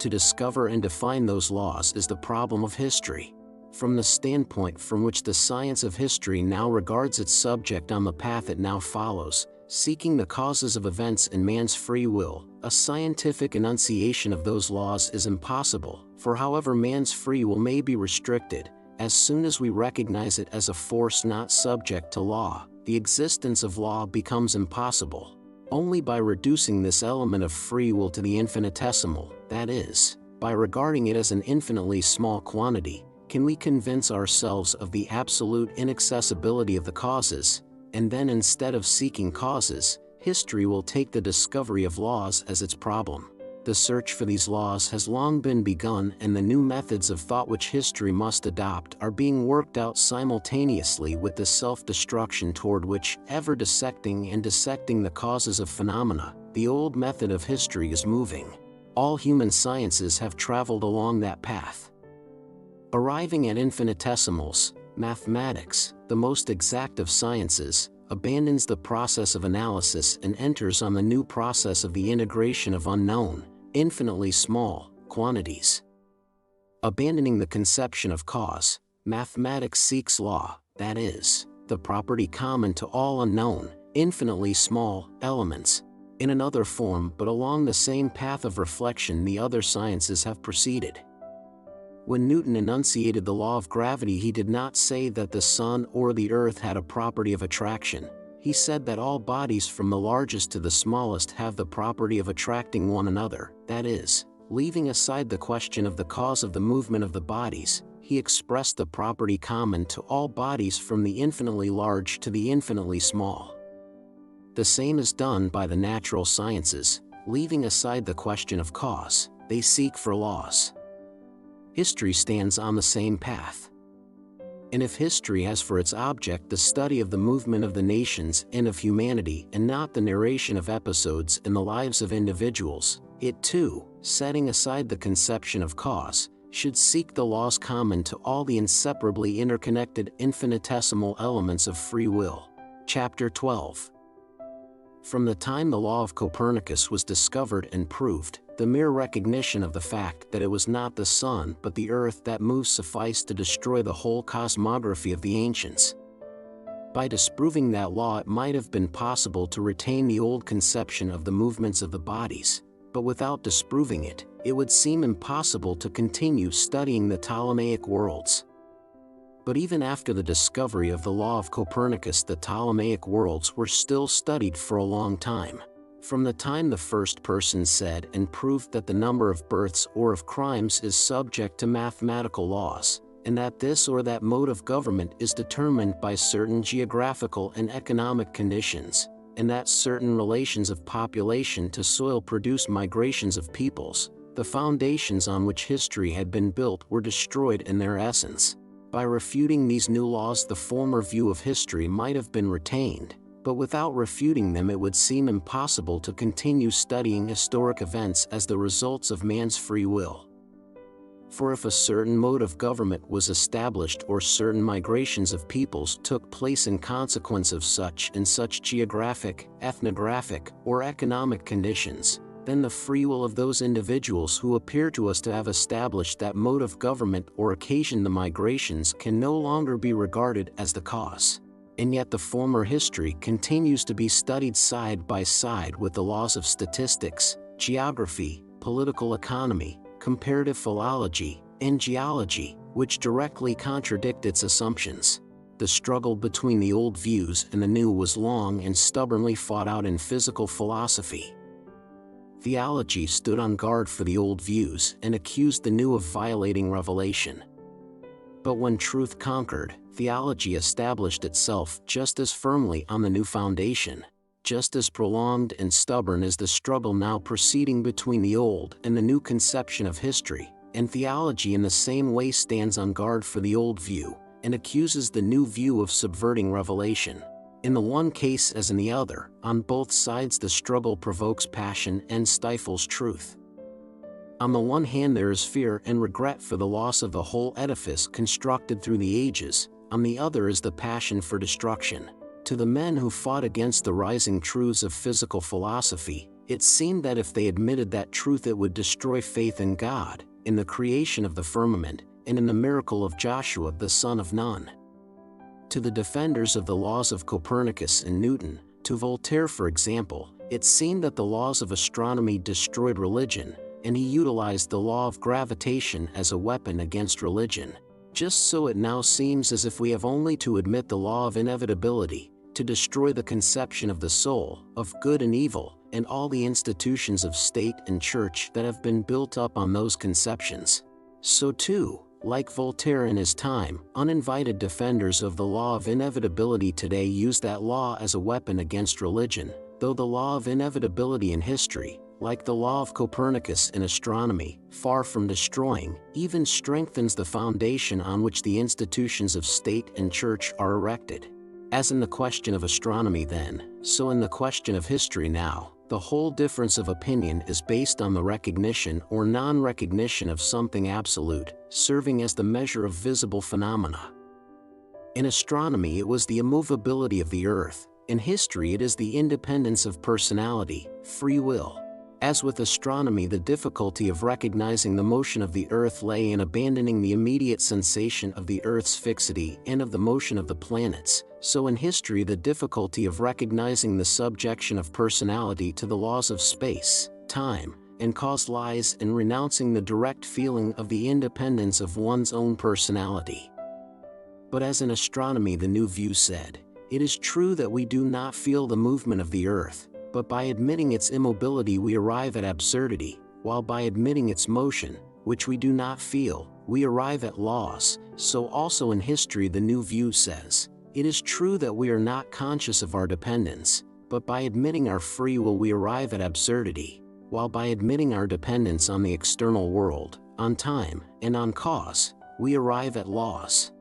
To discover and define those laws is the problem of history. From the standpoint from which the science of history now regards its subject on the path it now follows, seeking the causes of events in man's free will, a scientific enunciation of those laws is impossible, for however man's free will may be restricted, as soon as we recognize it as a force not subject to law, the existence of law becomes impossible. Only by reducing this element of free will to the infinitesimal, that is, by regarding it as an infinitely small quantity, can we convince ourselves of the absolute inaccessibility of the causes, and then instead of seeking causes, history will take the discovery of laws as its problem. The search for these laws has long been begun, and the new methods of thought which history must adopt are being worked out simultaneously with the self-destruction toward which, ever dissecting and dissecting the causes of phenomena, the old method of history is moving. All human sciences have traveled along that path. Arriving at infinitesimals, mathematics, the most exact of sciences, abandons the process of analysis and enters on the new process of the integration of unknown, infinitely small, quantities. Abandoning the conception of cause, mathematics seeks law, that is, the property common to all unknown, infinitely small, elements. In another form but along the same path of reflection the other sciences have proceeded. When Newton enunciated the law of gravity, he did not say that the sun or the earth had a property of attraction. He said that all bodies from the largest to the smallest have the property of attracting one another, that is, leaving aside the question of the cause of the movement of the bodies, he expressed the property common to all bodies from the infinitely large to the infinitely small. The same is done by the natural sciences. Leaving aside the question of cause, they seek for laws. History stands on the same path. And if history has for its object the study of the movement of the nations and of humanity and not the narration of episodes in the lives of individuals, it too, setting aside the conception of cause, should seek the laws common to all the inseparably interconnected infinitesimal elements of free will. Chapter 12. From the time the law of Copernicus was discovered and proved, the mere recognition of the fact that it was not the sun but the earth that moves sufficed to destroy the whole cosmography of the ancients. By disproving that law it might have been possible to retain the old conception of the movements of the bodies, but without disproving it, it would seem impossible to continue studying the Ptolemaic worlds. But even after the discovery of the law of Copernicus, the Ptolemaic worlds were still studied for a long time. From the time the first person said and proved that the number of births or of crimes is subject to mathematical laws, and that this or that mode of government is determined by certain geographical and economic conditions, and that certain relations of population to soil produce migrations of peoples, the foundations on which history had been built were destroyed in their essence. By refuting these new laws, the former view of history might have been retained, but without refuting them it would seem impossible to continue studying historic events as the results of man's free will. For if a certain mode of government was established or certain migrations of peoples took place in consequence of such and such geographic, ethnographic, or economic conditions, then the free will of those individuals who appear to us to have established that mode of government or occasioned the migrations can no longer be regarded as the cause. And yet the former history continues to be studied side by side with the laws of statistics, geography, political economy, comparative philology, and geology, which directly contradict its assumptions. The struggle between the old views and the new was long and stubbornly fought out in physical philosophy. Theology stood on guard for the old views and accused the new of violating revelation. But when truth conquered, theology established itself just as firmly on the new foundation. Just as prolonged and stubborn is the struggle now proceeding between the old and the new conception of history, and theology in the same way stands on guard for the old view, and accuses the new view of subverting revelation. In the one case as in the other, on both sides the struggle provokes passion and stifles truth. On the one hand there is fear and regret for the loss of the whole edifice constructed through the ages, on the other is the passion for destruction. To the men who fought against the rising truths of physical philosophy, it seemed that if they admitted that truth it would destroy faith in God, in the creation of the firmament, and in the miracle of Joshua the son of Nun. To the defenders of the laws of Copernicus and Newton, to Voltaire for example, it seemed that the laws of astronomy destroyed religion, and he utilized the law of gravitation as a weapon against religion. Just so it now seems as if we have only to admit the law of inevitability, to destroy the conception of the soul, of good and evil, and all the institutions of state and church that have been built up on those conceptions. So too, like Voltaire in his time, uninvited defenders of the law of inevitability today use that law as a weapon against religion, though the law of inevitability in history, like the law of Copernicus in astronomy, far from destroying, even strengthens the foundation on which the institutions of state and church are erected. As in the question of astronomy then, so in the question of history now, the whole difference of opinion is based on the recognition or non-recognition of something absolute, serving as the measure of visible phenomena. In astronomy it was the immovability of the earth, in history it is the independence of personality, free will. As with astronomy the difficulty of recognizing the motion of the earth lay in abandoning the immediate sensation of the earth's fixity and of the motion of the planets, so in history the difficulty of recognizing the subjection of personality to the laws of space, time, and cause lies in renouncing the direct feeling of the independence of one's own personality. But as in astronomy the new view said, it is true that we do not feel the movement of the earth, but by admitting its immobility we arrive at absurdity, while by admitting its motion, which we do not feel, we arrive at laws. So also in history the new view says, it is true that we are not conscious of our dependence, but by admitting our free will we arrive at absurdity, while by admitting our dependence on the external world, on time, and on cause, we arrive at laws.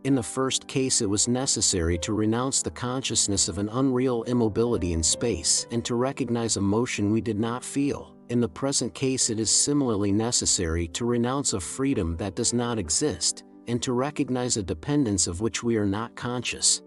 In the first case it was necessary to renounce the consciousness of an unreal immobility in space and to recognize a motion we did not feel. In the present case it is similarly necessary to renounce a freedom that does not exist, and to recognize a dependence of which we are not conscious.